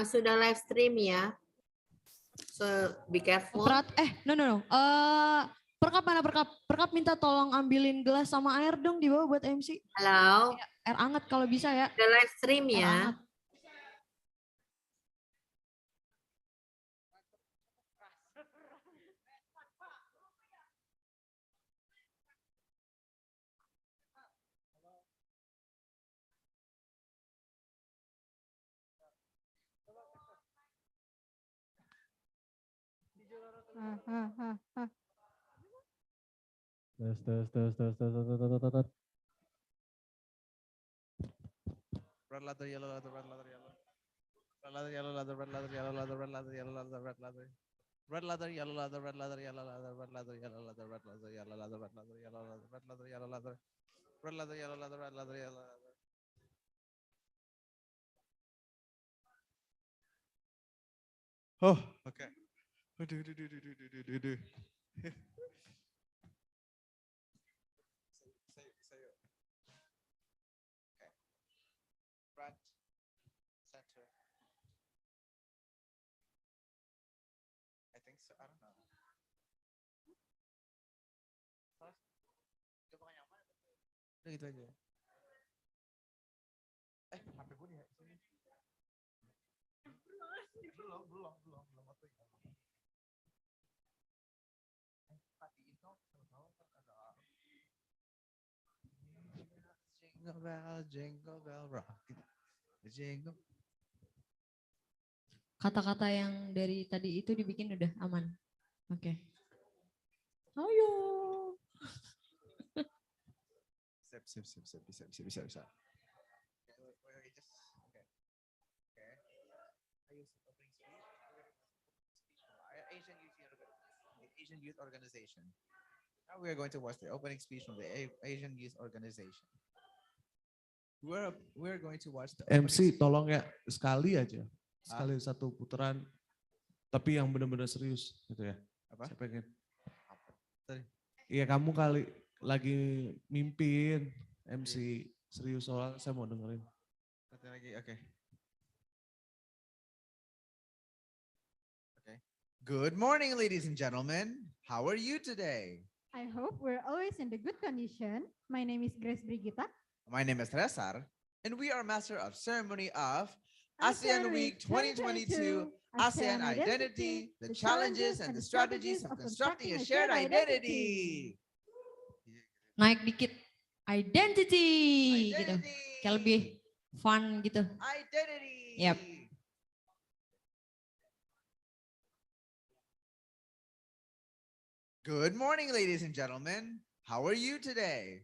Sudah live stream ya. So be careful. No. Perkap mana perkap? Perkap minta tolong ambilin gelas sama air dong di bawah buat MC. Halo. Ya, air hangat kalau bisa ya. Sudah live stream Air ya. hangat. Tes. Red leather, yellow leather, red leather, yellow. Red leather, yellow leather, red leather, yellow leather, red leather, yellow leather, red leather. Red leather, yellow leather, red leather, yellow leather, red leather, yellow leather, red leather, yellow leather, red leather, yellow leather, red leather, yellow leather. Red leather, yellow leather, red leather, yellow leather. Oh, okay. Do. Say. Okay. Front, center. I think so. I don't know. Coba yang mana? Udah gitu aja. HP gue di sini. Belum waktu itu. Matiin dong, tahu ada. Jingle bell rock. Jingle. Kata-kata yang dari tadi itu dibikin udah aman. Oke. Ayo. Bisa. Asian Youth Organization. Now we are going to watch the opening speech from the Asian Youth Organization. We're going to watch the MC tolong ya sekali aja. Sekali satu putaran. Tapi yang benar-benar serius gitu ya. Apa? Saya pengen. Iya kamu kali lagi mimpin MC serius soalnya saya mau dengerin. Nanti lagi, oke. Good morning, ladies and gentlemen. How are you today? I hope we're always in the good condition. My name is Grace Brigita. My name is Resar, and we are Master of Ceremony of ASEAN Week 2022, ASEAN Identity, the challenges and the strategies of constructing a shared identity. Naik dikit. Identity. Gitu. Kayak lebih fun gitu. Identity. Yep. Good morning, ladies and gentlemen. How are you today?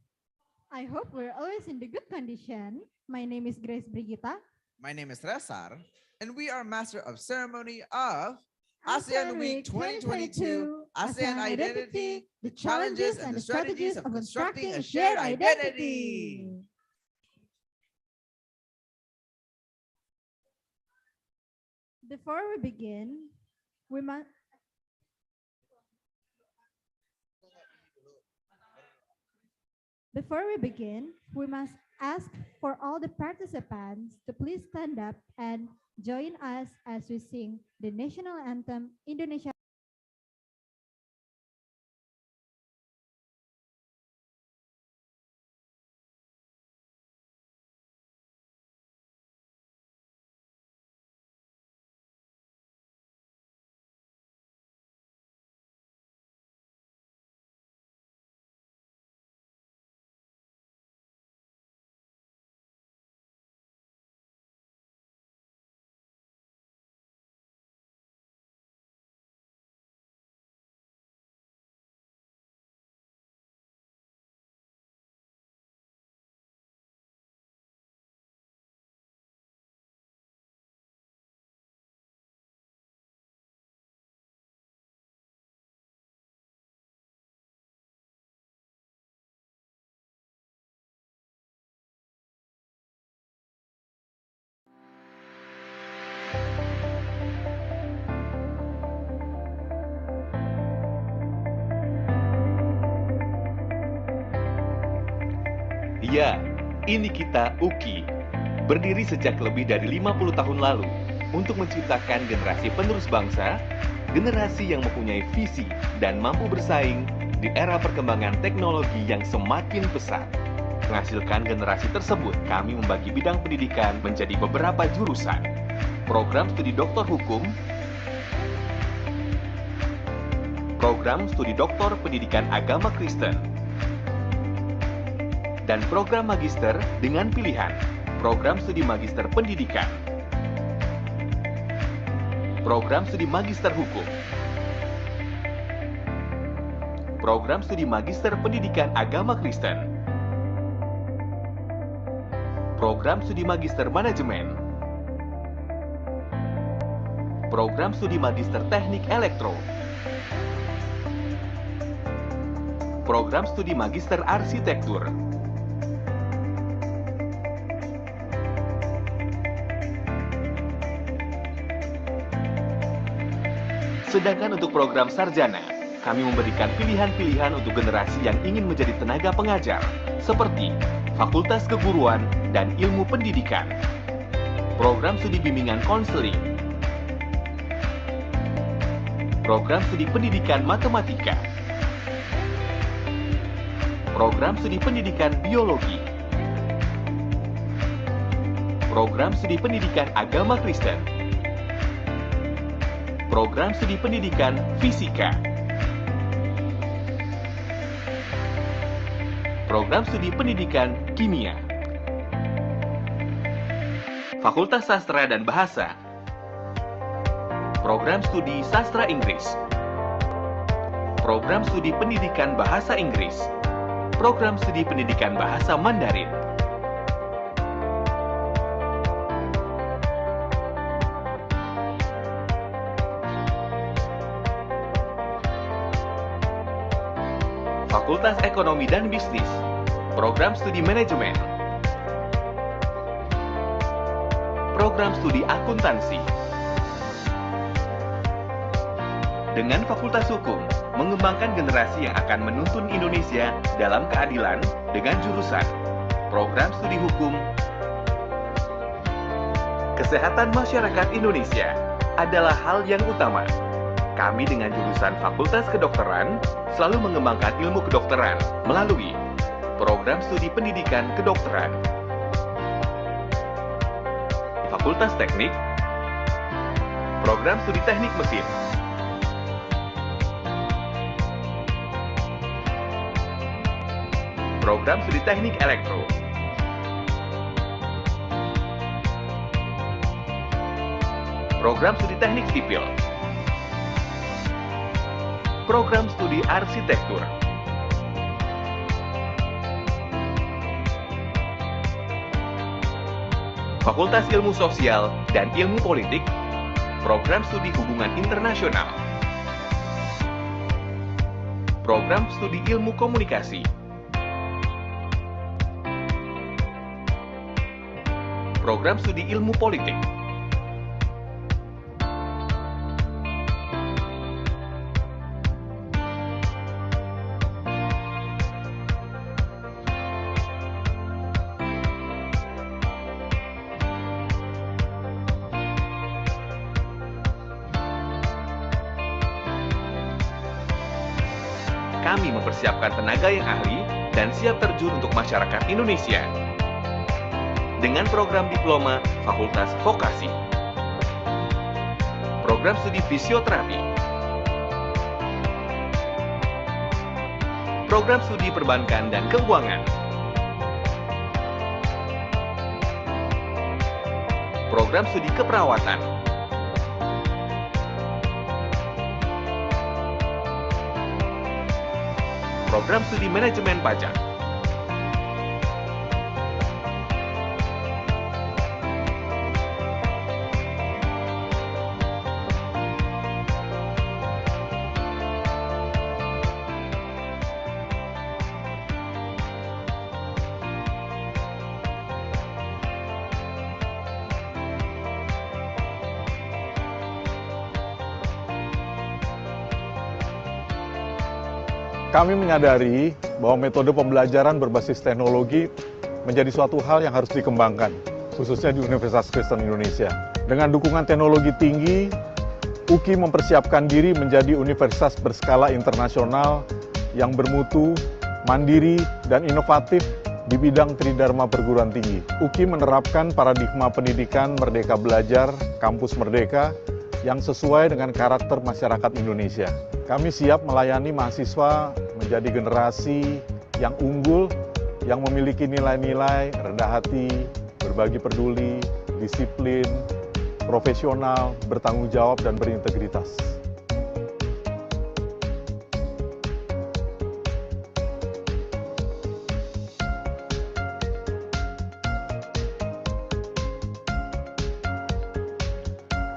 I hope we're always in the good condition. My name is Grace Brigita. My name is Resar, and we are Master of Ceremony of ASEAN Week 2022, ASEAN Identity, the challenges and the strategies of constructing a shared identity. Before we begin, we must ask for all the participants to please stand up and join us as we sing the national anthem, Indonesia. Ya, ini kita UKI. Berdiri sejak lebih dari 50 tahun lalu. untuk menciptakan generasi penerus bangsa, generasi yang mempunyai visi dan mampu bersaing di era perkembangan teknologi yang semakin pesat. Menghasilkan generasi tersebut, kami membagi bidang pendidikan menjadi beberapa jurusan. Program studi doktor hukum, program studi doktor pendidikan agama Kristen, dan program magister dengan pilihan program studi magister pendidikan, program studi magister hukum, program studi magister pendidikan agama Kristen, program studi magister manajemen, program studi magister teknik elektro, program studi magister arsitektur, sedangkan untuk program sarjana, kami memberikan pilihan-pilihan untuk generasi yang ingin menjadi tenaga pengajar, seperti Fakultas Keguruan dan Ilmu Pendidikan, program studi bimbingan konseling, program studi pendidikan matematika, program studi pendidikan biologi, program studi pendidikan agama Kristen, program studi pendidikan fisika, program studi pendidikan kimia, Fakultas Sastra dan Bahasa, program studi sastra Inggris, program studi pendidikan bahasa Inggris, program studi pendidikan bahasa Mandarin, Fakultas Ekonomi dan Bisnis, program studi manajemen, program studi akuntansi. Dengan Fakultas Hukum, mengembangkan generasi yang akan menuntun Indonesia dalam keadilan dengan jurusan program studi hukum. Kesehatan masyarakat Indonesia adalah hal yang utama. Kami dengan jurusan Fakultas Kedokteran selalu mengembangkan ilmu kedokteran melalui program studi pendidikan kedokteran. Fakultas Teknik, program studi teknik mesin, program studi teknik elektro, program studi teknik sipil, program studi arsitektur, Fakultas Ilmu Sosial dan Ilmu Politik, program studi hubungan internasional, program studi ilmu komunikasi, program studi ilmu politik, kami mempersiapkan tenaga yang ahli dan siap terjun untuk masyarakat Indonesia. Dengan program diploma Fakultas Vokasi, program studi fisioterapi, program studi perbankan dan keuangan, program studi keperawatan, program studi manajemen pajak, Kami menyadari bahwa metode pembelajaran berbasis teknologi menjadi suatu hal yang harus dikembangkan, khususnya di Universitas Kristen Indonesia. Dengan dukungan teknologi tinggi, UKI mempersiapkan diri menjadi universitas berskala internasional yang bermutu, mandiri, dan inovatif di bidang tridharma perguruan tinggi. UKI menerapkan paradigma pendidikan Merdeka Belajar, Kampus Merdeka, yang sesuai dengan karakter masyarakat Indonesia. Kami siap melayani mahasiswa menjadi generasi yang unggul, yang memiliki nilai-nilai rendah hati, berbagi peduli, disiplin, profesional, bertanggung jawab, dan berintegritas.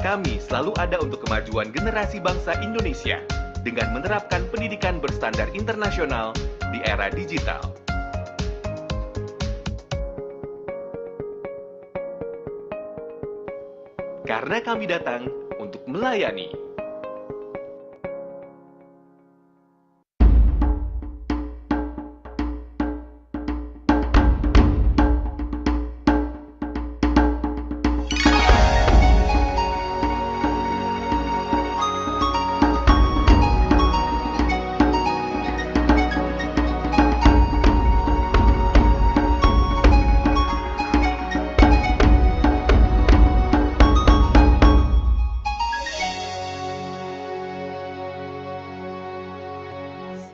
Kami selalu ada untuk kemajuan generasi bangsa Indonesia dengan menerapkan pendidikan berstandar internasional di era digital. Karena kami datang untuk melayani.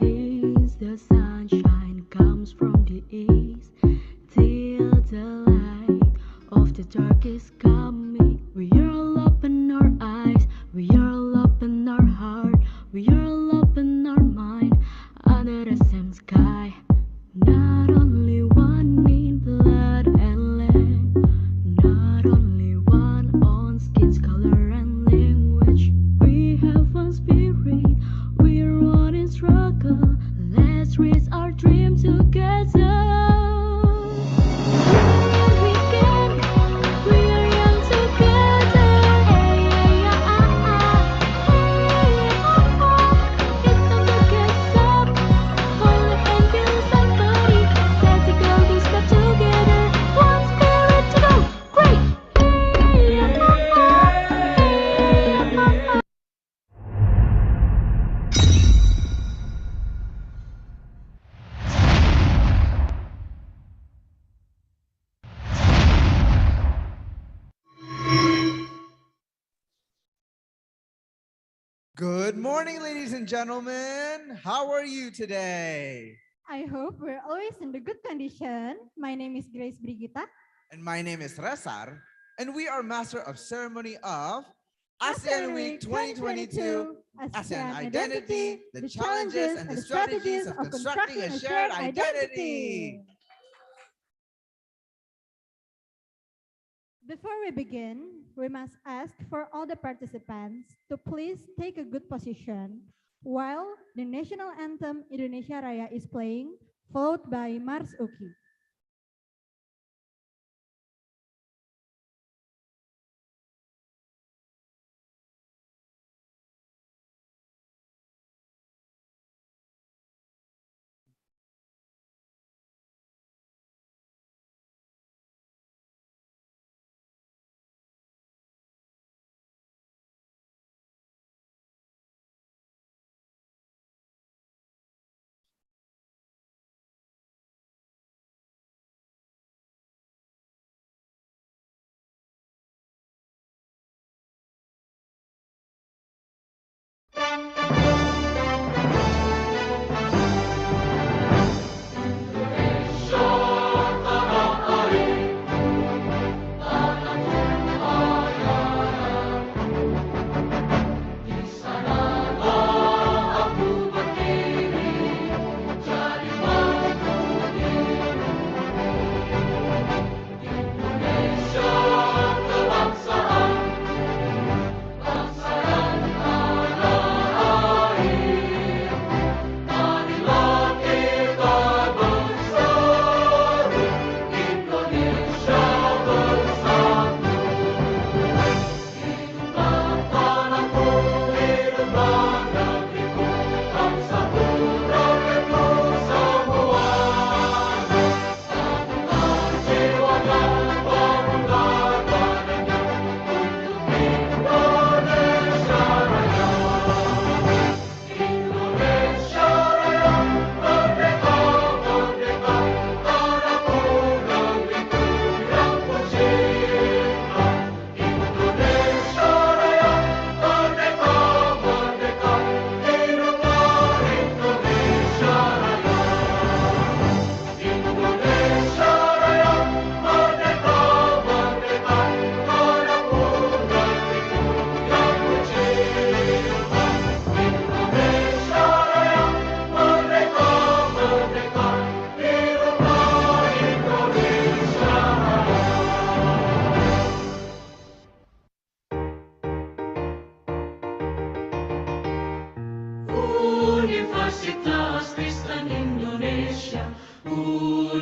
Since the sunshine comes from the east, till the light of the dark is coming, we are all open our eyes, we are all open our heart, we are all open our mind, under the same sky. Not only one in blood and land, not only one on skin's color and language. We have one spirit, we're one in struggle. Let's raise our dream together. We can, we are young together. Hey, yeah, hey, it's time to get up. Holy and feel somebody. Let's go to step together. One spirit to go. Great. Hey, Good morning, ladies and gentlemen. How are you today? I hope we're always in the good condition. My name is Grace Brigita. And my name is Resar, and we are Master of Ceremony of Asean Week 2022, ASEAN Identity, the challenges and the strategies of constructing a shared identity. Before we begin, we must ask for all the participants to please take a good position while the national anthem Indonesia Raya is playing, followed by Mars UKI.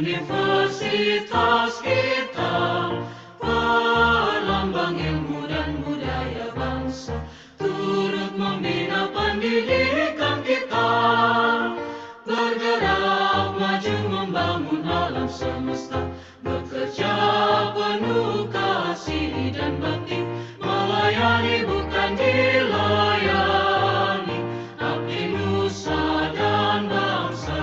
Universitas kita, pelambang ilmu dan budaya bangsa, turut membina pendidikan kita, bergerak maju membangun alam semesta, bekerja penuh kasih dan bakti, melayani bukan dilayani, abdi nusa dan bangsa.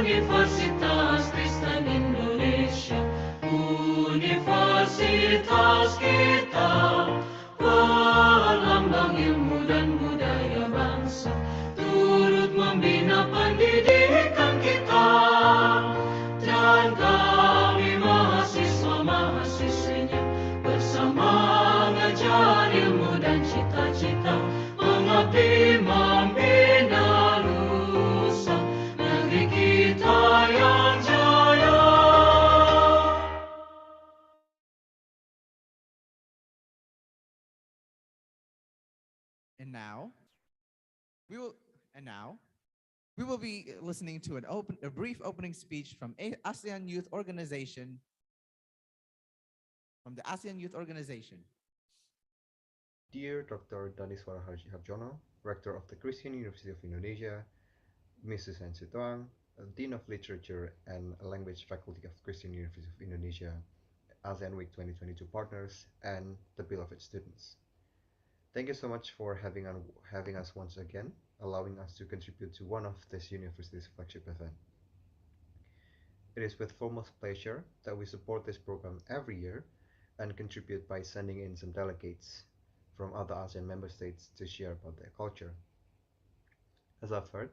Universitas Kristen Indonesia, universitas kita, pelambang ilmu dan budaya bangsa, turut membina pendidikan kita, dan kami mahasiswa-mahasiswinya bersama mengejar ilmu dan cita-cita, mengabdi membina nusa negeri kita yang jaya. And now, we will be listening to a brief opening speech from ASEAN Youth Organization, from the ASEAN Youth Organization. Dear Dr. Daniswara Harjono, Rector of the Christian University of Indonesia, Mrs. Nancy Tuang, Dean of Literature and Language Faculty of Christian University of Indonesia, ASEAN Week 2022 partners, and the beloved students. Thank you so much for having us once again, allowing us to contribute to one of this university's flagship event. It is with foremost pleasure that we support this program every year and contribute by sending in some delegates from other ASEAN member states to share about their culture. As I've heard,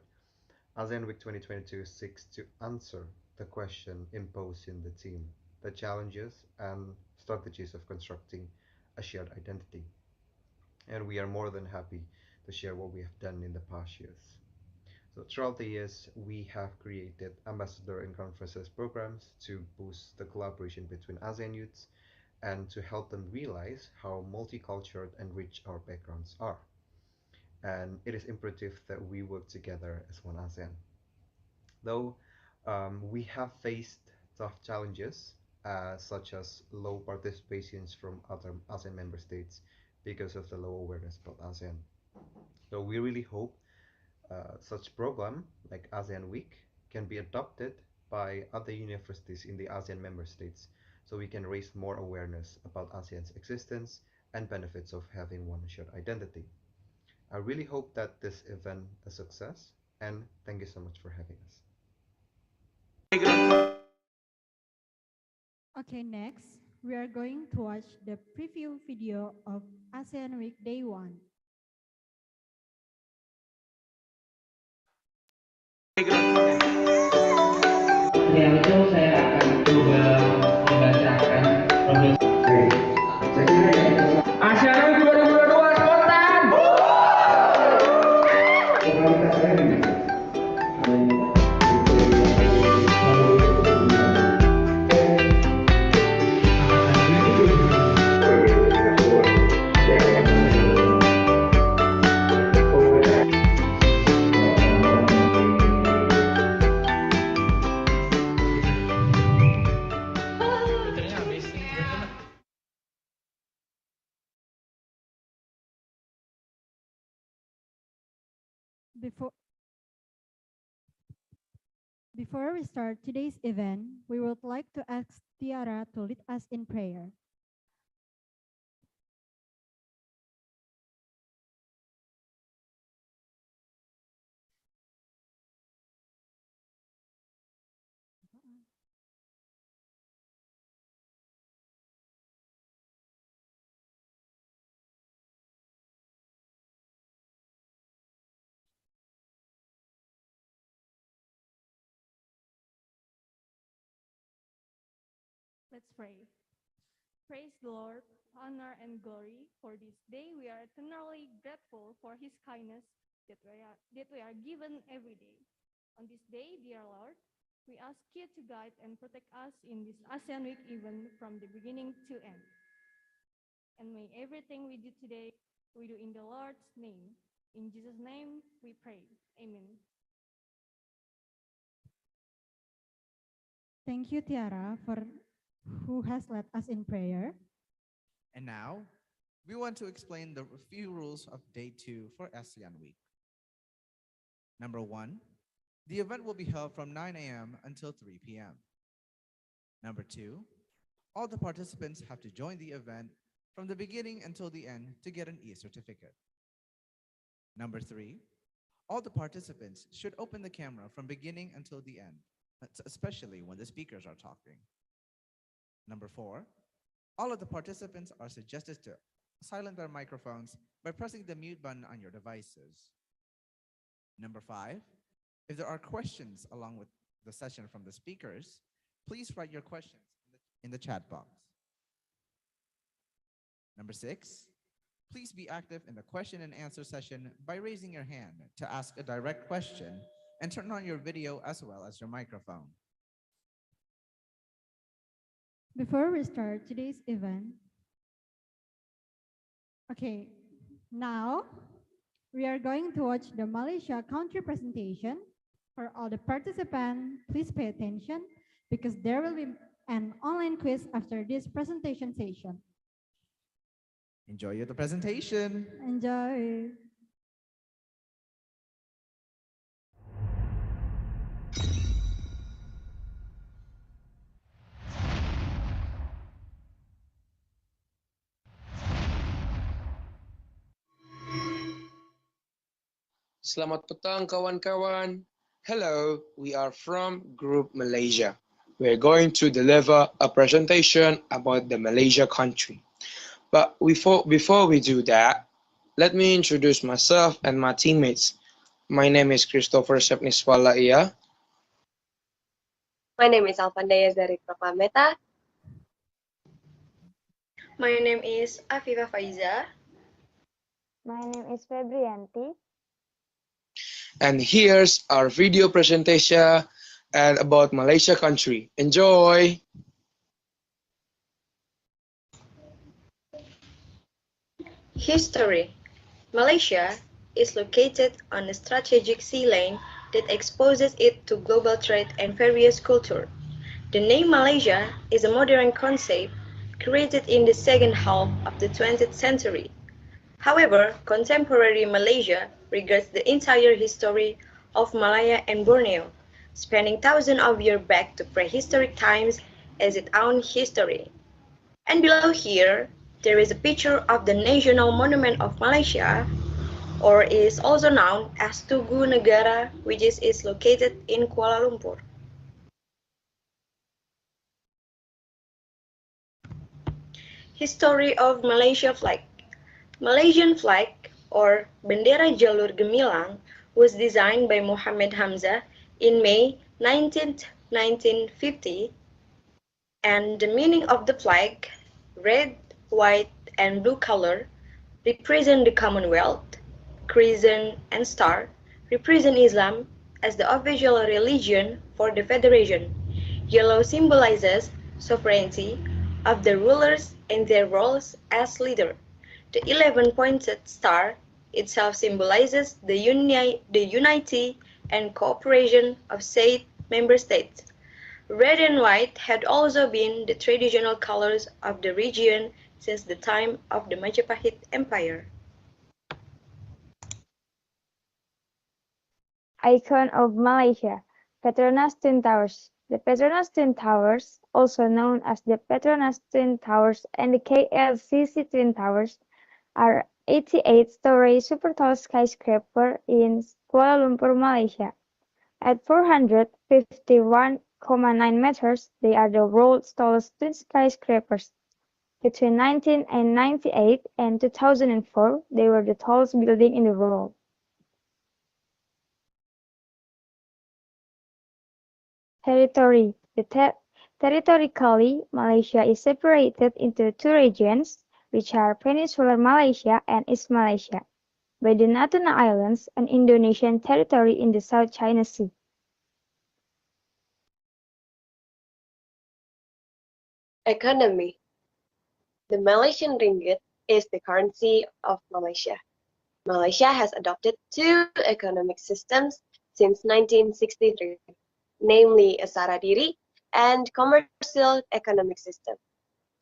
ASEAN Week 2022 seeks to answer the question imposed in the theme, the challenges and strategies of constructing a shared identity. And we are more than happy to share what we have done in the past years. So throughout the years, we have created ambassador and conferences programs to boost the collaboration between ASEAN youths and to help them realize how multicultural and rich our backgrounds are. And it is imperative that we work together as one ASEAN. Though we have faced tough challenges, such as low participations from other ASEAN member states because of the low awareness about ASEAN. So we really hope such program like ASEAN Week can be adopted by other universities in the ASEAN member states so we can raise more awareness about ASEAN's existence and benefits of having one shared identity. I really hope that this event is a success, and thank you so much for having us. Okay, next, we are going to watch the preview video of ASEAN Week Day 1. Yang itu saya akan coba membacakan Asean 2022 spontan. Before we start today's event, we would like to ask Tiara to lead us in prayer. Let's pray. Praise the Lord, honor and glory for this day. We are eternally grateful for his kindness that we are given every day. On this day, dear Lord, we ask you to guide and protect us in this ASEAN Week event from the beginning to end. And may everything we do today, we do in the Lord's name. In Jesus' name we pray. Amen. Thank you, Tiara, for who has led us in prayer. And now, we want to explain the few rules of Day 2 for ASEAN Week. Number 1, the event will be held from 9 a.m. until 3 p.m. Number 2, all the participants have to join the event from the beginning until the end to get an e-certificate. Number 3, all the participants should open the camera from beginning until the end, especially when the speakers are talking. Number 4, all of the participants are suggested to silent their microphones by pressing the mute button on your devices. Number 5, if there are questions along with the session from the speakers, please write your questions in the chat box. Number 6, please be active in the question and answer session by raising your hand to ask a direct question and turn on your video as well as your microphone. Before we start today's event, okay, now we are going to watch the Malaysia country presentation. For all the participants, please pay attention because there will be an online quiz after this presentation session. Enjoy the presentation. Enjoy. Selamat petang kawan-kawan. Hello, we are from Group Malaysia. We're going to deliver a presentation about the Malaysia country. But before we do that, let me introduce myself and my teammates. My name is Christopher Sepniswala Ia. My name is Alfandaya dari Proklameta. My name is Afifa Faiza. My name is Febrianti. And here's our video presentation and about Malaysia country. Enjoy! History. Malaysia is located on a strategic sea lane that exposes it to global trade and various culture. The name Malaysia is a modern concept created in the second half of the 20th century. However, contemporary Malaysia regards the entire history of Malaya and Borneo, spanning thousands of years back to prehistoric times as its own history. And below here, there is a picture of the National Monument of Malaysia, or is also known as Tugu Negara, which is located in Kuala Lumpur. History of Malaysia flag. Malaysian flag, or Bendera Jalur Gemilang, was designed by Muhammad Hamzah in May 19, 1950, and the meaning of the flag, red, white, and blue color, represent the Commonwealth, crescent and star, represent Islam as the official religion for the Federation. Yellow symbolizes sovereignty of the rulers and their roles as leader. The 11-pointed star itself symbolizes the unity and cooperation of said member states. Red and white had also been the traditional colors of the region since the time of the Majapahit Empire. Icon of Malaysia, Petronas Twin Towers. The Petronas Twin Towers, also known as the Petronas Twin Towers and the KLCC Twin Towers, are 88-story super tall skyscraper in Kuala Lumpur, Malaysia. At 451.9 meters, they are the world's tallest twin skyscrapers. Between 1998 and 2004, they were the tallest building in the world. Territory. Territorially, Malaysia is separated into two regions, which are Peninsular Malaysia and East Malaysia, by the Natuna Islands, an Indonesian territory in the South China Sea. Economy. The Malaysian ringgit is the currency of Malaysia. Malaysia has adopted two economic systems since 1963, namely Asara Diri and commercial economic system.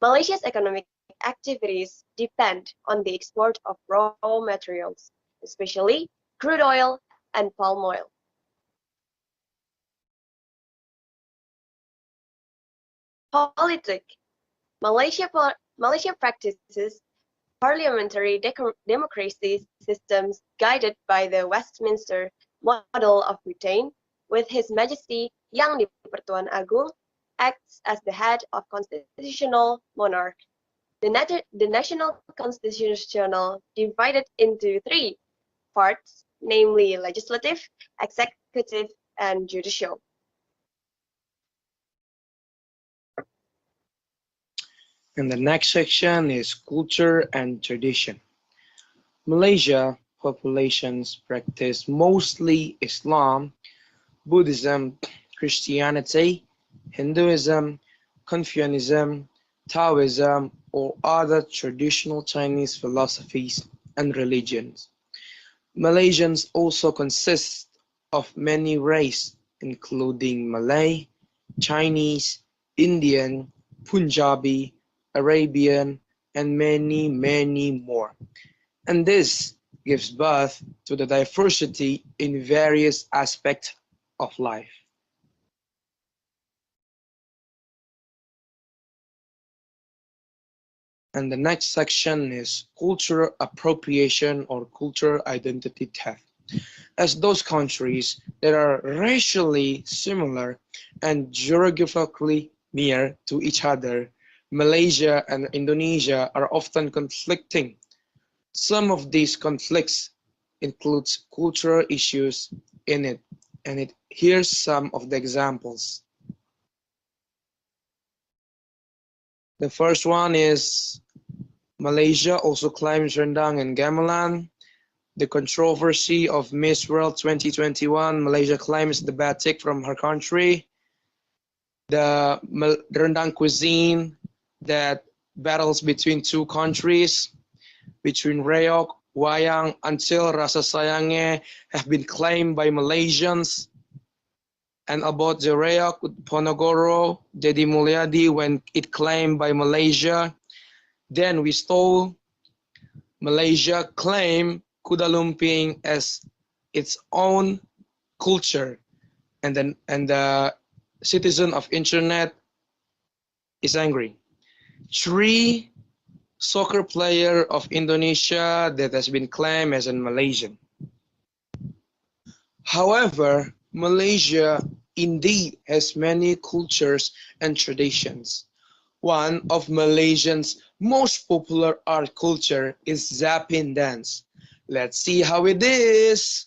Malaysia's economic activities depend on the export of raw materials, especially crude oil and palm oil. Politics. Malaysia practices parliamentary democracy systems guided by the Westminster model of Britain, with His Majesty Yang di-Pertuan Agong acts as the head of constitutional monarch. The national constitutional divided into three parts, namely legislative, executive, and judicial. And the next section is culture and tradition. Malaysia populations practice mostly Islam, Buddhism, Christianity, Hinduism, Confucianism, Taoism, or other traditional Chinese philosophies and religions. Malaysians also consist of many races, including Malay, Chinese, Indian, Punjabi, Arabian, and many, many more. And this gives birth to the diversity in various aspects of life. And the next section is cultural appropriation or cultural identity theft. As those countries that are racially similar and geographically near to each other, Malaysia and Indonesia are often conflicting. Some of these conflicts includes cultural issues in it, and here's some of the examples. The first one is Malaysia also claims rendang and gamelan. The controversy of Miss World 2021, Malaysia claims the batik from her country. The rendang cuisine that battles between two countries, between reok, wayang, until rasa sayangnya have been claimed by Malaysians. And about the reok Ponorogo, Deddy Mulyadi, when it claimed by Malaysia, then we stole. Malaysia claimed Kuda Lumping as its own culture, and the citizen of internet is angry. 3 soccer player of Indonesia that has been claimed as a Malaysian. However, Malaysia indeed has many cultures and traditions. One of Malaysians' most popular art culture is Zapin dance. Let's see how it is.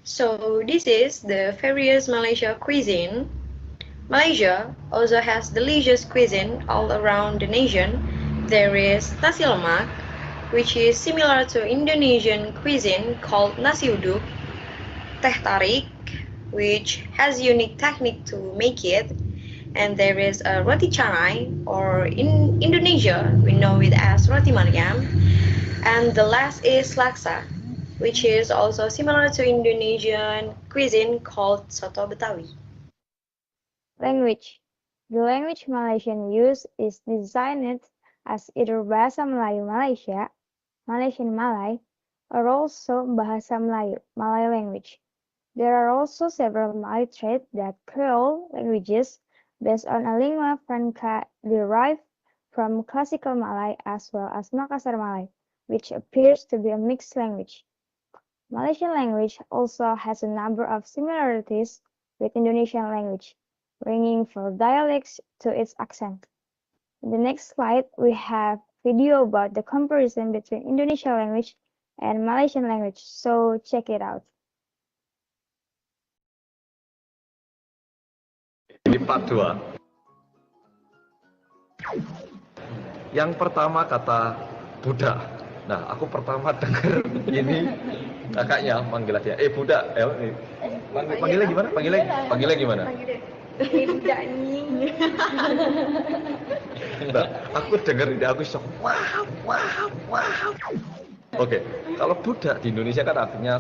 So this is the various Malaysia cuisine. Malaysia also has delicious cuisine all around the nation. There is nasi lemak, which is similar to Indonesian cuisine called nasi uduk, teh tarik, which has unique technique to make it, and there is a roti canai, or in Indonesia we know it as roti mariam, and the last is laksa, which is also similar to Indonesian cuisine called soto Betawi. Language. The language Malaysians use is designed as either Bahasa Melayu Malaysia, Malaysian Malay, or also Bahasa Melayu, Malay language. There are also several Malay traits that Creole languages based on a lingua franca derived from Classical Malay as well as Makassar Malay, which appears to be a mixed language. Malaysian language also has a number of similarities with Indonesian language, ranging from dialects to its accent. In the next slide, we have video about the comparison between Indonesian language and Malaysian language, so check it out. Ini part 2. Yang pertama kata budak. Nah, aku pertama dengar ini kakaknya manggil dia, budak. Panggilnya gimana? Panggilnya gimana? Budak ni. Nah, aku dengar ini, aku shock. Wow. Oke, kalau budak di Indonesia kan artinya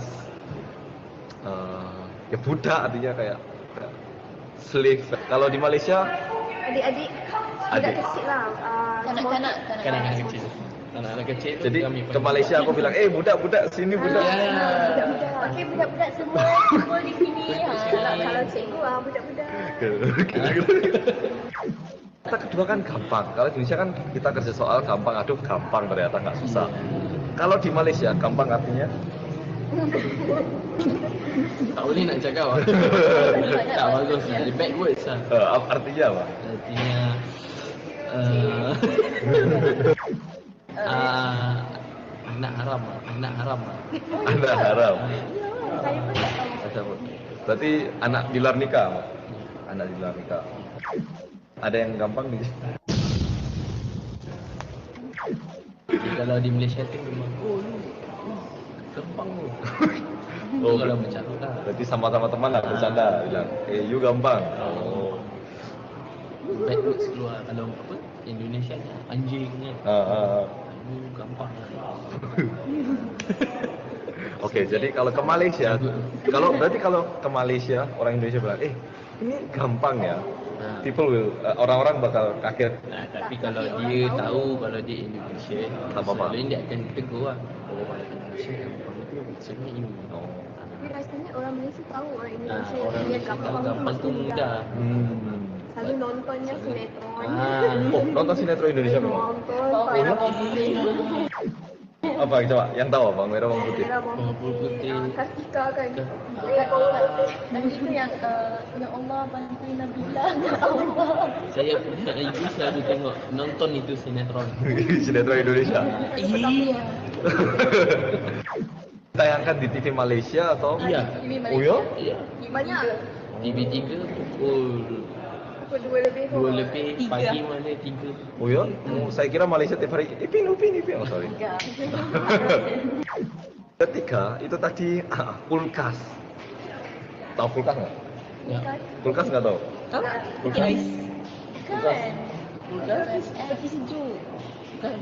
ya budak artinya kayak slave. Kalau di Malaysia Adik-adik, budak kecil lah. Kanak-kanak kecil. Anak-anak kecil. Jadi ke Malaysia aku bilang, budak-budak sini budak. Budak-budak. Okey, budak-budak semua kumpul di sini. Kalau cikgu budak-budak. Kata kedua kan gampang. Kalau di Indonesia kan kita kerja soal gampang, aduh gampang ternyata nggak susah. Kalau di Malaysia gampang artinya? Tak boleh nak cakap. Tak bagus lah. Bad words lah. Artinya apa? Artinya anak haram. Anak haram. Berarti anak di luar nikah. Anak di luar nikah. Ada yang gampang nih. Kalau di Malaysia tu memang gampang lu. Kalau bercanda. Berarti sama-sama teman lah bercanda bilang, you gampang. Bad words keluar. Kalau apa? Indonesia ni anjing ni. You gampang. Oke, jadi kalau ke Malaysia, berarti kalau ke Malaysia orang Indonesia bilang, ini gampang ya. People will, orang-orang bakal kaget. Tapi kalau dia tahu kalau dia Indonesia, selalunya dia akan tegur lah. Kalau Malaysia gampang tu maksudnya ini. Tapi rasanya orang Malaysia tahu orang Indonesia dia gampang tu mudah. Selalu nontonnya sinetron. Nonton sinetron Indonesia memang. Apa coba? Yang tahu apa? Merah bawang putih. Bawang putih. Kartika kan. Dan itu yang Allah bantu Nabila. Saya punya ibu selalu tengok nonton itu sinetron. Sinetron Indonesia. Iya. Tayangkan di TV Malaysia atau? Iya. Oh ya? Iya. Banyak. TV3 pukul 2 lebih pagi mana 3. Oh ya? Saya kira Malaysia tiap hari Ipin. Oh sorry. Ketiga itu tadi kulkas. Tahu kulkas nggak? Ya. Kulkas nggak tahu? Kulkas. Kulkas seperti sejuk. Kan?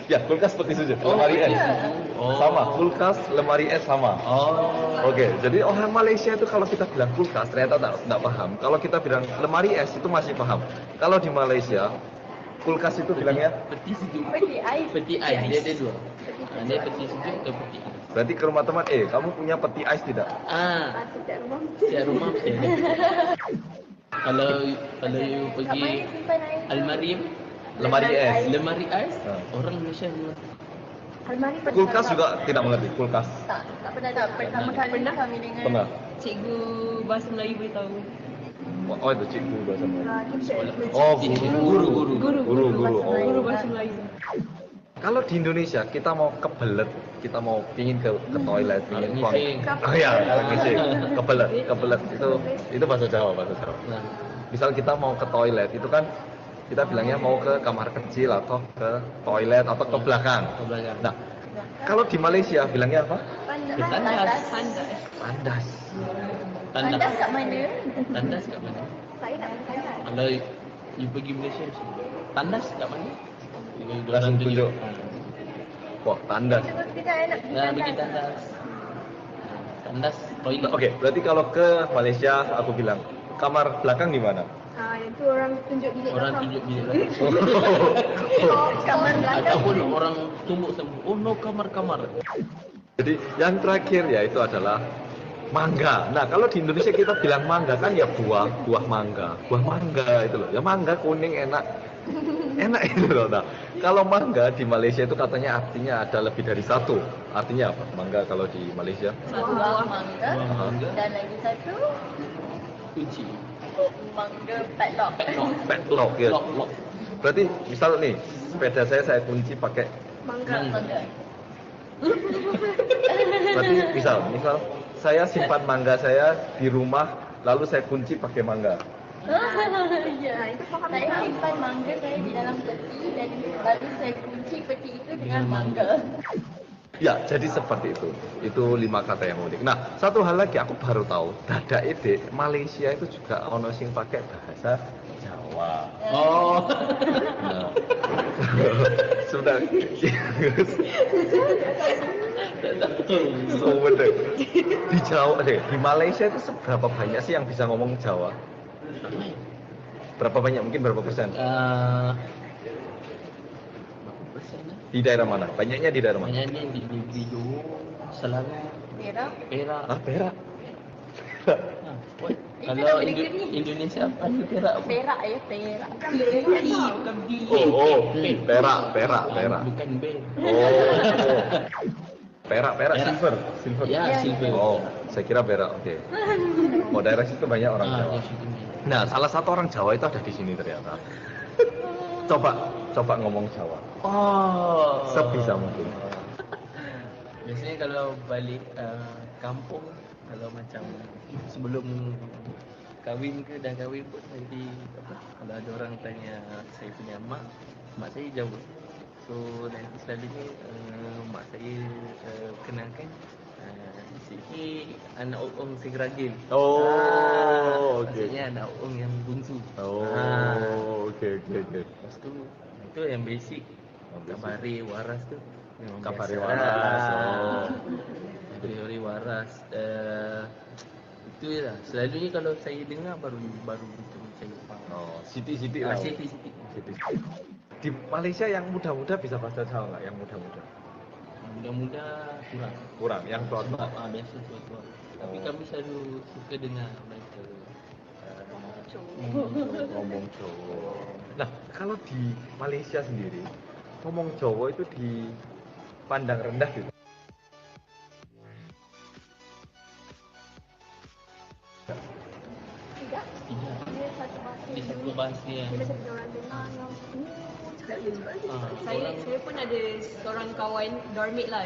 Ya, kulkas seperti sejuk. Lemari es. Sama, kulkas, lemari es sama. Oke, jadi orang Malaysia itu kalau kita bilang kulkas ternyata tak paham. Kalau kita bilang lemari es itu masih paham. Kalau di Malaysia kulkas itu bilangnya peti sejuk. Peti ais. Dia ada dua. Ada peti sejuk atau peti ais. Berarti ke rumah teman, kamu punya peti ais tidak? Setiap rumah mesti ada. Kalau you pergi almari lemari es. Orang Malaysia Kulkas juga tidak mengerti kulkas. Tak pernah. Pertama kali kami dengan cikgu bahasa Melayu beritahu. Oh itu cikgu bahasa Melayu. Guru. Guru bahasa Melayu. Kalau di Indonesia kita mau kebelet, kita mau pingin ke toilet, pingin buang. Oh ya, ngising. Kebelet itu bahasa Jawa. Misal kita mau ke toilet itu kan kita bilangnya mau ke kamar kecil atau ke toilet atau ke belakang. Nah, kalau di Malaysia bilangnya apa? Tandas. Tandas kat mana? Tandas kat mana? Saya nak pergi tandas. Kalau you pergi Malaysia tandas kat mana? Langsung tunjuk. Wah, tandas. Pergi tandas. Tandas toilet. Oke, berarti kalau ke Malaysia aku bilang kamar belakang di mana? Yang tu orang tunjuk bilik Orang belakang. tunjuk bilik Kamar belakang. ataupun orang tumbuk semua. Oh no, kamar. Jadi yang terakhir ya itu adalah mangga. Nah, kalau di Indonesia kita bilang mangga kan ya buah mangga itu loh. Ya mangga kuning enak itu loh. Nah, kalau mangga di Malaysia itu katanya artinya ada lebih dari satu. Artinya apa? Mangga kalau di Malaysia? Satu buah mangga dan lagi satu kunci. Mangga padlock. Padlock ya. Berarti misal nih sepeda saya kunci pakai Mangga. berarti misal saya simpan mangga saya di rumah lalu saya kunci pakai mangga. Ya, saya simpan mangga saya di dalam peti dan baru saya kunci peti itu dengan mangga. Ya, jadi seperti itu. Itu 5 kata yang unik. Nah, satu hal lagi aku baru tahu, dada ede Malaysia itu juga ono sing pakai bahasa Jawa. Oh. Nah. Sudah. So bener. Di Jawa deh, di Malaysia itu seberapa banyak sih yang bisa ngomong Jawa? Berapa banyak? Mungkin berapa persen? Di daerah mana? Banyaknya di daerah mana? Banyaknya di Johor, Selangor, Perak. Perak. Kalau Indonesia apa ni Perak apa? Perak. Bukan B. Perak. Bukan B. Perak, silver. Ya, silver. Oh, saya kira perak. Oke. Oh, daerah situ banyak orang Jawa. Nah, salah satu orang Jawa itu ada di sini ternyata. Coba ngomong Jawa. Oh. Sebisa mungkin. Biasanya kalau balik kampung, kalau macam sebelum kahwin ke dah kahwin pun nanti apa? Kalau ada orang tanya saya punya mak saya Jawa. So nanti selalunya mak saya kenalkan sikit anak Ong Segeragil. Oh, okey. Maksudnya anak Ong yang bungsu. Oh, okey. Lepas tu itu yang basic. Kabare waras tu. Kabare waras. Kabare waras. Itu lah. Selalunya kalau saya dengar baru itu saya faham. Oh, siti-siti lah. Siti. Di Malaysia yang muda-muda bisa bahasa Jawa nggak? Yang muda-muda? Muda-muda Kurang. Yang tua-tua? Biasa tua-tua. Tapi kami selalu suka dengar mereka ngomong Jawa. Nah, kalau di Malaysia sendiri ngomong Jawa itu dipandang rendah gitu. Tidak. Dia satu bahasa. Dia satu bahasa yang Dia macam orang dengar Saya pun ada seorang kawan dormit lah.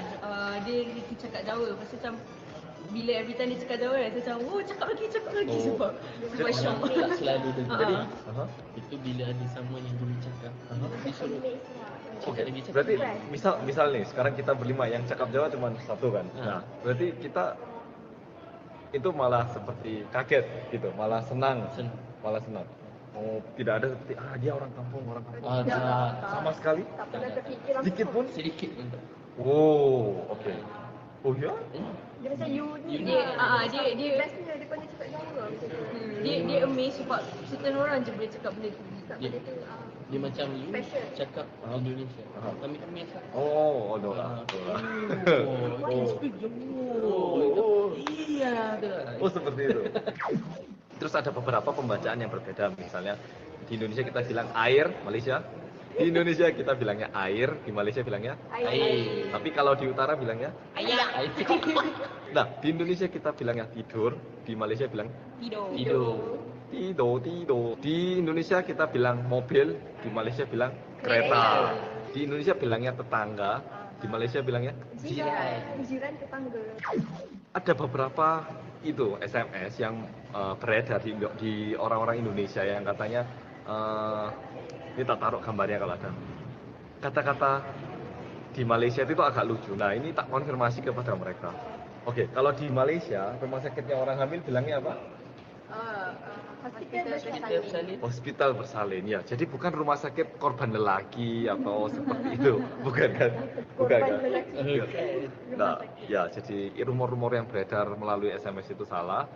Dia cakap Jawa. Lepas tu macam bila every time dia cakap Jawa, saya macam cakap lagi sebab syok. tak selalu dengar. Itu bila ada sama yang boleh cakap. Dia suruh Oke, berarti misal nih sekarang kita berlima yang cakap Jawa cuma satu kan. Nah, berarti kita itu malah seperti kaget gitu, malah senang. Oh, tidak ada seperti dia orang kampung. Sama sekali? Sedikit pun? Sedikit pun. Oh, oke. Oh ya? Dia macam unik. Dia bestnya dia pandai cakap Jawa macam tu. Dia amazed sebab certain orang je boleh cakap benda tu. Dia macam you cakap Indonesia. Kami biasa. Oh, iya. Oh, seperti itu. Terus ada beberapa pembacaan yang berbeda. Misalnya di Indonesia kita bilang air, Malaysia. Di Indonesia kita bilangnya air, di Malaysia bilangnya air. Tapi kalau di utara bilangnya Ayak. Nah, di Indonesia kita bilangnya tidur, di Malaysia bilang Tidur. Tidur. Di Indonesia kita bilang mobil, di Malaysia bilang kereta. Di Indonesia bilangnya tetangga, di Malaysia bilangnya Jiran tetangga. ada beberapa itu SMS yang beredar di orang-orang Indonesia yang katanya ini tak taruh gambarnya kalau ada kata-kata di Malaysia itu agak lucu. Nah ini tak konfirmasi kepada mereka. Oke, kalau di Malaysia rumah sakitnya orang hamil bilangnya apa? Hospital bersalin ya. Jadi bukan rumah sakit korban lelaki atau seperti itu, bukan kan? Bukan kan? Nah, ya jadi rumor-rumor yang beredar melalui SMS itu salah.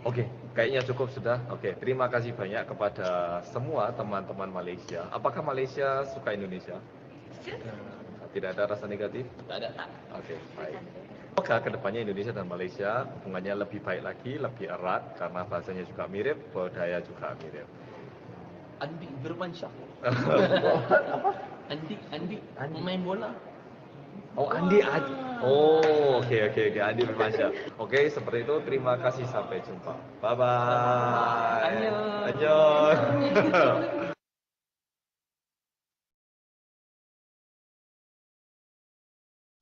Oke, kayaknya cukup sudah. Oke, terima kasih banyak kepada semua teman-teman Malaysia. Apakah Malaysia suka Indonesia? Tidak ada rasa negatif? Tidak ada. Oke, baik. Semoga kedepannya Indonesia dan Malaysia hubungannya lebih baik lagi, lebih erat karena bahasanya juga mirip, budaya juga mirip. Andi Bermansyah. Andi pemain bola. Oh, Andi. Oh, oke. Andi Bermansyah. Oke, seperti itu. Terima kasih. Sampai jumpa. Bye-bye. Annyeong.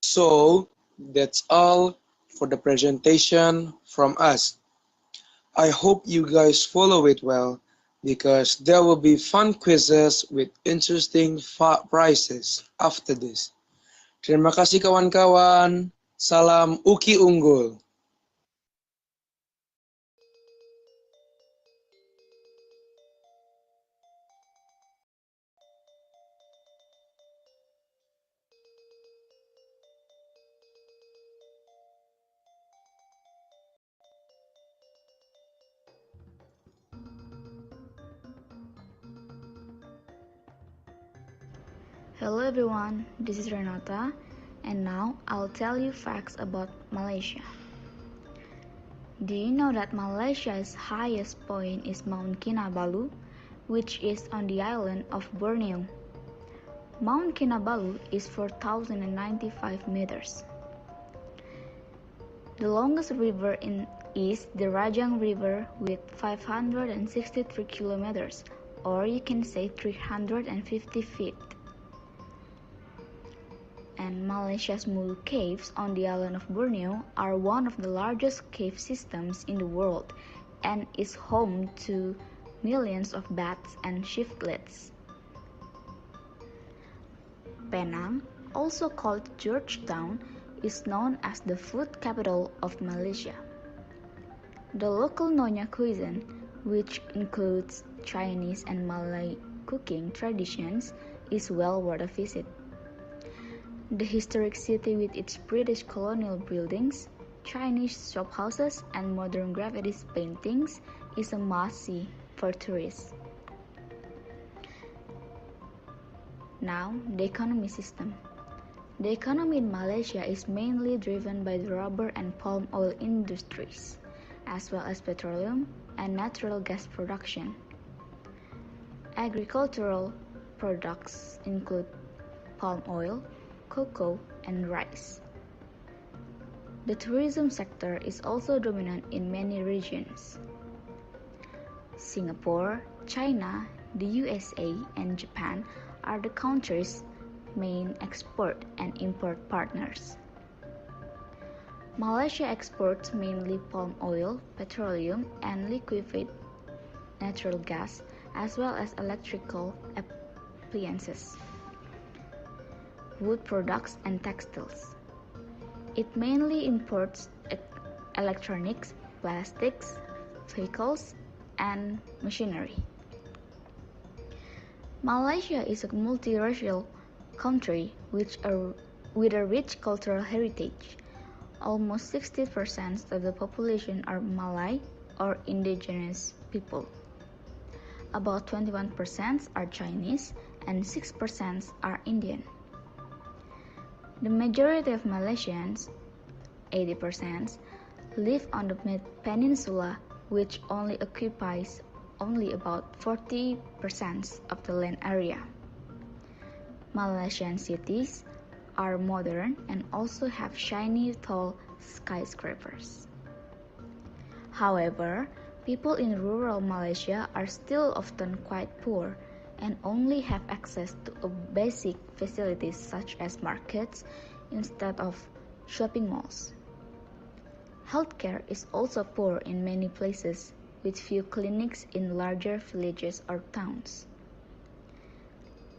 So that's all for the presentation from us. I hope you guys follow it well because there will be fun quizzes with interesting prizes after this. Terima kasih kawan-kawan. Salam Uki Unggul. Hello everyone, this is Renata, and now I'll tell you facts about Malaysia. Do you know that Malaysia's highest point is Mount Kinabalu, which is on the island of Borneo? Mount Kinabalu is 4,095 meters. The longest river is the Rajang River with 563 kilometers, or you can say 350 feet. And Malaysia's Mulu Caves on the island of Borneo are one of the largest cave systems in the world and is home to millions of bats and shiftlets. Penang, also called Georgetown, is known as the food capital of Malaysia. The local Nyonya cuisine, which includes Chinese and Malay cooking traditions, is well worth a visit. The historic city with its British colonial buildings, Chinese shophouses, and modern graffiti paintings is a must-see for tourists. Now, the economy system. The economy in Malaysia is mainly driven by the rubber and palm oil industries, as well as petroleum and natural gas production. Agricultural products include palm oil, cocoa, and rice. The tourism sector is also dominant in many regions. Singapore, China, the USA, and Japan are the country's main export and import partners. Malaysia exports mainly palm oil, petroleum, and liquefied natural gas, as well as electrical appliances, wood products, and textiles. It mainly imports electronics, plastics, vehicles, and machinery. Malaysia is a multiracial country with a rich cultural heritage. Almost 60% of the population are Malay or indigenous people. About 21% are Chinese and 6% are Indian. The majority of Malaysians, 80%, live on the peninsula, which only occupies about 40% of the land area. Malaysian cities are modern and also have shiny tall skyscrapers. However, people in rural Malaysia are still often quite poor and only have access to a basic facilities such as markets instead of shopping malls. Healthcare is also poor in many places, with few clinics in larger villages or towns.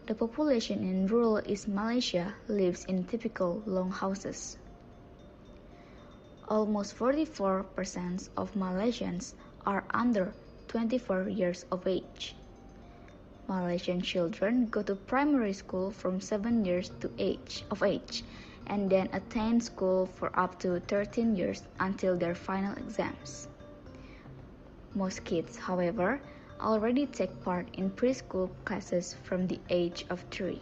The population in rural East Malaysia lives in typical longhouses. Almost 44% of Malaysians are under 24 years of age. Malaysian children go to primary school from 7 years of age and then attend school for up to 13 years until their final exams. Most kids, however, already take part in preschool classes from the age of 3.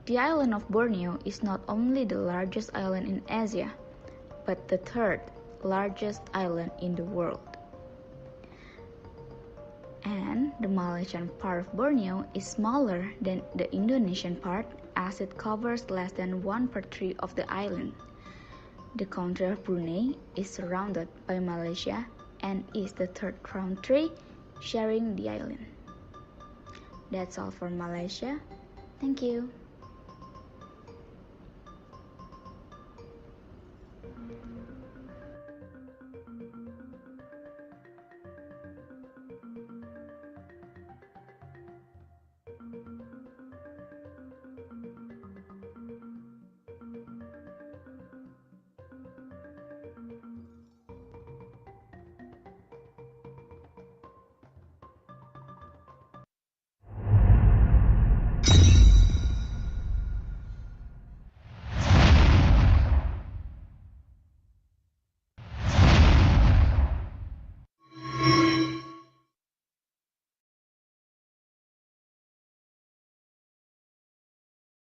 The island of Borneo is not only the largest island in Asia, but the third largest island in the world. And the Malaysian part of Borneo is smaller than the Indonesian part as it covers less than 1/3 of the island. The country of Brunei is surrounded by Malaysia and is the third country sharing the island. That's all for Malaysia. Thank you.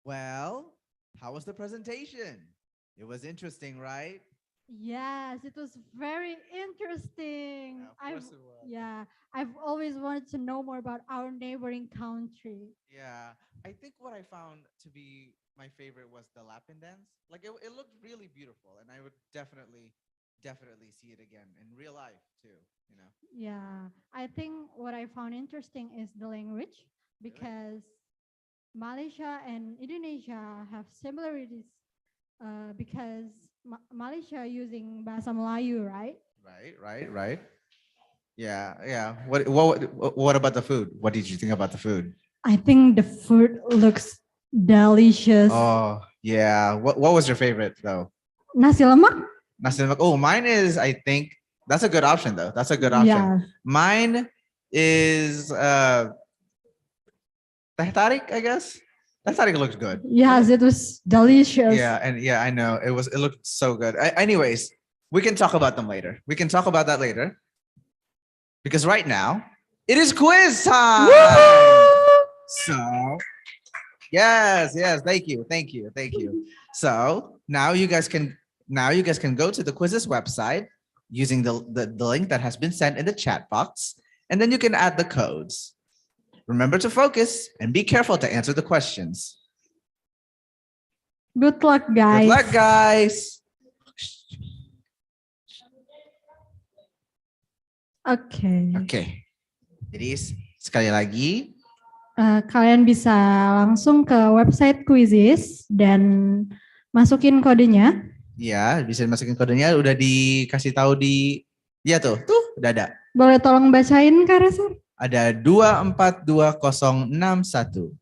Well, how was the presentation? It was interesting, right? Yes, it was very interesting. Yeah, of course it was. I've always wanted to know more about our neighboring country. Yeah, I think what I found to be my favorite was the Lapin dance. Like it looked really beautiful, and I would definitely see it again in real life too. You know. Yeah, I think what I found interesting is the language because Malaysia and Indonesia have similarities because Malaysia using bahasa Melayu, right? Right. Yeah. What about the food? What did you think about the food? I think the food looks delicious. Oh, yeah. What was your favorite though? Nasi lemak? Nasi lemak. Oh, mine is, I think that's a good option though. That's a good option. Yeah. Mine is teh tarik, I guess. Teh tarik looks good. Yes, it was delicious. Yeah, I know. It looked so good. Anyways, we can talk about them later. We can talk about that later. Because right now, it is quiz time. So, yes, thank you. So now you guys can go to the quizzes website using the link that has been sent in the chat box, and then you can add the codes. Remember to focus and be careful to answer the questions. Good luck, guys. Good luck, guys. Oke. Jadi sekali lagi kalian bisa langsung ke website quizzes dan masukin kodenya. Ya, bisa masukin kodenya, udah dikasih tahu di tuh udah ada. Boleh tolong bacain Kak Resa? Ada 242061.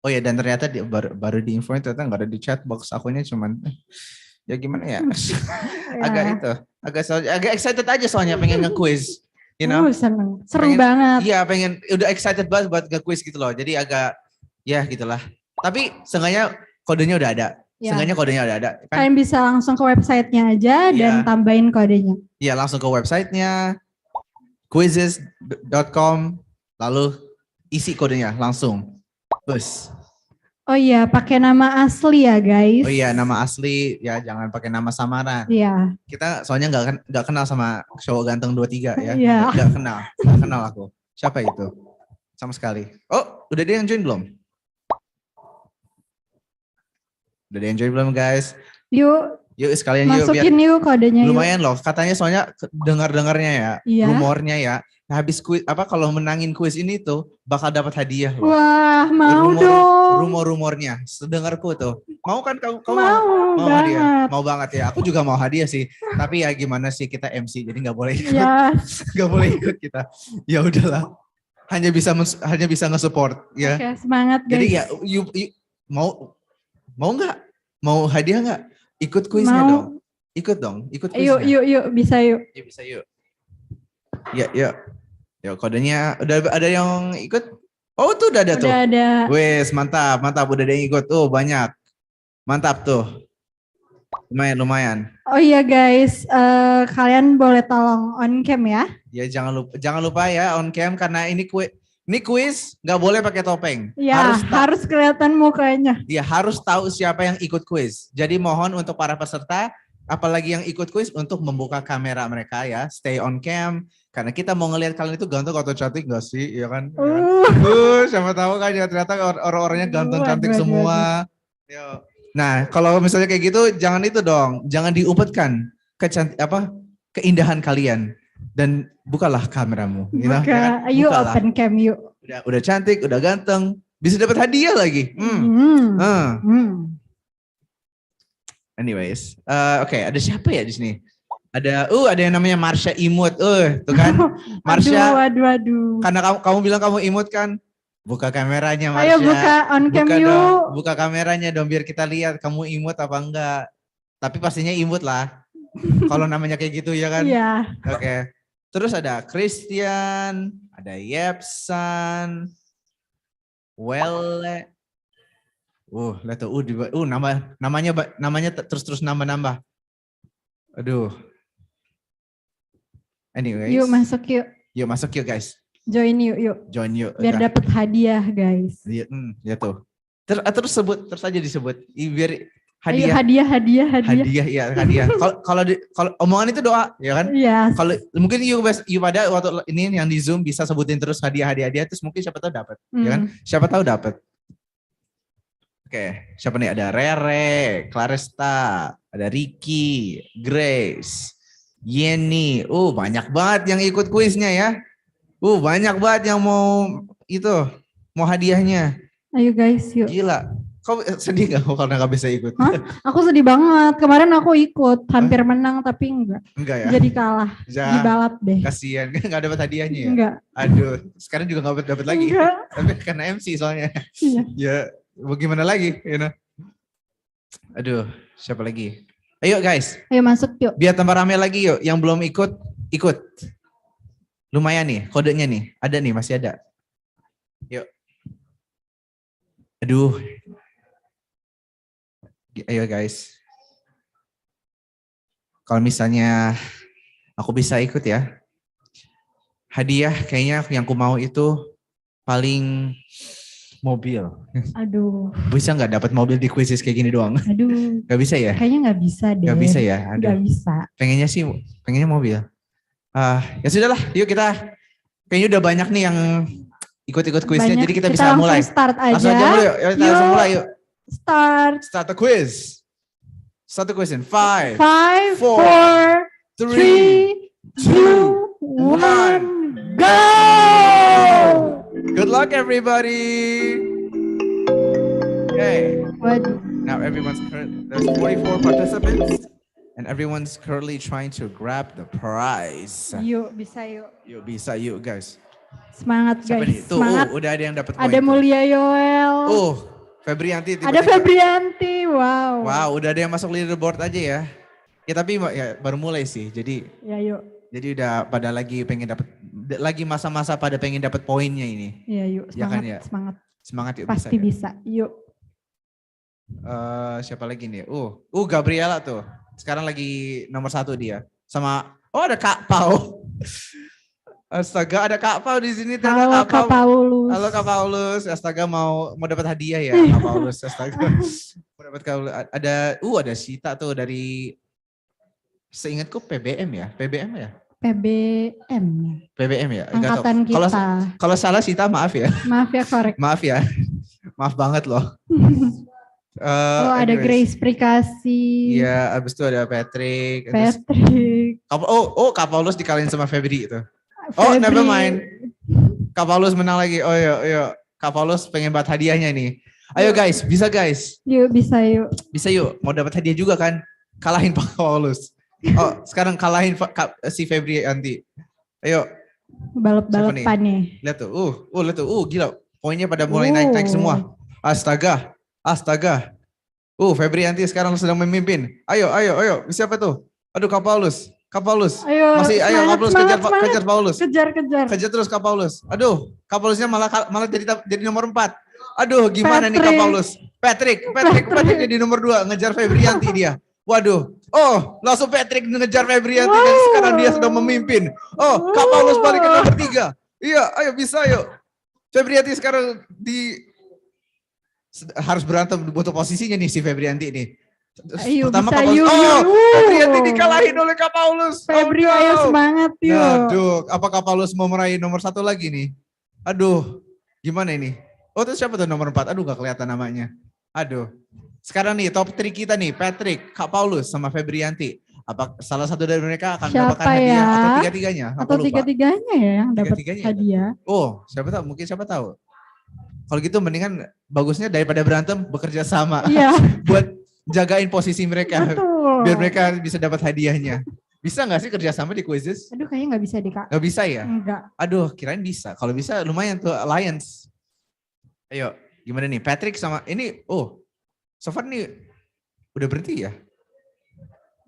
Oh ya, dan ternyata baru diinfoin ternyata nggak ada di chat box. Akunya cuman ya gimana ya? Agak excited aja soalnya pengen nge-quiz. You know? Seneng. Seru banget. Iya, udah excited banget buat nge-quiz gitu loh. Jadi agak ya gitulah. Tapi seenggaknya kodenya udah ada. Kan? Kalian bisa langsung ke websitenya aja dan tambahin kodenya. Iya, langsung ke websitenya quizzes.com lalu isi kodenya langsung. Bus. Oh iya, pakai nama asli ya guys. Oh iya, nama asli ya, jangan pakai nama samaran. Iya. Kita soalnya nggak kenal sama cowok ganteng 23 ya. Iya. Nggak kenal aku. Siapa itu? Sama sekali. Oh, udah dia yang join belum? Udah dia yang join belum guys? Yuk sekalian masukin yuk kodenya. Lumayan loh, katanya soalnya dengarnya ya, rumornya ya, habis kuis kalau menangin kuis ini tuh bakal dapat hadiah loh. Wah, mau dong. Rumor-rumornya, sedengarku tuh. Mau kan kamu Mau hadiah? banget. Mau banget ya. Aku juga mau hadiah sih. Tapi ya gimana sih, kita MC jadi nggak boleh ikut. Yes. Nggak boleh ikut kita. Ya udahlah. Hanya bisa nge-support ya. Oke, semangat guys. Jadi ya mau nggak? Mau hadiah nggak? Ikut kuisnya dong. Ikut dong, ikut kuisnya. Yuk, bisa yuk. Yuk, bisa yuk. Ya, yuk kodenya udah ada yang ikut? Oh tuh udah ada tuh. Udah ada. Wes mantap, udah ada yang ikut. Oh banyak, mantap tuh. Lumayan. Oh iya guys, kalian boleh tolong on cam ya. Ya jangan lupa ya on cam karena ini kuis nggak boleh pakai topeng. Ya, harus kelihatan mukanya. Dia harus tahu siapa yang ikut kuis. Jadi mohon untuk para peserta, apalagi yang ikut kuis untuk membuka kamera mereka ya, stay on cam. Karena kita mau ngelihat kalian itu ganteng atau cantik gak sih, ya kan? Siapa tahu kan ya ternyata orang-orangnya ganteng cantik semua. Nah, kalau misalnya kayak gitu, jangan itu dong, jangan diumpetkan keindahan kalian dan bukalah kameramu. Buka, ya kan? Ayo open cam yuk. Udah cantik, udah ganteng, bisa dapat hadiah lagi. Anyways, oke, ada siapa ya di sini? Ada yang namanya Marsha imut, tuh kan, Marsha. Aduh. Karena kamu bilang kamu imut kan, buka kameranya Marsha. Ayo buka on cam yuk. Buka kameranya dong biar kita lihat kamu imut apa enggak. Tapi pastinya imut lah, kalau namanya kayak gitu ya kan. Iya. Oke. Terus ada Christian, ada Yepsan, Welle. Lihat tuh, namanya terus nambah. Aduh. Anyways. Yuk masuk yuk. Yuk masuk yuk guys. Join yuk. Join yuk. Biar dapat hadiah guys. Iya, ya tuh. Terus aja disebut. Biar hadiah. Ayo hadiah. Hadiah. Kalau omongan itu doa, ya kan? Iya. Kalau mungkin yuk pada waktu ini yang di Zoom bisa sebutin terus hadiah terus mungkin siapa tahu dapat, ya kan? Siapa tahu dapat. Oke, siapa nih? Ada Rere, Claresta, ada Ricky, Grace, Yeni. Banyak banget yang ikut kuisnya ya. Banyak banget yang mau hadiahnya. Ayo guys, yuk. Gila. Kau sedih gak karena gak bisa ikut? Hah? Aku sedih banget. Kemarin aku ikut, hampir menang tapi enggak. Enggak ya? Jadi kalah. Dibalap deh. Kasian, gak dapat hadiahnya ya? Enggak. Aduh, sekarang juga gak dapat lagi. Enggak. Tapi karena MC soalnya. Iya. Ya, bagaimana lagi? Aduh, siapa lagi? Ayo guys. Ayo masuk yuk. Biar tambah rame lagi yuk. Yang belum ikut. Lumayan nih, kodenya nih. Ada nih, masih ada. Yuk. Aduh. Ayo guys. Kalau misalnya aku bisa ikut ya. Hadiah kayaknya yang aku mau itu paling mobil. Aduh. Bisa nggak dapat mobil di kuisis kayak gini doang? Aduh. Gak bisa ya? Kayaknya nggak bisa deh. Gak bisa ya? Aduh. Gak bisa. Pengennya mobil. Ya sudahlah, yuk kita. Kayaknya udah banyak nih yang ikut-ikut kuisnya, jadi kita bisa mulai. Start aja. Langsung aja mulai yuk. Kita langsung mulai yuk. Start the quiz. Start the quiz in 5, 4, 3, 2, 1, go! Good luck everybody. Okay. Waduh. Now there's 44 participants and everyone's currently trying to grab the prize. Yuk, bisa yuk. Yuk bisa yuk guys. Semangat Siapa guys. nih? Tuh, Semangat. udah ada yang dapat poin. Ada Mulia Yoel. Febrianti. Ada Febrianti, wow. Wow, udah ada yang masuk leaderboard aja ya. Ya tapi ya baru mulai sih, jadi. Ya yuk. Jadi udah pada lagi masa-masa pada pengen dapat poinnya ini. Iya yuk, semangat, ya kan, ya? semangat. Yuk. Pasti bisa, yuk. Siapa lagi nih? Gabriela tuh. Sekarang lagi nomor 1 dia. Sama, ada Kak Pau. Astaga, ada Kak Pau di sini. Halo Kak Paulus. Halo Kak Paulus. Astaga, mau dapat hadiah ya Kak Paulus. Astaga. Mau dapat ada Sita tuh dari, seingatku PBM ya? PBM ya? PBM ya? Angkatan kita. Kalau salah Sita maaf ya. Maaf ya, korek. Maaf ya. Maaf banget loh. Ada Grace Prikasi. Iya, abis itu ada Patrick. Kak Kak Paulus dikalahin sama Febri itu. Oh, Febri. never mind. Kak Paulus menang lagi. Oh iya. Kak Paulus pengen buat hadiahnya nih. Ayo guys, bisa guys. Yuk, bisa yuk. Bisa yuk, mau dapat hadiah juga kan? Kalahin Pak Paulus. Oh, sekarang kalahin si Febri nanti. Ayo. Balap-balapan nih. Lihat tuh, lihat tuh, gila. Poinnya pada mulai naik semua. Astaga. Febri nanti sekarang sedang memimpin. Ayo. Siapa tuh? Aduh, Kak Paulus. Ayo, Ayo Kak Paulus, kejar Paulus. Kejar. Kejar terus Kak Paulus. Aduh, Kak Paulusnya malah jadi nomor 4. Aduh, gimana nih Kak Paulus? Patrick jadi nomor 2, ngejar Febrianti dia. Waduh. Oh, langsung Patrick ngejar Febrianti dan sekarang dia sudah memimpin. Oh, Kak Paulus balik ke nomor 3. Iya, ayo bisa yuk. Febrianti sekarang harus berantem butuh posisinya nih si Febrianti nih. Ayo, pertama bisa, Kak Paulus. yuk. Febrianti dikalahin oleh Kak Paulus. Febri, ayo semangat yuk. Aduh, apakah Paulus mau meraih nomor 1 lagi nih? Aduh, gimana ini? Oh, terus siapa tuh nomor 4? Aduh, gak kelihatan namanya. Aduh. Sekarang nih top 3 kita nih, Patrick, Kak Paulus, sama Febrianti. Apa salah satu dari mereka akan mendapatkan hadiah atau tiga-tiganya? Atau tiga-tiganya ya yang dapat hadiah. Oh, siapa tahu? Kalau gitu mendingan bagusnya daripada berantem bekerja sama. Iya. Buat jagain posisi mereka. Betul. Biar mereka bisa dapat hadiahnya. Bisa gak sih kerjasama di quizzes? Aduh, kayaknya nggak bisa deh Kak. Gak bisa ya? Enggak. Aduh, kirain bisa. Kalau bisa lumayan tuh alliance. Ayo, gimana nih? Patrick sama ini, so far nih udah berhenti ya?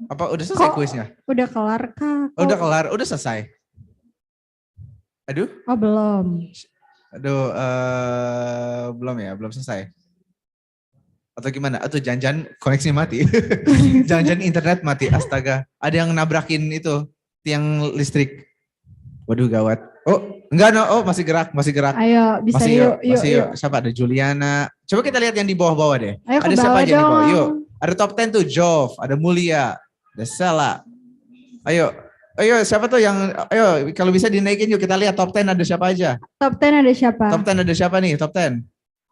Apa udah selesai kuisnya? Udah kelar Kak. Udah kelar, udah selesai. Aduh. Oh, belum. Aduh, belum selesai. Atau gimana? Atau jangan-jangan koneksi mati. Jangan-jangan internet mati, astaga. Ada yang nabrakin itu, tiang listrik. Waduh gawat. Oh, enggak masih gerak. Ayo, bisa yuk. Siapa? Ada Juliana. Coba kita lihat yang di bawah-bawah deh. Ayo, ada siapa aja di bawah? Yuk. Ada top 10 tuh, Jov, ada Mulia, ada Sela. Ayo, siapa tuh yang, kalau bisa dinaikin yuk kita lihat top 10 ada siapa aja. Top 10 ada siapa? Top 10 ada siapa nih, top 10?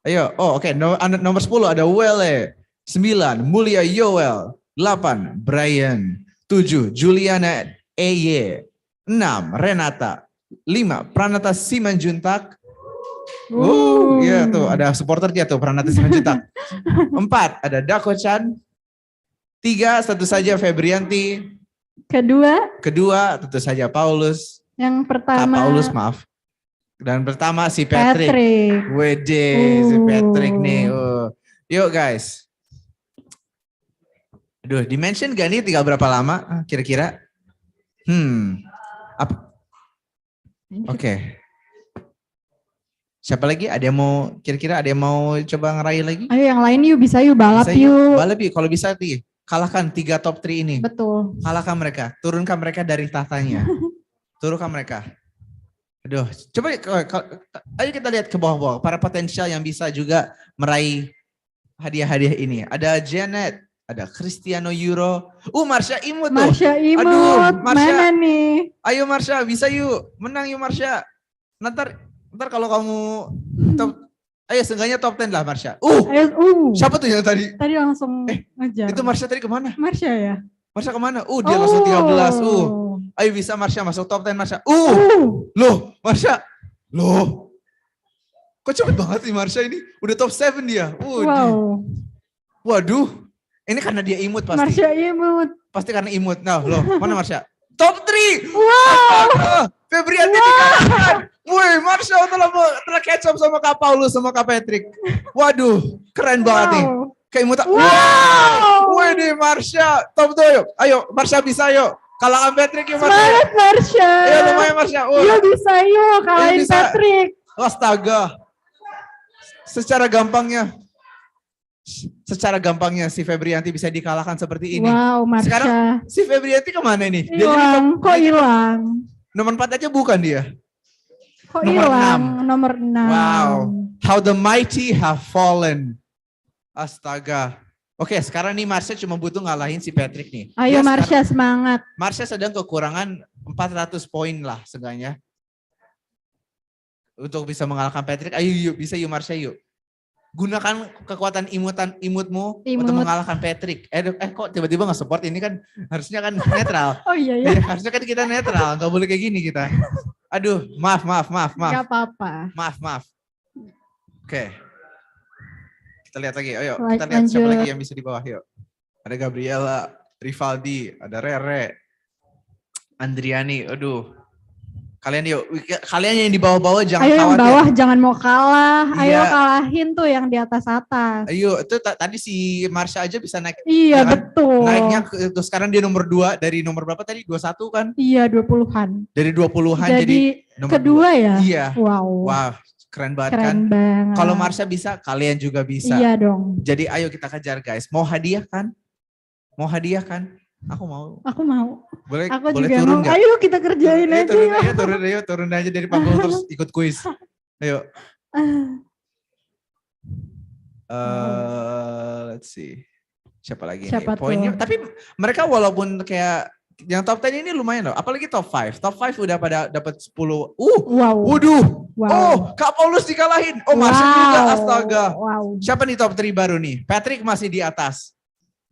Ayo, oke. Nomor 10 ada Wele, 9 Mulia Yoel, 8 Brian, 7 Juliana EY, 6 Renata, 5 Pranata Simanjuntak. Iya tuh ada supporternya tuh Pranata Simanjuntak. 4 ada Dako Chan. 3 tentu saja Febrianti. Kedua tentu saja Paulus. Yang pertama. Paulus maaf. Dan pertama si Patrick. Wede, si Patrick nih. Yuk guys. Aduh, dimension gak nih tinggal berapa lama kira-kira? Oke. Siapa lagi? Ada yang mau kira-kira ada yang mau coba ngeraih lagi? Ayo yang lain yuk, bisa yuk balap yuk. Balap yuk kalau bisa nih. Kalahkan 3 top 3 ini. Betul. Kalahkan mereka, turunkan mereka dari tahtanya. Turunkan mereka. Aduh, coba ayo kita lihat ke bawah-bawah para potensial yang bisa juga meraih hadiah-hadiah ini. Ada Janet, ada Cristiano Euro. Marsha Imut tuh. Marsha Imut. Aduh, Marsha. Mana nih? Ayo Marsha, bisa yuk. Menang yuk Marsha. Ntar kalau kamu top, ayo seenggaknya top 10 lah Marsha. Siapa tuh yang tadi? Tadi langsung ngejar. Itu Marsha tadi kemana? Marsha ya? Marsha kemana? Dia langsung 13. Ayo bisa Marsha masuk top 10 Marsha. Loh Marsha. Loh. Kok cepet banget sih Marsha ini? Udah top 7 dia. Wow. Waduh. Ini karena dia imut pasti. Marsha imut. Pasti karena imut. Nah loh mana Marsha? Top 3. Wow. Febrianti dikalahkan. Woi, Marsha telah catch up sama Kak Paulus sama Kak Patrick. Waduh, keren banget nih. Kayak imut. Wow. Woi nih Marsha, top 2 yuk. Ayo, Marsha bisa yuk. Kalahkan Patrick yuk Marsha. Semangat Marsha. Ayo lumayan Marsha. Yuk bisa yuk kalahin Patrick. Astaga. Secara gampangnya si Febrianti bisa dikalahkan seperti ini. Wow, Marsha. Sekarang si Febrianti kemana nih? Hilang, kok hilang? Nomor 4 aja bukan dia. Kok hilang? Nomor 6. Wow, how the mighty have fallen. Astaga. Oke, sekarang nih Marsha cuma butuh ngalahin si Patrick nih. Ayo Marsha semangat. Marsha sedang kekurangan 400 poin lah seenggaknya. Untuk bisa mengalahkan Patrick. Ayo yuk, bisa yuk Marsha yuk. Gunakan kekuatan imutmu untuk mengalahkan Patrick. Kok tiba-tiba nggak support, ini kan harusnya kan netral. Oh iya. Harusnya kan kita netral, nggak boleh kayak gini kita. Aduh, maaf. Gak apa-apa. Maaf. Oke. Kita lihat lagi. Ayo, Lanjut. kita lihat siapa lagi yang bisa di bawah. Yuk. Ada Gabriela, Rivaldi, ada Rere, Andriani. Aduh. Kalian yang di bawah-bawah jangan Ayo yang khawatir. bawah jangan mau kalah. Ayo Iya. kalahin tuh yang di atas-atas. Ayo, itu tadi si Marsha aja bisa naik. Iya, ya kan? betul. Naiknya terus sekarang dia nomor 2 dari nomor berapa tadi? 21 kan? Iya, 20-an. Dari 20-an jadi nomor kedua 2. ya? Iya. Wow. Wah, keren banget Keren kan? banget. Kalau Marsha bisa, kalian juga bisa. Iya dong. Jadi ayo kita kejar guys. Mau hadiah kan? Aku mau. Boleh, Aku boleh juga turun mau. nggak? Ayo kita kerjain aja. Turun aja dari panggung terus ikut kuis. Ayo. Let's see. Siapa lagi Siapa nih? Poinnya. tuh? Tapi mereka walaupun kayak yang top 10 ini lumayan loh. Apalagi top 5. Top 5 udah pada dapat 10. Wow. Waduh. Wow. Oh, Kak Paulus dikalahin. Oh, Marsha juga, astaga. Wow. Siapa nih top 3 baru nih? Patrick masih di atas.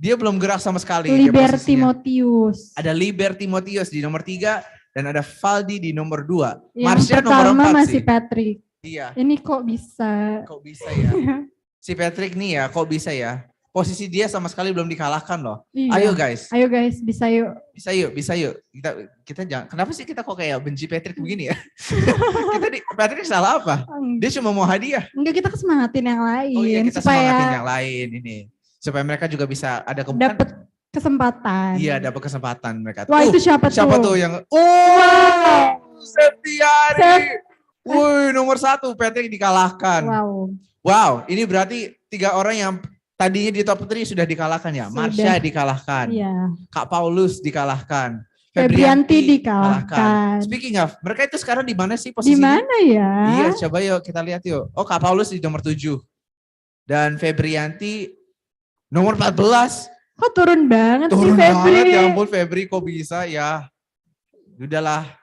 Dia belum gerak sama sekali. Liber dia posisinya. Timotius. Ada Liber Timotius di nomor 3 dan ada Valdi di nomor 2. Yang Marsha nomor pertama 4 masih sih. Patrick. Iya. Ini kok bisa? Kok bisa ya? Si Patrick nih ya, kok bisa ya? Posisi dia sama sekali belum dikalahkan loh. Iya. Ayo guys. Ayo guys, bisa yuk. Bisa yuk. Kita jangan. Kenapa sih kita kok kayak benci Patrick begini ya? Patrick salah apa? Dia cuma mau hadiah. Enggak, kita semangatin yang lain. Oh iya, kita supaya semangatin yang lain ini. Supaya mereka juga bisa ada dapat kesempatan. Iya, dapat kesempatan mereka. Wah, itu siapa tuh? Yang Septiari. Woi, nomor 1 Patrick dikalahkan. Wow, ini berarti 3 orang yang tadinya di top 3 sudah dikalahkan ya. Marsha dikalahkan. Iya. Kak Paulus dikalahkan. Febrianti dikalahkan. Speaking of, mereka itu sekarang di mana sih posisinya? Di mana ya? Iya, coba yuk kita lihat yuk. Oh, Kak Paulus di nomor 7. Dan Febrianti nomor 14. Kok turun banget sih Turun Febri? banget, ya ampun Febri kok bisa ya. Udahlah.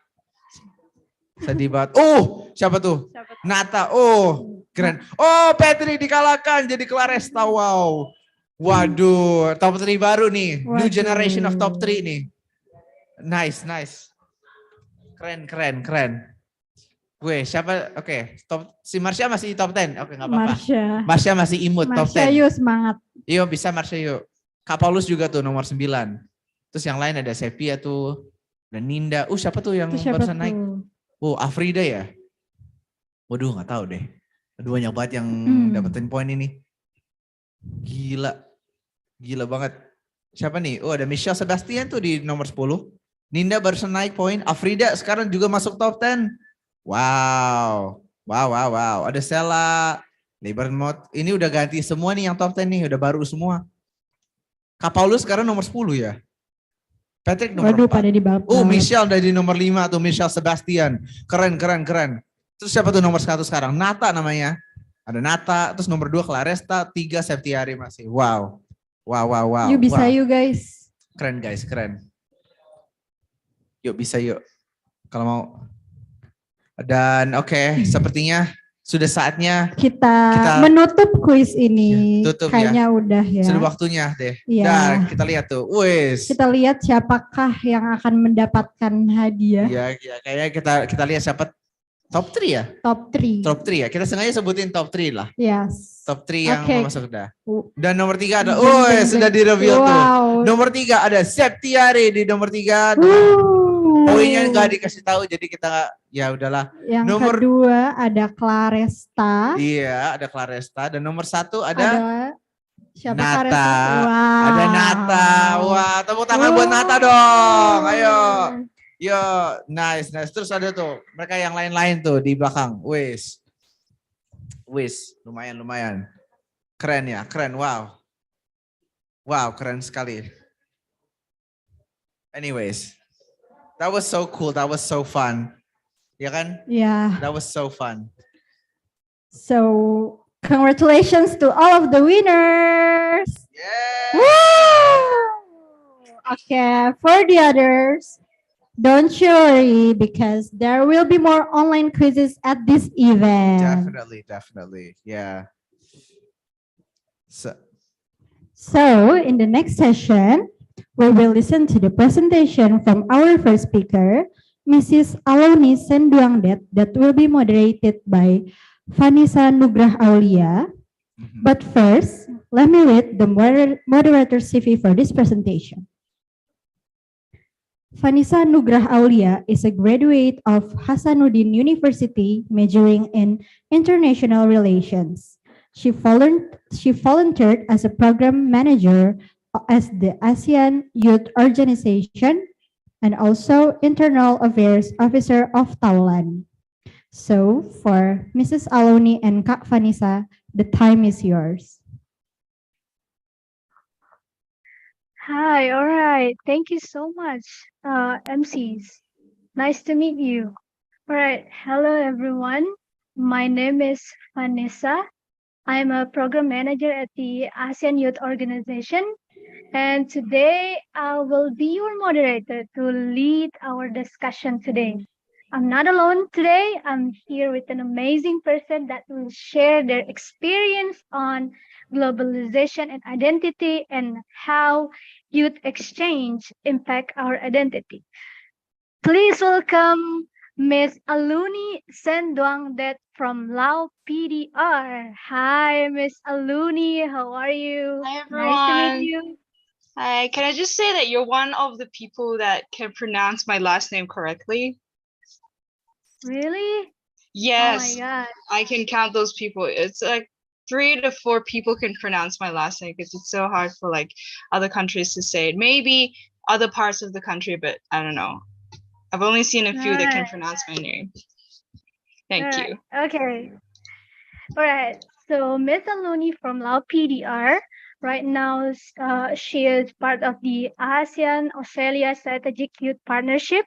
Sedih banget. Oh, siapa tuh? Nata. Oh, keren. Oh, Petri dikalahkan jadi Claresta. Wow. Waduh, top 3 baru nih. New generation of top 3 nih. Nice. Keren. Gue siapa? Oke, si Marsha masih di top 10. Oke, enggak apa-apa. Marsha masih imut top 10. Marsha yuk semangat. Yuk bisa Marsha yuk. Kak Paulus juga tuh nomor 9. Terus yang lain ada Sepia tuh. Dan Ninda. Siapa tuh yang barusan naik? Oh, Afrida ya? Waduh, nggak tahu deh. Banyak banget yang dapetin poin ini. Gila banget. Siapa nih? Oh, ada Michelle Sebastian tuh di nomor 10. Ninda barusan naik poin. Afrida sekarang juga masuk top 10. Wow. Ada Stella, Libermot. Ini udah ganti semua nih yang top 10 nih, udah baru semua. Kak Paulus sekarang nomor 10 ya. Patrick nomor 4. Pada di bawah. Oh, Michelle udah di nomor 5 tuh, Michelle Sebastian. Keren. Terus siapa tuh nomor 1 sekarang? Nata namanya. Ada Nata, terus nomor 2 Claresta, 3 Septiari masih. Wow. Yuk bisa yuk guys. Keren guys, keren. Yuk bisa yuk. Kalau mau. Dan oke, sepertinya sudah saatnya kita menutup kuis ini. Tutup kayaknya ya. Udah ya. Sudah waktunya deh. Iya. Dan kita lihat tuh. Wes. Kita lihat siapakah yang akan mendapatkan hadiah. Iya, kayaknya kita lihat siapa top 3 ya? Top 3 ya. Kita sengaja sebutin top 3 lah. Yes. Top 3 yang masuk dah. Dan nomor 3 ada sudah di-reveal tuh. Nomor 3 ada Septiari di nomor 3. Poinnya enggak dikasih tahu jadi kita ya udahlah. Yang nomor 2 ada Claresta. Iya, ada Claresta dan nomor 1 ada siapa Nata. Claresta? Wow. Ada Nata. Wah, tepuk tangan buat Nata dong. Ayo. Yo, nice. Terus ada tuh mereka yang lain-lain tuh di belakang. Wis, lumayan. Keren ya, keren. Wow, keren sekali. Anyways, that was so cool. That was so fun. Ya kan? Yeah. That was so fun. So, congratulations to all of the winners. Yeah. Woo! Okay, for the others, don't you worry because there will be more online quizzes at this event. Definitely. Yeah. So, in the next session, we will listen to the presentation from our first speaker, Mrs. Aloni Senduangdet that will be moderated by Vanessa Nugrah Aulia. But first, let me read the moderator's CV for this presentation. Vanessa Nugrah Aulia is a graduate of Hasanuddin University majoring in international relations. She volunteered as a program manager as the Asean Youth Organization and also Internal Affairs Officer of Thailand. So for Mrs. Aloni and Kak Vanessa, the time is yours. Hi, all right. Thank you so much, MCs. Nice to meet you. All right. Hello, everyone. My name is Vanessa. I'm a program manager at the ASEAN Youth Organization. And today I will be your moderator to lead our discussion today. I'm not alone today. I'm here with an amazing person that will share their experience on globalization and identity and how youth exchange impact our identity. Please welcome Miss Aluni Senduangdet from Lao PDR. Hi, Miss Aluni. How are you? Hi Nice to everyone. meet you. Hi, can I just say that you're one of the people that can pronounce my last name correctly? Really? Yes, God. I can count those people. It's like 3 to 4 people can pronounce my last name because it's so hard for like other countries to say it. Maybe other parts of the country, but I don't know. I've only seen a few that can Right. pronounce my name. Thank All right. you. Okay. All right. So Miss Aluni from Lao PDR. Right now, she is part of the ASEAN Australia Strategic Youth Partnership.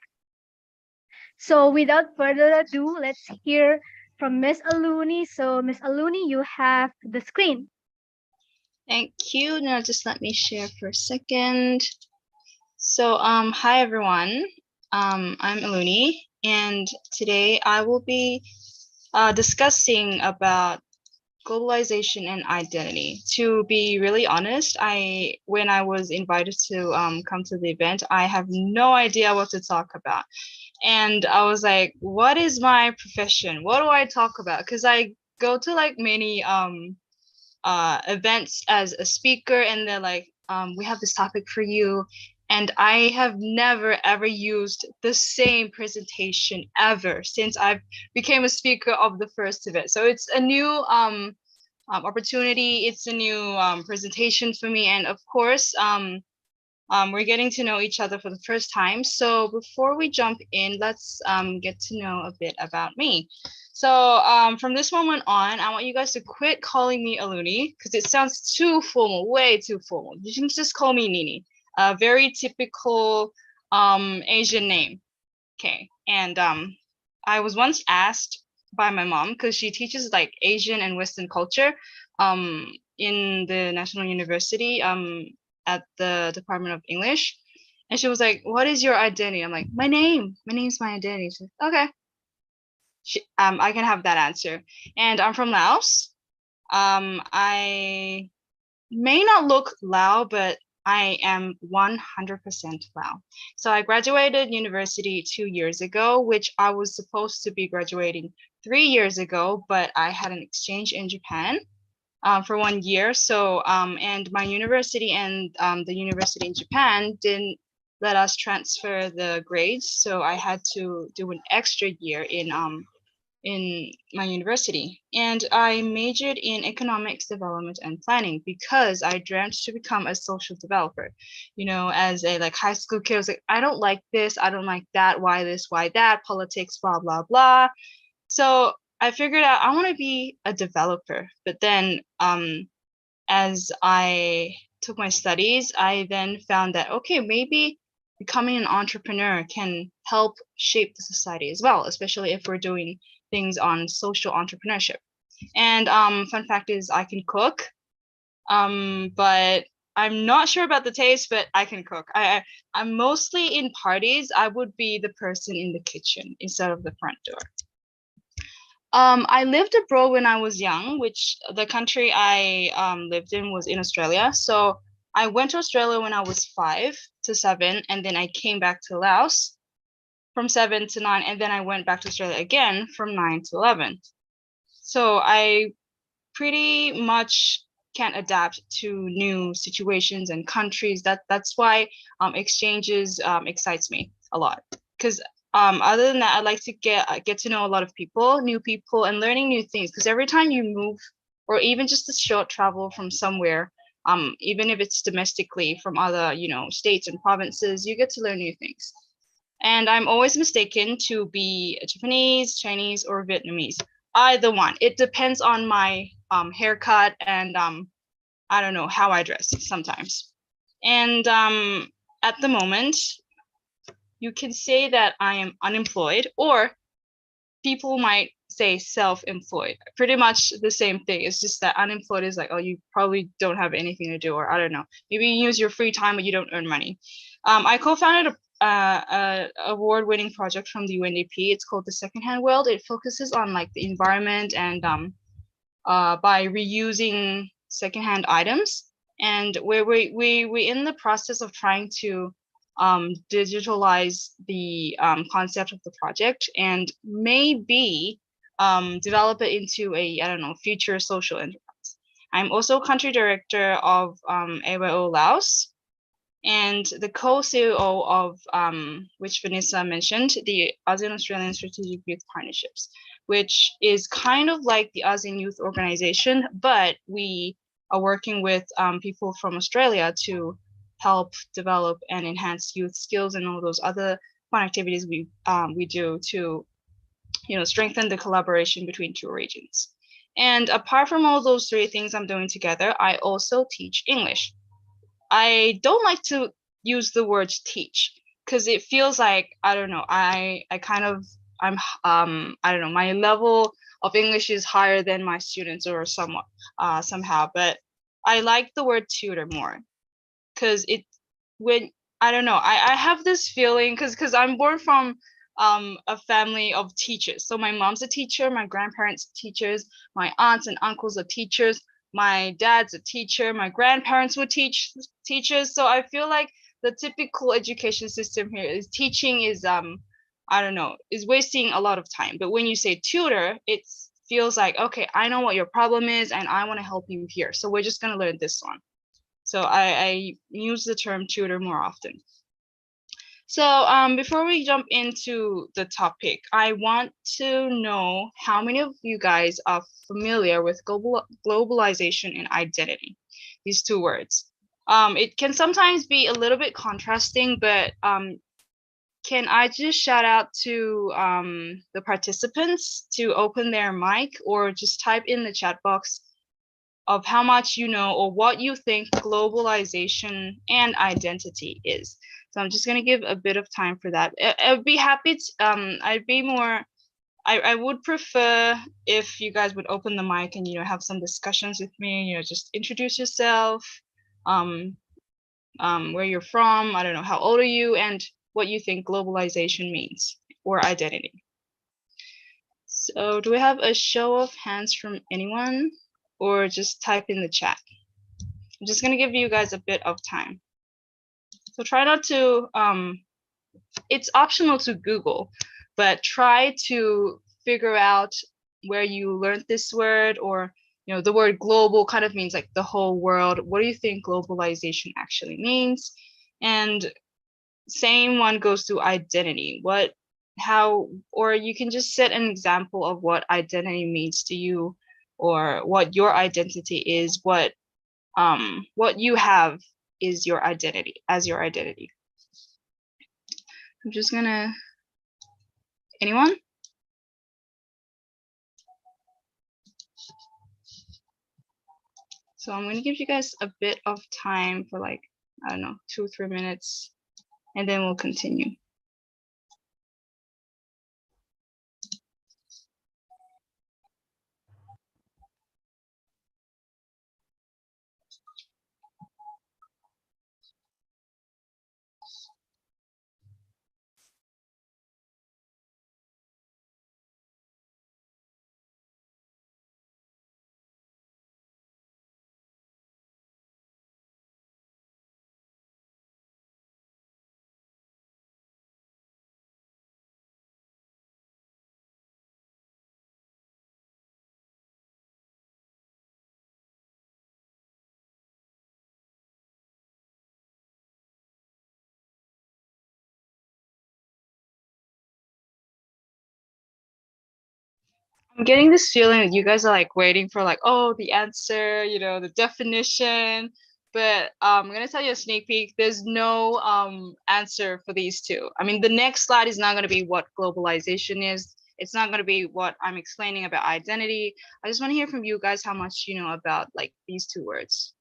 So without further ado, let's hear from Miss Aluni. So Miss Aluni, you have the screen. Thank you. Now just let me share for a second. So hi everyone. I'm Aluni, and today I will be discussing about globalization and identity. To be really honest, when I was invited to come to the event, I have no idea what to talk about. And I was like, what is my profession? What do I talk about? Because I go to like many events as a speaker, and they're like, we have this topic for you. And I have never ever used the same presentation ever since I became a speaker of the first event. So it's a new opportunity. It's a new presentation for me. And of course, we're getting to know each other for the first time. So before we jump in, let's get to know a bit about me. So from this moment on, I want you guys to quit calling me Aluni because it sounds too formal, way too formal. You can just call me Nini, a very typical Asian name. Okay, and I was once asked by my mom because she teaches like Asian and Western culture in the National University at the Department of English, and she was like, "What is your identity?" I'm like, "My name. My name's my identity." She's like, "Okay." I can have that answer. And I'm from Laos. I may not look Lao, but I am 100% Lao. So I graduated university 2 years ago, which I was supposed to be graduating 3 years ago, but I had an exchange in Japan for 1 year. So, and my university and the university in Japan didn't let us transfer the grades. So I had to do an extra year in my university, and I majored in economics development and planning because I dreamt to become a social developer. You know, as a like high school kid, I was like, I don't like this, I don't like that, why this, why that, politics, blah blah blah. So I figured out I want to be a developer. But then as I took my studies, I then found that okay, maybe becoming an entrepreneur can help shape the society as well, especially if we're doing things on social entrepreneurship. And fun fact is I can cook, but I'm not sure about the taste, but I can cook. I'm mostly in parties. I would be the person in the kitchen instead of the front door. I lived abroad when I was young, which the country I lived in was in Australia. So I went to Australia when I was 5 to 7, and then I came back to Laos. from 7 to 9, and then I went back to Australia again from 9 to 11. So I pretty much can adapt to new situations and countries. That's why exchanges excites me a lot. Because other than that, I like to get to know a lot of people, new people, and learning new things. Because every time you move, or even just a short travel from somewhere, even if it's domestically from other states and provinces, you get to learn new things. And I'm always mistaken to be Japanese, Chinese, or Vietnamese. Either one. It depends on my haircut and I don't know how I dress sometimes. And at the moment, you can say that I am unemployed, or people might say self-employed. Pretty much the same thing. It's just that unemployed is like, oh, you probably don't have anything to do, or I don't know. Maybe you use your free time, but you don't earn money. I co-founded a award-winning project from the UNDP. It's called the Secondhand World. It focuses on like the environment and by reusing secondhand items. And we're in the process of trying to digitalize the concept of the project and maybe develop it into a, I don't know, future social enterprise. I'm also country director of AYO Laos, and the co-CEO of which Vanessa mentioned, the ASEAN Australian Strategic Youth Partnerships, which is kind of like the ASEAN Youth Organization, but we are working with people from Australia to help develop and enhance youth skills and all those other fun activities we do to strengthen the collaboration between two regions. And apart from all those three things I'm doing together, I also teach English. I don't like to use the word teach because it feels like, I don't know, I don't know, my level of English is higher than my students or somewhat somehow, but I like the word tutor more because I don't know, I have this feeling because I'm born from a family of teachers. So my mom's a teacher, my grandparents are teachers, my aunts and uncles are teachers, my dad's a teacher, my grandparents were teachers. So I feel like the typical education system here is teaching is I don't know, is wasting a lot of time. But when you say tutor, it feels like, okay, I know what your problem is and I want to help you here. So we're just going to learn this one. So I use the term tutor more often. So before we jump into the topic, I want to know how many of you guys are familiar with globalization and identity, these two words. It can sometimes be a little bit contrasting, but can I just shout out to the participants to open their mic or just type in the chat box of how much you know or what you think globalization and identity is. So I'm just going to give a bit of time for that. I'd be happy to, I would prefer if you guys would open the mic and, have some discussions with me, just introduce yourself, where you're from, I don't know, how old are you, and what you think globalization means or identity. So do we have a show of hands from anyone or just type in the chat? I'm just going to give you guys a bit of time. So try not to, it's optional to Google, but try to figure out where you learned this word, or, the word global kind of means like the whole world. What do you think globalization actually means? And same one goes to identity. Or you can just set an example of what identity means to you, or what your identity is, what you have is your identity, as your identity. I'm just gonna, anyone? So I'm gonna give you guys a bit of time for like, I don't know, 2-3 minutes, and then we'll continue. I'm getting this feeling that you guys are like waiting for like, oh, the answer, you know, the definition. But I'm gonna tell you a sneak peek. There's no answer for these two. I mean, the next slide is not gonna be what globalization is. It's not gonna be what I'm explaining about identity. I just want to hear from you guys how much you know about like these two words.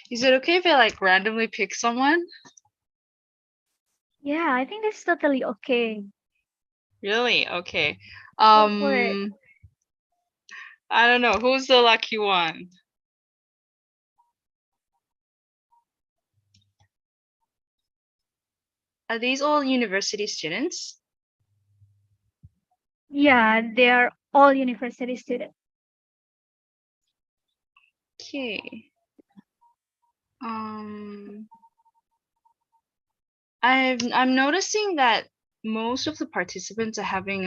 Is it okay if I like randomly pick someone? Yeah, I think that's totally okay. Really? Okay. Go for it. I don't know. Who's the lucky one? Are these all university students? Yeah, they are all university students. Okay. I'm noticing that most of the participants are having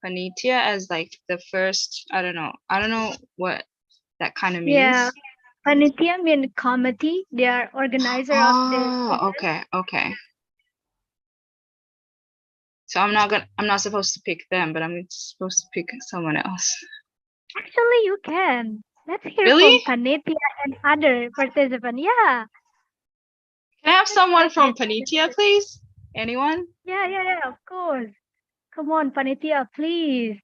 panitia as like the first. I don't know what that kind of means. Yeah, panitia means committee. They are organizer of this. Oh, okay. So I'm not supposed to pick them, but I'm supposed to pick someone else. Actually, you can. Let's hear Really? from panitia and other participants. Yeah. Can I have someone from panitia, please? Anyone? Yeah, of course. Come on, panitia, please.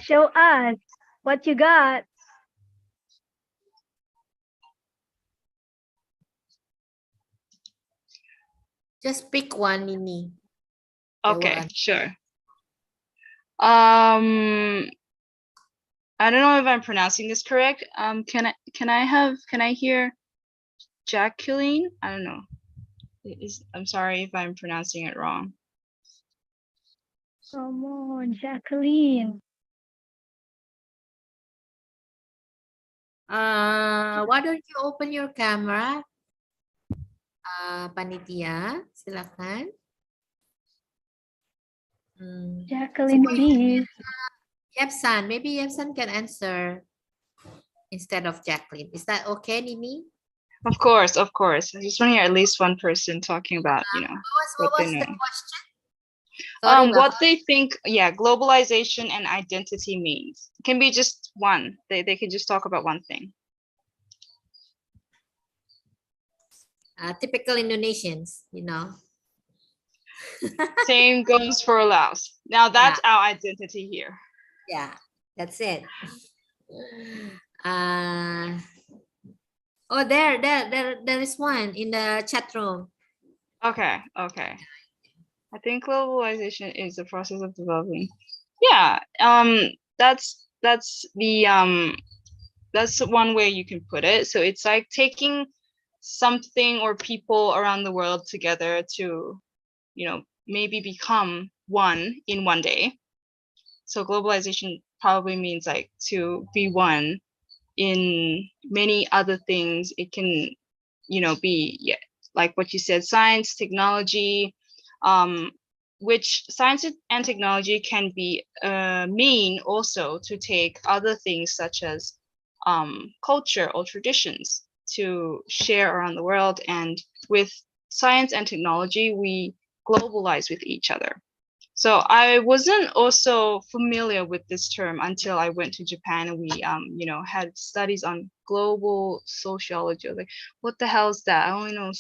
Show us what you got. Just pick one, Nini. Okay, sure. I don't know if I'm pronouncing this correct. Can I hear Jacqueline? I don't know. I'm sorry if I'm pronouncing it wrong. Come on, Jacqueline. Why don't you open your camera? Panitia, silakan. Jacqueline, please. Yepsan, maybe Yepsan can answer instead of Jacqueline. Is that okay, Nini? Of course. I just want to hear at least one person talking about, you know, what they was know. the question? Sorry, What they think, globalization and identity means. It can be just one. They can just talk about one thing. Typical Indonesians, you know. Same goes for Laos. Now that's our identity here. Yeah, that's it. Oh, there is one in the chat room. Okay. I think globalization is the process of developing. Yeah, that's one way you can put it. So it's like taking something or people around the world together to, you know, maybe become one in one day. So globalization probably means like to be one in many other things. It can, you know, be like what you said, science, technology, which science and technology can be mean also to take other things such as culture or traditions to share around the world. And with science and technology, we globalize with each other. So I wasn't also familiar with this term until I went to Japan and we, you know, had studies on global sociology. Like, what the hell is that? I only know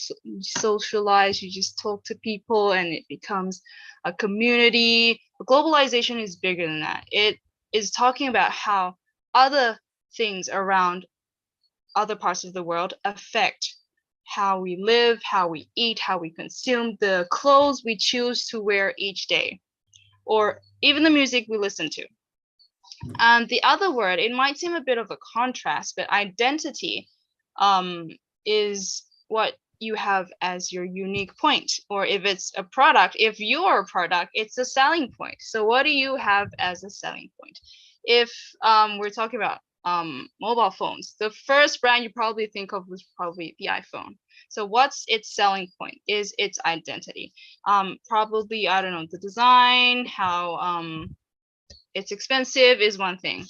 socialize. You just talk to people and it becomes a community. But globalization is bigger than that. It is talking about how other things around other parts of the world affect how we live, how we eat, how we consume, the clothes we choose to wear each day, or even the music we listen to. And the other word, it might seem a bit of a contrast, but identity is what you have as your unique point. Or if it's a product, if you're a product, it's a selling point. So what do you have as a selling point? If we're talking about mobile phones, the first brand you probably think of was probably the iPhone. So what's its selling point? Is its identity. Probably, I don't know, the design, how it's expensive is one thing.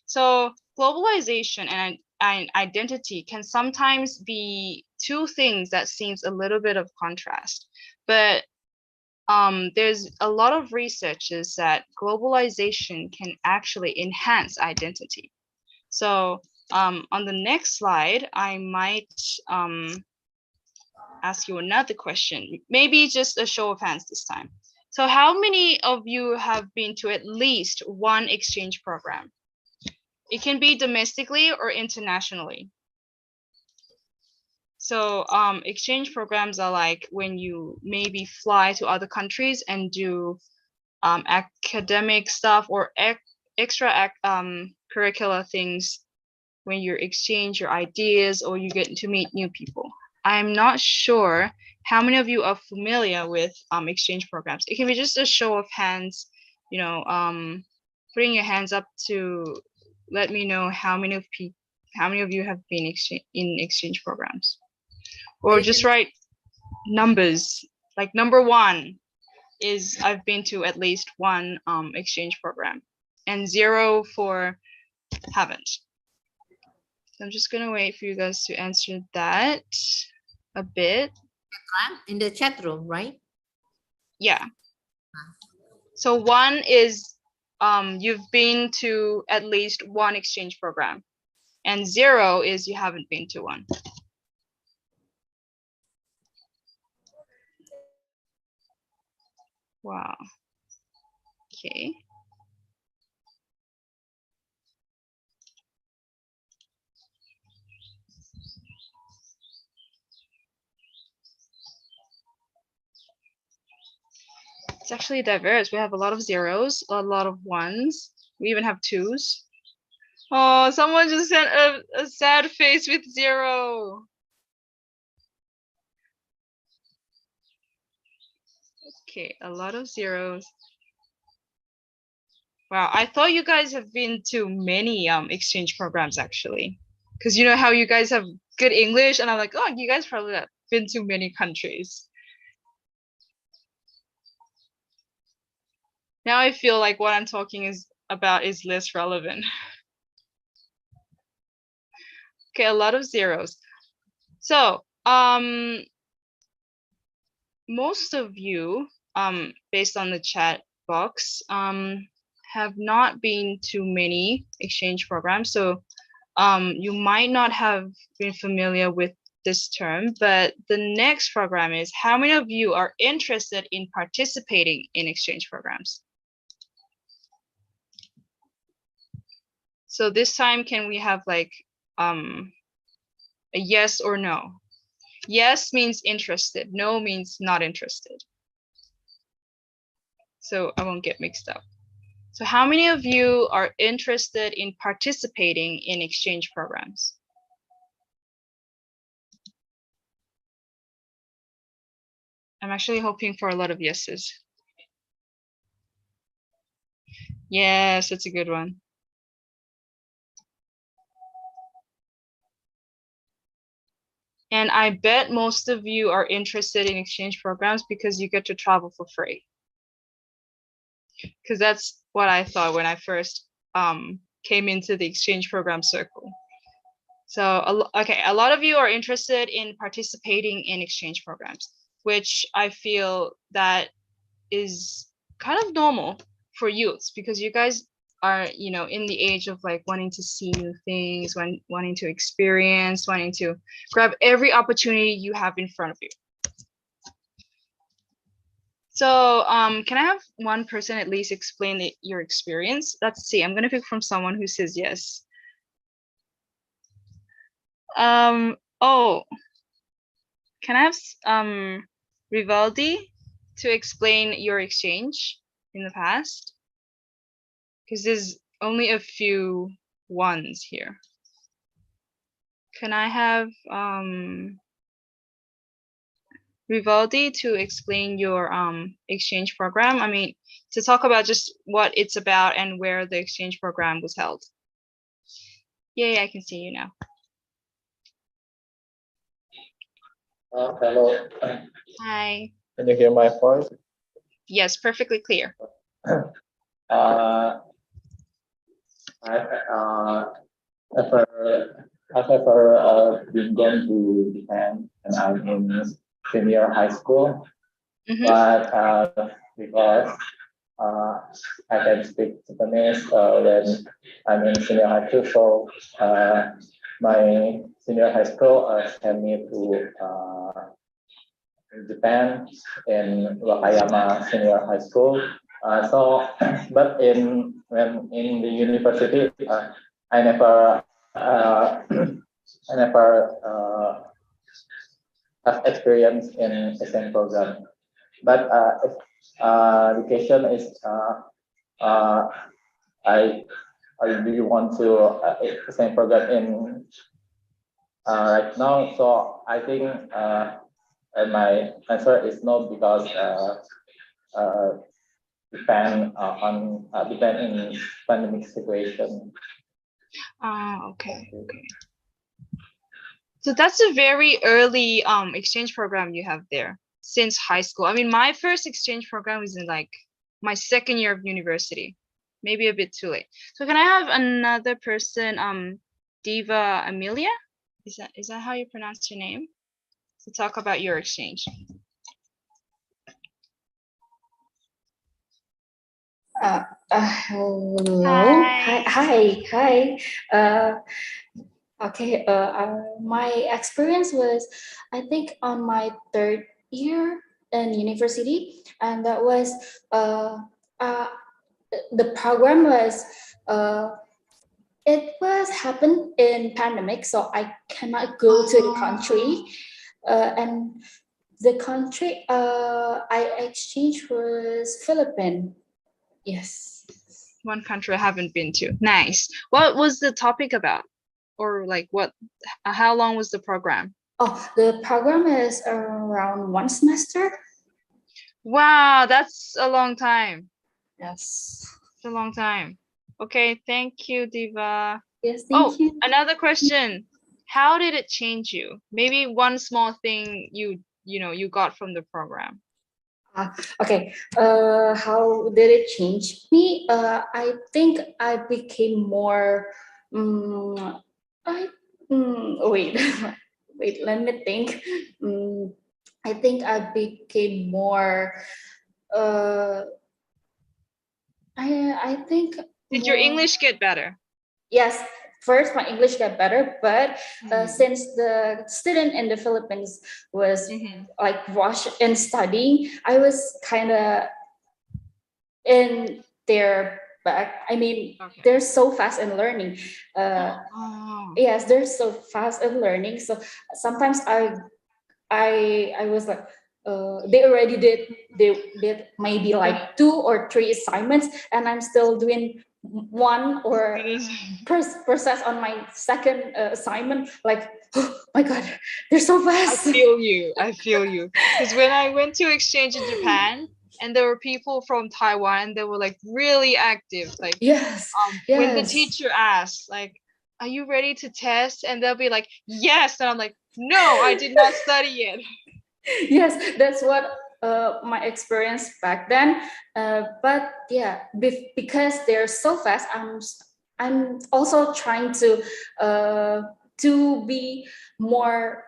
So globalization and identity can sometimes be two things that seems a little bit of contrast, but there's a lot of researches that globalization can actually enhance identity. So on the next slide, I might ask you another question, maybe just a show of hands this time. So how many of you have been to at least one exchange program? It can be domestically or internationally. So exchange programs are like when you maybe fly to other countries and do academic stuff or extra curricular things when you exchange your ideas or you get to meet new people. I'm not sure how many of you are familiar with exchange programs. It can be just a show of hands, you know, putting your hands up to let me know how many of you have been in exchange programs, or just write numbers. Like number 1 is I've been to at least one exchange program, and 0 for haven't. So I'm just gonna wait for you guys to answer that a bit. In the chat room, right? Yeah. So 1 is you've been to at least one exchange program, and 0 is you haven't been to one. Wow. Okay. It's actually diverse. We have a lot of 0s, a lot of 1s. We even have 2s. Oh, someone just sent a sad face with 0. Okay, a lot of 0s. Wow, I thought you guys have been to many exchange programs actually. Because you know how you guys have good English, and I'm like, oh, you guys probably have been to many countries. Now I feel like what I'm talking about is less relevant. Okay, a lot of 0s. So, most of you, based on the chat box, have not been to many exchange programs. So you might not have been familiar with this term, but the next program is, how many of you are interested in participating in exchange programs? So this time, can we have like a yes or no? Yes means interested, no means not interested. So I won't get mixed up. So how many of you are interested in participating in exchange programs? I'm actually hoping for a lot of yeses. Yes, that's a good one. And I bet most of you are interested in exchange programs because you get to travel for free. Because that's what I thought when I first came into the exchange program circle. So, okay, a lot of you are interested in participating in exchange programs, which I feel that is kind of normal for youths, because you guys are, you know, in the age of like wanting to see new things, wanting to experience, wanting to grab every opportunity you have in front of you. So can I have one person at least explain your experience? Let's see, I'm gonna pick from someone who says yes. Oh, can I have Rivaldi to explain your exchange in the past? Because there's only a few ones here. Can I have Rivaldi to explain your exchange program? I mean, to talk about just what it's about and where the exchange program was held. Yeah, I can see you now. Hello. Hi. Can you hear my voice? Yes, perfectly clear. I've ever I've ever been gone to Japan and I'm in senior high school, but because I can speak Japanese when I'm in senior high school, so my senior high school sent me to Japan in Wakayama Senior High School. But when in the university, I never I never have experience in Asian program. But if education is I really want to Asian program in right now. So I think my answer is no because depend in pandemic situation. Okay. So that's a very early exchange program you have there since high school. I mean, my first exchange program was in like my second year of university, maybe a bit too late. So can I have another person, Diva Amelia? Is that how you pronounce your name? To talk about your exchange. Hello. Hi. Okay. My experience was, I think, on my third year in university, and that was the program was it was happened in pandemic, so I cannot go to the country, and the country I exchanged was Philippines. Yes. One country I haven't been to. Nice. What was the topic about? Or like what, how long was the program? Oh, the program is around 1 semester. Wow, that's a long time. Yes. It's a long time. Okay, thank you, Diva. Yes, thank you. Another question. How did it change you? Maybe one small thing you got from the program. Okay. How did it change me? I think I became more. Wait, wait. Let me think. I think I became more. I think. Did your English get better? Yes. First, my English got better, but since the student in the Philippines was like rushed in studying, I was kind of in their back. I mean, they're so fast in learning. Yes, they're so fast in learning. So sometimes I was like, they already did maybe like 2 or 3 assignments, and I'm still doing one or process on my second assignment. Like, oh my god, they're so fast. I feel you. Because when I went to exchange in Japan, and there were people from Taiwan, and they were like really active. Like, when the teacher asked, like, "Are you ready to test?" and they'll be like, "Yes," and I'm like, "No, I did not study yet." Yes, that's what my experience back then. But yeah, because they're so fast, I'm also trying to be more.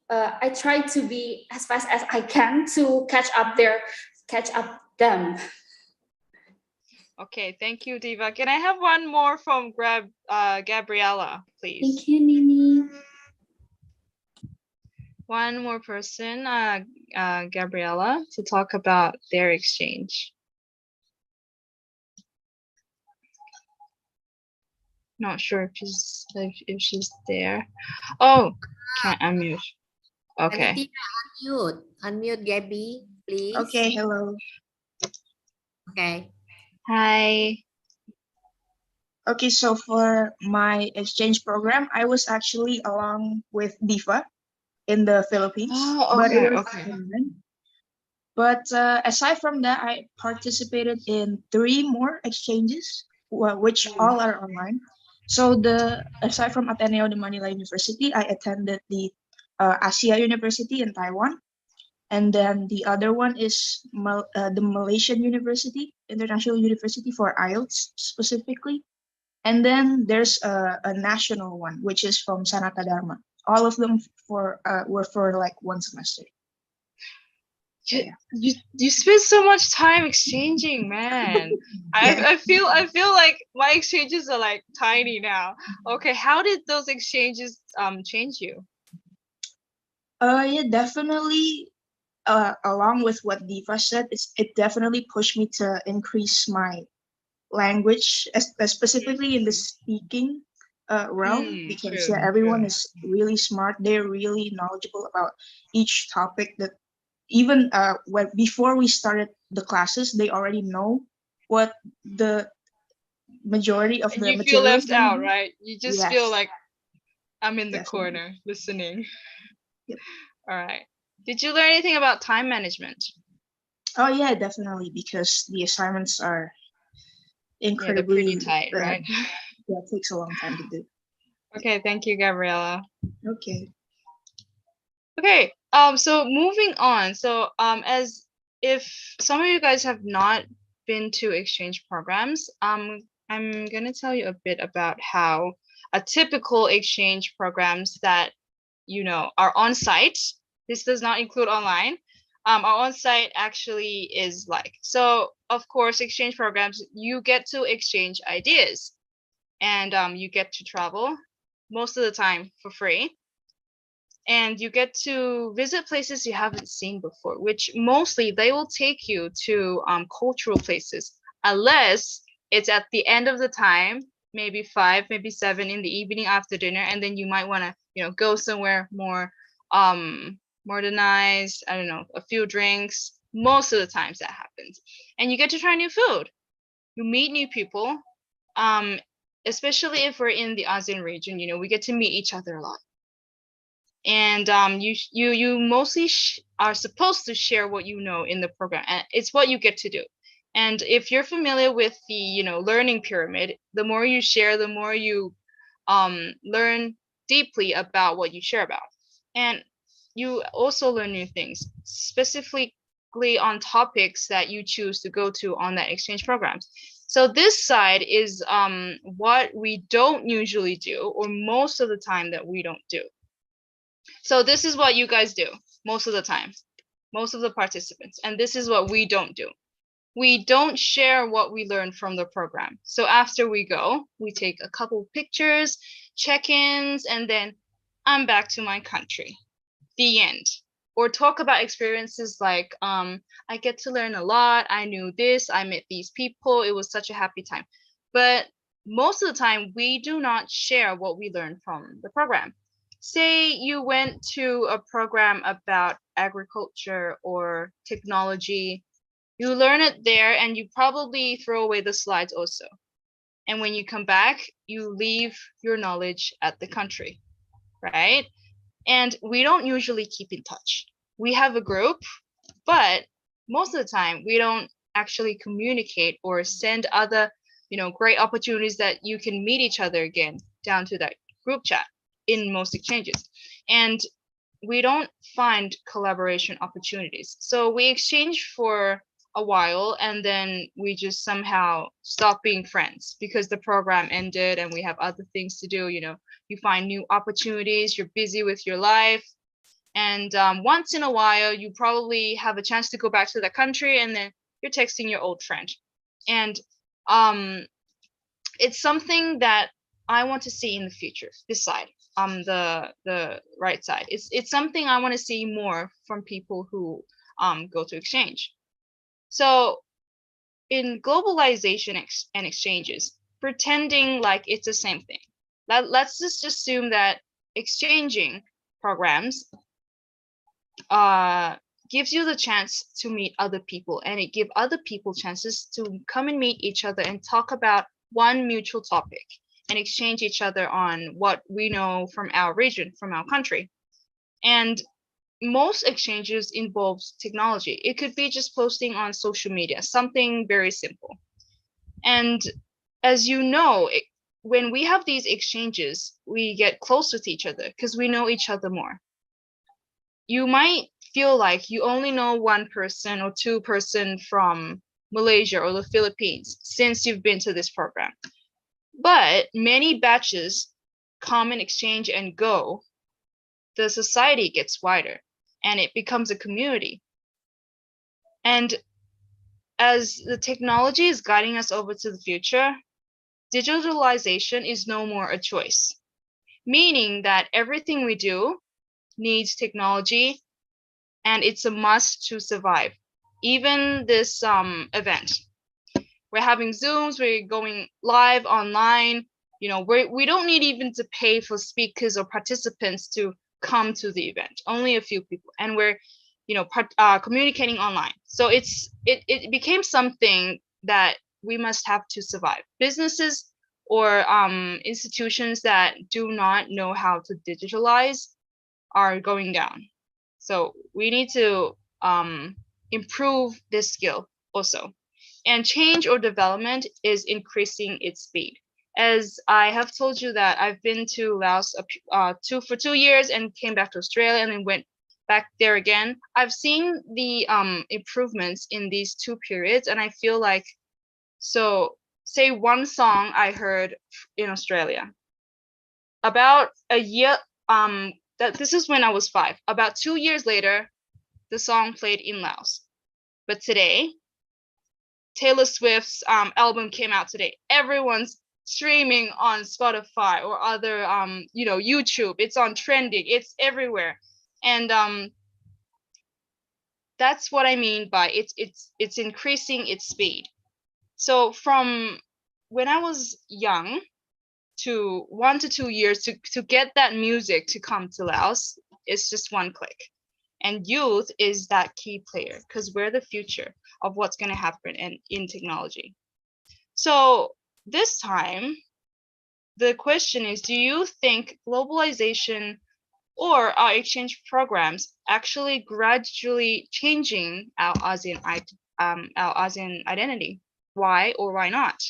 I try to be as fast as I can to catch up them. Okay, thank you, Diva. Can I have one more from Gabriella, please? Thank you, Nini. One more person, Gabriella, to talk about their exchange. Not sure if she's there. Oh, can't unmute. Okay. Unmute Gabby, please. Okay, hello. Okay. Hi. Okay, so for my exchange program, I was actually along with Diva in the Philippines. Oh, but okay, it was okay. online. But aside from that, I participated in 3 more exchanges, which all are online. So aside from Ateneo de Manila University, I attended the Asia University in Taiwan. And then the other one is the Malaysian University. International University for IELTS specifically. And then there's a national one, which is from Sanata Dharma. All of them were for like 1 semester. You spend so much time exchanging, man. I feel like my exchanges are like tiny now. Okay, how did those exchanges change you? Yeah, definitely. Along with what Diva said, it definitely pushed me to increase my language, specifically in the speaking realm, because True, everyone is really smart. They're really knowledgeable about each topic. That even before we started the classes, they already know what the majority of And the you feel material is left going to out, be. right? You just Yes, feel like I'm in the definitely. corner listening. Yep. All right. Did you learn anything about time management? Oh yeah, definitely, because the assignments are Yeah, they're incredibly pretty tight, right? Yeah, it takes a long time to do. Okay, thank you, Gabriella. Okay. Okay, so moving on. So, as if some of you guys have not been to exchange programs, I'm gonna tell you a bit about how a typical exchange programs that are on site. This does not include online. Our on site actually is like. So, of course, exchange programs, you get to exchange ideas, and you get to travel most of the time for free. And you get to visit places you haven't seen before, which mostly they will take you to cultural places, unless it's at the end of the time, maybe 5, maybe 7 in the evening after dinner, and then you might want to, go somewhere more modernized. I don't know, a few drinks. Most of the times that happens, and you get to try new food. You meet new people, especially if we're in the ASEAN region. We get to meet each other a lot. And you mostly are supposed to share what you know in the program, and it's what you get to do. And if you're familiar with the learning pyramid, the more you share, the more you learn deeply about what you share about, and you also learn new things specifically on topics that you choose to go to on that exchange programs. So this side is what we don't usually do, or most of the time that we don't do. So this is what you guys do most of the time, most of the participants, and this is what we don't do. We don't share what we learned from the program. So after we go, we take a couple pictures, check-ins, and then I'm back to my country. The end. Or talk about experiences like, I get to learn a lot. I knew this. I met these people. It was such a happy time. But most of the time, we do not share what we learned from the program. Say you went to a program about agriculture or technology. You learn it there, and you probably throw away the slides also. And when you come back, you leave your knowledge at the country, right? And we don't usually keep in touch. We have a group, but most of the time we don't actually communicate or send other, great opportunities that you can meet each other again down to that group chat in most exchanges. And we don't find collaboration opportunities. So we exchange for a while, and then we just somehow stop being friends because the program ended and we have other things to do. You find new opportunities, you're busy with your life, and once in a while you probably have a chance to go back to the country, and then you're texting your old friend. And it's something that I want to see in the future. This side, the right side, it's something I want to see more from people who go to exchange. So in globalization and exchanges, pretending like it's the same thing. Let's just assume that exchanging programs gives you the chance to meet other people, and it gives other people chances to come and meet each other and talk about one mutual topic and exchange each other on what we know from our region, from our country. And most exchanges involves technology. It could be just posting on social media, something very simple. And as you know, when we have these exchanges, we get close with each other because we know each other more. You might feel like you only know one person or two person from Malaysia or the Philippines since you've been to this program. But many batches come and exchange and go. The society gets wider and it becomes a community. And as the technology is guiding us over to the future, digitalization is no more a choice, meaning that everything we do needs technology and it's a must to survive. Even this event, we're having Zooms, we're going live online, you know, we don't need even to pay for speakers or participants to come to the event, only a few people, and we're, you know, communicating online. So it became something that we must have to survive. Businesses or institutions that do not know how to digitalize are going down. So we need to improve this skill also. And change or development is increasing its speed. As I have told you that I've been to Laos for 2 years and came back to Australia and then went back there again. I've seen the improvements in these 2 periods, and I feel like, so say one song I heard in Australia, about a year, that this is when I was 5. About 2 years later, the song played in Laos. But today, Taylor Swift's album came out today. Everyone's streaming on Spotify or other, you know, YouTube. It's on trending. It's everywhere, and that's what I mean by it's increasing its speed. So from when I was young to 1 to 2 years to get that music to come to Laos, it's just one click. And youth is that key player because we're the future of what's going to happen in technology. So this time, the question is, do you think globalization or our exchange programs actually gradually changing our ASEAN identity? Why or why not?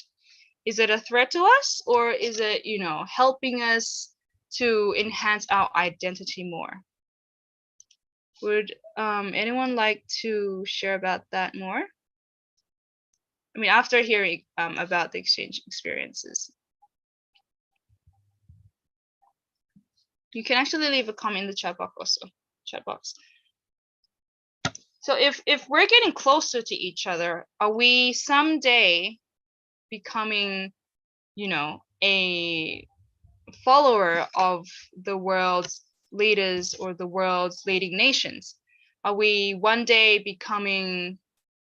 Is it a threat to us, or is it, you know, helping us to enhance our identity more? Would anyone like to share about that more? I mean, after hearing about the exchange experiences. You can actually leave a comment in the chat box also. So if we're getting closer to each other, are we someday becoming, you know, a follower of the world's leaders or the world's leading nations? Are we one day becoming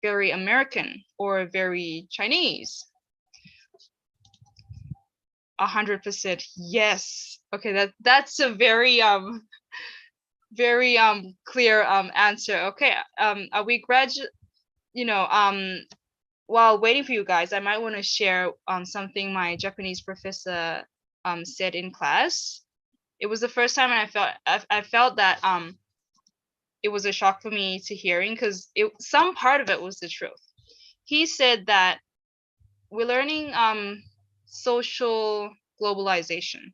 very American or very Chinese? 100% yes. Okay, that's a very very clear answer. Okay, are we you know, while waiting for you guys, I might want to share something my Japanese professor said in class. It was the first time I felt that it was a shock for me to hearing, because some part of it was the truth. He said that we're learning social globalization,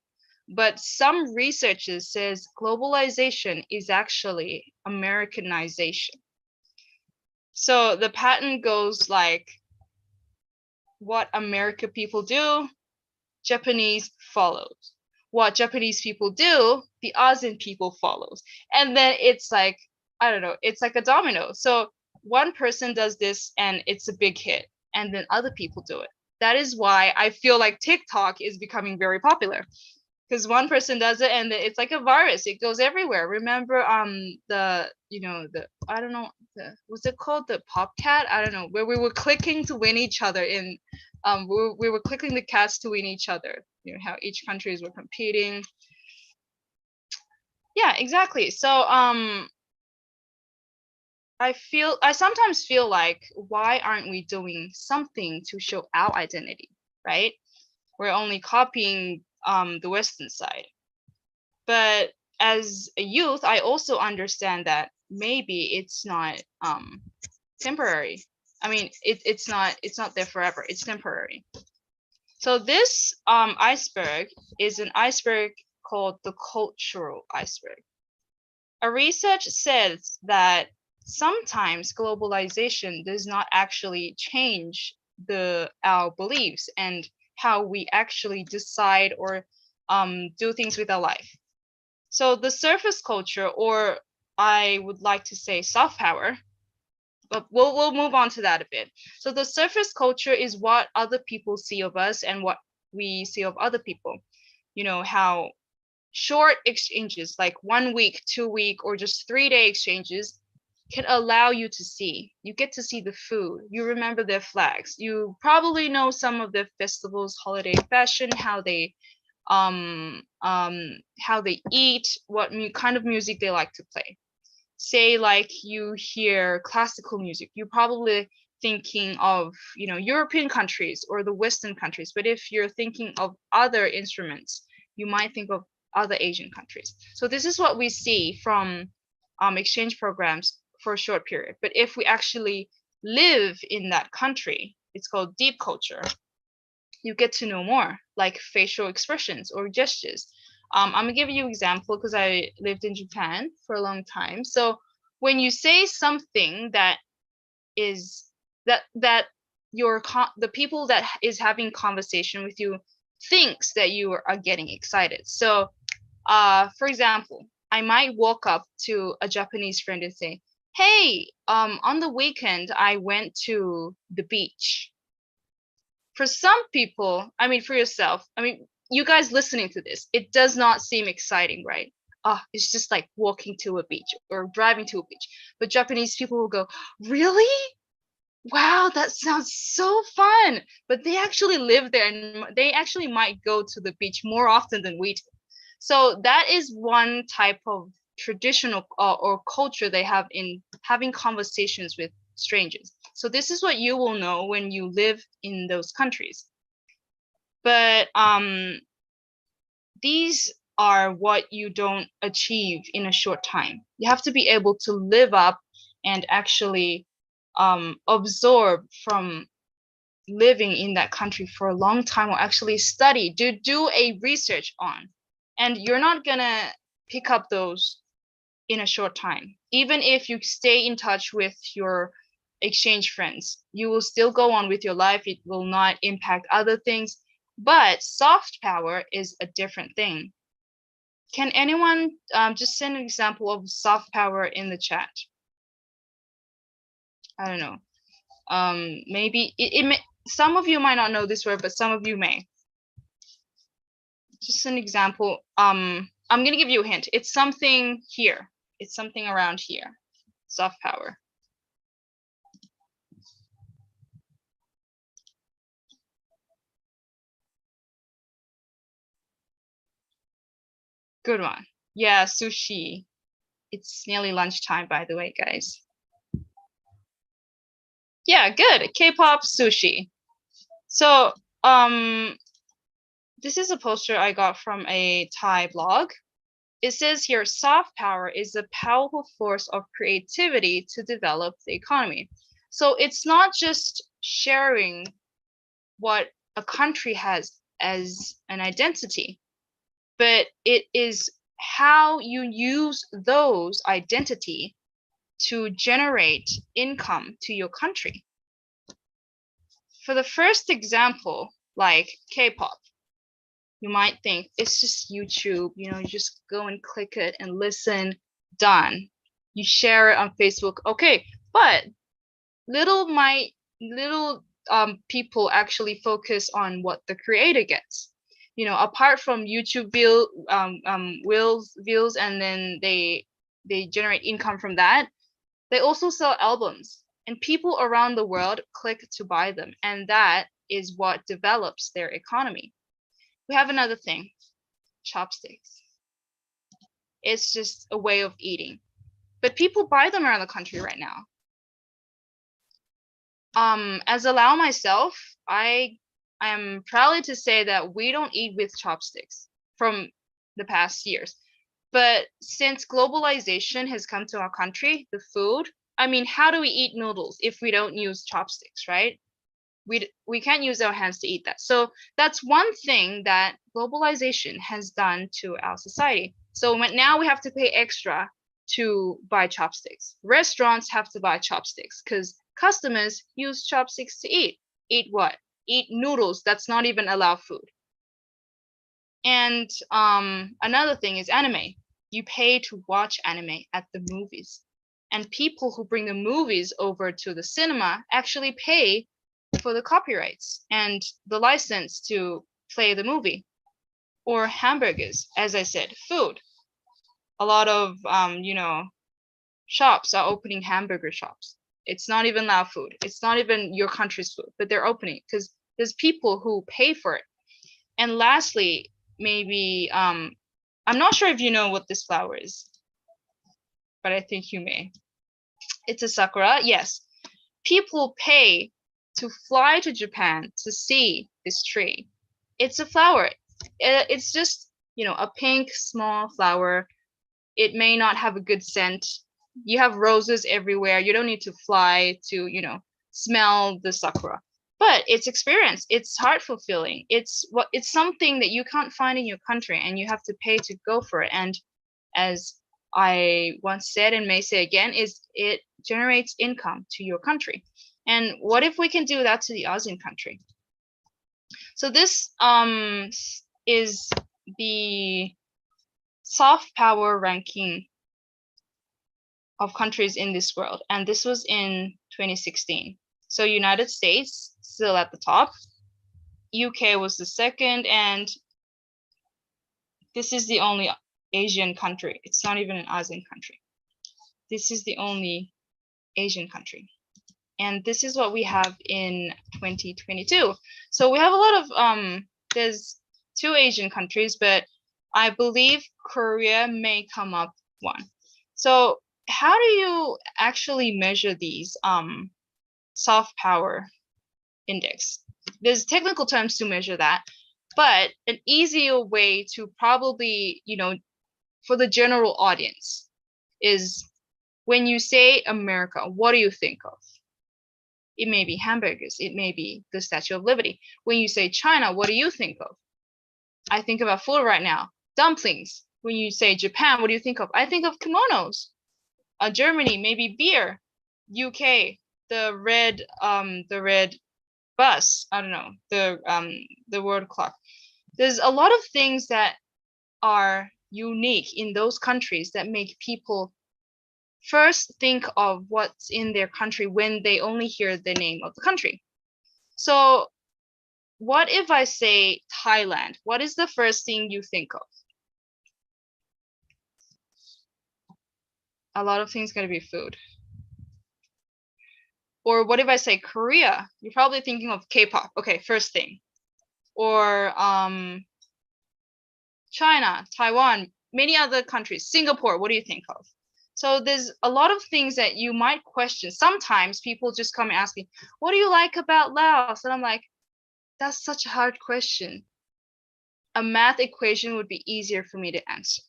but some researchers says globalization is actually Americanization. So the pattern goes like, what America people do, Japanese follows. What Japanese people do, the ASEAN people follows. And then it's like, I don't know, it's like a domino. So one person does this and it's a big hit, and then other people do it. That is why I feel like TikTok is becoming very popular, because one person does it and it's like a virus. It goes everywhere. Remember the, you know, the, I don't know, what's it called, the Popcat, I don't know, where we were clicking to win each other in we were clicking the cats to win each other, you know, how each countries were competing. Yeah, exactly. So I sometimes feel like, why aren't we doing something to show our identity, right? We're only copying the Western side. But as a youth, I also understand that maybe it's not temporary. I mean, it's not there forever. It's temporary. So this iceberg is an iceberg called the cultural iceberg. A research says that sometimes globalization does not actually change our beliefs and how we actually decide or do things with our life. So the surface culture, or I would like to say soft power, but we'll move on to that a bit. So the surface culture is what other people see of us and what we see of other people. You know, how short exchanges like 1 week, 2 week, or just 3-day exchanges can allow you to see. You get to see the food. You remember their flags. You probably know some of their festivals, holiday fashion, how they eat, what kind of music they like to play. Say like you hear classical music, you're probably thinking of, you know, European countries or the Western countries. But if you're thinking of other instruments, you might think of other Asian countries. So this is what we see from exchange programs for a short period. But if we actually live in that country, it's called deep culture. You get to know more, like facial expressions or gestures. I'm gonna give you an example because I lived in Japan for a long time. So when you say something that is that the people that is having conversation with you thinks that you are getting excited. So for example, I might walk up to a Japanese friend and say, hey, on the weekend I went to the beach. For some people, I mean, for yourself, I mean, you guys listening to this, it does not seem exciting, right? It's just like walking to a beach or driving to a beach. But Japanese people will go, really? Wow, that sounds so fun. But they actually live there and they actually might go to the beach more often than we do. So that is one type of traditional or culture they have in having conversations with strangers. So this is what you will know when you live in those countries. But these are what you don't achieve in a short time. You have to be able to live up and actually absorb from living in that country for a long time, or actually study, do a research on. And you're not gonna pick up those in a short time. Even if you stay in touch with your exchange friends, you will still go on with your life. It will not impact other things. But soft power is a different thing. Can anyone just send an example of soft power in the chat? I don't know. Maybe it may, some of you might not know this word, but some of you may. Just an example. I'm gonna give you a hint. It's something here. It's something around here. Soft power. Good one. Yeah, sushi. It's nearly lunchtime, by the way, guys. Yeah, good. K-pop sushi. So, this is a poster I got from a Thai blog. It says here, soft power is a powerful force of creativity to develop the economy. So it's not just sharing what a country has as an identity, but it is how you use those identity to generate income to your country. For the first example, like K-pop, you might think it's just YouTube, you know, you just go and click it and listen, done. You share it on Facebook, okay. But little people actually focus on what the creator gets. You know, apart from YouTube views, and then they generate income from that. They also sell albums, and people around the world click to buy them, and that is what develops their economy. We have another thing, chopsticks. It's just a way of eating, but people buy them around the country right now. As a Lao myself, I am proud to say that we don't eat with chopsticks from the past years. But since globalization has come to our country, the food, I mean, how do we eat noodles if we don't use chopsticks, right? We can't use our hands to eat that. So that's one thing that globalization has done to our society. So now we have to pay extra to buy chopsticks. Restaurants have to buy chopsticks because customers use chopsticks to eat. Eat what? Eat noodles. That's not even allowed food. And another thing is anime. You pay to watch anime at the movies. And people who bring the movies over to the cinema actually pay for the copyrights and the license to play the movie. Or hamburgers, as I said, food. A lot of, shops are opening hamburger shops. It's not even loud food. It's not even your country's food, but they're opening because there's people who pay for it. And lastly, maybe, I'm not sure if you know what this flower is, but I think you may. It's a sakura, yes. People pay to fly to Japan to see this tree. It's a flower. It's just, a pink small flower. It may not have a good scent. You have roses everywhere. You don't need to fly to, smell the sakura. But it's experience. It's heart fulfilling. It's something that you can't find in your country, and you have to pay to go for it. And as I once said and may say again, is it generates income to your country. And what if we can do that to the ASEAN country? So this is the soft power ranking of countries in this world, and this was in 2016. So United States still at the top, UK was the second, and this is the only Asian country. It's not even an ASEAN country. This is the only Asian country. And this is what we have in 2022. So we have a lot of, there's 2 Asian countries, but I believe Korea may come up one. So how do you actually measure these soft power index? There's technical terms to measure that, but an easier way to probably, for the general audience is when you say America, what do you think of? It may be hamburgers. It may be the Statue of Liberty. When you say China, what do you think of? I think about food right now. Dumplings. When you say Japan, what do you think of? I think of kimonos. Germany, maybe beer. UK, the red bus. I don't know, the world clock. There's a lot of things that are unique in those countries that make people first think of what's in their country when they only hear the name of the country. So what if I say Thailand? What is the first thing you think of? A lot of things gotta be food. Or what if I say Korea? You're probably thinking of K-pop. Okay, first thing. Or China, Taiwan, many other countries. Singapore, what do you think of? So there's a lot of things that you might question. Sometimes people just come and ask me, what do you like about Laos? And I'm like, that's such a hard question. A math equation would be easier for me to answer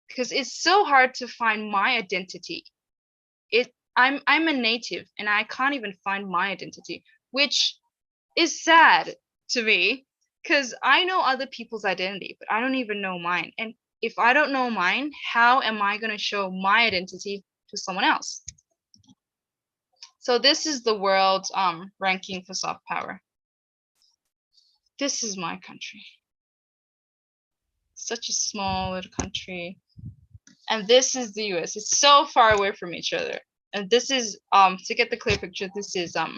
because it's so hard to find my identity. I'm a native and I can't even find my identity, which is sad to me because I know other people's identity, but I don't even know mine. And if I don't know mine, how am I going to show my identity to someone else? So this is the world's ranking for soft power. This is my country. Such a small little country. And this is the US. It's so far away from each other. And this is, to get the clear picture, this is all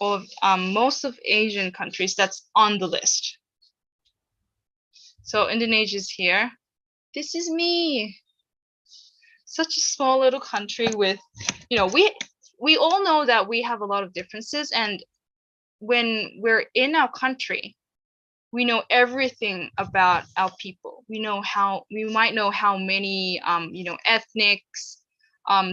of most of Asian countries that's on the list. So Indonesia's here. This is me. Such a small little country with, we all know that we have a lot of differences, and when we're in our country, we know everything about our people. We might know how many ethnics,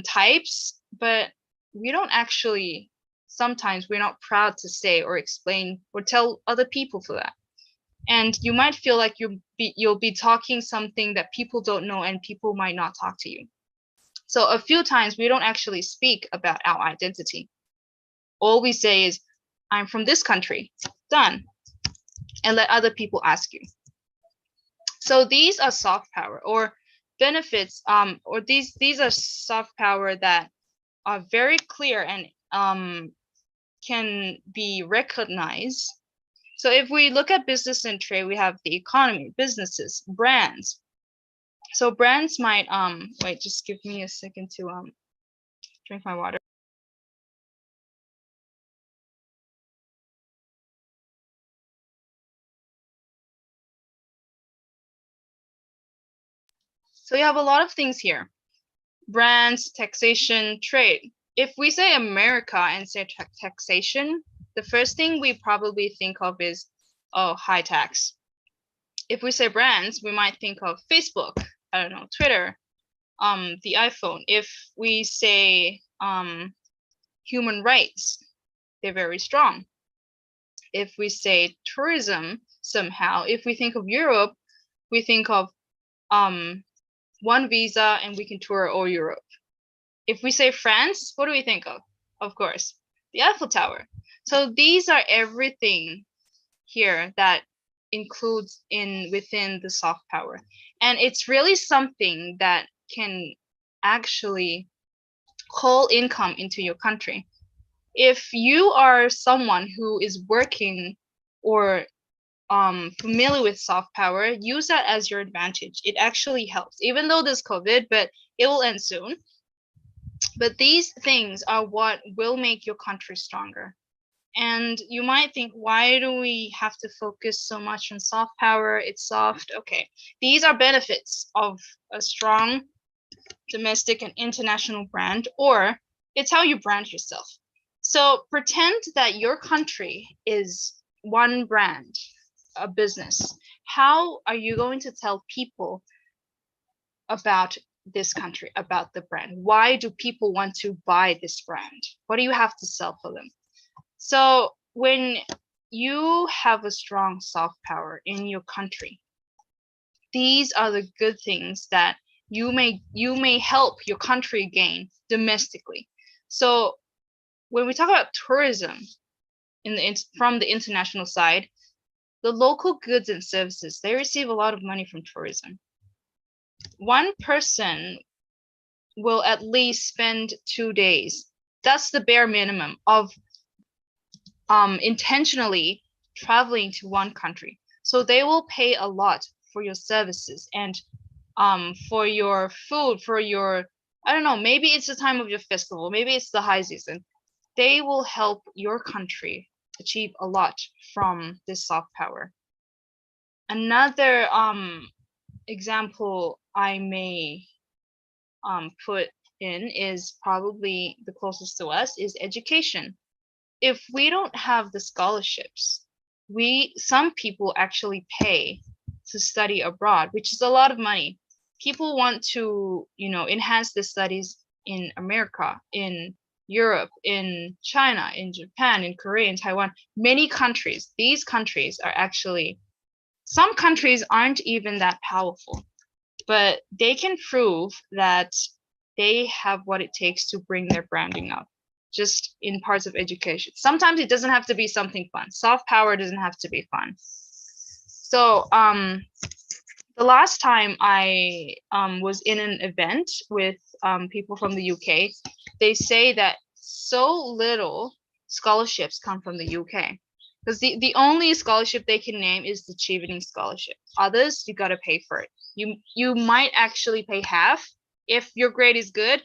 types, but we don't actually, sometimes we're not proud to say or explain or tell other people for that. And you might feel like you'll be talking something that people don't know and people might not talk to you. So a few times we don't actually speak about our identity. All we say is, I'm from this country, done. And let other people ask you. So these are soft power, or benefits, or these are soft power that are very clear and can be recognized. So if we look at business and trade, we have the economy, businesses, brands. So brands might wait, just give me a second to drink my water. So you have a lot of things here. Brands, taxation, trade. If we say America and say taxation, the first thing we probably think of is, oh, high tax. If we say brands, we might think of Facebook, I don't know, Twitter, the iPhone. If we say human rights, they're very strong. If we say tourism, somehow, if we think of Europe, we think of one visa and we can tour all Europe. If we say France, what do we think of? Of course, the Eiffel Tower. So these are everything here that includes within the soft power. And it's really something that can actually call income into your country. If you are someone who is working or familiar with soft power, use that as your advantage. It actually helps, even though there's COVID, but it will end soon. But these things are what will make your country stronger. And you might think, why do we have to focus so much on soft power? It's soft. Okay, these are benefits of a strong domestic and international brand, or it's how you brand yourself. So pretend that your country is one brand, a business. How are you going to tell people about this country, about the brand? Why do people want to buy this brand? What do you have to sell for them? So when you have a strong soft power in your country, these are the good things that you may help your country gain domestically. So when we talk about tourism from the international side, the local goods and services, they receive a lot of money from tourism. One person will at least spend 2 days. That's the bare minimum of intentionally traveling to one country. So they will pay a lot for your services and for your food, for your, I don't know, maybe it's the time of your festival, maybe it's the high season. They will help your country achieve a lot from this soft power. Another example I may put in is probably the closest to us is education. If we don't have the scholarships, some people actually pay to study abroad, which is a lot of money. People want to, enhance the studies in America, in Europe, in China, in Japan, in Korea, in Taiwan, many countries. These countries are actually, some countries aren't even that powerful, but they can prove that they have what it takes to bring their branding up, just in parts of education. Sometimes it doesn't have to be something fun. Soft power doesn't have to be fun. So the last time I was in an event with people from the UK, they say that so little scholarships come from the UK. Because the only scholarship they can name is the Chevening Scholarship. Others, you gotta pay for it. You might actually pay half if your grade is good,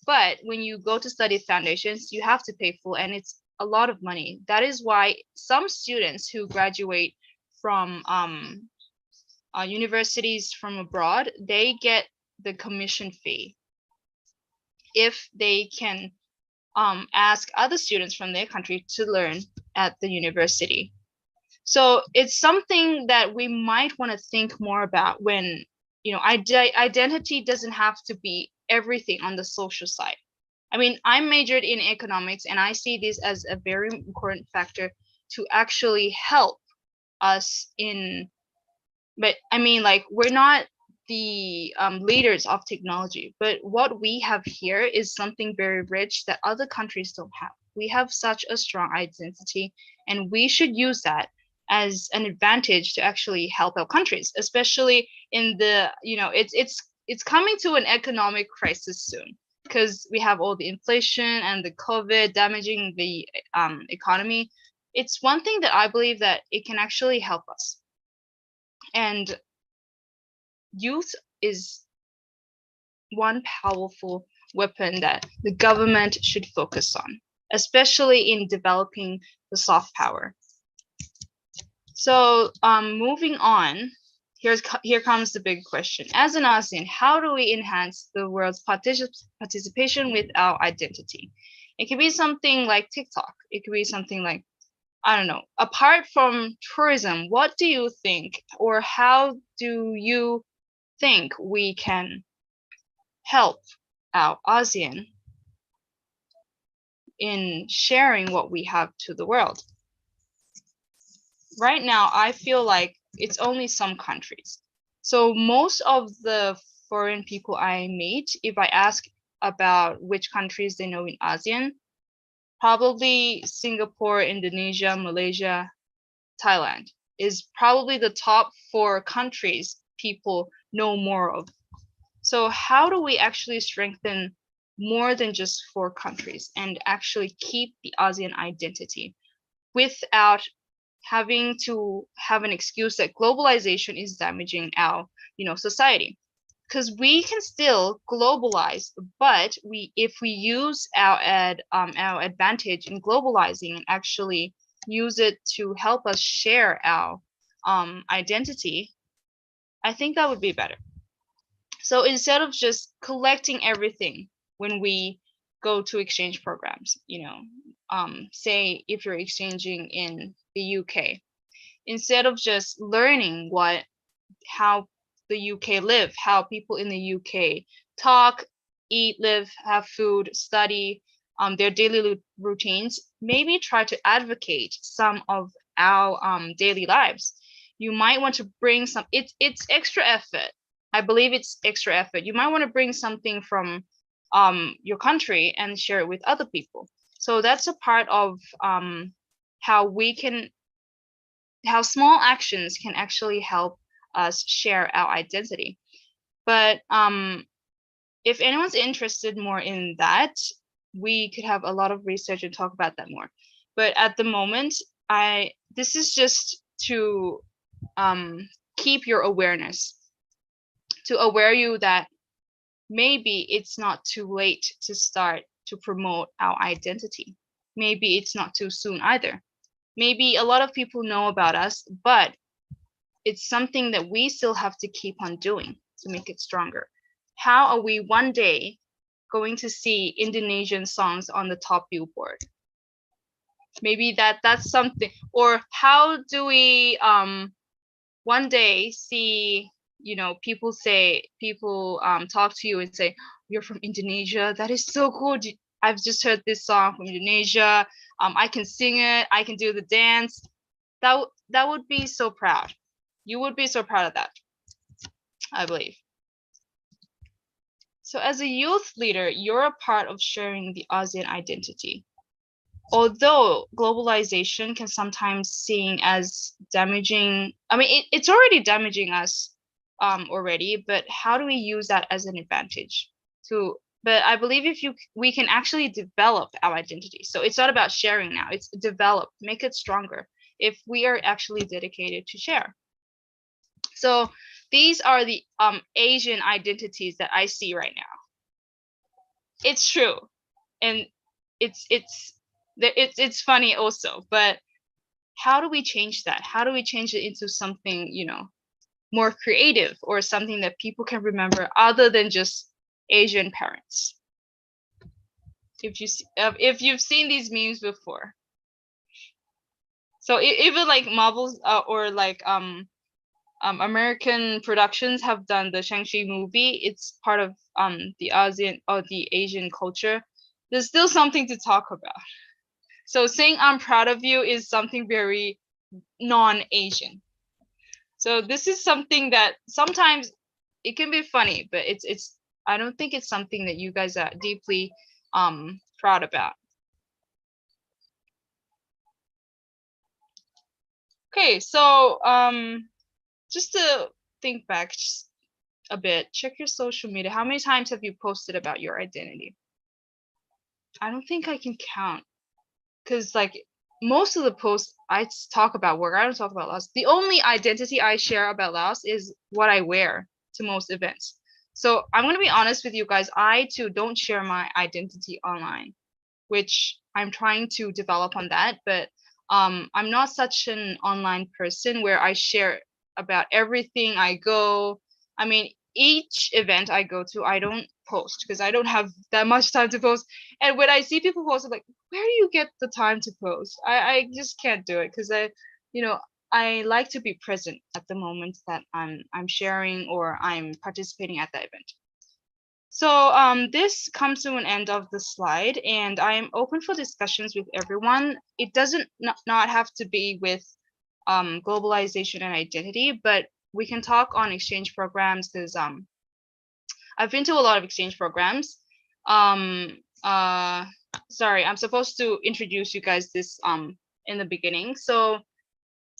but when you go to study foundations, you have to pay full, and it's a lot of money. That is why some students who graduate from universities from abroad, they get the commission fee if they can ask other students from their country to learn at the university. So it's something that we might want to think more about when, identity doesn't have to be everything on the social side. I mean, I'm majored in economics, and I see this as a very important factor to actually help us but I mean, like, we're not the leaders of technology, but what we have here is something very rich that other countries don't have. We have such a strong identity, and we should use that as an advantage to actually help our countries, especially in the, it's it's coming to an economic crisis soon because we have all the inflation and the COVID damaging the economy. It's one thing that I believe that it can actually help us. And youth is one powerful weapon that the government should focus on, especially in developing the soft power. So moving on, here comes the big question. As an ASEAN, how do we enhance the world's participation with our identity? It could be something like TikTok. It could be something like, I don't know, apart from tourism, what do you think, or how do you think we can help our ASEAN in sharing what we have to the world? Right now, I feel like it's only some countries. So most of the foreign people I meet, if I ask about which countries they know in ASEAN, probably Singapore, Indonesia, Malaysia, Thailand is probably the top 4 countries people know more of. So how do we actually strengthen more than just 4 countries and actually keep the ASEAN identity without having to have an excuse that globalization is damaging our, society? Because we can still globalize, but if we use our advantage in globalizing and actually use it to help us share our identity, I think that would be better. So instead of just collecting everything when we go to exchange programs, say if you're exchanging in the UK, instead of just learning how the UK live, how people in the UK talk, eat, live, have food, study, their daily routines, maybe try to advocate some of our daily lives. You might want to bring some, it's extra effort. I believe it's extra effort. You might want to bring something from your country and share it with other people. So that's a part of how small actions can actually help us share our identity. But if anyone's interested more in that, we could have a lot of research and talk about that more. But at the moment, this is just to keep your awareness, to aware you that maybe it's not too late to start to promote our identity. Maybe it's not too soon either. Maybe a lot of people know about us, but it's something that we still have to keep on doing to make it stronger. How are we one day going to see Indonesian songs on the top Billboard? Maybe that's something. Or how do we one day see, people talk to you and say, you're from Indonesia, that is so cool, I've just heard this song from Indonesia, I can sing it, I can do the dance. That would be so proud. You would be so proud of that, I believe. So as a youth leader, you're a part of sharing the ASEAN identity. Although globalization can sometimes seen as damaging, it's already damaging us already, but how do we use that as an advantage? But I believe we can actually develop our identity. So it's not about sharing now, it's develop, make it stronger if we are actually dedicated to share. So these are the Asian identities that I see right now. It's true, and it's funny also, but how do we change that? How do we change it into something, more creative, or something that people can remember other than just Asian parents? If you've seen these memes before. So even like Marvel's or like American productions have done the Shang-Chi movie. It's part of the ASEAN or the Asian culture. There's still something to talk about. So saying I'm proud of you is something very non-Asian. So this is something that sometimes it can be funny, but it's I don't think it's something that you guys are deeply proud about. Okay, so just to think back, a bit, check your social media. How many times have you posted about your identity? I don't think I can count, because like most of the posts I talk about work. I don't talk about Laos. The only identity I share about Laos is what I wear to most events. So I'm going to be honest with you guys. I too don't share my identity online, which I'm trying to develop on that. But I'm not such an online person where I share about everything I go. I mean, each event I go to, I don't post because I don't have that much time to post. And when I see people post, I'm like, where do you get the time to post? I just can't do it because I like to be present at the moment that I'm sharing or I'm participating at that event. So this comes to an end of the slide, and I am open for discussions with everyone. It doesn't not have to be with globalization and identity, but we can talk on exchange programs because I've been to a lot of exchange programs. Sorry, I'm supposed to introduce you guys this in the beginning. So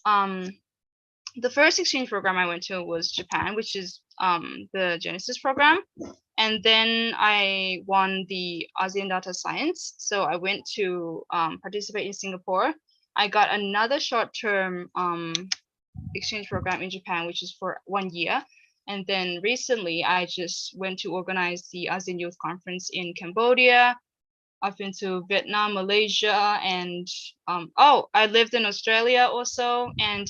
the first exchange program I went to was Japan, which is the Genesis program. And then I won the ASEAN Data Science. So I went to participate in Singapore. I got another short-term exchange program in Japan, which is for 1 year. And then recently, I just went to organize the ASEAN Youth Conference in Cambodia. I've been to Vietnam, Malaysia, and I lived in Australia also. And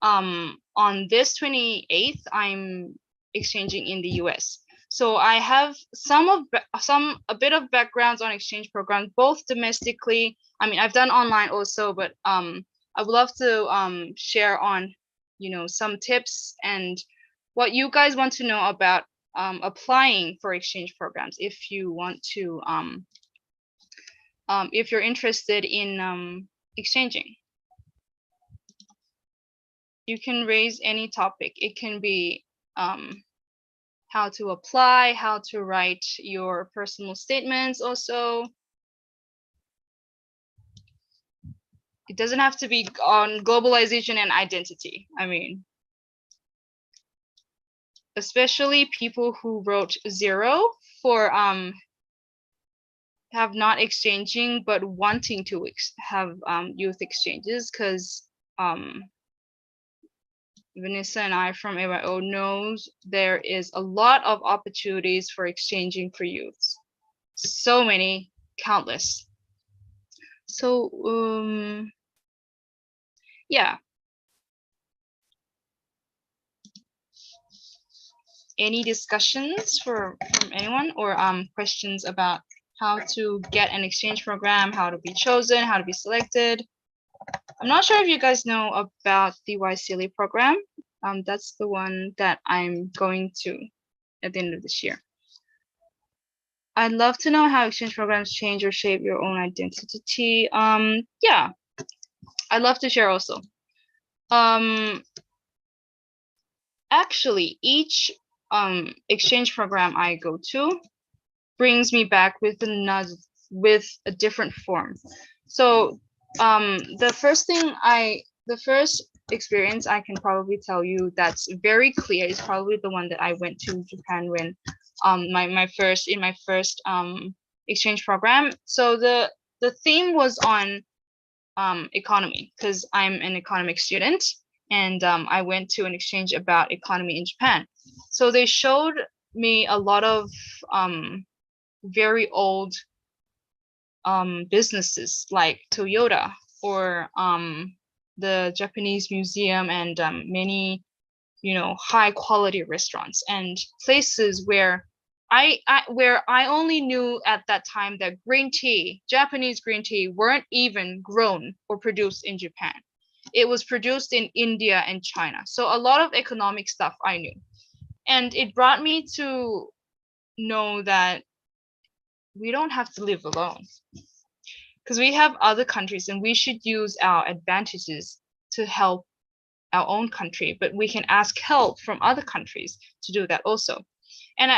on this 28th, I'm exchanging in the US. So I have a bit of backgrounds on exchange programs, both domestically. I mean, I've done online also, but I would love to share on, some tips and what you guys want to know about applying for exchange programs if you want to, if you're interested in exchanging. You can raise any topic. It can be how to apply, how to write your personal statements also. It doesn't have to be on globalization and identity. I mean, especially people who wrote 0 for have not exchanging but wanting to have youth exchanges, because Vanessa and I from AYO knows there is a lot of opportunities for exchanging for youths. So many, countless. So yeah. Any discussions from anyone, or questions about how to get an exchange program, how to be chosen, how to be selected? I'm not sure if you guys know about the YCLE program. That's the one that I'm going to at the end of this year. I'd love to know how exchange programs change or shape your own identity. Yeah, I'd love to share also. Actually, each exchange program I go to brings me back with a different form. So the first experience I can probably tell you that's very clear is probably the one that I went to Japan when my first exchange program. So the theme was on economy, because I'm an economic student, and I went to an exchange about economy in Japan. So they showed me a lot of very old businesses like Toyota, or the Japanese museum, and many high quality restaurants and places where I only knew at that time that Japanese green tea weren't even grown or produced in Japan. It was produced in India and China. So a lot of economic stuff I knew. And it brought me to know that we don't have to live alone, because we have other countries and we should use our advantages to help our own country, but we can ask help from other countries to do that also. And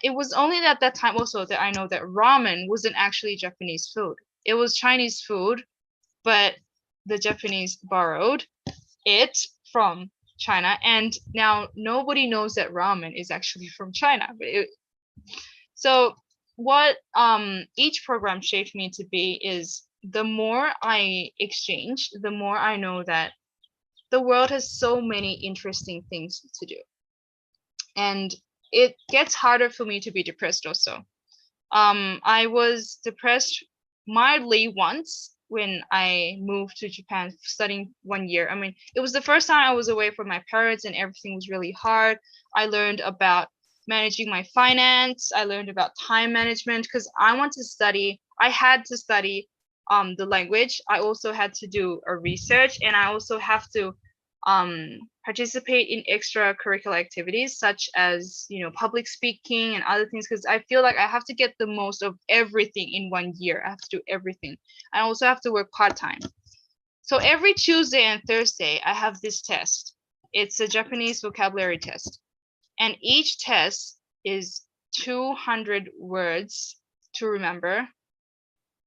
it was only at that time also that I know that ramen wasn't actually Japanese food. It was Chinese food, but the Japanese borrowed it from China, and now nobody knows that ramen is actually from China. So what each program shaped me to be is, the more I exchange, the more I know that the world has so many interesting things to do. And it gets harder for me to be depressed also. I was depressed mildly once when I moved to Japan studying 1 year. I mean, it was the first time I was away from my parents and everything was really hard. I learned about managing my finance. I learned about time management because I want to study. I had to study the language. I also had to do a research, and I also have to participate in extracurricular activities such as, public speaking and other things, because I feel like I have to get the most of everything in 1 year. I have to do everything. I also have to work part-time. So every Tuesday and Thursday I have this test. It's a Japanese vocabulary test, and each test is 200 words to remember.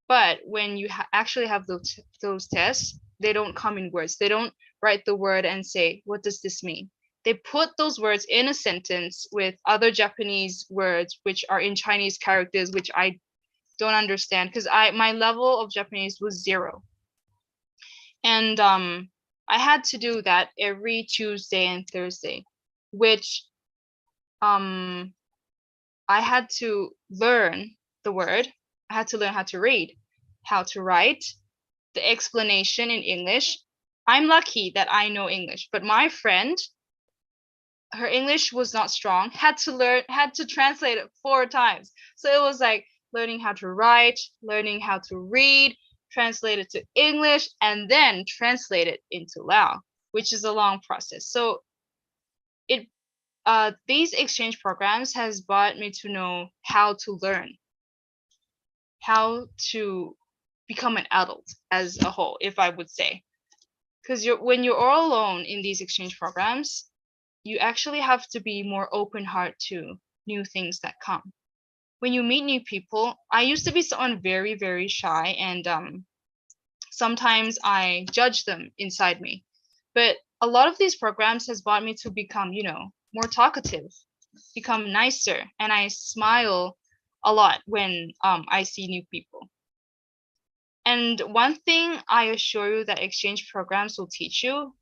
But when you actually have those tests, they don't come in words. They don't write the word and say, what does this mean? They put those words in a sentence with other Japanese words, which are in Chinese characters, which I don't understand because my level of Japanese was 0. And I had to do that every Tuesday and Thursday, which I had to learn the word. I had to learn how to read, how to write, the explanation in English. I'm lucky that I know English, but my friend, her English was not strong, had to translate it 4 times. So it was like learning how to write, learning how to read, translate it to English, and then translate it into Lao, which is a long process. So these exchange programs has brought me to know how to learn, how to become an adult as a whole, if I would say. Because when you're all alone in these exchange programs, you actually have to be more open heart to new things that come. When you meet new people, I used to be someone very, very shy, and sometimes I judge them inside me. But a lot of these programs has brought me to become, more talkative, become nicer, and I smile a lot when I see new people. And one thing I assure you that exchange programs will teach you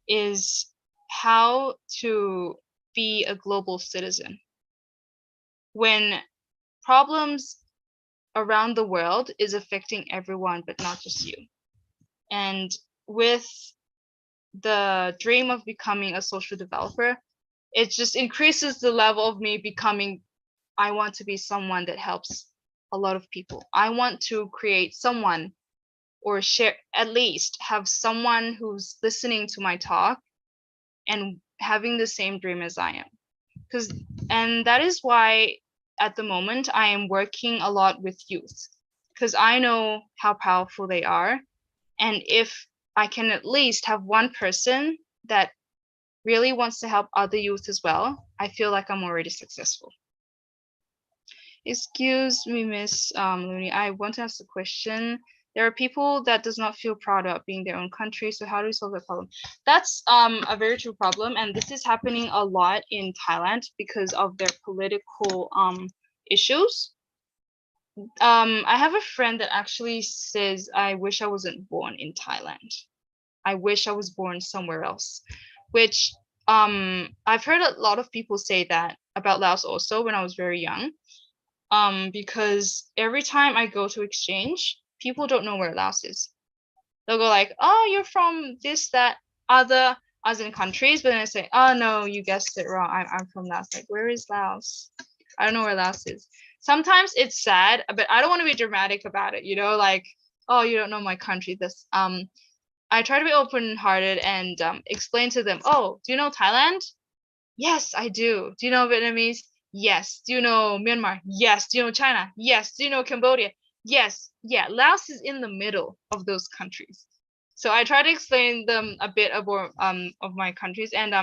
is how to be a global citizen. When problems around the world is affecting everyone, but not just you. And with the dream of becoming a social developer, it just increases the level of me becoming, I want to be someone that helps a lot of people. I want to create someone, or share, at least have someone who's listening to my talk and having the same dream as I am. And that is why at the moment I am working a lot with youth, because I know how powerful they are. And if I can at least have one person that really wants to help other youth as well, I feel like I'm already successful. Excuse me, Miss Looney, I want to ask a question. There are people that does not feel proud of being their own country. So how do we solve that problem? That's a very true problem. And this is happening a lot in Thailand because of their political issues. I have a friend that actually says, I wish I wasn't born in Thailand. I wish I was born somewhere else, which I've heard a lot of people say that about Laos also when I was very young. Because every time I go to exchange, people don't know where Laos is. They'll go like, oh, you're from this, that, other ASEAN countries, but then I say, oh no, you guessed it wrong. I'm from Laos. Like, where is Laos? I don't know where Laos is. Sometimes it's sad, but I don't want to be dramatic about it, like, oh, you don't know my country. I try to be open-hearted and explain to them, oh, do you know Thailand? Yes, I do. Do you know Vietnamese? Yes. Do you know Myanmar? Yes. Do you know China? Yes. Do you know Cambodia? Yes. Yeah, Laos is in the middle of those countries. So I try to explain them a bit about of my countries and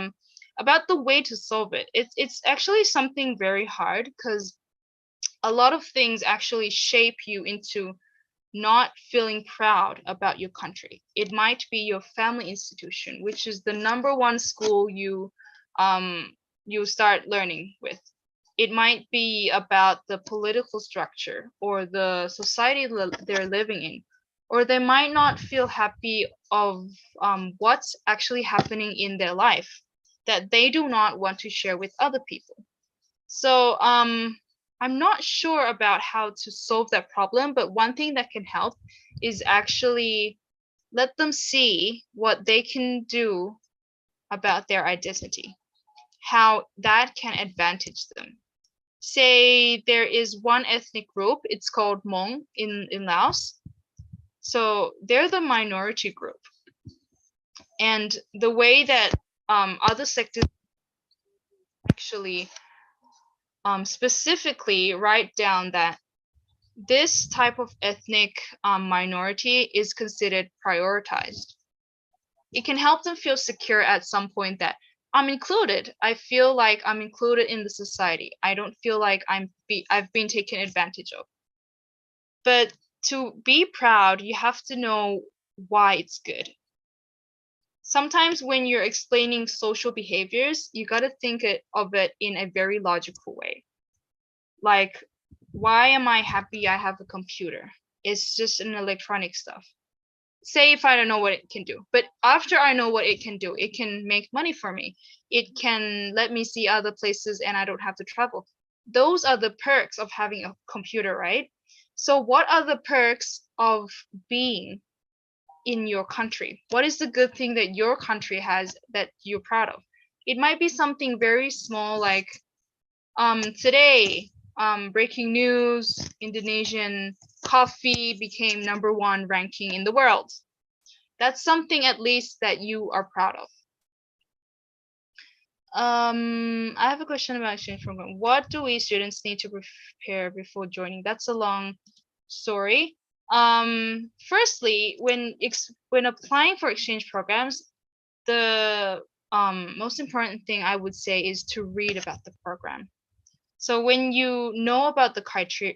about the way to solve it. It's actually something very hard because a lot of things actually shape you into not feeling proud about your country. It might be your family institution, which is the number one school you start learning with. It might be about the political structure or the society they're living in, or they might not feel happy of what's actually happening in their life that they do not want to share with other people. So I'm not sure about how to solve that problem, but one thing that can help is actually let them see what they can do about their identity, how that can advantage them. Say there is one ethnic group, it's called Hmong in Laos. So they're the minority group. And the way that other sectors actually specifically write down that this type of ethnic minority is considered prioritized. It can help them feel secure at some point that I'm included. I feel like I'm included in the society. I don't feel like I've been taken advantage of. But to be proud, you have to know why it's good. Sometimes when you're explaining social behaviors, you got to think of it in a very logical way. Like, why am I happy I have a computer? It's just an electronic stuff. Say if I don't know what it can do, but after I know what it can do, it can make money for me. It can let me see other places and I don't have to travel. Those are the perks of having a computer, right? So what are the perks of being in your country? What is the good thing that your country has that you're proud of? It might be something very small like today, breaking news, Indonesian coffee became #1 ranking in the world. That's something at least that you are proud of. I have a question about exchange program. What do we students need to prepare before joining? That's a long story. Firstly, when applying for exchange programs, the most important thing I would say is to read about the program. So when you know about the criteria,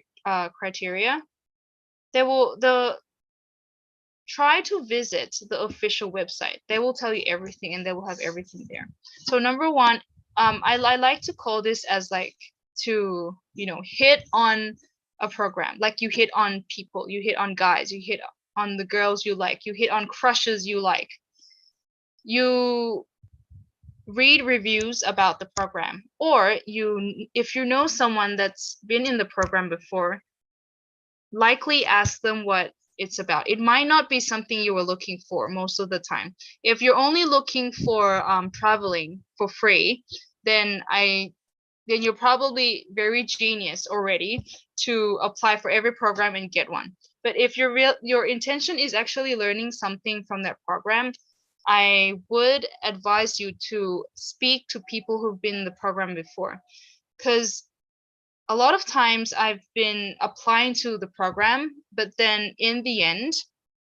try to visit the official website. They will tell you everything and they will have everything there. So #1, I like to call this as like to, hit on a program. Like you hit on people, you hit on guys, you hit on the girls you like, you hit on crushes you like. You read reviews about the program, or if you know someone that's been in the program before, likely ask them what it's about. It might not be something you were looking for most of the time. If you're only looking for traveling for free, then you're probably very genius already to apply for every program and get one. But if your intention is actually learning something from that program, I would advise you to speak to people who've been in the program before, because a lot of times I've been applying to the program, but then in the end,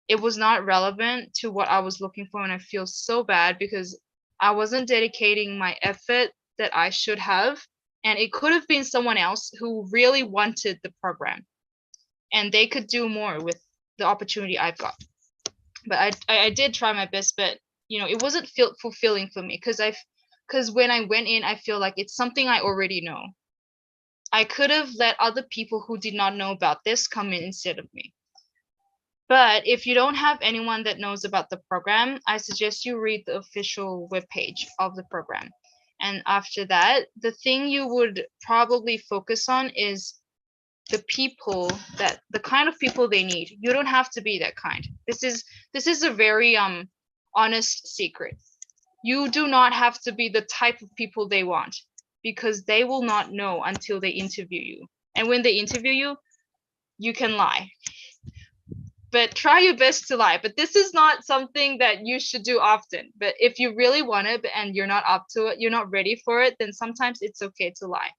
it was not relevant to what I was looking for. And I feel so bad because I wasn't dedicating my effort that I should have. And it could have been someone else who really wanted the program and they could do more with the opportunity I've got. But I did try my best, but it wasn't fulfilling for me because when I went in, I feel like it's something I already know. I could have let other people who did not know about this come in instead of me. But if you don't have anyone that knows about the program, I suggest you read the official webpage of the program. And after that, the thing you would probably focus on is the kind of people they need. You don't have to be that kind. This is a very honest secret. You do not have to be the type of people they want, because they will not know until they interview you. And when they interview you, you can lie. But try your best to lie. But this is not something that you should do often. But if you really want it and you're not up to it, you're not ready for it, then sometimes it's okay to lie.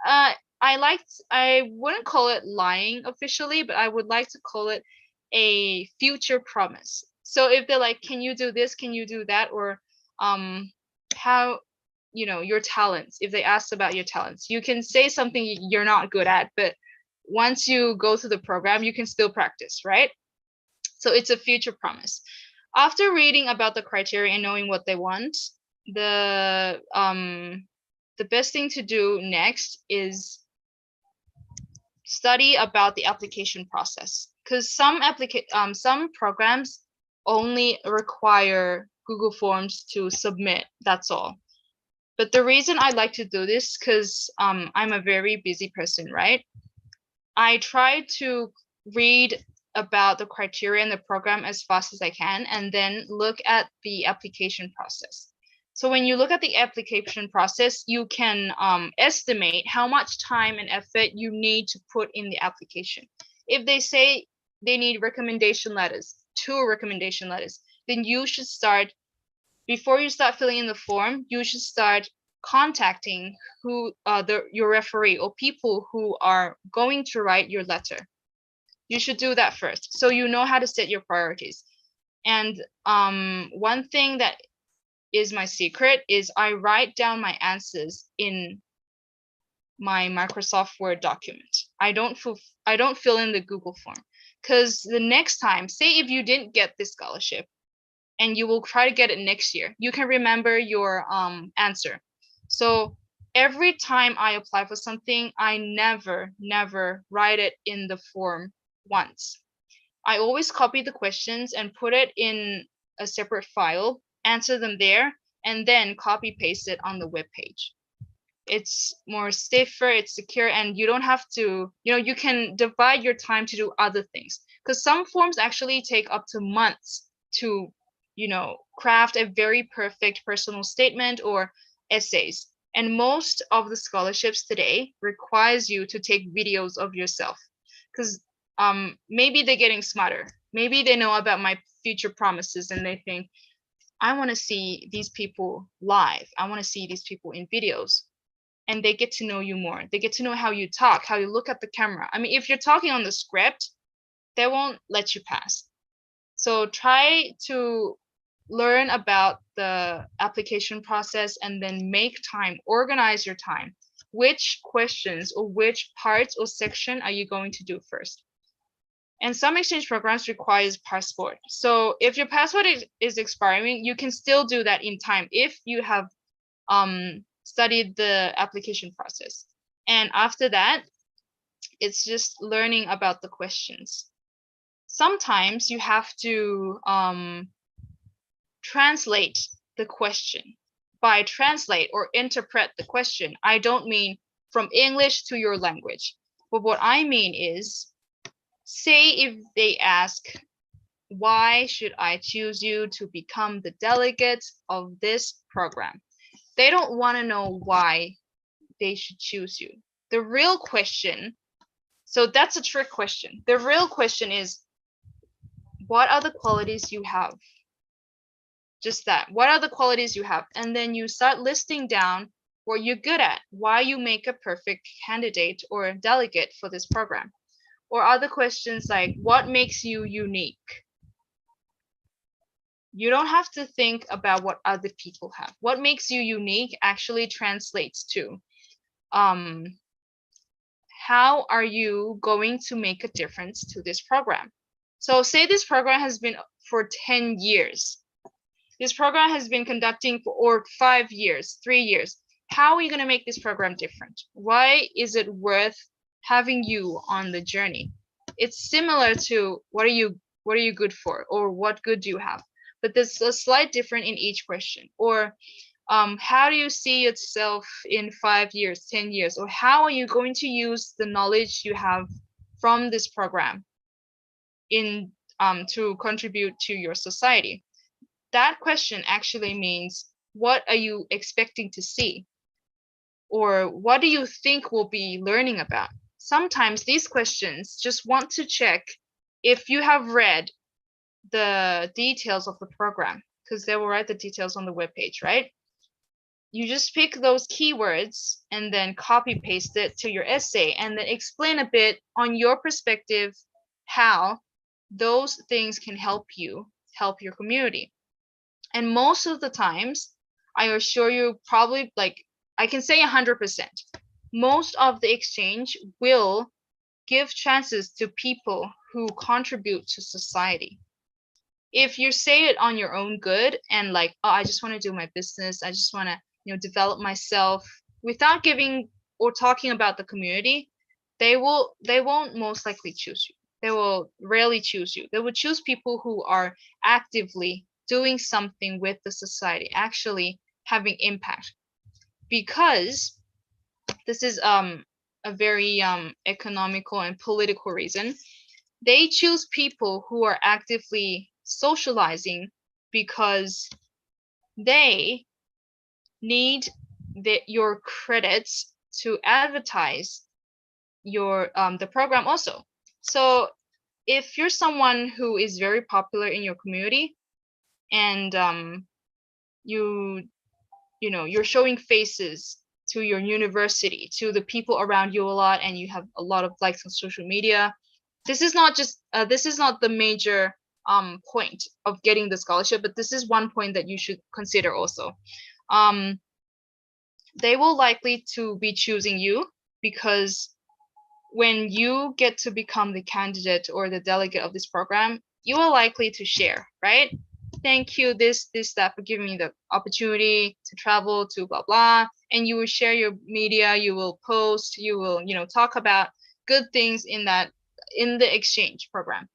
I wouldn't call it lying officially, but I would like to call it a future promise. So if they're like, can you do this? Can you do that? Or how, your talents, if they ask about your talents, you can say something you're not good at, but once you go through the program, you can still practice, right? So it's a future promise. After reading about the criteria and knowing what they want, the best thing to do next is study about the application process, because some programs only require Google Forms to submit. That's all. But the reason I like to do this, because I'm a very busy person, right? I try to read about the criteria in the program as fast as I can, and then look at the application process. So when you look at the application process, you can estimate how much time and effort you need to put in the application. If they say they need recommendation letters, 2 recommendation letters, then you should start, before you start filling in the form, you should start contacting your referee or people who are going to write your letter. You should do that first, so you know how to set your priorities. And one thing that is my secret is I write down my answers in my Microsoft Word document. I don't fill in the Google form, because the next time, say if you didn't get this scholarship and you will try to get it next year, you can remember your answer. So every time I apply for something, I never write it in the form once. I always copy the questions and put it in a separate file, answer them there, and then copy paste it on the web page. It's more safer, it's secure, and you don't have to, you can divide your time to do other things, because some forms actually take up to months to, craft a very perfect personal statement or essays. And most of the scholarships today requires you to take videos of yourself, because maybe they're getting smarter. Maybe they know about my future promises and they think, I want to see these people live. I want to see these people in videos. And they get to know you more. They get to know how you talk, how you look at the camera. I mean, if you're talking on the script, they won't let you pass. So try to learn about the application process and then make time, organize your time. Which questions or which parts or section are you going to do first? And some exchange programs requires passport. So if your passport is expiring, you can still do that in time if you have studied the application process. And after that, it's just learning about the questions. Sometimes you have to translate the question. By translate or interpret the question, I don't mean from English to your language. But what I mean is, say if they ask, why should I choose you to become the delegate of this program? They don't want to know why they should choose you. The real question, so that's a trick question. The real question is, what are the qualities you have? Just that. What are the qualities you have? And then you start listing down what you're good at, why you make a perfect candidate or delegate for this program. Or other questions like, what makes you unique? You don't have to think about what other people have. What makes you unique actually translates to, how are you going to make a difference to this program? So say this program has been for 10 years. This program has been conducting for 5 years, 3 years. How are you going to make this program different? Why is it worth having you on the journey? It's similar to what are you good for, or what good do you have? But there's a slight difference in each question. Or how do you see yourself in 5 years, 10 years? Or how are you going to use the knowledge you have from this program in to contribute to your society? That question actually means, what are you expecting to see? Or what do you think we'll be learning about? Sometimes these questions just want to check if you have read the details of the program, because they will write the details on the webpage, right? You just pick those keywords and then copy paste it to your essay, and then explain a bit on your perspective how those things can help you help your community. And most of the times, I assure you, probably, like, I can say 100%, most of the exchange will give chances to people who contribute to society. If you say it on your own good and like, oh, I just want to do my business, I just want to, develop myself without giving or talking about the community, they won't most likely choose you. They will rarely choose you. They will choose people who are actively doing something with the society, actually having impact. Because this is a very economical and political reason. They choose people who are actively socializing because they need your credits to advertise your the program also. So if you're someone who is very popular in your community and you're showing faces to your university, to the people around you a lot, and you have a lot of likes on social media, this is not the major point of getting the scholarship, but this is one point that you should consider also. They will likely to be choosing you because when you get to become the candidate or the delegate of this program, you are likely to share, right? Thank you, this staff, for giving me the opportunity to travel to blah blah, and you will share your media, you will post, you will talk about good things in the exchange program.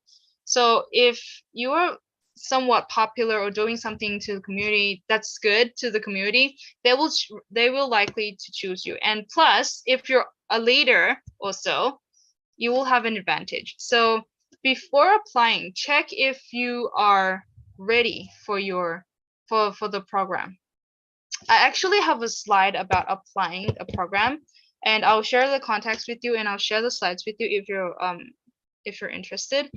So if you're somewhat popular or doing something to the community that's good to the community, they will likely to choose you. And plus, if you're a leader also, you will have an advantage. So before applying, check if you are ready for the program. I actually have a slide about applying a program, and I'll share the contacts with you, and I'll share the slides with you if you're interested.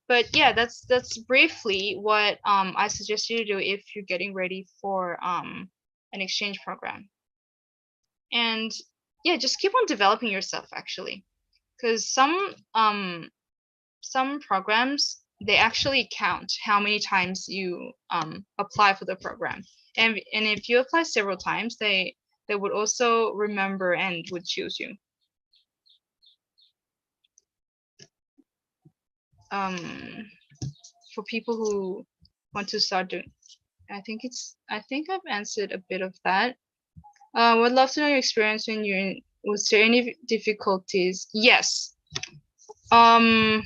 But yeah, that's briefly what I suggest you to do if you're getting ready for an exchange program. And yeah, just keep on developing yourself, actually, because some programs, they actually count how many times you apply for the program, and if you apply several times, they would also remember and would choose you. For people who want to start doing, I think I've answered a bit of that. Would love to know your experience when you're in. Was there any difficulties? Yes. After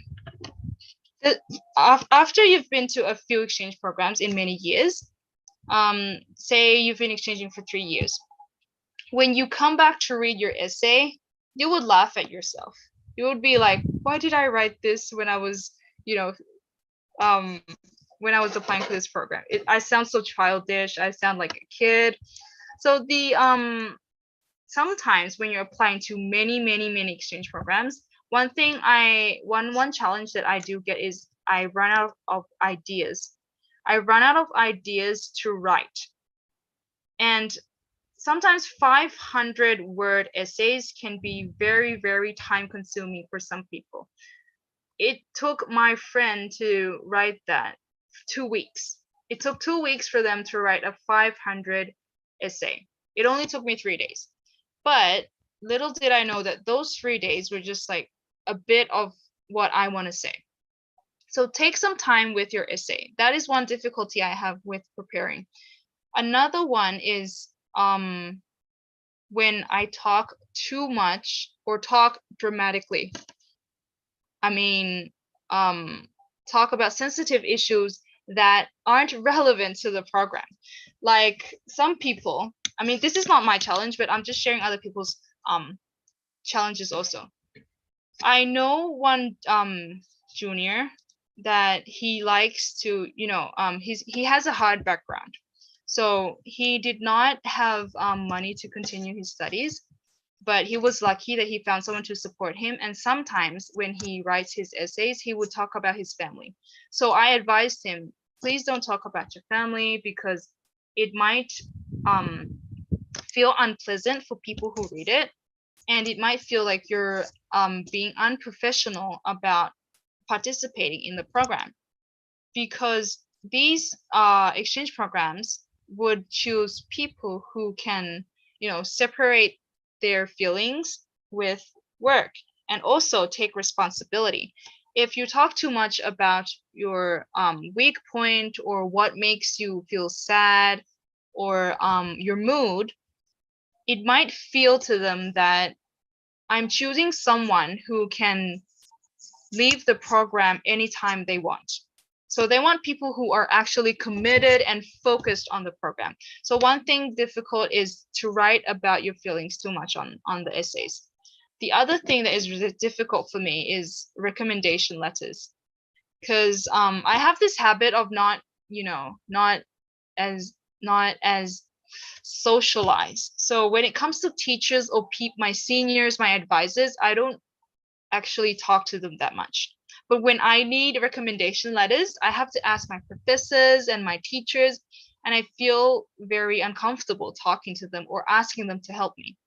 you've been to a few exchange programs in many years, say you've been exchanging for 3 years, when you come back to read your essay, you would laugh at yourself. You would be like, why did I write this when I was, when I was applying for this program? I sound so childish. I sound like a kid. So sometimes when you're applying to many exchange programs, one challenge that I do get is I run out of ideas. I run out of ideas to write. And sometimes 500-word essays can be very, very time consuming for some people. It took my friend to write that 2 weeks. It took 2 weeks for them to write a 500 essay. It only took me 3 days. But little did I know that those 3 days were just like a bit of what I want to say. So take some time with your essay. That is one difficulty I have with preparing. Another one is when I talk too much or talk dramatically. I mean, talk about sensitive issues that aren't relevant to the program. Like some people, I mean, this is not my challenge, but I'm just sharing other people's challenges also. I know one junior that he likes to, he has a hard background. So he did not have money to continue his studies, but he was lucky that he found someone to support him. And sometimes when he writes his essays, he would talk about his family. So I advised him, please don't talk about your family because it might feel unpleasant for people who read it. And it might feel like you're being unprofessional about participating in the program, because these exchange programs would choose people who can, separate their feelings with work and also take responsibility. If you talk too much about your weak point or what makes you feel sad or your mood, it might feel to them that I'm choosing someone who can leave the program anytime they want. So they want people who are actually committed and focused on the program. So one thing difficult is to write about your feelings too much on the essays. The other thing that is really difficult for me is recommendation letters, because I have this habit of not as socialized. So when it comes to teachers or my seniors, my advisors, I don't actually talk to them that much. But when I need recommendation letters, I have to ask my professors and my teachers, and I feel very uncomfortable talking to them or asking them to help me.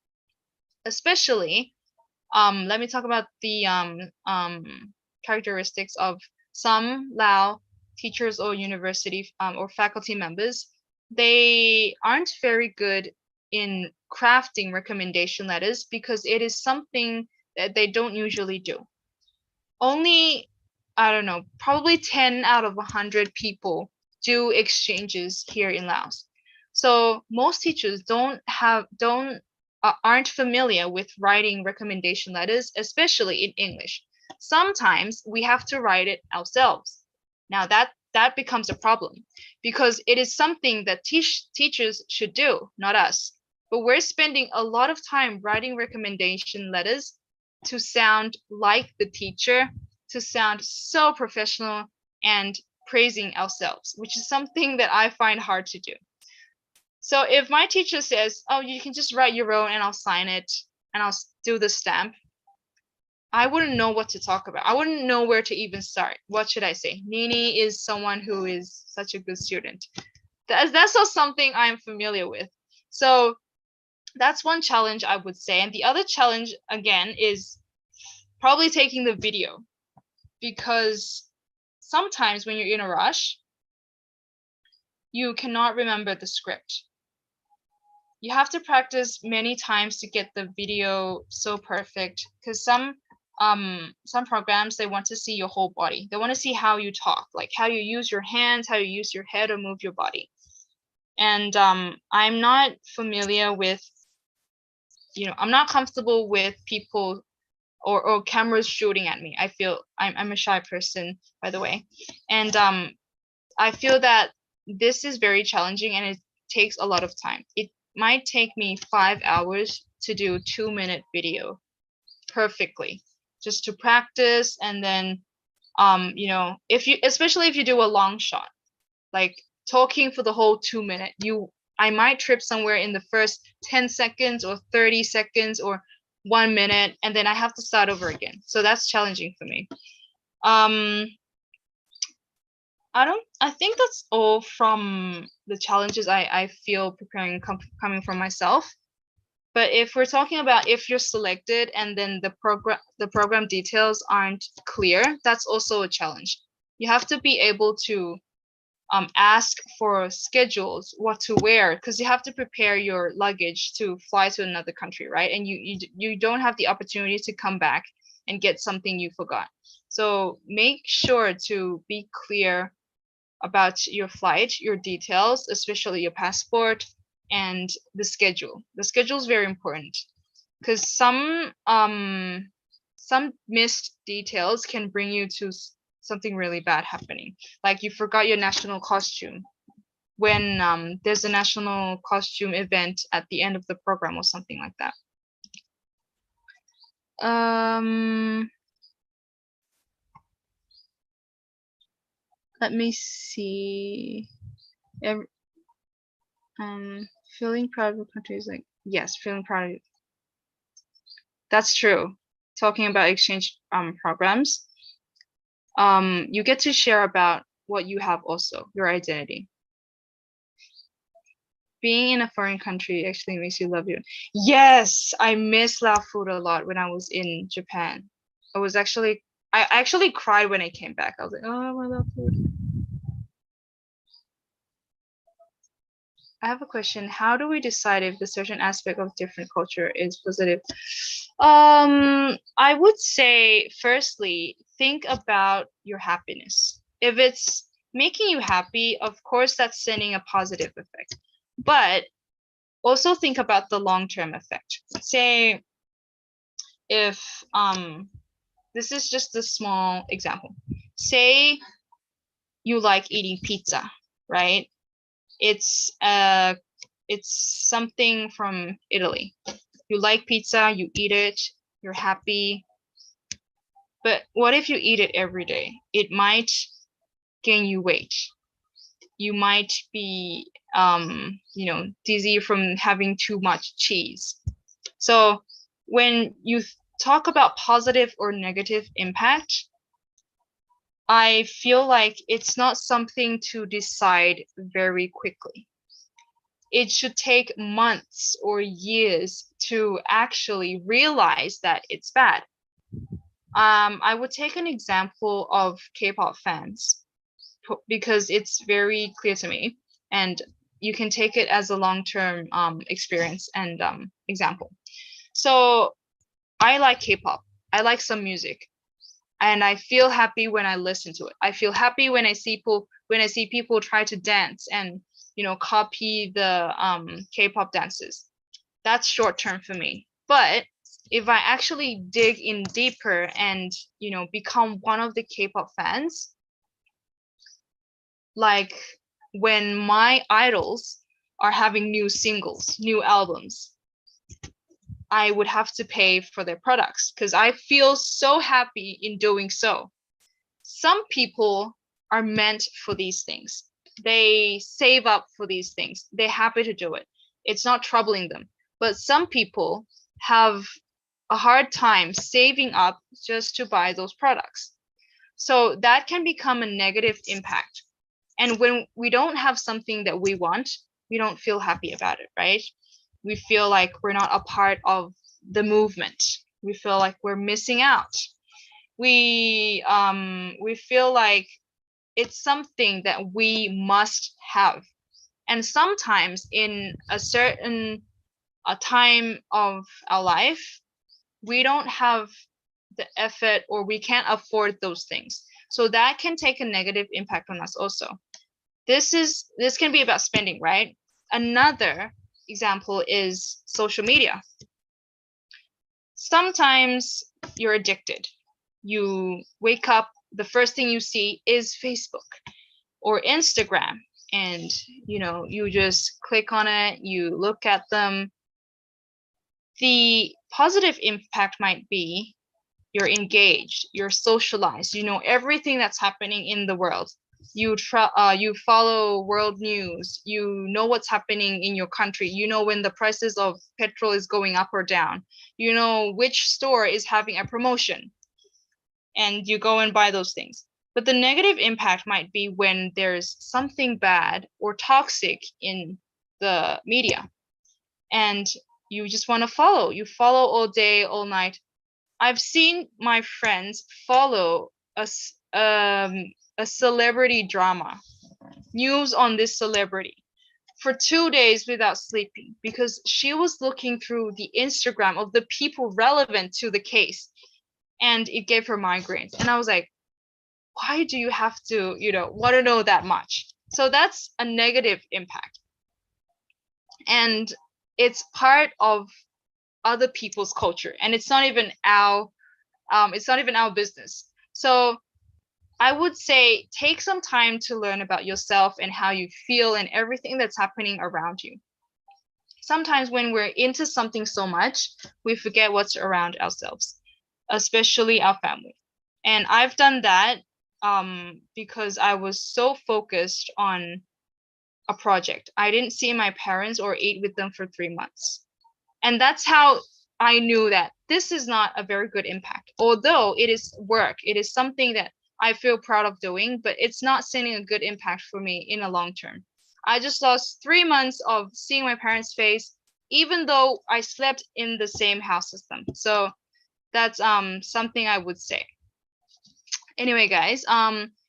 Especially, let me talk about the characteristics of some Lao teachers or university or faculty members. They aren't very good in crafting recommendation letters because it is something that they don't usually do. Only, I don't know, probably 10 out of 100 people do exchanges here in Laos. So most teachers aren't familiar with writing recommendation letters, especially in English. Sometimes we have to write it ourselves. Now that becomes a problem because it is something that teachers should do, not us. But we're spending a lot of time writing recommendation letters to sound like the teacher, to sound so professional and praising ourselves, which is something that I find hard to do. So if my teacher says, oh, you can just write your own and I'll sign it and I'll do the stamp, I wouldn't know what to talk about. I wouldn't know where to even start. What should I say? Nini is someone who is such a good student. That's not something I'm familiar with. So that's one challenge I would say. And the other challenge, again, is probably taking the video, because sometimes when you're in a rush, you cannot remember the script. You have to practice many times to get the video so perfect, because some programs, they want to see your whole body. They want to see how you talk, like how you use your hands, how you use your head or move your body. And I'm not familiar with, I'm not comfortable with people or cameras shooting at me. I feel I'm a shy person, by the way. And I feel that this is very challenging and it takes a lot of time. It might take me 5 hours to do a 2-minute video perfectly, just to practice. And then, especially if you do a long shot, like talking for the whole 2 minutes, I might trip somewhere in the first 10 seconds or 30 seconds or 1 minute, and then I have to start over again. So that's challenging for me. I think that's all from the challenges I feel preparing coming from myself. But if we're talking about if you're selected and then the program details aren't clear, that's also a challenge. You have to be able to ask for schedules, what to wear, because you have to prepare your luggage to fly to another country, right? And you don't have the opportunity to come back and get something you forgot. So make sure to be clear about your flight, your details, especially your passport and the schedule. The schedule is very important because some missed details can bring you to something really bad happening. Like you forgot your national costume when there's a national costume event at the end of the program or something like that. Let me see. Feeling proud of the country is like, yes, feeling proud of it. That's true. Talking about exchange programs, you get to share about what you have also, your identity. Being in a foreign country actually makes you love you. Yes, I miss Lao food a lot when I was in Japan. I actually cried when I came back. I was like, oh, my Lao food. I have a question. How do we decide if the certain aspect of different culture is positive? I would say, firstly, think about your happiness. If it's making you happy, of course, that's sending a positive effect. But also think about the long-term effect. Say, if this is just a small example. Say you like eating pizza, right? It's something from Italy. You like pizza, you eat it, you're happy. But what if you eat it every day? It might gain you weight. You might be dizzy from having too much cheese. So when you talk about positive or negative impact, I feel like it's not something to decide very quickly. It should take months or years to actually realize that it's bad. I would take an example of K-pop fans because it's very clear to me, and you can take it as a long-term experience and example. So I like K-pop. I like some music. And I feel happy when I listen to it. I feel happy when I see people try to dance and copy the K-pop dances. That's short term for me. But if I actually dig in deeper and become one of the K-pop fans, like when my idols are having new singles, new albums, I would have to pay for their products because I feel so happy in doing so. Some people are meant for these things. They save up for these things. They're happy to do it. It's not troubling them. But some people have a hard time saving up just to buy those products. So that can become a negative impact. And when we don't have something that we want, we don't feel happy about it, right? We feel like we're not a part of the movement. We feel like we're missing out. We feel like it's something that we must have. And sometimes in a certain time of our life, we don't have the effort or we can't afford those things. So that can take a negative impact on us also. This can be about spending, right? Another example is social media. Sometimes you're addicted. You wake up, the first thing you see is Facebook or Instagram, and you just click on it, you look at them. The positive impact might be you're engaged, you're socialized, you know everything that's happening in the world. You follow world news, you know what's happening in your country, you know when the prices of petrol is going up or down, you know which store is having a promotion, and you go and buy those things. But the negative impact might be when there's something bad or toxic in the media, and you just want to follow. You follow all day, all night. I've seen my friends follow a celebrity drama, news on this celebrity, for 2 days without sleeping because she was looking through the Instagram of the people relevant to the case, and it gave her migraines. And I was like, why do you have to, want to know that much? So that's a negative impact. And it's part of other people's culture, and it's not even our business. So I would say take some time to learn about yourself and how you feel and everything that's happening around you. Sometimes when we're into something so much, we forget what's around ourselves, especially our family. And I've done that because I was so focused on a project. I didn't see my parents or eat with them for 3 months. And that's how I knew that this is not a very good impact. Although it is work, it is something that I feel proud of doing, but it's not sending a good impact for me in a long term. I just lost 3 months of seeing my parents' face, even though I slept in the same house as them. So that's something I would say. Anyway, guys,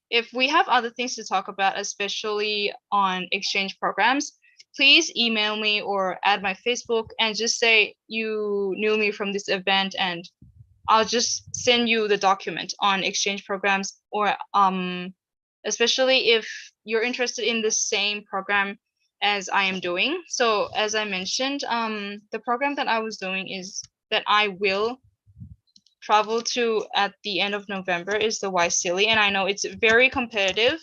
if we have other things to talk about, especially on exchange programs, please email me or add my Facebook and just say you knew me from this event, and I'll just send you the document on exchange programs, or especially if you're interested in the same program as I am doing. So as I mentioned, the program that I was doing is that I will travel to at the end of November is the YSILI, and I know it's very competitive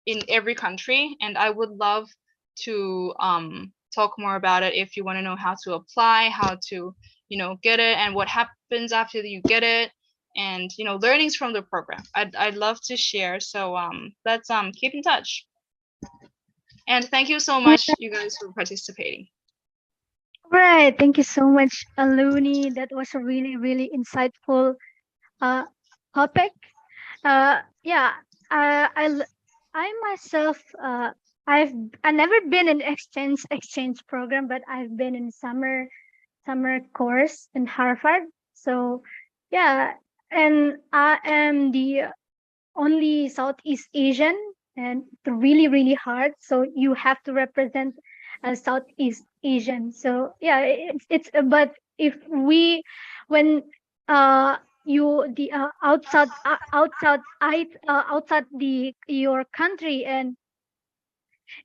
in every country, and I would love to talk more about it if you want to know how to apply, how to get it, and what happens after you get it, and learnings from the program. I'd love to share. So let's keep in touch. And thank you so much, you guys, for participating. Right. Thank you so much, Aluni. That was a really, really insightful topic. Yeah, I myself, I've never been in exchange program, but I've been in summer course in Harvard. So yeah, and I am the only Southeast Asian, and it's really, really hard. So you have to represent a Southeast Asian. So yeah, it's but if we when you the outside the your country, and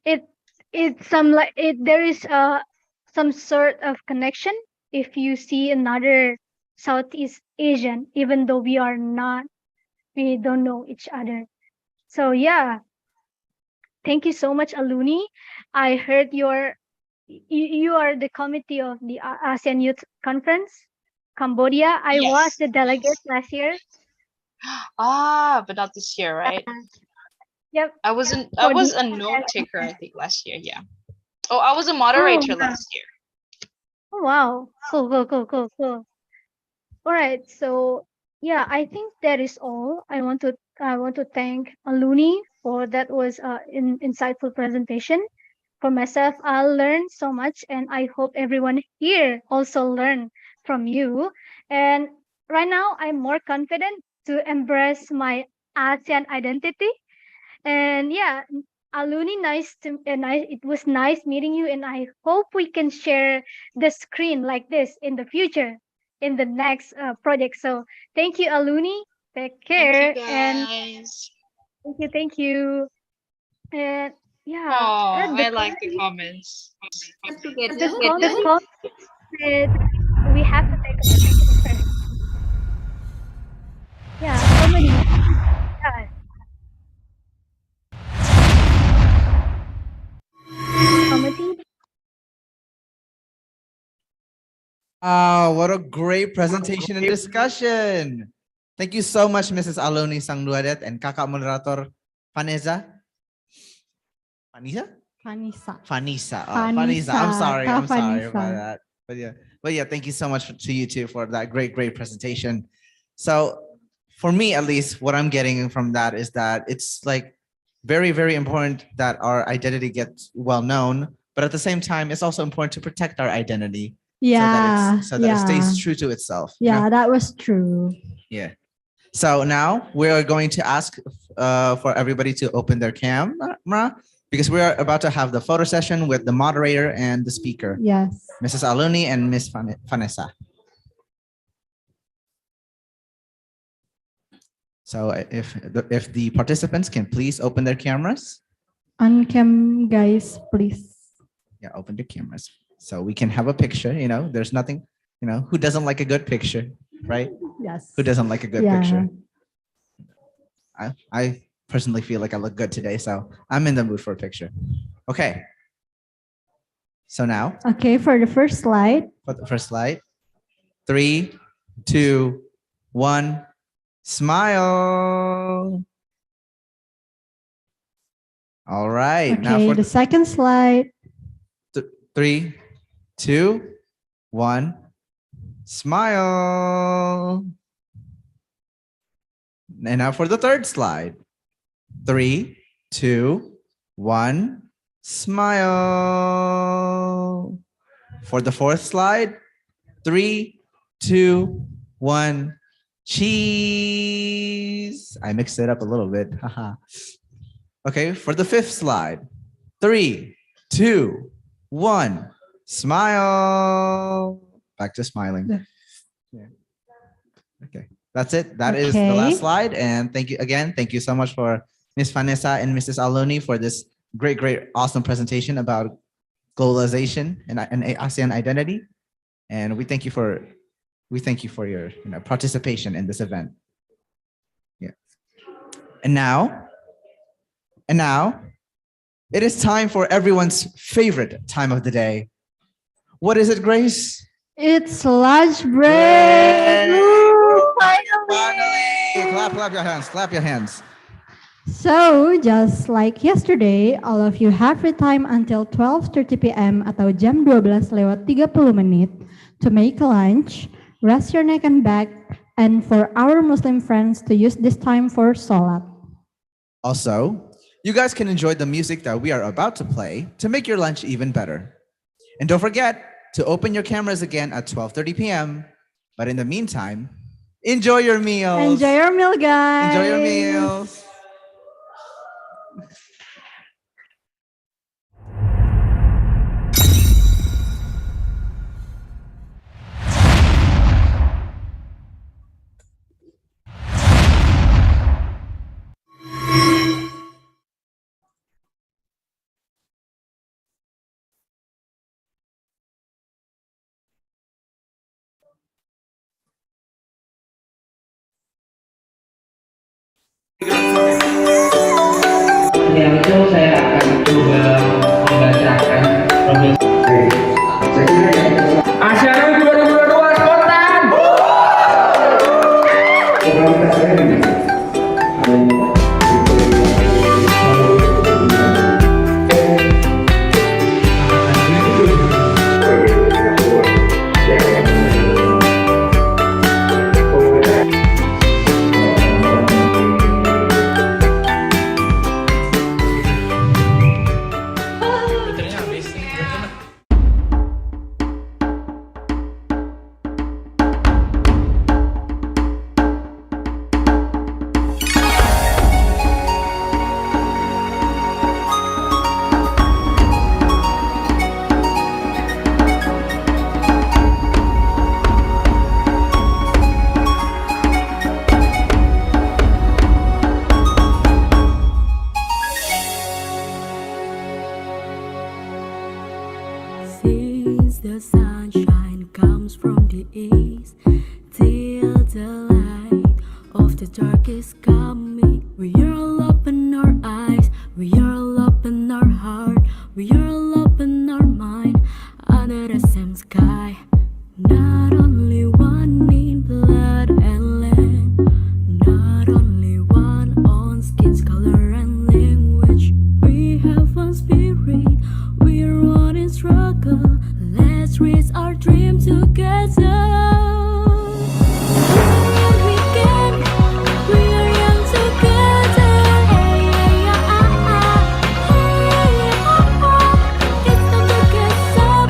it it's some like it there is some sort of connection if you see another Southeast Asian, even though we don't know each other. So yeah, thank you so much, Aluni. I heard you are the committee of the ASEAN Youth Conference, Cambodia. I was the delegate last year. But not this year, right? Yep. I was a note taker, I think, last year. Yeah. Oh, I was a moderator last year. Oh wow. Cool. All right. So yeah, I think that is all. I want to thank Aluni for that was an insightful presentation. For myself, I learned so much, and I hope everyone here also learned from you. And right now, I'm more confident to embrace my ASEAN identity. And yeah, Aluni, it was nice meeting you, and I hope we can share the screen like this in the future, in the next project. So thank you, Aluni. Take care. Thank you, and guys. thank you. And yeah, Oh, I like the comments. the comment said we have to take a picture first. Yeah, comedy. Yeah. Comedy. What a great presentation and discussion. Thank you so much, Mrs. Aloni Sangduadet and Kakak Moderator Vanessa. Vanessa? Vanessa. I'm sorry Kak about Vanessa. that. But yeah, thank you so much to you two for that great presentation. So for me, at least, what I'm getting from that is that it's like very, very important that our identity gets well known, but at the same time, it's also important to protect our identity. Yeah. So that it stays true to itself. you know? Yeah, that was true. Yeah. So now we are going to ask for everybody to open their camera because we are about to have the photo session with the moderator and the speaker, Yes. Mrs. Aluni and Miss Vanessa. So if the participants can please open their cameras. On cam, guys, please. Yeah, open your cameras so we can have a picture. There's nothing, who doesn't like a good picture, right? Yes. Who doesn't like a good Yeah. picture? I personally feel like I look good today, so I'm in the mood for a picture. Okay. So now, Okay, for the first slide. for the first slide, 3, 2, 1, smile. All right. Now Okay, for the second slide. 3, 2, 1, smile. And now for the third slide. 3, 2, 1, smile. For the fourth slide. 3, 2, 1, cheese. I mixed it up a little bit. Haha. Okay, for the fifth slide. 3, 2, 1. Smile. Back to smiling. Yeah. Okay, that's it. That is the last Okay. slide. And thank you again. Thank you so much for Miss Vanessa and Mrs. Aloni for this great, awesome presentation about globalization and ASEAN identity. And we thank you for your participation in this event. Yeah. And now, it is time for everyone's favorite time of the day. What is it, Grace? It's lunch break. Woo, finally. Clap your hands. Clap your hands. So, just like yesterday, all of you have free time until 12:30 p.m. atau jam 12:30 to make lunch, rest your neck and back, and for our Muslim friends to use this time for salat. Also, you guys can enjoy the music that we are about to play to make your lunch even better. And don't forget to open your cameras again at 12:30 p.m. But in the meantime, enjoy your meals. Enjoy your meal, guys. Enjoy your meals. Yang itu saya akan coba membacakan Asean 2022 spontan. Since the sunshine comes from the east, till the light of the dark is coming, we are all open our eyes, we are all open our heart, we are all open our mind under the same sky. Not only one in blood and land, not only one on skin's color and language. We have one spirit, we are one in struggle. Let's reach our dream together. We can, we are young together. Hey, hey, it's time to get up.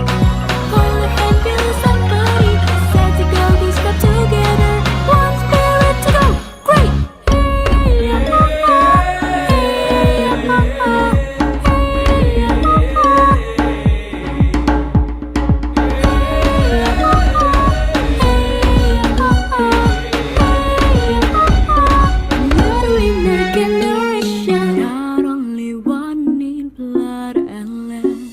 Hold your hand, feel somebody. Set to go, we step together. One spirit to go. Great. Not only one in blood and land,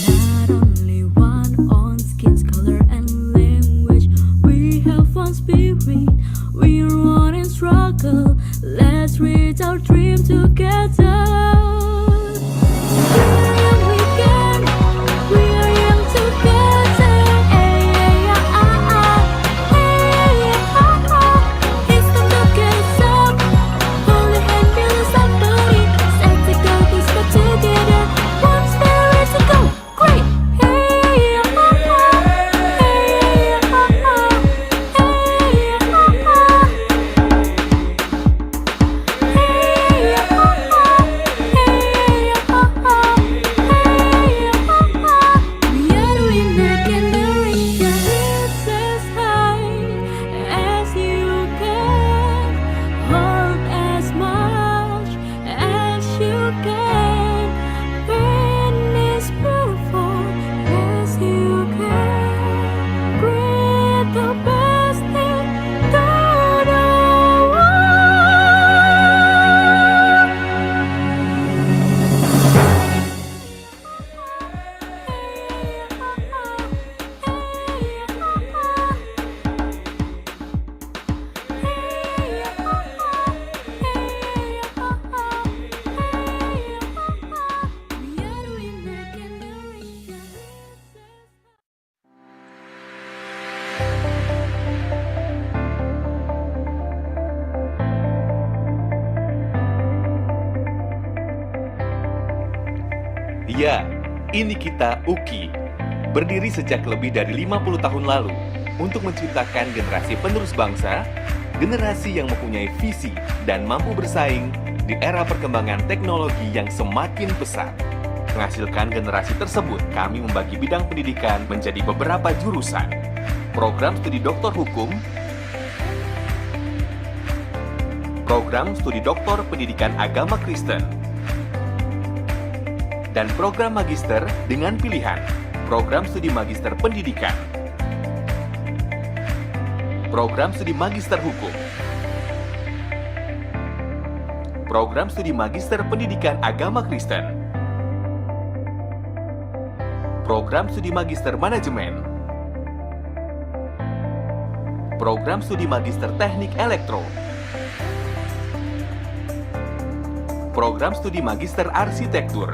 not only one on skin's color and language. We have one spirit, we are one in struggle. Let's reach our dream together. We can, we are young together. It's time to get up. Hold your hand, feel somebody. Set to go, we step together. One spirit to go. Great. Ya, ini kita UKI, berdiri sejak lebih dari 50 tahun lalu untuk menciptakan generasi penerus bangsa, generasi yang mempunyai visi dan mampu bersaing di era perkembangan teknologi yang semakin pesat. Menghasilkan generasi tersebut, kami membagi bidang pendidikan menjadi beberapa jurusan. Program studi doktor hukum, program studi doktor pendidikan agama Kristen, dan program magister dengan pilihan program studi magister pendidikan, program studi magister hukum, program studi magister pendidikan agama Kristen, program studi magister manajemen, program studi magister teknik elektro, program studi magister arsitektur,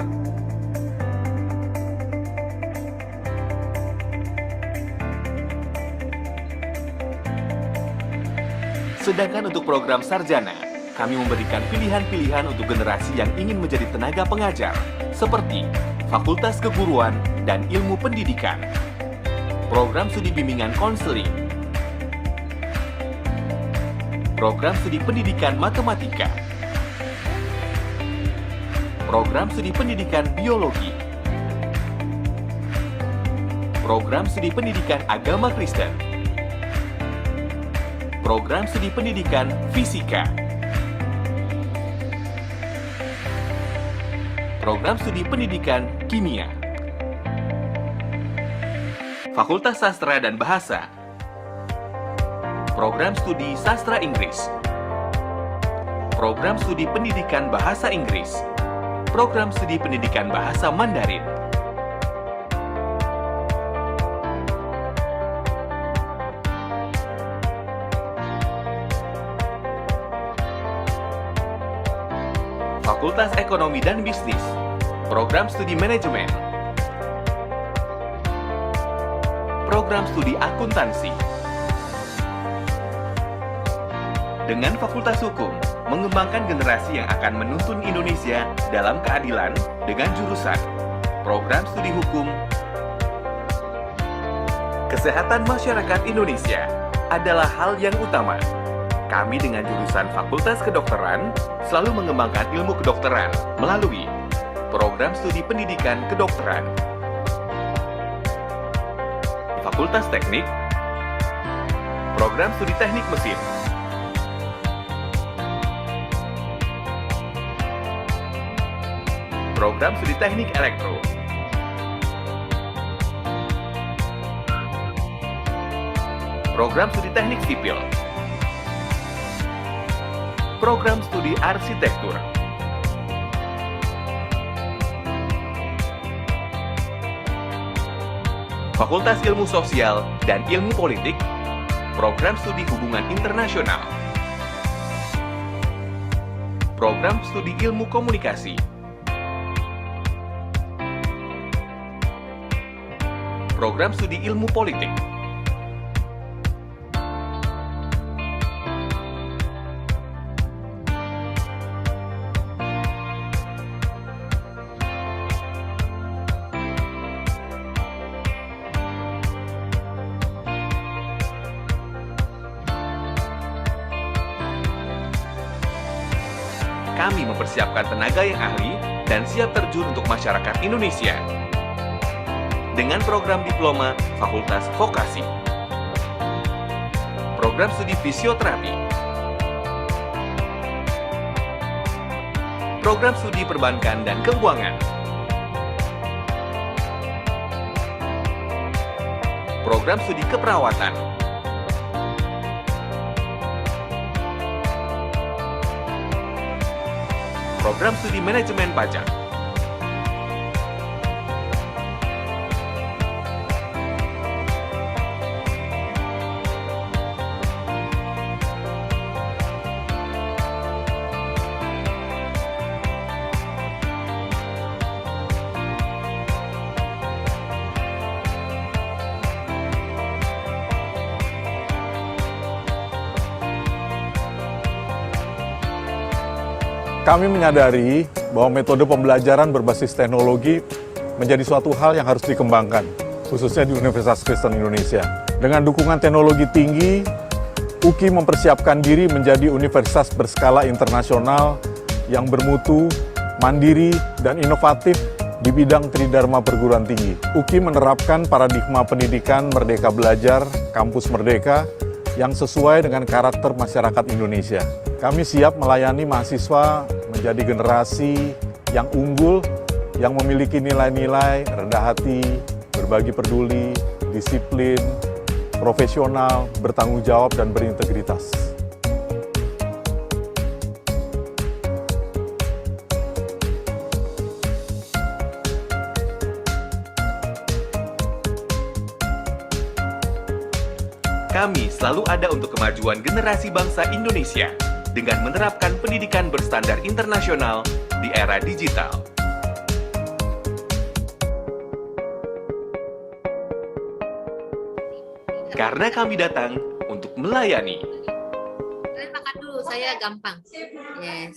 sedangkan untuk program sarjana, kami memberikan pilihan-pilihan untuk generasi yang ingin menjadi tenaga pengajar, seperti Fakultas Keguruan dan Ilmu Pendidikan, program studi bimbingan konseling, program studi pendidikan matematika, program studi pendidikan biologi, program studi pendidikan agama Kristen, program studi pendidikan fisika, program studi pendidikan kimia, Fakultas Sastra dan Bahasa, program studi sastra Inggris, program studi pendidikan bahasa Inggris, program studi pendidikan bahasa Mandarin, Fakultas Ekonomi dan Bisnis, program studi manajemen, program studi akuntansi. Dengan Fakultas Hukum, mengembangkan generasi yang akan menuntun Indonesia dalam keadilan dengan jurusan program studi hukum, kesehatan masyarakat Indonesia adalah hal yang utama. Kami dengan jurusan Fakultas Kedokteran selalu mengembangkan ilmu kedokteran melalui program studi pendidikan kedokteran. Fakultas Teknik, program studi teknik mesin, program studi teknik elektro, program studi teknik sipil, program studi arsitektur, Fakultas Ilmu Sosial dan Ilmu Politik, program studi hubungan internasional, program studi ilmu komunikasi, program studi ilmu politik, kami mempersiapkan tenaga yang ahli dan siap terjun untuk masyarakat Indonesia. Dengan program diploma Fakultas Vokasi, program studi fisioterapi, program studi perbankan dan keuangan, program studi keperawatan, program studi manajemen pajak, Kami menyadari bahwa metode pembelajaran berbasis teknologi menjadi suatu hal yang harus dikembangkan, khususnya di Universitas Kristen Indonesia. Dengan dukungan teknologi tinggi, UKI mempersiapkan diri menjadi universitas berskala internasional yang bermutu, mandiri, dan inovatif di bidang tridharma perguruan tinggi. UKI menerapkan paradigma pendidikan Merdeka Belajar, Kampus Merdeka, yang sesuai dengan karakter masyarakat Indonesia. Kami siap melayani mahasiswa menjadi generasi yang unggul, yang memiliki nilai-nilai rendah hati, berbagi peduli, disiplin, profesional, bertanggung jawab, dan berintegritas. Kami selalu ada untuk kemajuan generasi bangsa Indonesia dengan menerapkan pendidikan berstandar internasional di era digital. Karena kami datang untuk melayani. Kalian makan dulu, saya gampang. Yes.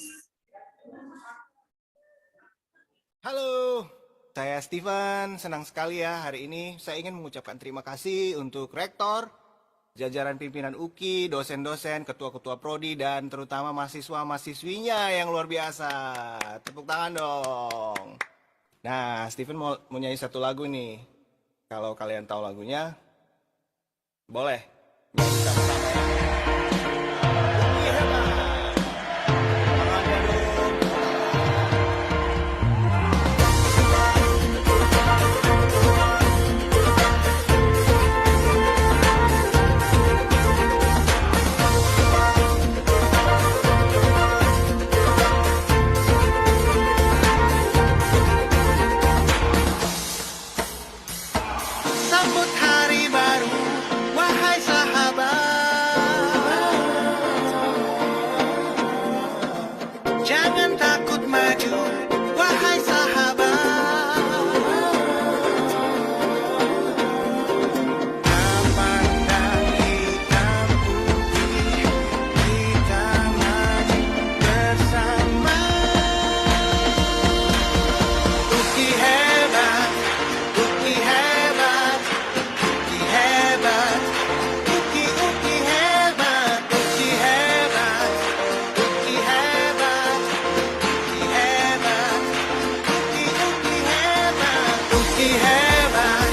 Halo, saya Steven. Senang sekali ya hari ini saya ingin mengucapkan terima kasih untuk rektor, jajaran pimpinan UKI, dosen-dosen, ketua-ketua prodi, dan terutama mahasiswa-mahasiswinya yang luar biasa. Tepuk tangan dong. Nah, Steven mau nyanyi satu lagu nih. Kalau kalian tahu lagunya, boleh. Nyanyi sama-sama ya. UKI hebat. Tangannya dong. Sambut hari baru, wahai sahabat. Jangan takut maju, wahai sahabat. Pandang hitam putih, kita maju bersama. UKI hebat, UKI hebat. UKI hebat, UKI hebat, UKI hebat, UKI hebat, UKI hebat, UKI hebat, UKI hebat,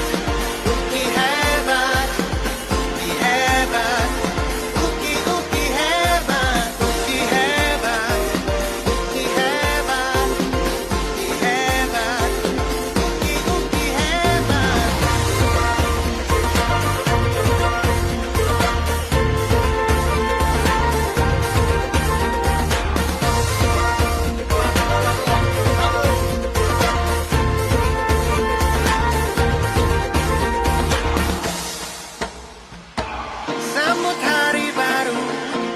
UKI hebat, UKI hebat, UKI hebat, UKI hebat, UKI hebat, UKI hebat, UKI hebat. Sambut hari baru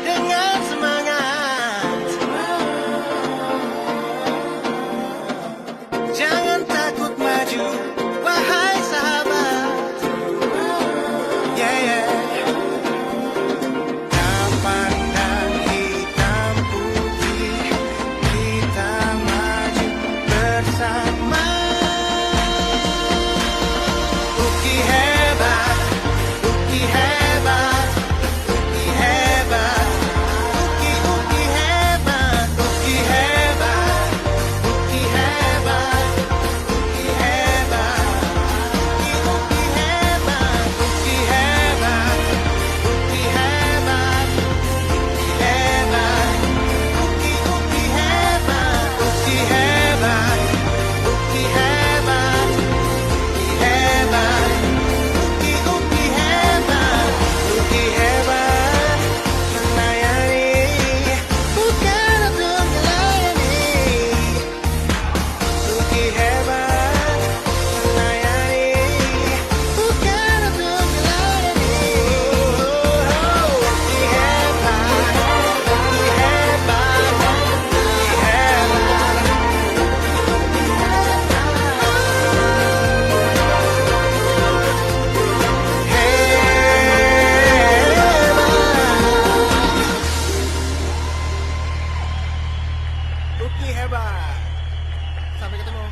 dengan semangat. Jangan takut maju, wahai sahabat. Yeah, yeah. Pandang hitam putih, kita maju bersama. UKI hebat, UKI hebat, UKI hebat, UKI hebat, UKI hebat, UKI hebat, UKI hebat, UKI hebat, UKI hebat, UKI hebat, UKI hebat, UKI hebat, UKI hebat, UKI hebat, UKI hebat. UKI hebat, UKI hebat, melayani, bukan untuk melayani. UKI hebat, melayani, bukan untuk melayani. UKI hebat, UKI hebat, UKI UKI hebat. Sampai ketemu.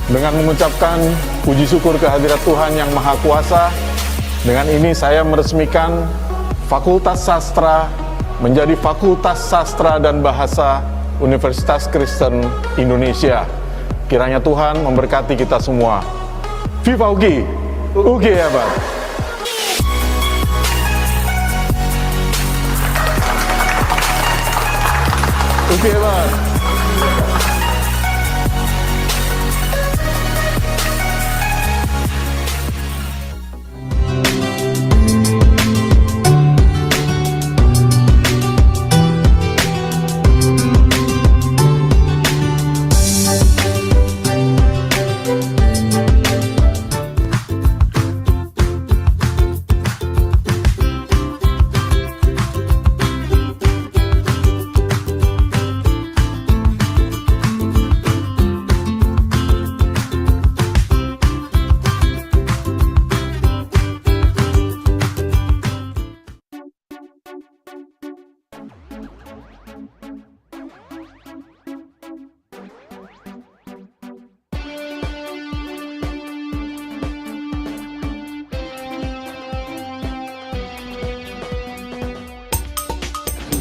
Dengan mengucapkan puji syukur kehadirat Tuhan yang Maha Kuasa, dengan ini saya meresmikan Fakultas Sastra menjadi Fakultas Sastra dan Bahasa Universitas Kristen Indonesia. Kiranya Tuhan memberkati kita semua. Viva UGI! UGI hebat! UGI hebat!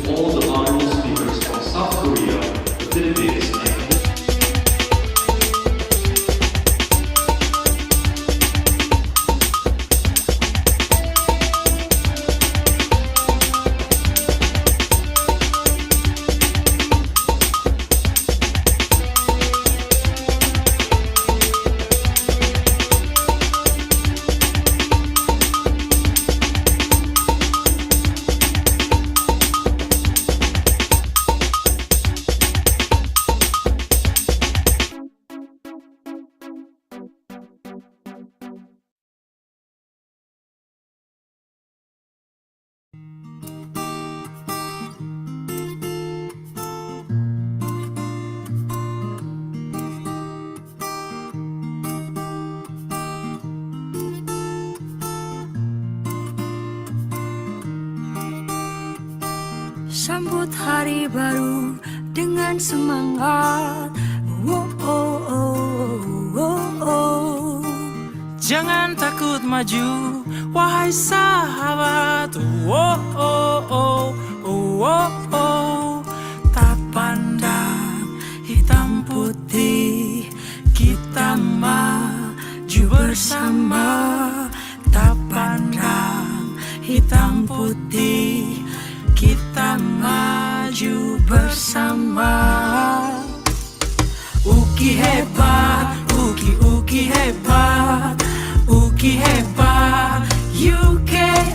all the honorable speakers from South Korea, the Philippines, and Sambut hari baru dengan semangat. Oh, oh, oh, oh, oh. Jangan takut maju, wahai sahabat. Oh, oh, oh, oh, oh, oh. Tak pandang hitam putih, kita maju bersama. Tak pandang hitam putih, kita maju bersama. UGI hebat, UGI hebat, UGI hebat, UKI.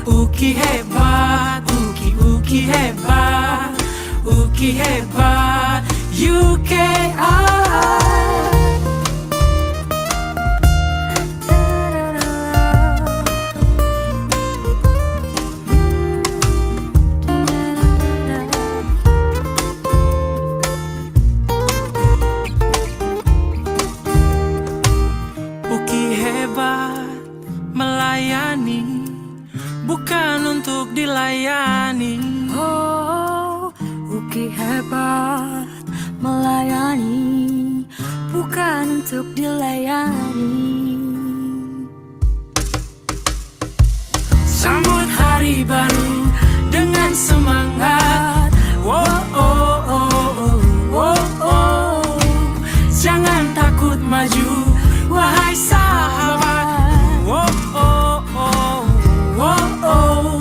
UGI hebat, UGI hebat, UGI hebat, UKI. Melayani, bukan untuk dilayani. Oh, UGI hebat melayani, bukan untuk dilayani. Sambut hari baru dengan semangat. Oh, oh, oh, oh, oh, oh. Jangan takut maju, wahai sahabat. Oh, oh, oh, oh, oh.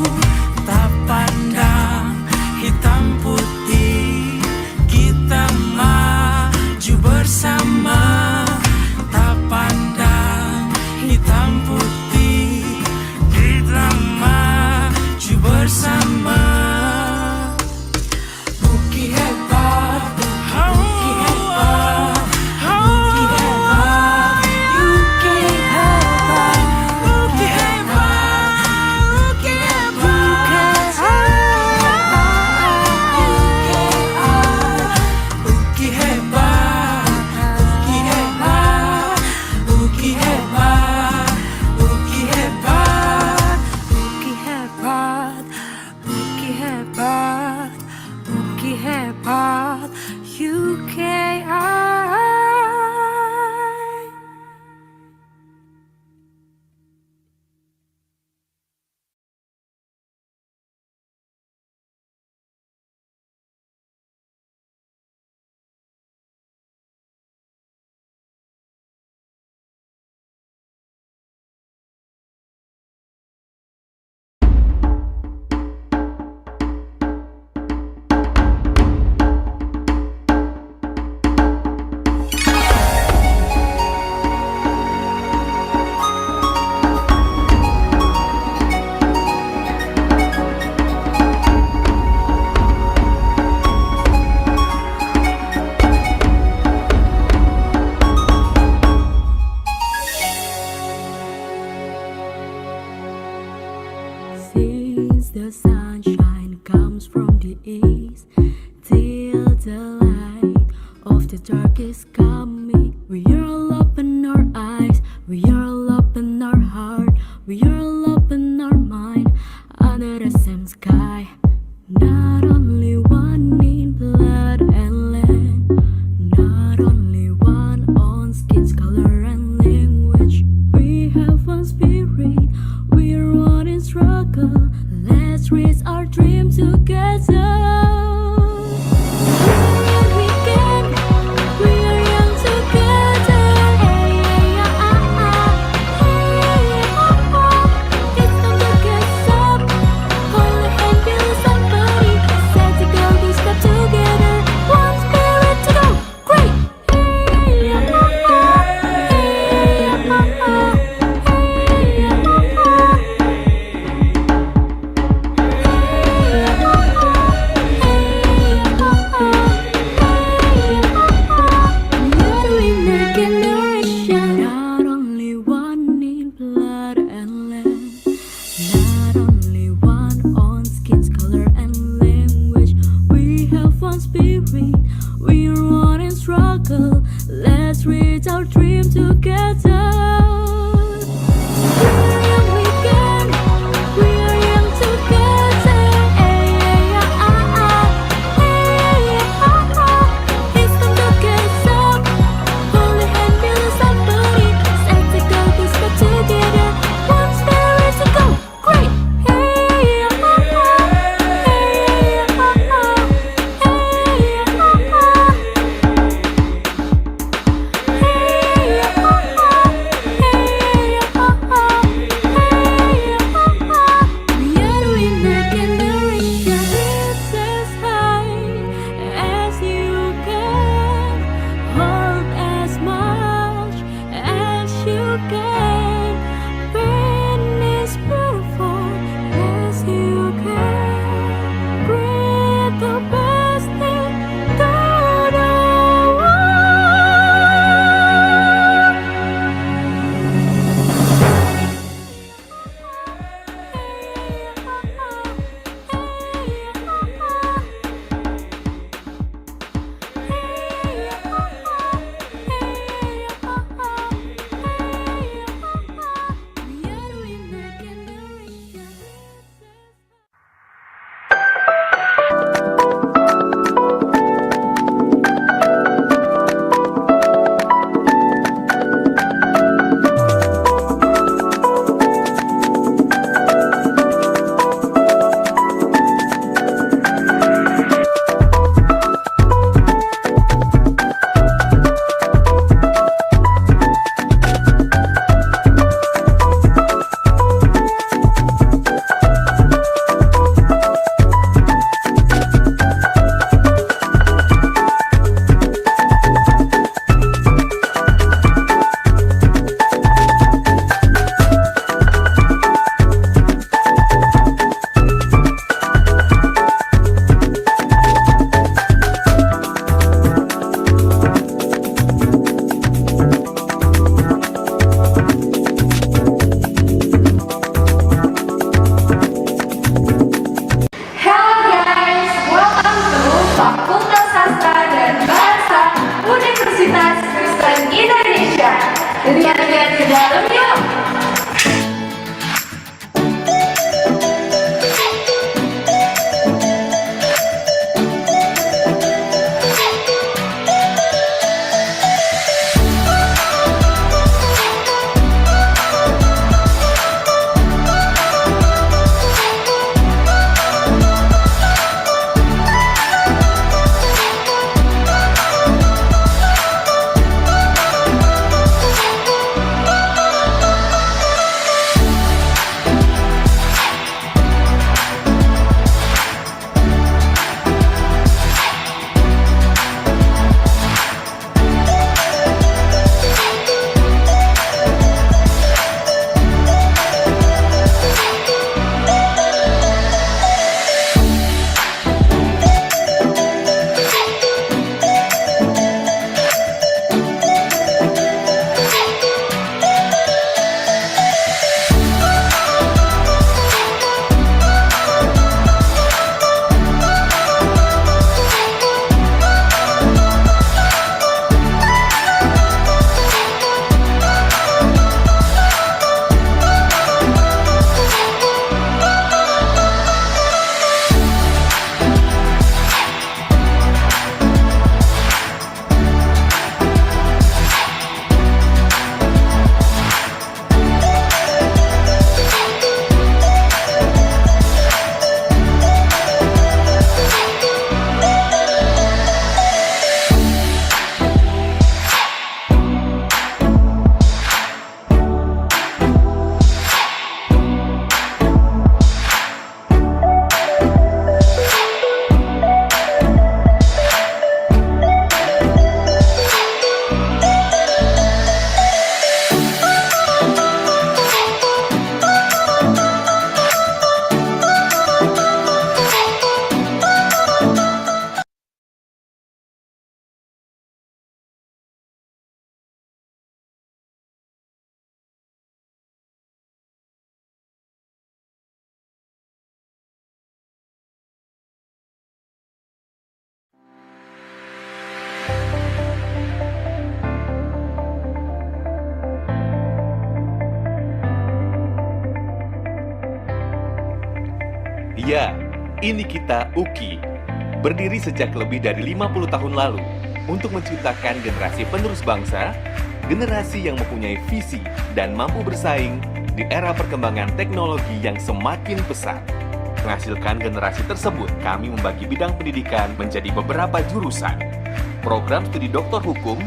Tak pandang hitam putih, kita maju bersama. Tak pandang hitam putih, kita maju bersama. UGI hebat, UGI hebat, UGI hebat, UGI hebat. UKI. sunshine comes from the east till the light of the dark is coming. We are all open our eyes, we are all open our heart, we are all open our mind under the same sky. Not only one in blood and land, not only one on skin's color and language. We have one spirit, we're one in struggle. Let's raise our dream together. We can, we are young together. Hey, yeah, hey, it's time to get up. Hold a hand, build somebody. Set to go, we step together. One spirit to go. Great. Hey, Ya, ini kita UKI, berdiri sejak lebih dari 50 tahun lalu untuk menciptakan generasi penerus bangsa, generasi yang mempunyai visi dan mampu bersaing di era perkembangan teknologi yang semakin pesat. Menghasilkan generasi tersebut, kami membagi bidang pendidikan menjadi beberapa jurusan. Program studi doktor hukum,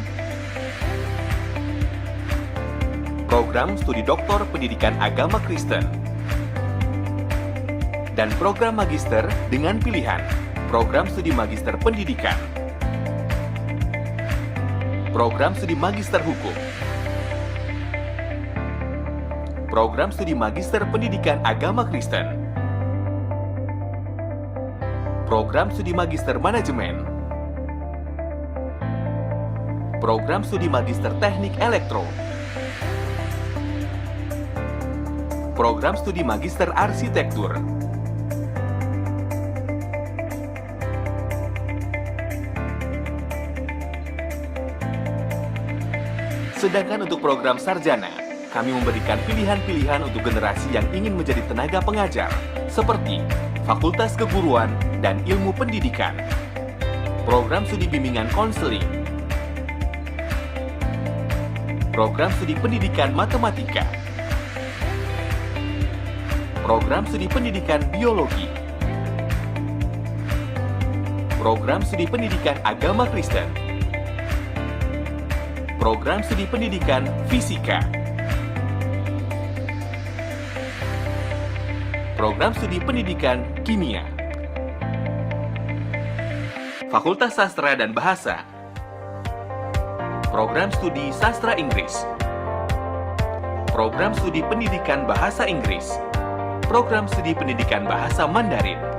program studi doktor pendidikan agama Kristen, dan program magister dengan pilihan program studi magister pendidikan, program studi magister hukum, program studi magister pendidikan agama Kristen, program studi magister manajemen, program studi magister teknik elektro, program studi magister arsitektur, sedangkan untuk program sarjana, kami memberikan pilihan-pilihan untuk generasi yang ingin menjadi tenaga pengajar, seperti Fakultas Keguruan dan Ilmu Pendidikan, program studi bimbingan konseling, program studi pendidikan matematika, program studi pendidikan biologi, program studi pendidikan agama Kristen, program studi pendidikan fisika, program studi pendidikan kimia, Fakultas Sastra dan Bahasa, program studi Sastra Inggris, program studi pendidikan Bahasa Inggris, program studi pendidikan Bahasa Mandarin,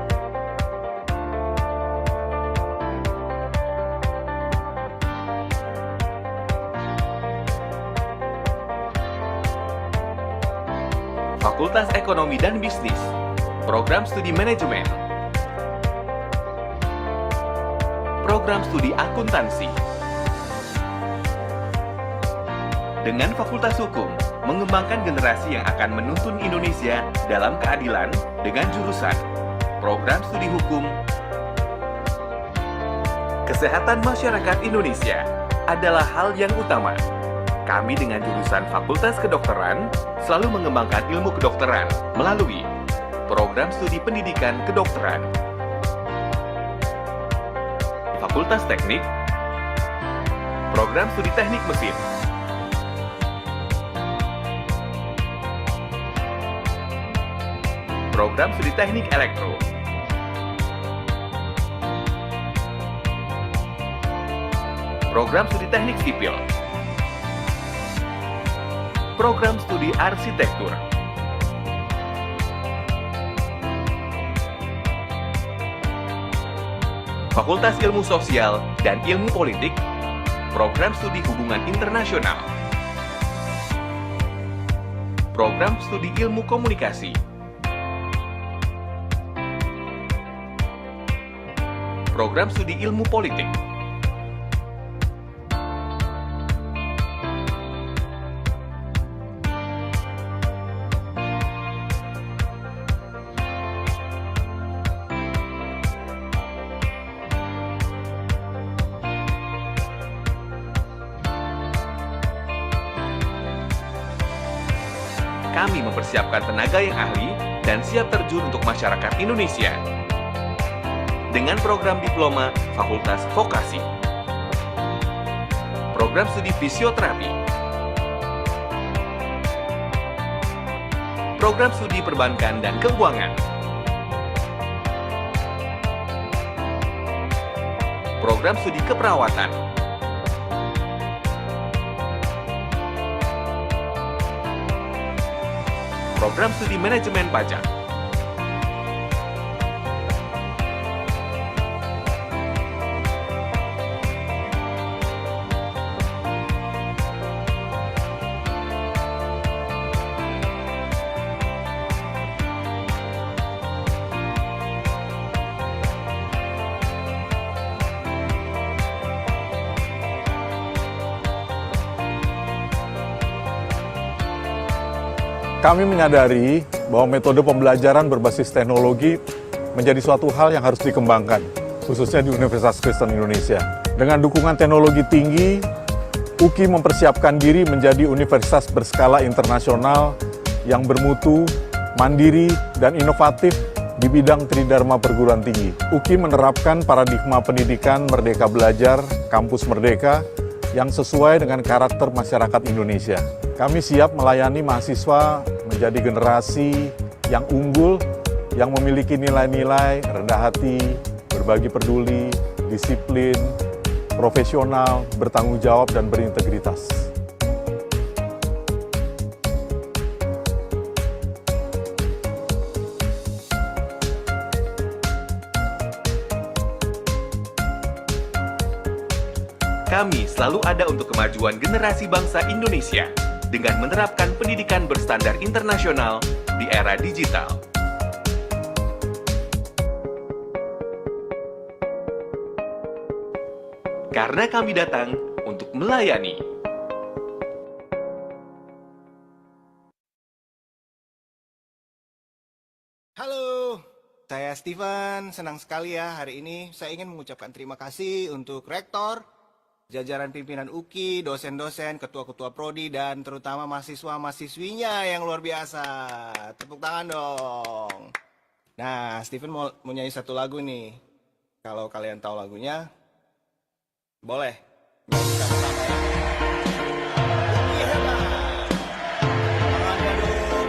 Fakultas Ekonomi dan Bisnis, program studi manajemen, program studi akuntansi. Dengan Fakultas Hukum, mengembangkan generasi yang akan menuntun Indonesia dalam keadilan dengan jurusan program studi hukum. Kesehatan masyarakat Indonesia adalah hal yang utama. Kami dengan jurusan Fakultas Kedokteran selalu mengembangkan ilmu kedokteran melalui program studi pendidikan kedokteran. Fakultas Teknik, program studi teknik mesin, program studi teknik elektro, program studi teknik sipil, program studi arsitektur, Fakultas Ilmu Sosial dan Ilmu Politik, program studi hubungan internasional, program studi ilmu komunikasi, program studi ilmu politik, kami mempersiapkan tenaga yang ahli dan siap terjun untuk masyarakat Indonesia. Dengan program diploma Fakultas Vokasi, program studi fisioterapi, program studi perbankan dan keuangan, program studi keperawatan, program studi manajemen pajak, Kami menyadari bahwa metode pembelajaran berbasis teknologi menjadi suatu hal yang harus dikembangkan, khususnya di Universitas Kristen Indonesia. Dengan dukungan teknologi tinggi, UKI mempersiapkan diri menjadi universitas berskala internasional yang bermutu, mandiri, dan inovatif di bidang tridharma perguruan tinggi. UKI menerapkan paradigma pendidikan Merdeka Belajar, Kampus Merdeka, yang sesuai dengan karakter masyarakat Indonesia. Kami siap melayani mahasiswa menjadi generasi yang unggul, yang memiliki nilai-nilai rendah hati, berbagi peduli, disiplin, profesional, bertanggung jawab, dan berintegritas. Kami selalu ada untuk kemajuan generasi bangsa Indonesia dengan menerapkan pendidikan berstandar internasional di era digital. Karena kami datang untuk melayani. Halo, saya Steven. Senang sekali ya hari ini saya ingin mengucapkan terima kasih untuk Rektor, jajaran pimpinan UKI, dosen-dosen, ketua-ketua prodi, dan terutama mahasiswa-mahasiswinya yang luar biasa. Tepuk tangan dong. Nah, Steven mau nyanyi satu lagu nih. Kalau kalian tahu lagunya, boleh. Nyanyi sama-sama ya. UKI hebat. Tangannya dong.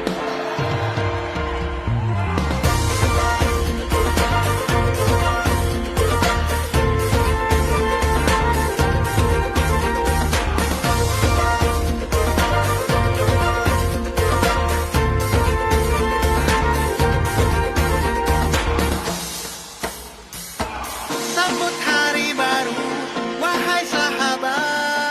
Sambut hari baru, wahai sahabat.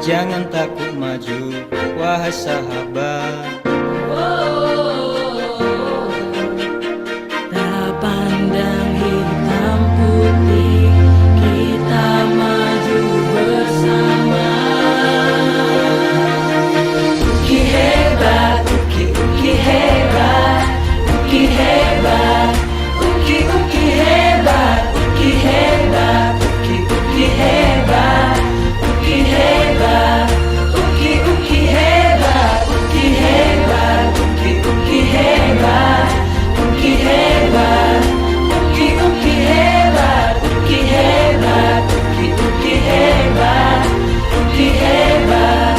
Jangan takut maju, wahai sahabat. Tak pandang hitam putih, kita maju bersama. Uki hebat, uki hebat, uki hebat, uki hebat, uki hebat, uki hebat, uki hebat, uki hebat, uki hebat, uki hebat, uki hebat, uki hebat, uki hebat, uki hebat, uki hebat, uki hebat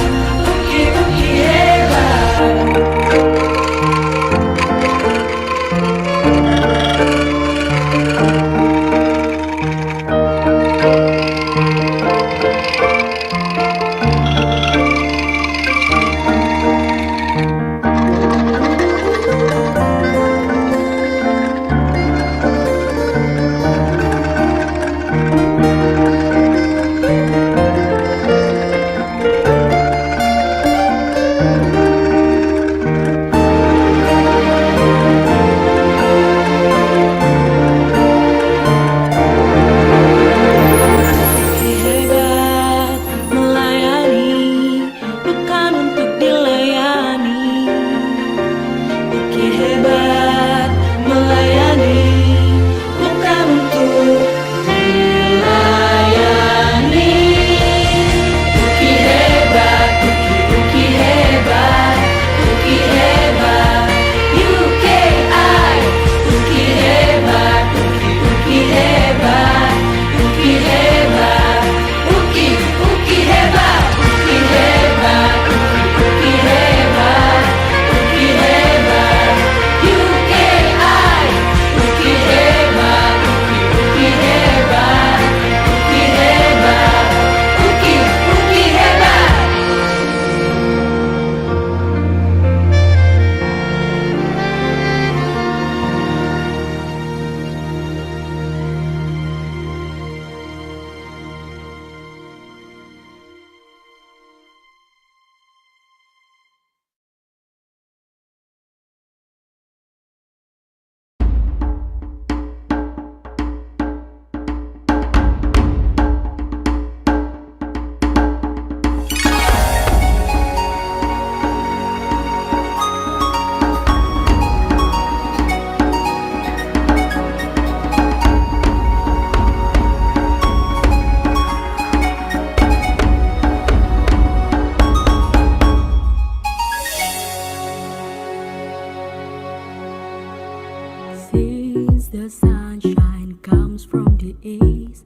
melayani, bukan untuk dilayani. Uki hebat melayani, bukan untuk dilayani. Uki hebat, uki hebat, uki hebat, UKI. Uki hebat, uki hebat, uki hebat, uki hebat, uki hebat, uki hebat, uki hebat, UKI. Uki hebat, uki hebat, uki hebat, uki hebat. Since the sunshine comes from the east,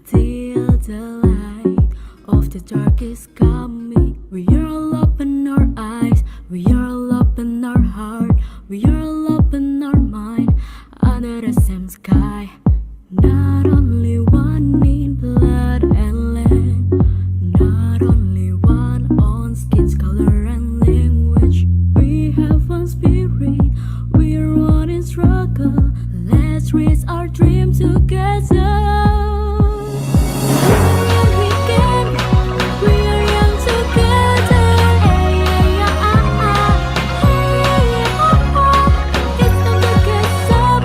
till the light of the dark is coming, we are all open our eyes, we are all open our heart, we are all open our mind, under the same sky. Not only one in blood and land, not only one on skin's color and language. We have one spirit, we are one in struggle. Let's reach our dream together. We can, we are young together. Hey, hey, ah, ah, ah. Hey, ah, ah. It's time to get up.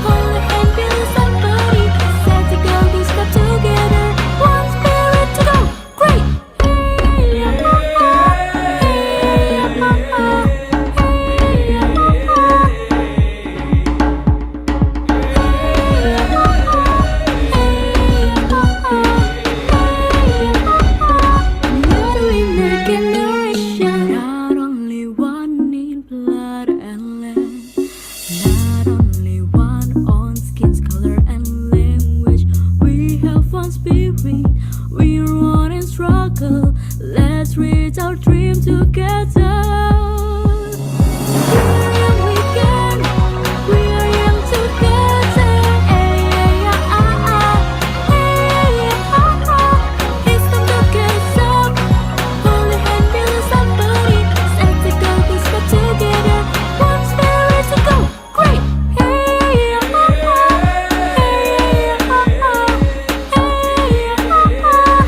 Hold your hand, build somebody. Set to go, we step together. One spirit to go. Great. Hey, ah, ah, ah. Hey, ah, ah, ah. Hey, ah, ah, ah. Not only one in blood and land, not only one on skin's color and language. We have one spirit, we are one in struggle. Let's reach our dream together. We can, we are young together. Hey, hey, ah, ah, ah. Hey, ah, ah. It's time to get up. Hold your hand, build somebody. Set to go, we step together. One spirit to go. Great. Hey, ah, ah, ah. Hey, ah, ah, ah. Hey, ah, ah, ah.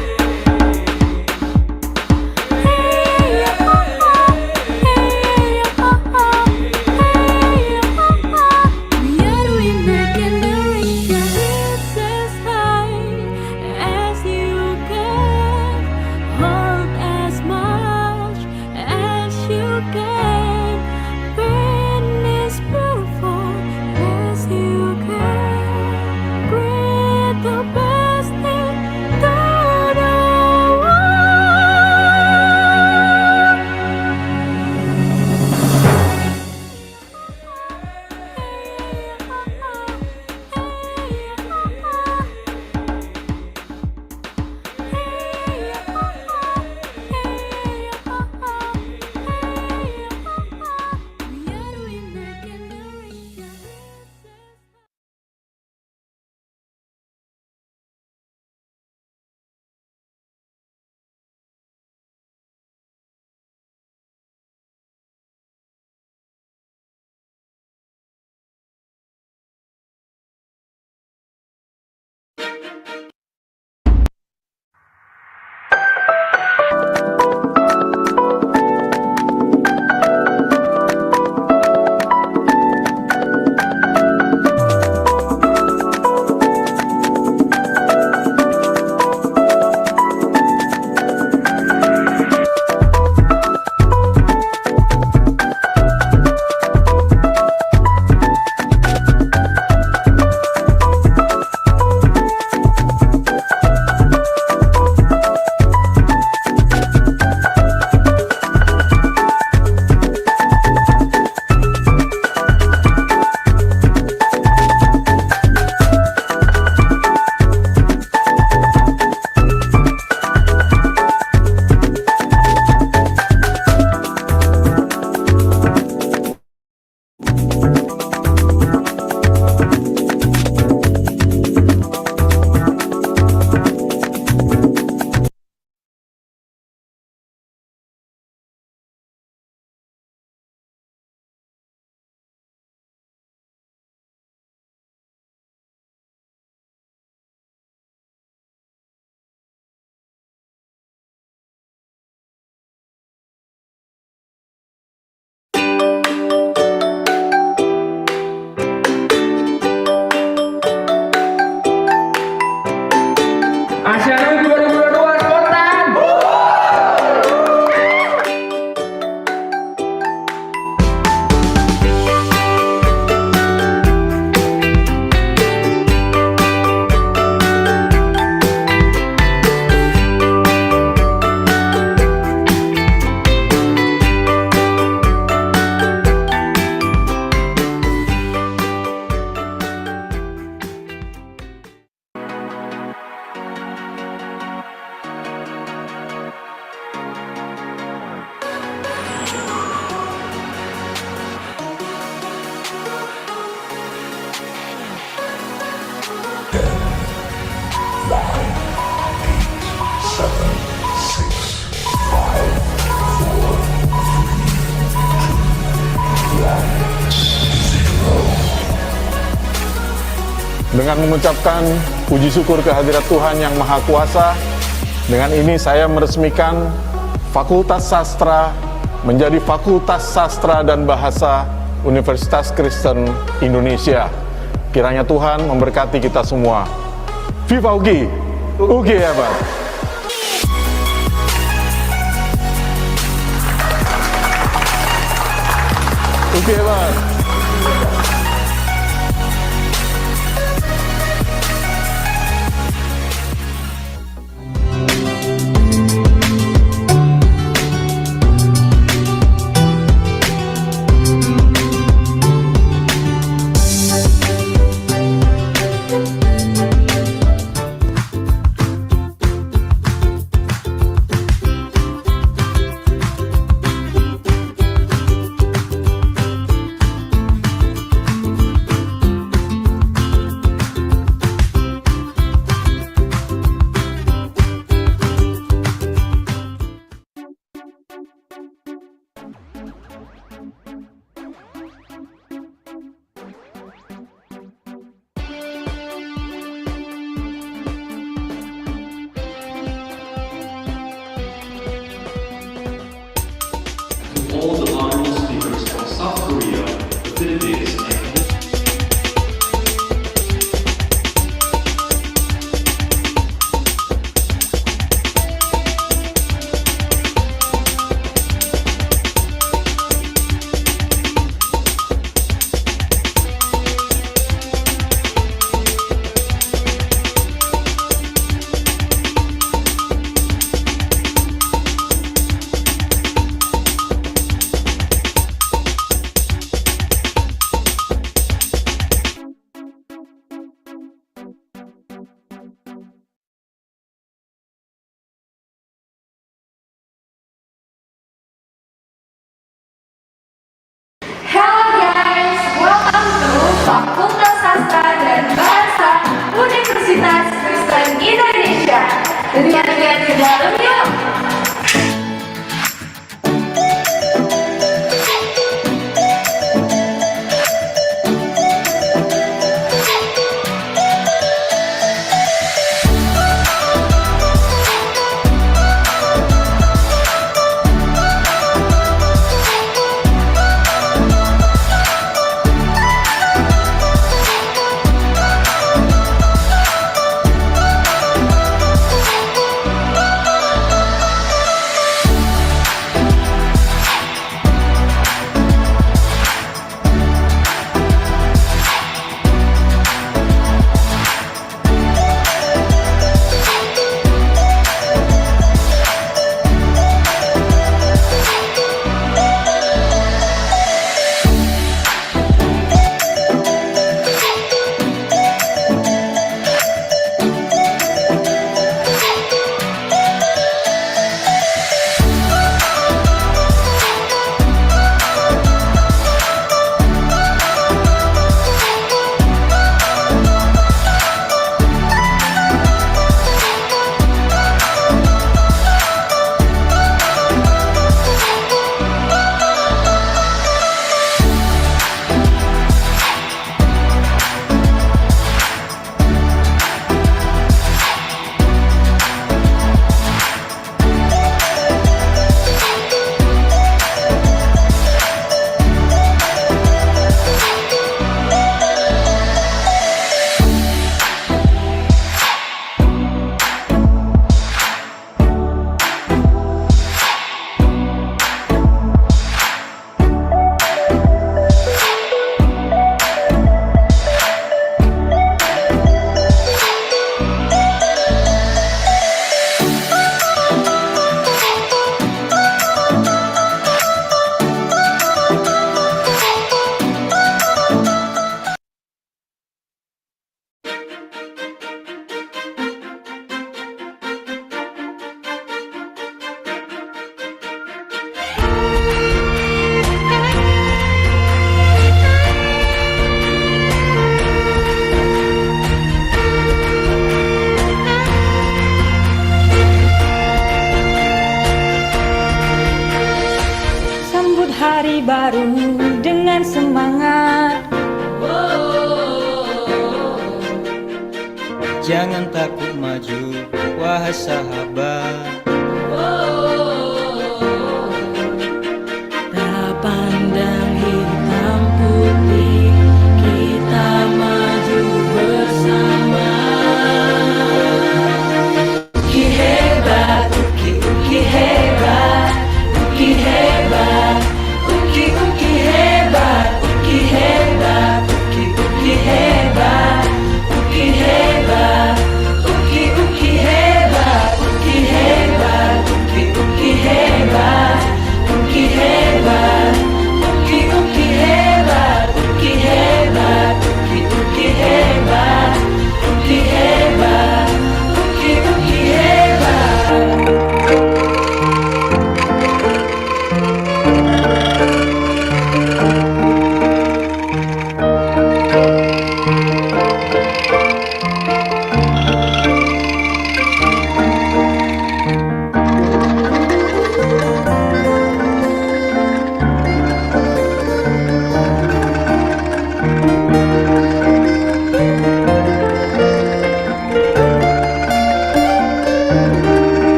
Dengan mengucapkan puji syukur kehadirat Tuhan Yang Maha Kuasa, dengan ini saya meresmikan Fakultas Sastra menjadi Fakultas Sastra dan Bahasa Universitas Kristen Indonesia. Kiranya Tuhan memberkati kita semua. Viva UGI! UGI hebat! UGI hebat! all the honorable speakers from South Korea, the Philippines, and Hello guys, welcome to Fakultas Sastra dan Bahasa Universitas Kristen Indonesia. Lihat-lihat ke dalam yuk. Hari baru dengan semangat. Jangan takut maju, wahai sahabat. Tak pandang hitam putih, kita maju bersama. Uki hebat, uki hebat, uki hebat, uki hebat, uki hebat, uki hebat, uki hebat, uki hebat, uki hebat, uki hebat, uki hebat, uki hebat, uki hebat, uki hebat, uki hebat, uki hebat.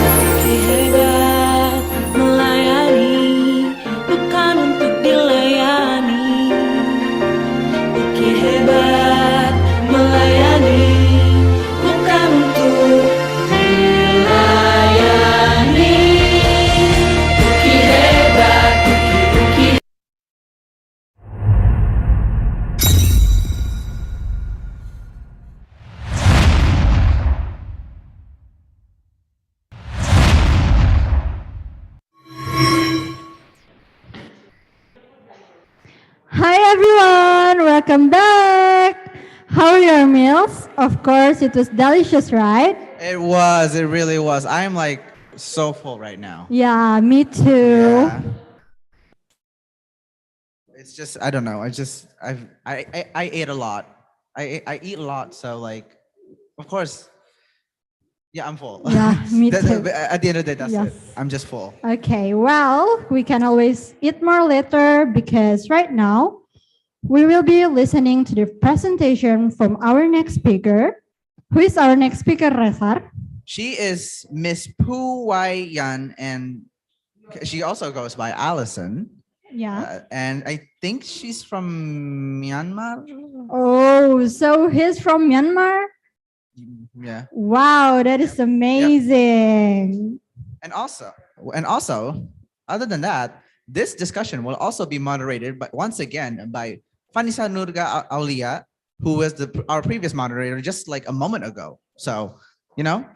Uki hebat melayani, bukan untuk dilayani. Uki hebat melayani, bukan untuk dilayani. Uki hebat, uki. Hi everyone, welcome back. How are your meals? Of course, it was delicious, right? It really was. I'm like so full right now. Yeah, me too. Yeah. It's just, I don't know. I ate a lot. I eat a lot. So like, of course, yeah, I'm full. Yeah, me too. At the end of the day, that's Yes. it. I'm just full. Okay, well, we can always eat more later because right now we will be listening to the presentation from our next speaker. Who is our next speaker, Rezar? She is Miss Pu Wai Yan, and she also goes by Allison. Yeah. And I think she's from Myanmar. Oh, so he's from Myanmar? Yeah. Wow, that is amazing. And also, other than that, this discussion will also be moderated by, once again, by Fanisa Nurga Aulia, who was our previous moderator just like a moment ago. So,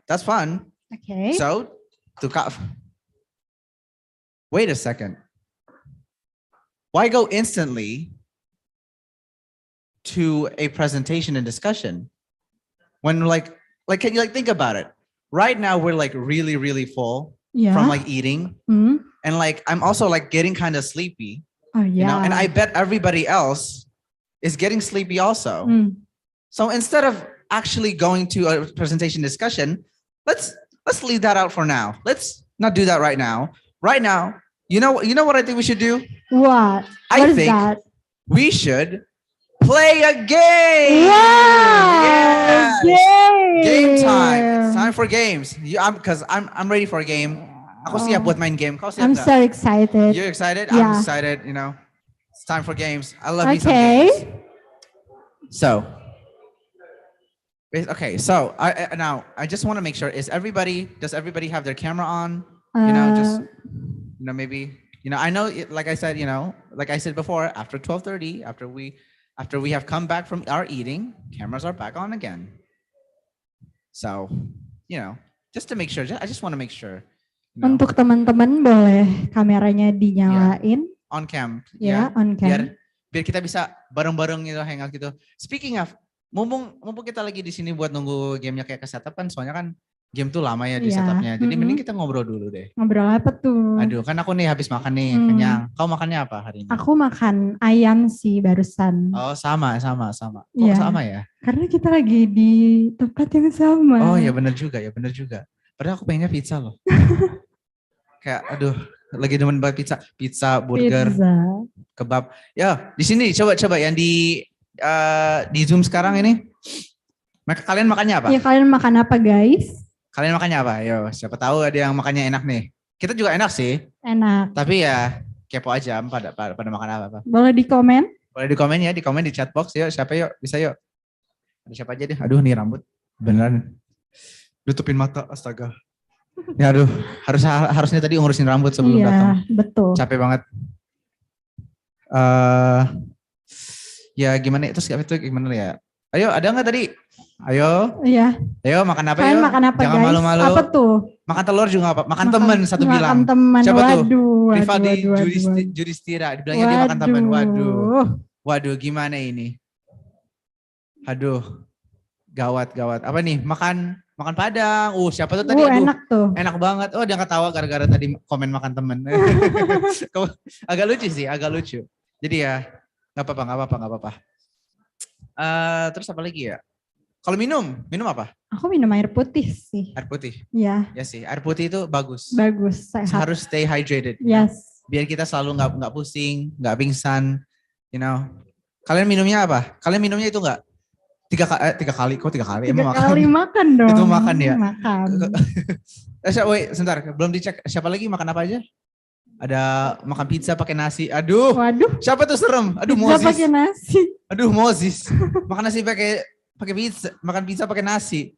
that's fun. Okay. So, wait a second. Why go instantly to a presentation and discussion when can you think about it? Right now we're like really, really full from like eating, and like I'm also like getting kind of sleepy. Oh yeah. And I bet everybody else is getting sleepy also. So instead of actually going to a presentation discussion, let's leave that out for now. Let's not do that right now. Right now, you know what I think we should do? What? I What is think that? we should play a game. Yeah, Game time. It's time for games. Because I'm ready for a game. Ako siap buat main game. Kau siap I'm nggak? so excited. You're excited? Yeah. I'm excited, It's time for games. I love me some Okay. games. So, okay. So I just want to make sure, does everybody have their camera on? Maybe, I know, like I said, like I said before, after 12:30, after we have come back from our eating, cameras are back on again. So, just to make sure, I just want to make sure. Untuk teman-teman boleh kameranya dinyalain. On cam. Ya, on cam. Biar kita bisa bareng-bareng hangout gitu. Speaking of, mumpung kita lagi di sini buat nunggu gamenya kayak ke setup kan, soalnya kan game tuh lama ya di setupnya. Jadi mending kita ngobrol dulu deh. Ngobrol apa tuh? Aduh, kan aku nih habis makan nih, kenyang. Kau makannya apa hari ini? Aku makan ayam sih barusan. Oh, sama. Kok Iya. sama ya? Karena kita lagi di tempat yang sama. Oh ya bener juga. Padahal aku pengennya pizza loh. Kayak aduh, Lagi demen banget pizza, burger, Pizza. kebab. Ya, di sini coba yang di Zoom sekarang ini. Kalian makannya apa? Ya kalian makan apa guys? Kalian makannya apa? Yo, siapa tahu ada yang makannya enak nih. Kita juga enak sih. Enak. Tapi ya kepo aja pada makan apa. Boleh di komen? Boleh di komen ya, di komen di chat box. Yuk, siapa yuk? Bisa yuk. Ada siapa aja deh. Aduh nih rambut. Beneran. Tutupin mata, astaga. Ya aduh, harusnya tadi ngurusin rambut sebelum datang. Iya, betul. Capek banget. Ya gimana itu gimana ya? Ayo, ada nggak tadi? Ayo. Iya. Ayo makan apa Kalian yuk? makan apa Jangan guys? malu-malu. Apa tuh? Makan telur juga apa? Makan temen satu bilang. Makan teman. Siapa tuh? Waduh. Rifadi Judistira. Dibilangnya dia makan temen. Waduh, gimana ini? Aduh. Gawat. Apa nih? Makan Padang. Siapa tuh tadi? Aduh, enak tuh. Enak banget. Oh, dia ketawa gara-gara tadi komen makan temen. Agak lucu sih, agak lucu. Jadi ya, nggak apa-apa. Terus apa lagi ya? Kalau minum apa? Aku minum air putih sih. Air putih. Iya. Ya sih, air putih itu bagus. Bagus, sehat. Harus stay hydrated. Yes. Biar kita selalu nggak pusing, nggak pingsan, you know. Kalian minumnya apa? Kalian minumnya itu nggak? 3 kali? Kok 3 kali? 3 kali makan dong. Itu makan ya? Makan. Wait, sebentar. Belum dicek. Siapa lagi makan apa aja? Ada makan pizza pakai nasi. Aduh. Waduh. Siapa tuh serem? Aduh, pizza Moses. pakai nasi. Aduh, Moses. Makan nasi pakai pizza. Makan pizza pakai nasi.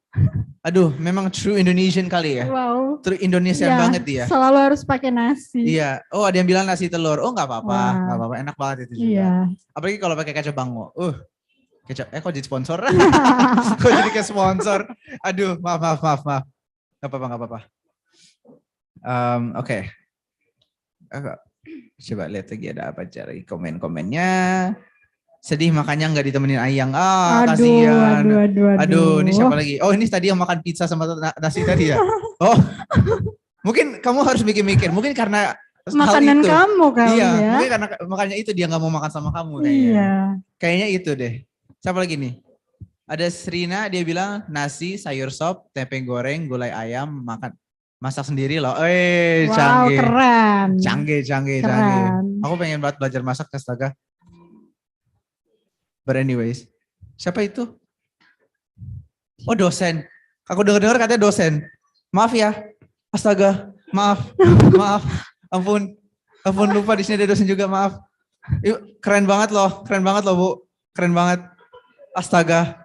Aduh, memang true Indonesian kali ya. Wow. True Indonesian banget dia. Selalu harus pakai nasi. Iya. Oh, ada yang bilang nasi telur. Oh, nggak apa-apa. Enak banget itu juga. Iya. Apalagi kalau pakai kecap bango. Kecap. Kok jadi sponsor? Kok jadi kayak sponsor? Aduh, maaf. Gak apa-apa. Oke. Coba lihat lagi ada apa cari komen-komennya. Sedih makanya nggak ditemenin Ayang. Kasihan. Aduh, ini siapa lagi? Oh, ini tadi yang makan pizza sama nasi tadi ya? Oh, mungkin kamu harus mikir-mikir. Mungkin karena makanan kamu kali iya, ya. mungkin karena makanya itu dia nggak mau makan sama kamu kayaknya. Iya. Kayaknya itu deh. Siapa lagi nih? Ada Serina, dia bilang nasi, sayur sop, tempe goreng, gulai ayam, masak sendiri loh. Wow, canggih. Keren. Canggih. Aku pengen banget belajar masak, astaga. But anyways, siapa itu? Oh, dosen. Aku dengar katanya dosen. Maaf ya. Astaga, maaf. Ampun lupa di sini ada dosen juga, maaf. Keren banget loh Bu. Keren banget. Astaga.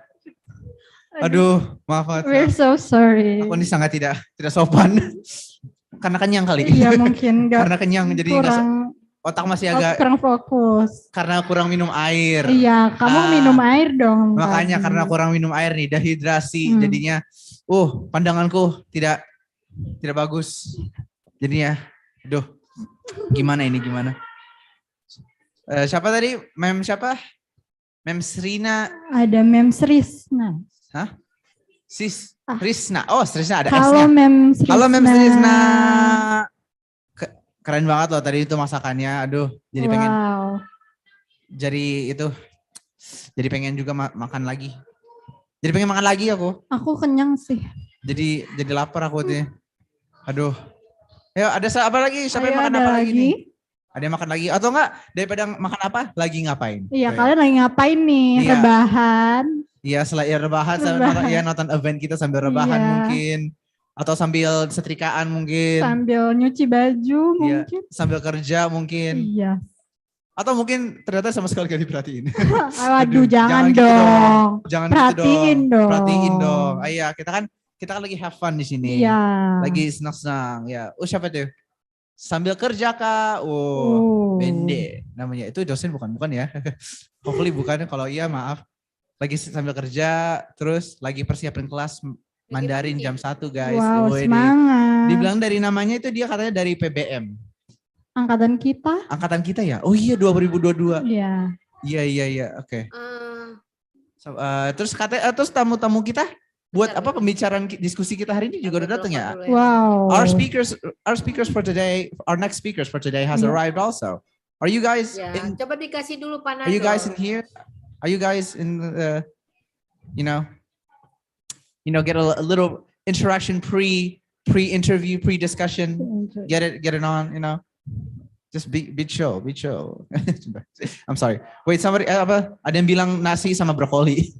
Aduh, maaf banget. We're so sorry. Aku ini sangat tidak sopan. Karena kenyang kali. Iya, mungkin enggak. Karena kenyang jadi otak masih agak kurang fokus. Karena kurang minum air. Iya, kamu minum air dong. Makanya karena kurang minum air nih, dehidrasi jadinya pandanganku tidak bagus. Jadinya gimana ini? Siapa tadi? Mem siapa? Mem Srina. Ada Mem Srisna. Hah? Srisna. Oh, Srisna ada Halo S-nya. Mem Srisna. Halo Mem Srisna. Keren banget loh tadi itu masakannya. Aduh, jadi pengen. Jadi pengen juga makan lagi. Jadi pengen makan lagi aku. Aku kenyang sih. Jadi lapar aku tuh. Aduh. Ayo, ada apa lagi? Siapa yang makan apa lagi nih? Ada yang makan lagi atau enggak? Daripada makan apa? Lagi ngapain? Iya, kalian lagi ngapain nih? Iya. Rebahan. Iya, selain rebahan sambil nonton event kita sambil rebahan mungkin. Atau sambil setrikaan mungkin. Sambil nyuci baju mungkin. Sambil kerja mungkin. Iya. Atau mungkin ternyata sama sekali gak diperhatiin. Aduh, jangan dong. Jangan perhatiin gitu dong. Perhatiin dong. Iya, kita kan lagi have fun di sini. Iya. Lagi senang-senang. Ya. Siapa tuh? Sambil kerja Kak. Bende namanya. Itu dosen bukan ya? Hopefully bukan. Kalau iya maaf. Lagi sambil kerja, terus lagi persiapan kelas Mandarin jam 1 guys. Wow, semangat. Dibilang dari namanya itu dia katanya dari PBM. Angkatan kita? Angkatan kita ya? Oh iya 2022. Iya. Iya. Oke. Terus katanya terus tamu-tamu kita buat apa pembicaraan diskusi kita hari ini juga udah datang ya? Wow. Our speakers for today, our next speakers for today has arrived also. Are you guys in? Coba dikasih dulu Panado. Are you guys in here? Are you guys in get a little interaction pre-interview, pre-discussion, get it on, Just be chill, be chill. I'm sorry. Wait, somebody apa? Ada yang bilang nasi sama brokoli.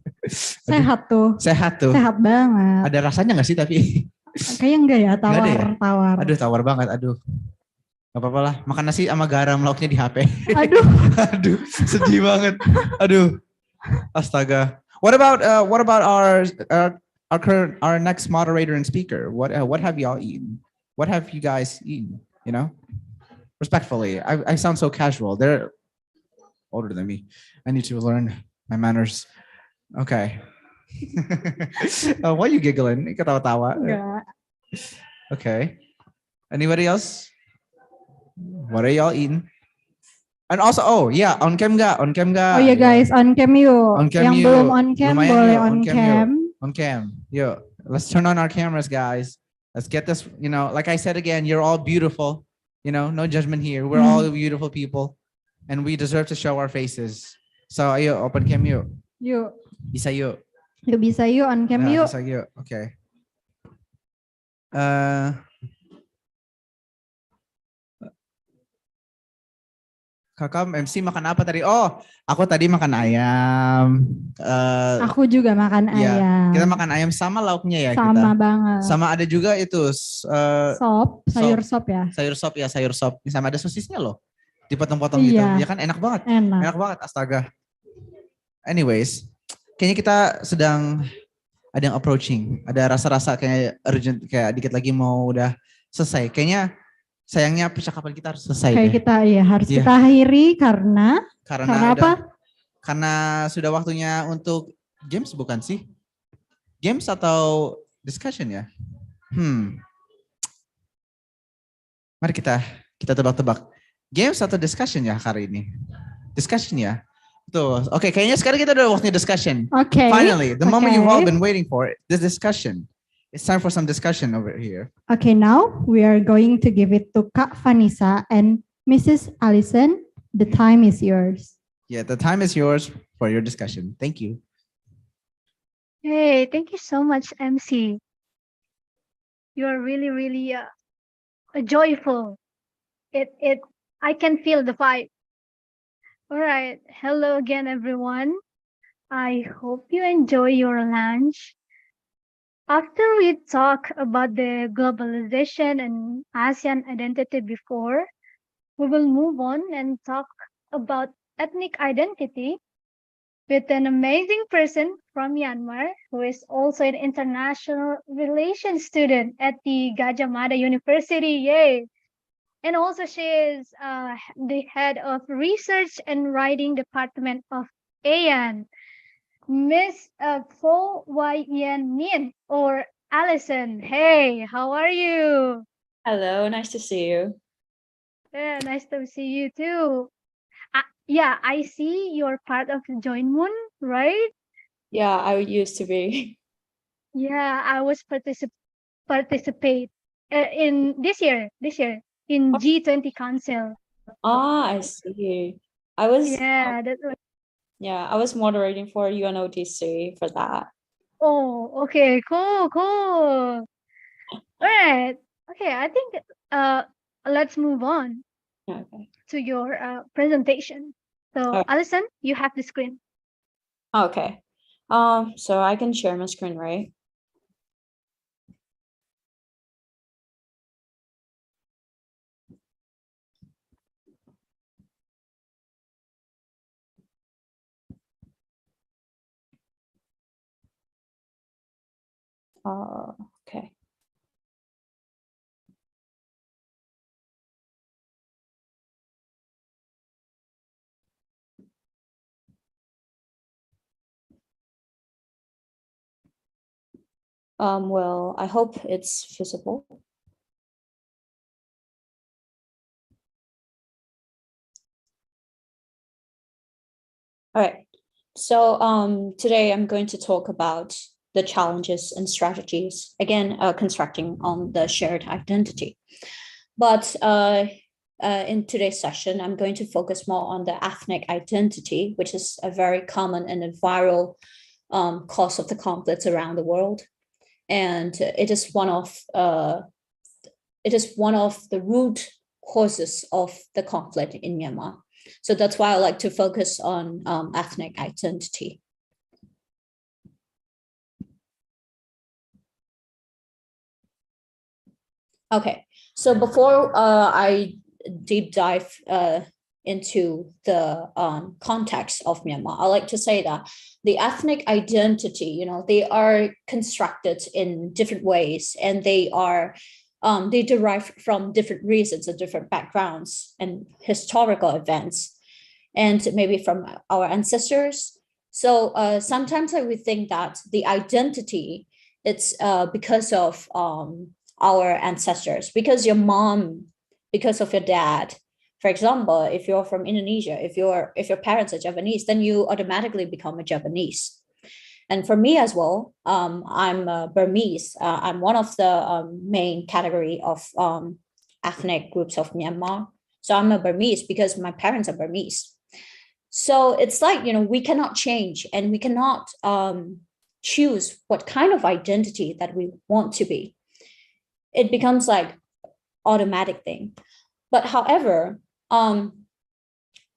Sehat tuh. Sehat tuh. Sehat banget. Ada rasanya nggak sih tapi? Kayaknya enggak ya, Nggak ada ya? tawar. Aduh, tawar banget. Aduh. Gak apa-apa lah. Makan nasi sama garam lauknya di HP. Aduh. Aduh, sedih banget. Aduh. Astaga. What about our next moderator and speaker? What have y'all eaten? What have you guys eaten? You know, respectfully, I sound so casual. They're older than me. I need to learn my manners. Okay. Why are you giggling? Ketawa-tawa. Enggak. Okay. Anybody else? What are y'all eating? And also, oh yeah, on cam nggak? On cam nggak? Oh ya guys, on cam yuk. On cam Yang yuk. belum on cam Lumayan boleh yuk, on cam. On cam. Yo, let's turn on our cameras, guys. Let's get this, you know, like I said again, you're all beautiful. You know, no judgment here. We're all beautiful people. And we deserve to show our faces. So, ayo, open cam yuk. Yuk. Bisa yuk. Yuk bisa yuk on cam Nah, yuk. bisa yuk. Okay. Kakak MC makan apa tadi? Oh, aku tadi makan ayam. Aku juga makan Iya, ayam. kita makan ayam sama lauknya ya kita. Sama banget. Sama ada juga itu Sop, sayur sop ya. sayur sop ya, sayur sop. Sama ada sosisnya loh. Dipotong-potong gitu. Iya. Ya kan enak banget. Enak. Enak banget, astaga. Anyways, kayaknya kita sedang ada yang approaching. Ada rasa-rasa kayak urgent, kayak dikit lagi mau udah selesai. Kayaknya sayangnya percakapan kita harus selesai Kayak deh. kita ya harus Iya. kita akhiri karena Karena apa? Karena sudah waktunya untuk games bukan sih? Games atau discussion ya? Mari kita tebak-tebak. Games atau discussion ya hari ini? Discussion ya? Tuh, oke, kayaknya sekarang kita udah waktunya discussion. Okay. Finally, the moment you've all Okay. been waiting for, this discussion. It's time for some discussion over here. Okay, now we are going to give it to Kak Vanessa and Mrs. Allison. The time is yours. Yeah, the time is yours for your discussion. Thank you. Hey, thank you so much, MC. You are really, really joyful. I can feel the vibe. All right. Hello again, everyone. I hope you enjoy your lunch. After we talk about the globalization and ASEAN identity before, we will move on and talk about ethnic identity with an amazing person from Myanmar who is also an international relations student at the Gajah Mada University. Yay! And also she is the head of research and writing department of ASEAN. Miss Fo Yen Min or Allison. Hey, how are you? Hello, nice to see you. Yeah, nice to see you too. Yeah, I see you're part of Join Moon, right? Yeah, I used to be. Yeah, I was participate in this year in G20 Council. Ah, I see. I was Yeah, that's right. yeah, I was moderating for UNODC for that. Oh, okay, cool. All right. Okay, I think let's move on Okay. to your presentation. So, Allison, you have the screen. Okay. So I can share my screen, right? Okay. Well, I hope it's visible. All right. So today I'm going to talk about the challenges and strategies, again, constructing on the shared identity. But in today's session, I'm going to focus more on the ethnic identity, which is a very common and a viral cause of the conflicts around the world. And it is one of the root causes of the conflict in Myanmar. So that's why I like to focus on ethnic identity. Okay, so before I deep dive into the context of Myanmar, I like to say that the ethnic identity, they are constructed in different ways, and they derive from different reasons and different backgrounds and historical events, and maybe from our ancestors. So sometimes we think that the identity, it's because of our ancestors, because your mom, because of your dad. For example, if you're from Indonesia, if your parents are Japanese, then you automatically become a Japanese. And for me as well, I'm Burmese. I'm one of the main category of ethnic groups of Myanmar. So I'm a Burmese because my parents are Burmese. So it's like, we cannot change, and we cannot choose what kind of identity that we want to be. It becomes like automatic thing. But however,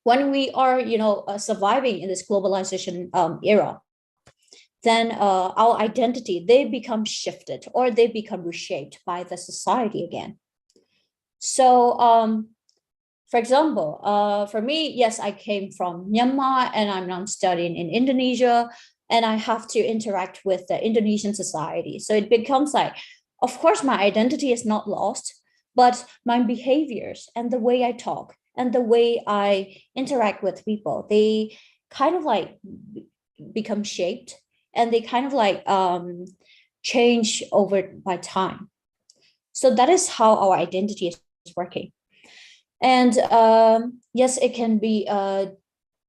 when we are, surviving in this globalization era, then our identity, they become shifted, or they become reshaped by the society again. So, for example, for me, yes, I came from Myanmar, and I'm now studying in Indonesia, and I have to interact with the Indonesian society. So it becomes like, of course, my identity is not lost, but my behaviors and the way I talk and the way I interact with people, they kind of like become shaped, and they kind of like change over by time. So that is how our identity is working. And yes, it can be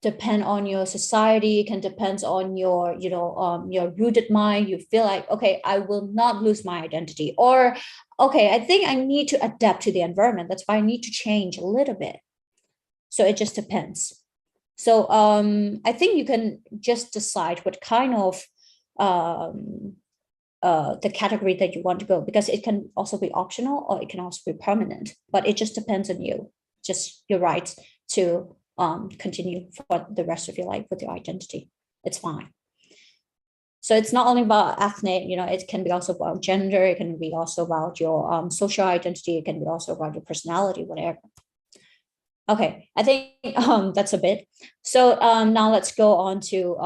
depend on your society. It can depend on your, your rooted mind. You feel like, okay, I will not lose my identity, or okay, I think I need to adapt to the environment. That's why I need to change a little bit. So it just depends. So I think you can just decide what kind of the category that you want to go, because it can also be optional, or it can also be permanent, but it just depends on you. Just your right to continue for the rest of your life with your identity. It's fine. So it's not only about ethnic, it can be also about gender. It can be also about your social identity. It can be also about your personality, whatever. Okay, I think that's a bit. So now let's go on to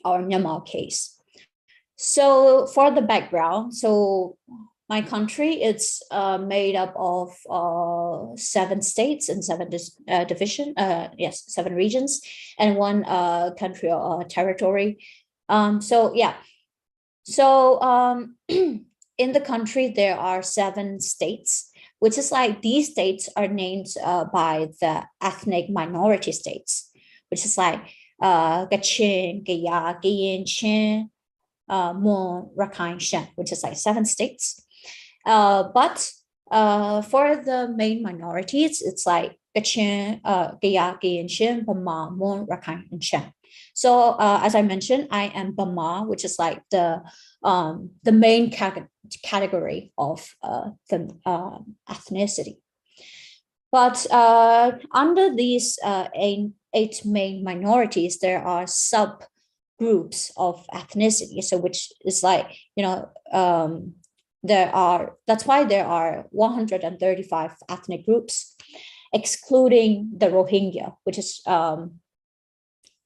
our Myanmar case. So for the background, so my country, it's made up of 7 states and 7 division, 7 regions, and 1 country or territory. So yeah, so in the country there are 7 states, which is like these states are named by the ethnic minority states, which is like Kachin, Gaya, Kayin, Chin, Mon, Rakhine, Shan, which is like 7 states. But for the main minorities, it's like Kachin, Gaya, Kayin, Shan, Bama, Mon, Rakhine, and Shan. So as I mentioned, I am Bama, which is like the main category of the ethnicity. But under these 8 main minorities, there are subgroups of ethnicity. So which is like, that's why there are 135 ethnic groups, excluding the Rohingya, which is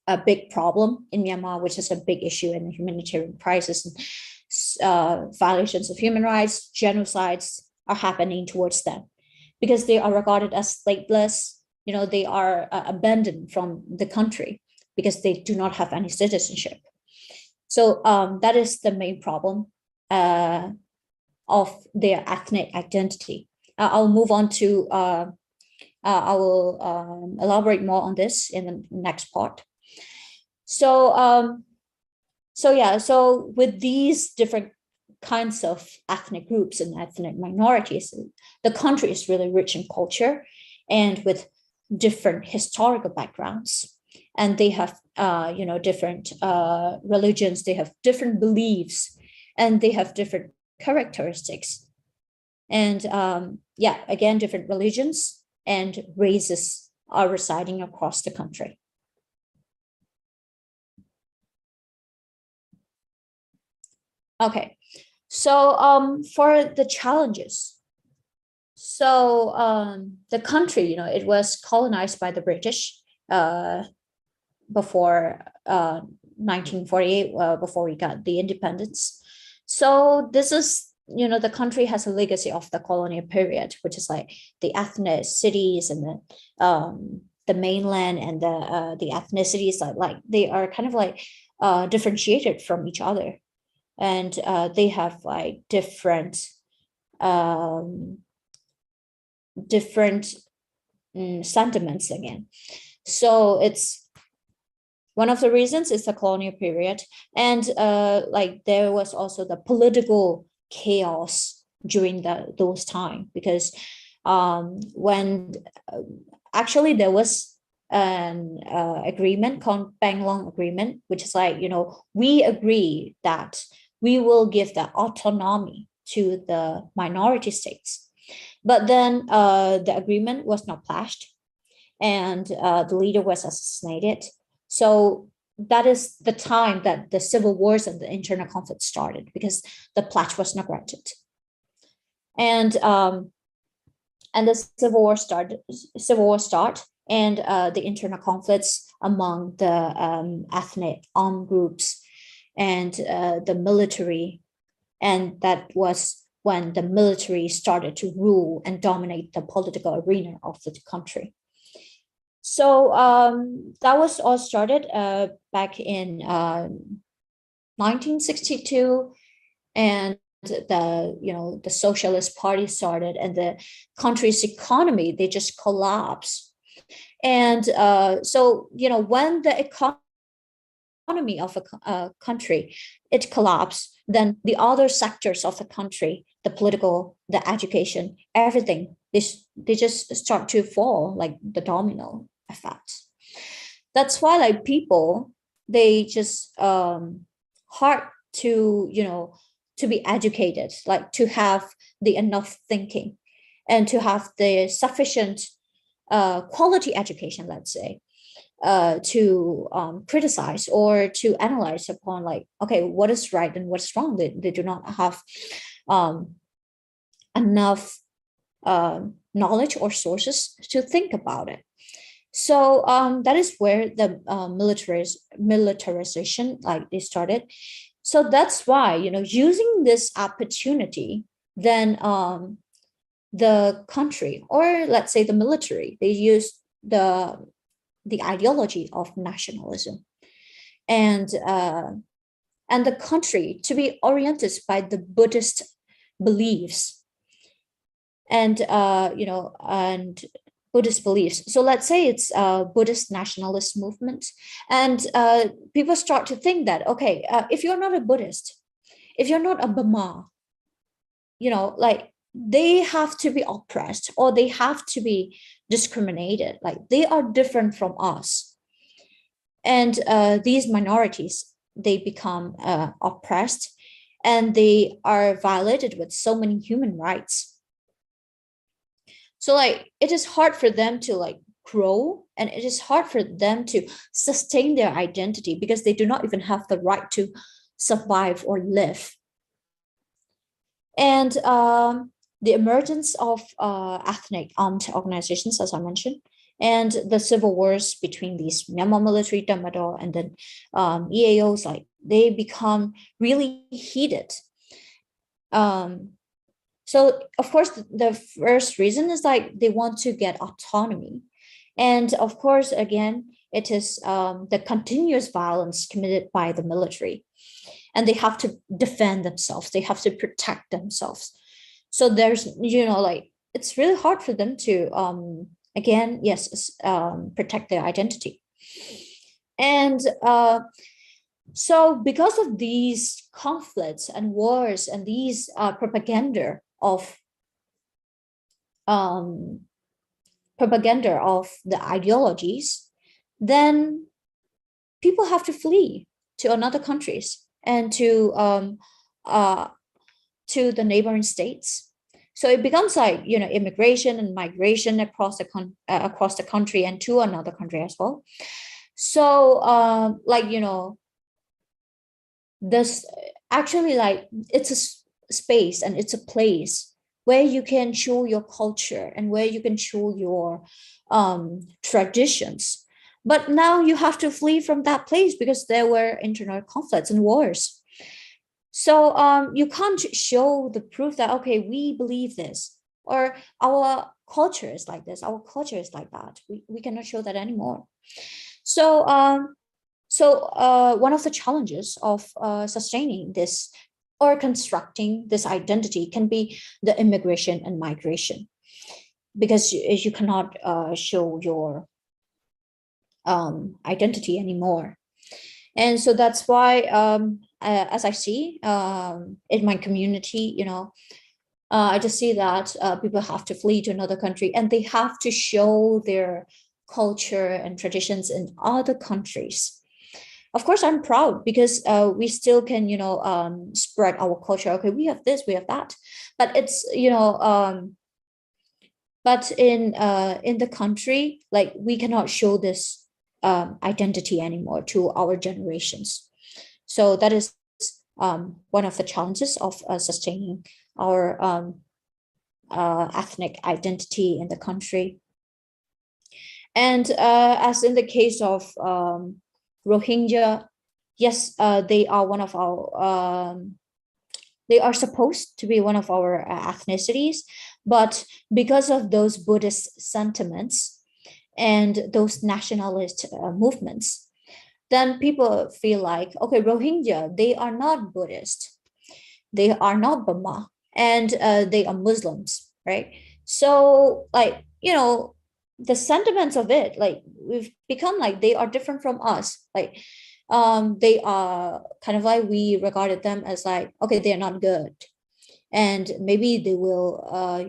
a big problem in Myanmar, which is a big issue in the humanitarian crisis. Violations of human rights, genocides are happening towards them because they are regarded as stateless. They are abandoned from the country because they do not have any citizenship. So that is the main problem of their ethnic identity. I'll move on to, I will elaborate more on this in the next part. So, so with these different kinds of ethnic groups and ethnic minorities, the country is really rich in culture and with different historical backgrounds. And they have, different religions, they have different beliefs, and they have different characteristics. And yeah, again, different religions and races are residing across the country. Okay, so for the challenges, so the country, it was colonized by the British before 1948, before we got the independence. So this is, the country has a legacy of the colonial period, which is like the ethnicities and the mainland and the ethnicities, like they are kind of like differentiated from each other, and they have like different sentiments again. So it's one of the reasons is the colonial period, and like there was also the political chaos during those time, because when actually there was an agreement called Panglong Agreement, which is like, we agree that we will give the autonomy to the minority states. But then the agreement was not pledged, and the leader was assassinated. So that is the time that the civil wars and the internal conflict started, because the pledge was not granted. And the civil war started, and the internal conflicts among the ethnic armed groups and the military, and that was when the military started to rule and dominate the political arena of the country. So that was all started back in 1962, and the Socialist Party started, and the country's economy, they just collapsed. And so when the economy of a country it collapsed, then the other sectors of the country, the political, the education, everything, they just start to fall like the domino effect. That's why like people, they just hard to to be educated, like to have the enough thinking and to have the sufficient quality education, let's say, to criticize or to analyze upon, like, okay, what is right and what's wrong. They do not have enough knowledge or sources to think about it. So that is where the militarization like they started. So that's why using this opportunity, then the country, or let's say the military, they used the ideology of nationalism and the country to be oriented by the Buddhist beliefs and and Buddhist beliefs. So let's say it's a Buddhist nationalist movement, and people start to think that, okay, if you're not a Buddhist, if you're not a Burma, like they have to be oppressed or they have to be discriminated, like they are different from us. And these minorities, they become oppressed, and they are violated with so many human rights. So like it is hard for them to like grow, and it is hard for them to sustain their identity, because they do not even have the right to survive or live. And the emergence of ethnic armed organizations, as I mentioned, and the civil wars between these Myanmar military, Tatmadaw, and then EAOs, like they become really heated. So of course, the first reason is like they want to get autonomy. And of course, again, it is the continuous violence committed by the military. And they have to defend themselves. They have to protect themselves. So there's, like, it's really hard for them to, again, yes, protect their identity. And so because of these conflicts and wars and these propaganda of the ideologies, then people have to flee to another countries and to the neighboring states. So it becomes like, immigration and migration across the country and to another country as well. So this actually, like, it's a space and it's a place where you can show your culture and where you can show your traditions. But now you have to flee from that place because there were internal conflicts and wars. So you can't show the proof that, okay, we believe this, or our culture is like this, our culture is like that. We cannot show that anymore. So one of the challenges of sustaining this or constructing this identity can be the immigration and migration, because you cannot show your identity anymore. And so that's why, as I see in my community, I just see that people have to flee to another country and they have to show their culture and traditions in other countries. Of course, I'm proud because we still can, spread our culture. Okay, we have this, we have that, but it's, but in the country, like, we cannot show this identity anymore to our generations. So that is one of the challenges of sustaining our ethnic identity in the country. And as in the case of Rohingya, yes, they are one of our, they are supposed to be one of our ethnicities, but because of those Buddhist sentiments and those nationalist movements, then people feel like, okay, Rohingya, they are not Buddhist, they are not Burma, and they are Muslims, right? So, like, the sentiments of it, like, we've become like they are different from us. Like, they are kind of like, we regarded them as like, okay, they are not good, and maybe they will,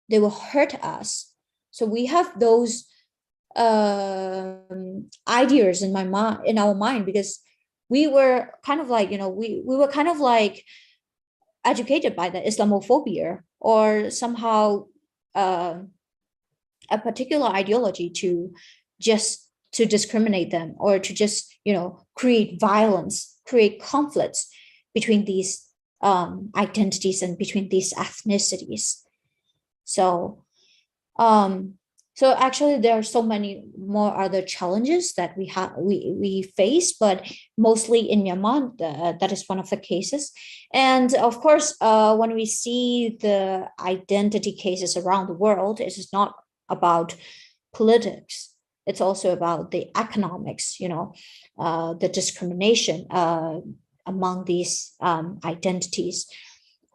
they will hurt us. So we have those ideas in our mind, because we were kind of like, we were kind of like educated by the Islamophobia, or somehow a particular ideology to discriminate them, or to just, create violence, create conflicts between these identities and between these ethnicities. So actually there are so many more other challenges that we face, but mostly in Myanmar, that is one of the cases. And of course, when we see the identity cases around the world, it is not about politics, it's also about the economics, the discrimination among these identities.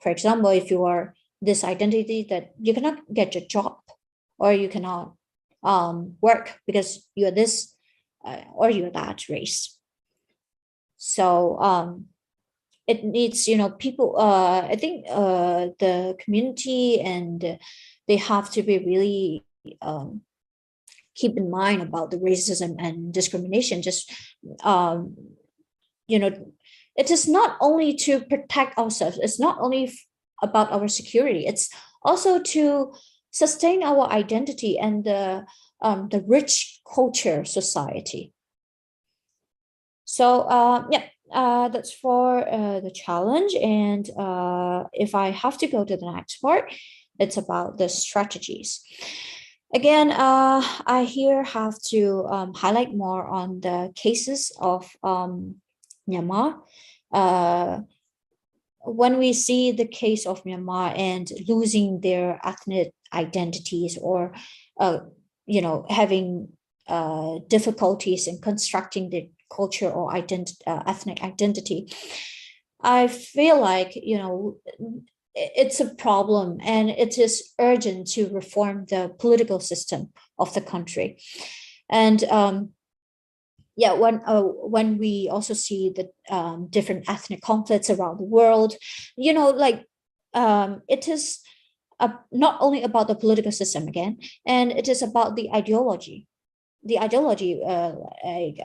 For example, if you are this identity, that you cannot get a job, or you cannot work because you're this or you're that race. So it needs, people, I think the community, and they have to be really keep in mind about the racism and discrimination. Just it is not only to protect ourselves, it's not only about our security, it's also to sustain our identity and the rich culture society. So that's for the challenge. And if I have to go to the next part, it's about the strategies. Again, I here have to highlight more on the cases of Myanmar. When we see the case of Myanmar and losing their ethnic identities, or having difficulties in constructing the culture or ethnic identity, I feel like, it's a problem, and it is urgent to reform the political system of the country. And when we also see the different ethnic conflicts around the world, it is not only about the political system again, and it is about the ideology. the ideology, like,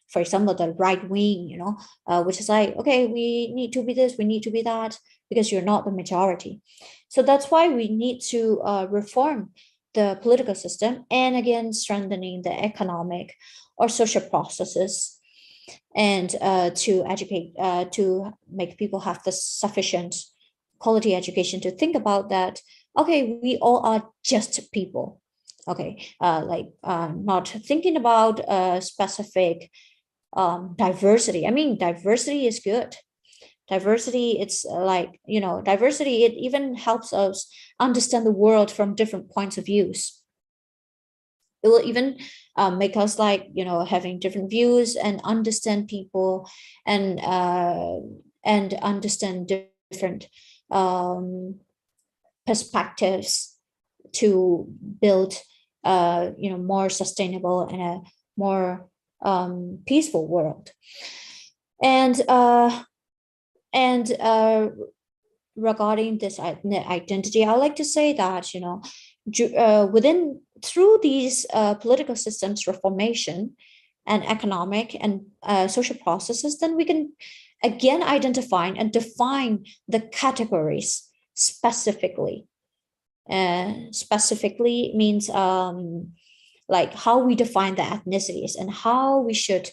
for example, the right wing, which is like, okay, we need to be this, we need to be that, because you're not the majority. So that's why we need to reform the political system, and again, strengthening the economic or social processes, and to educate, to make people have the sufficient quality education to think about that, okay, we all are just people. Okay, not thinking about specific diversity. I mean, diversity is good. Diversity, it's like, diversity, it even helps us understand the world from different points of views. It will even make us like, having different views and understand people, and understand different perspectives to build more sustainable and a more peaceful world. And regarding this identity, I like to say that through these political systems reformation and economic and social processes, then we can again identify and define the categories specifically. Specifically means like how we define the ethnicities and how we should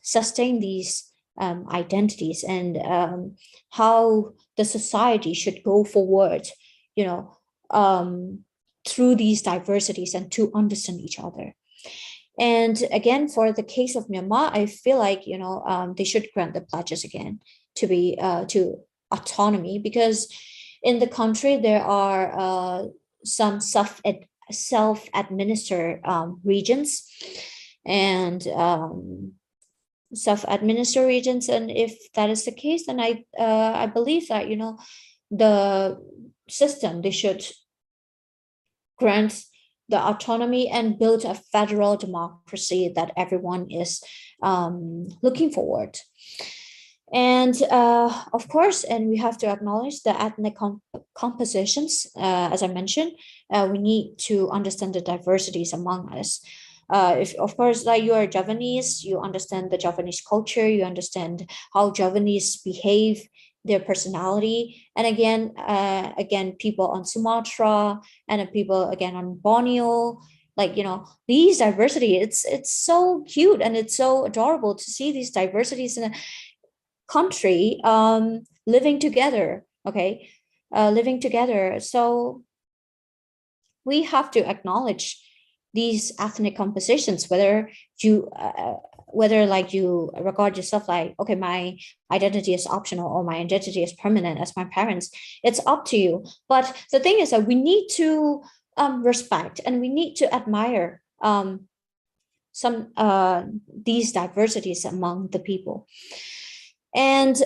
sustain these identities, and how the society should go forward, through these diversities, and to understand each other. And again, for the case of Myanmar, I feel like they should grant the pledges again to be to autonomy, because in the country there are some self-administered regions, and self-administered regions. And if that is the case, then I believe that the system, they should grant the autonomy and build a federal democracy that everyone is looking forward. And of course, and we have to acknowledge the ethnic compositions. As I mentioned, we need to understand the diversities among us. If, of course, like you are Javanese, you understand the Javanese culture, you understand how Javanese behave, their personality. And again, people on Sumatra, and people again on Borneo, like, these diversity, it's so cute, and it's so adorable to see these diversities in a country living together. Okay, living together. So we have to acknowledge these ethnic compositions, whether you like you regard yourself like, okay, my identity is optional or my identity is permanent as my parents. It's up to you. But the thing is that we need to respect, and we need to admire some these diversities among the people. And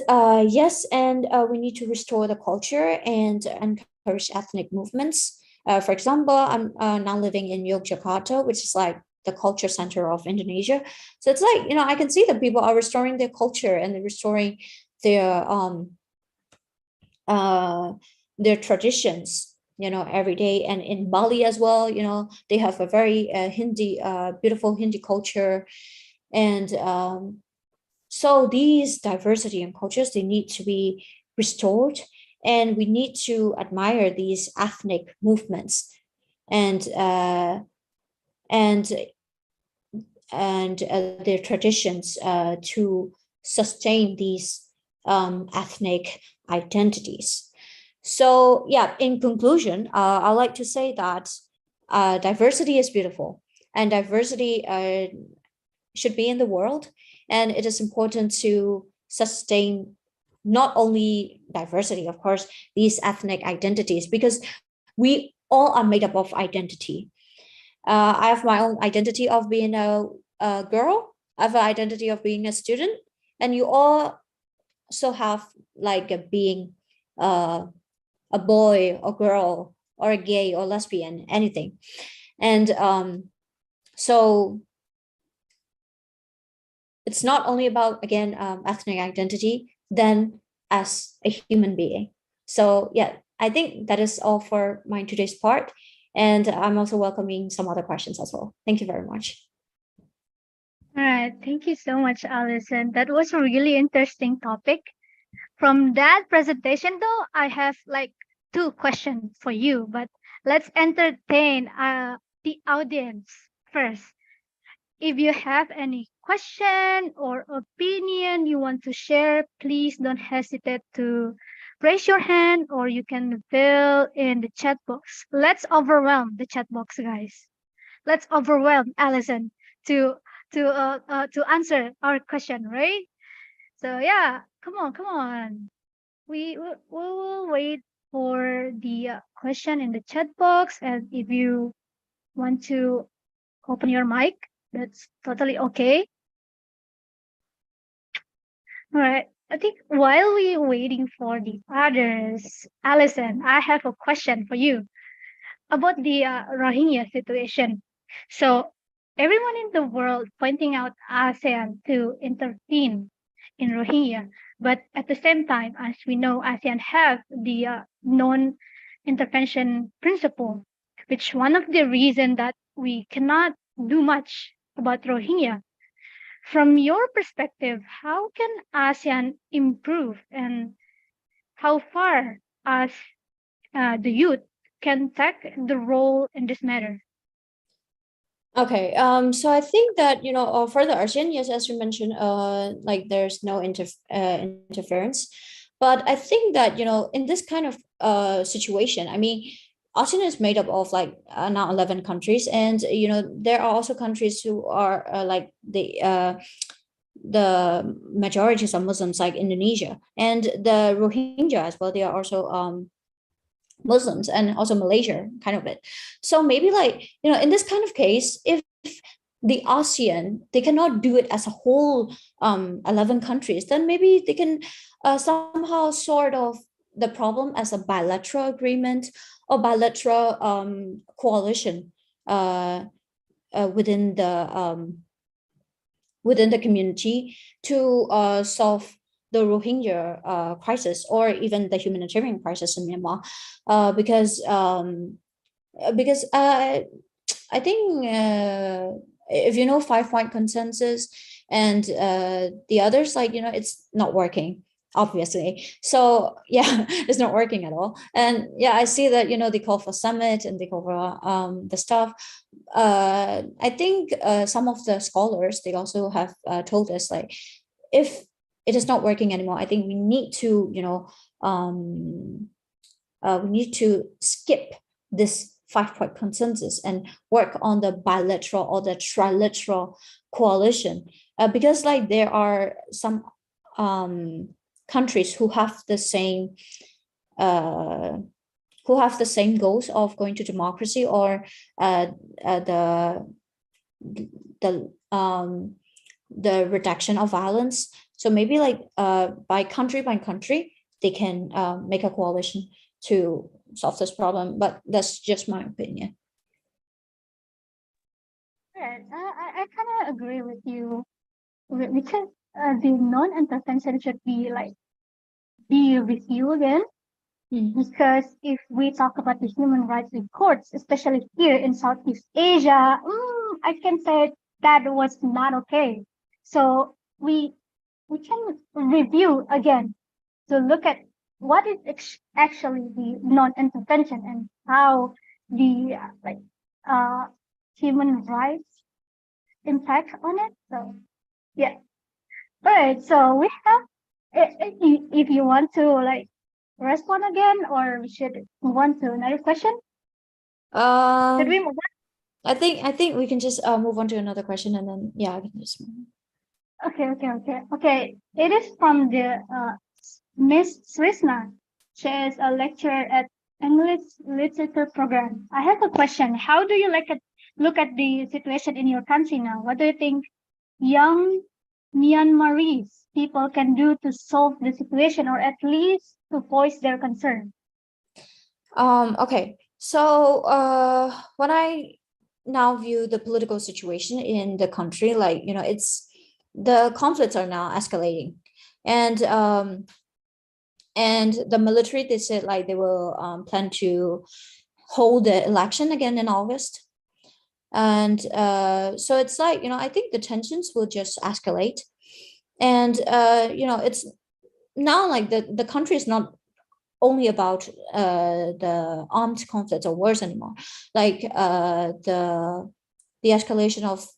yes, and we need to restore the culture and encourage ethnic movements. For example, I'm now living in Yogyakarta, which is like the culture center of Indonesia. So it's like, I can see that people are restoring their culture and they're restoring their traditions, every day. And in Bali as well, they have a very beautiful Hindi culture. And so these diversity and cultures, they need to be restored, and we need to admire these ethnic movements and their traditions to sustain these ethnic identities. So yeah, in conclusion, I like to say that diversity is beautiful, and diversity should be in the world, and it is important to sustain not only diversity, of course, these ethnic identities, because we all are made up of identity. I have my own identity of being a girl. I have an identity of being a student, and you all also have like being a boy or girl or a gay or lesbian, anything. And so it's not only about, again, ethnic identity, then as a human being. So yeah, I think that is all for my today's part. And I'm also welcoming some other questions as well. Thank you very much. All right, thank you so much, Alison. That was a really interesting topic. From that presentation, though, I have like 2 questions for you, but let's entertain the audience first. If you have any question or opinion you want to share, please don't hesitate to raise your hand, or you can fill in the chat box. Let's overwhelm the chat box, guys. Let's overwhelm Allison to to answer our question, right? So yeah, come on, come on. We will wait for the question in the chat box, and if you want to open your mic, that's totally okay. All right. I think while we're waiting for the others, Alison, I have a question for you about the Rohingya situation. So everyone in the world pointing out ASEAN to intervene in Rohingya, but at the same time, as we know, ASEAN have the non-intervention principle, which one of the reason that we cannot do much about Rohingya. From your perspective, how can ASEAN improve, and how far as the youth can take the role in this matter? Okay, so I think that for the ASEAN, yes, as you mentioned, like there's no interference, but I think that in this kind of situation, I mean, ASEAN is made up of like now 11 countries, and there are also countries who are like the majorities are Muslims, like Indonesia, and the Rohingya as well. They are also Muslims, and also Malaysia, kind of it. So maybe like in this kind of case, if the ASEAN, they cannot do it as a whole 11 countries, then maybe they can somehow sort of the problem as a bilateral agreement or bilateral coalition within the community to solve the Rohingya crisis, or even the humanitarian crisis in Myanmar, because I think if 5-point consensus and the others, like it's not working, obviously. So yeah, it's not working at all. And yeah, I see that they call for summit and they call for the stuff. I think some of the scholars, they also have told us, like, if it is not working anymore, I think we need to skip this 5-point consensus and work on the bilateral or the trilateral coalition, because like there are some countries who have the same goals of going to democracy, or the reduction of violence. So maybe like by country, they can make a coalition to solve this problem. But that's just my opinion. Right. I kind of agree with you, because the non-intervention should be reviewed again. Because if we talk about the human rights in courts, especially here in Southeast Asia, I can say that was not okay. So we can review again to look at what is actually the non-intervention and how the human rights impact on it. So yeah. All right. So we have, if you want to respond again, or we should move on to another question? Should we move on? I think we can just move on to another question, and then I can just move on. Okay. It is from the Miss Srisna. She is a lecturer at English Literature Program. I have a question. How do you look at the situation in your country now? What do you think young Myanmarese people can do to solve the situation, or at least to voice their concern? Okay. So when I now view the political situation in the country, like it's the conflicts are now escalating, and the military, they said like they will plan to hold the election again in August. And so it's like, I think the tensions will just escalate. And it's now like the country is not only about the armed conflicts or wars anymore. Like the escalation of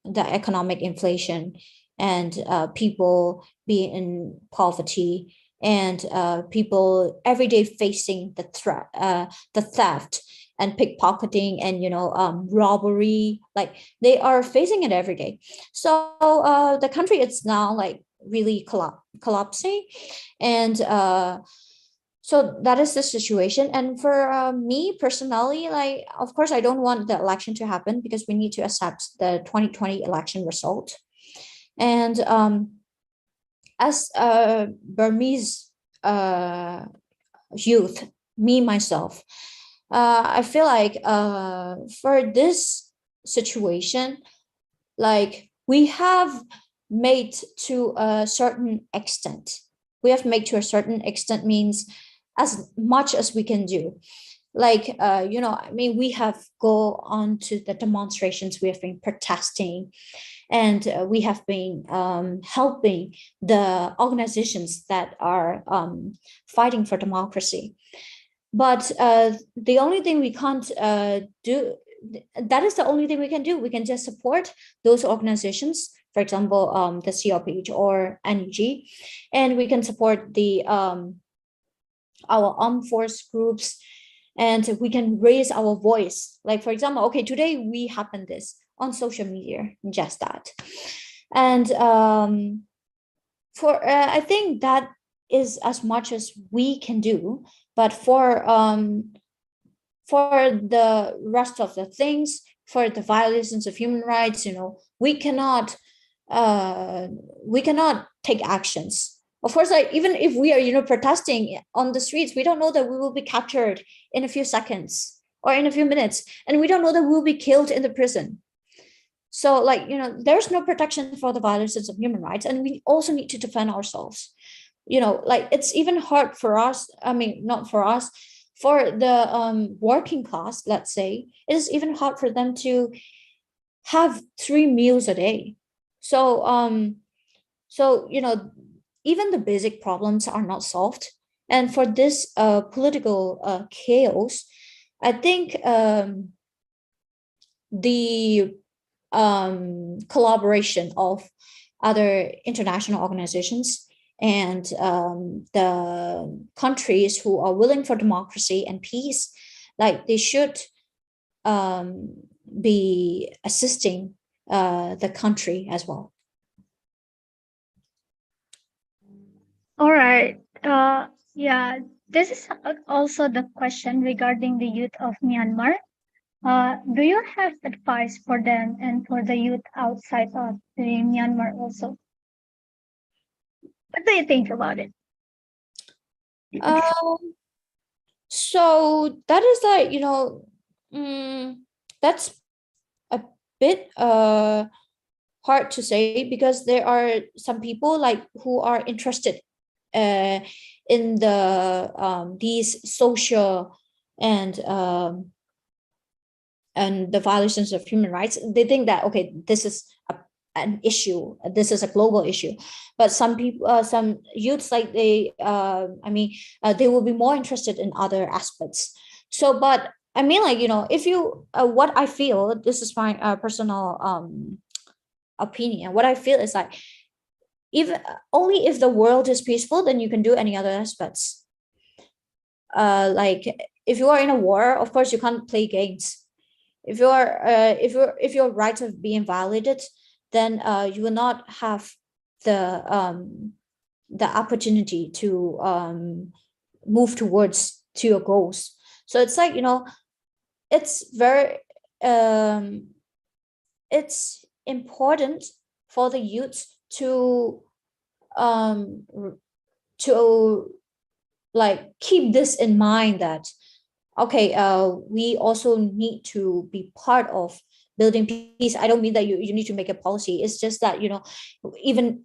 the economic inflation, and people being in poverty, and people every day facing the threat, the theft and pickpocketing, and robbery. Like they are facing it every day. So the country is now like really collapsing. And so that is the situation. And for me personally, like, of course, I don't want the election to happen, because we need to accept the 2020 election result. And as a Burmese youth, me myself, I feel like for this situation, like we have made to a certain extent. We have made to a certain extent means as much as we can do. Like, we have go on to the demonstrations, we have been protesting, and we have been helping the organizations that are fighting for democracy. But the only thing we can't do, that is the only thing we can do. We can just support those organizations, for example, the CRPH or NEG, and we can support the our armed force groups, and we can raise our voice. Like, for example, okay, today we happen this on social media, just that. And for I think that is as much as we can do. But for the rest of the things, for the violations of human rights, we cannot take actions. Of course, like, even if we are protesting on the streets, we don't know that we will be captured in a few seconds or in a few minutes, and we don't know that we will be killed in the prison. So, like, there's no protection for the violations of human rights, and we also need to defend ourselves. Like, it's even hard for us. I mean, not for us, for the working class, let's say, it is even hard for them to have 3 meals a day. So even the basic problems are not solved. And for this political chaos, I think the collaboration of other international organizations and the countries who are willing for democracy and peace, like, they should be assisting the country as well. All right. Yeah, this is also the question regarding the youth of Myanmar. Do you have advice for them and for the youth outside of the Myanmar also? What do you think about it? So that is like, that's a bit hard to say, because there are some people like who are interested in the these social and the violations of human rights. They think that, okay, this is an issue, this is a global issue. But some people, some youths, like, they they will be more interested in other aspects. So, but I mean, like, if you what I feel, this is my personal opinion, what I feel is like, even only if the world is peaceful, then you can do any other aspects. Like, if you are in a war, of course you can't play games. If your rights are being violated, then you will not have the opportunity to move towards to your goals. So it's like, it's very it's important for the youth to like keep this in mind, that okay, we also need to be part of building peace. I don't mean that you need to make a policy. It's just that, even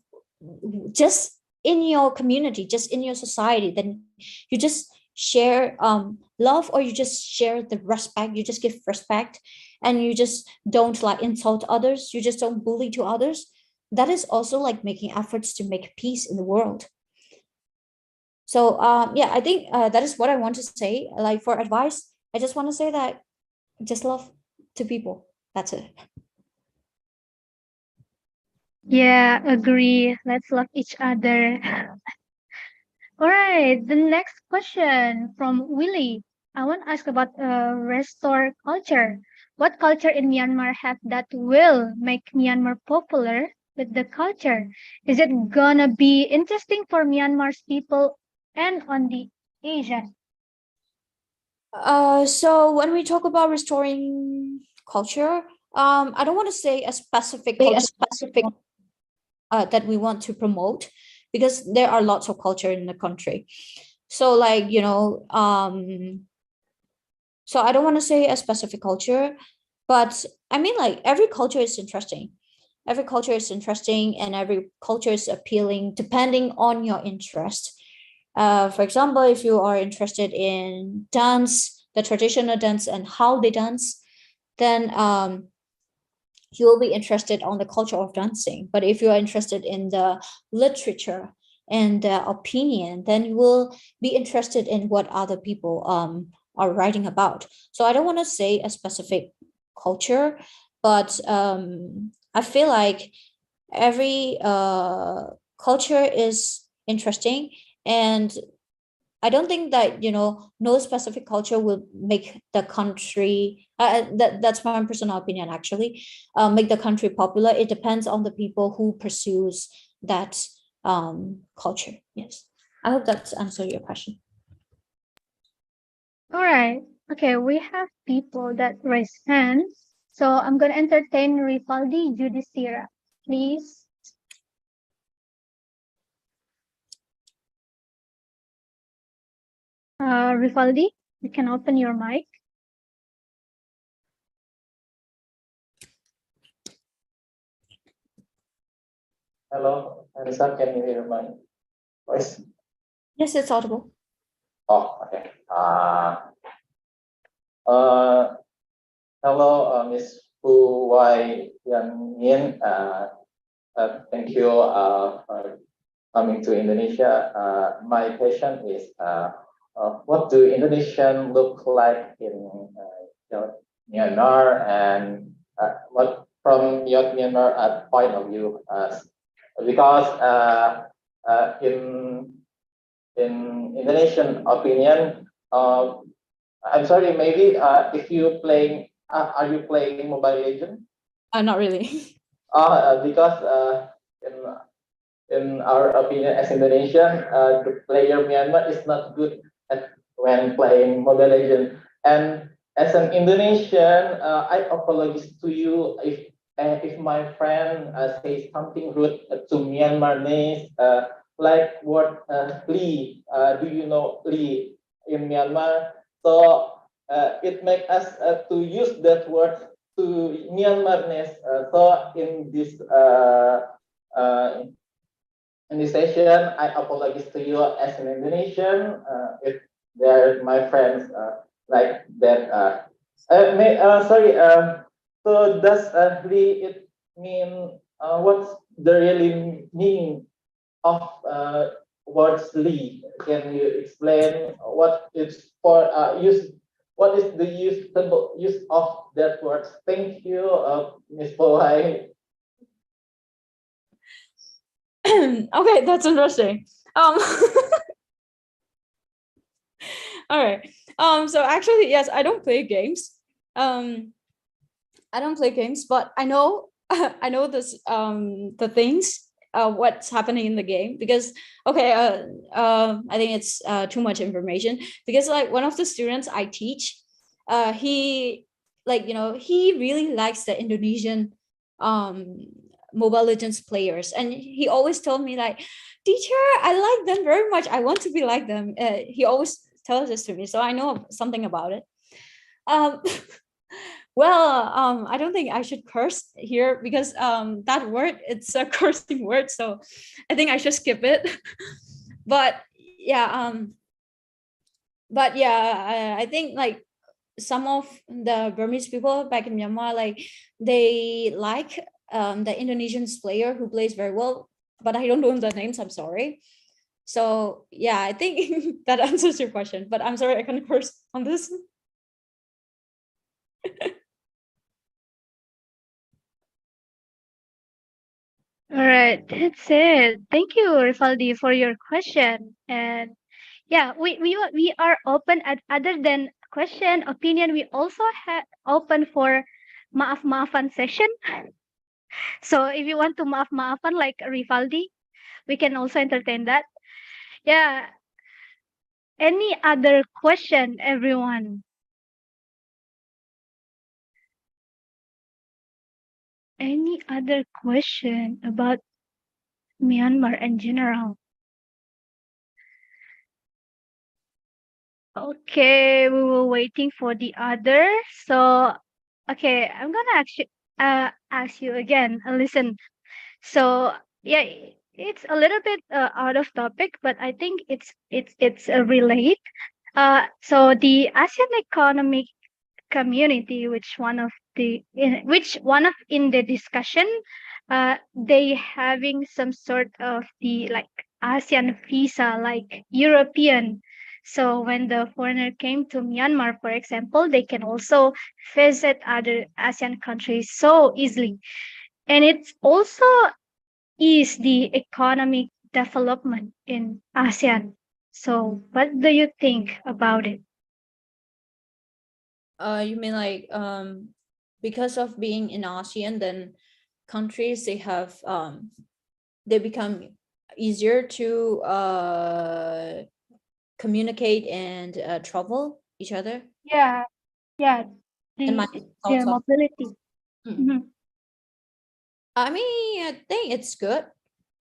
just in your community, just in your society, then you just share love, or you just share the respect, you just give respect, and you just don't like insult others, you just don't bully to others, that is also like making efforts to make peace in the world. So yeah, I think that is what I want to say. Like for advice, I just want to say that just love to people. That's it. Yeah, agree. Let's love each other. All right, the next question from Willie. I want to ask about restore culture. What culture in Myanmar have that will make Myanmar popular with the culture? Is it gonna be interesting for Myanmar's people and on the Asian? So when we talk about restoring culture, I don't want to say a specific Say a culture that we want to promote, because there are lots of culture in the country. So like, so I don't want to say a specific culture, but I mean like every culture is interesting. Every culture is interesting and every culture is appealing depending on your interest. For example, if you are interested in dance, the traditional dance and how they dance, then you will be interested on the culture of dancing. But if you are interested in the literature and the opinion, then you will be interested in what other people are writing about. So I don't want to say a specific culture, but I feel like every culture is interesting, and I don't think that no specific culture will make the country. That's my personal opinion. Actually, make the country popular. It depends on the people who pursues that culture. Yes, I hope that's answered your question. All right. Okay, we have people that raise hands. So I'm gonna entertain Rifaldi Judicira, please. Rifaldi, you can open your mic. Hello, Anissa, can you hear my voice? Yes, it's audible. Oh, okay. Hello, Miss Fu Wai Yan Yin. Thank you for coming to Indonesia. My question is, what do Indonesian look like in Myanmar, and what from your Myanmar point of view? Because in Indonesian opinion, I'm sorry, maybe if you playing, are you playing Mobile Legends? Not really. Because in our opinion as Indonesian, the player Myanmar is not good when playing Mobile Legends. And as an Indonesian, I apologize to you if my friend says something rude to Myanmarese, like word Lee. Do you know Lee in Myanmar? So it makes us to use that word to Myanmarese. So in this session, I apologize to you as an Indonesian if they're my friends like that. Sorry. So does really it mean what's the really meaning of words Li? Can you explain what it's for use? What is the use of that word? Thank you, Ms. Powai. Okay, that's interesting. All right. So actually, yes, I don't play games. I don't play games, but I know I know this the things what's happening in the game, because okay, I think it's too much information, because like one of the students I teach, he he really likes the Indonesian Mobile Legends players, and he always told me like, teacher, I like them very much, I want to be like them. He always tells this to me, so I know something about it. um well, I don't think I should curse here, because that word, it's a cursing word, so I think I should skip it. But yeah, but yeah, I think like some of the Burmese people back in Myanmar, like they like the Indonesian player who plays very well, but I don't know the names. I'm sorry. So yeah, I think that answers your question. But I'm sorry, I can't curse on this. All right, that's it. Thank you, Rifaldi, for your question. And yeah, we are open at other than question, opinion. We also have open for maaf-maafan session. So if you want to maaf-maafan like Rifaldi, we can also entertain that. Yeah. Any other question, everyone? Any other question about Myanmar in general? Okay, we were waiting for the other. So, okay, I'm gonna ask you again. Listen. So, yeah, it's a little bit out of topic, but I think it's relate. So the ASEAN Economic Community, which one of in the discussion, they having some sort of the like ASEAN visa, like European. So when the foreigner came to Myanmar, for example, they can also visit other ASEAN countries so easily. And it's also is the economic development in ASEAN. So what do you think about it? You mean like because of being in ASEAN, then countries they become easier to communicate and travel each other. Yeah, yeah, And my the mobility. I mean, I think it's good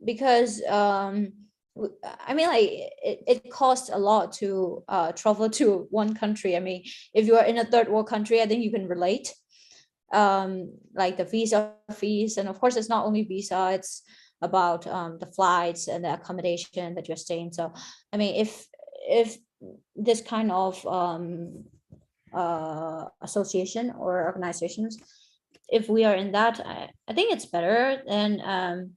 because I mean, like it costs a lot to travel to one country. I mean, if you are in a third world country, I think you can relate. Like the visa fees, and of course, it's not only visa; it's about the flights and the accommodation that you're staying. So, I mean, if this kind of association or organizations, if we are in that, I think it's better, and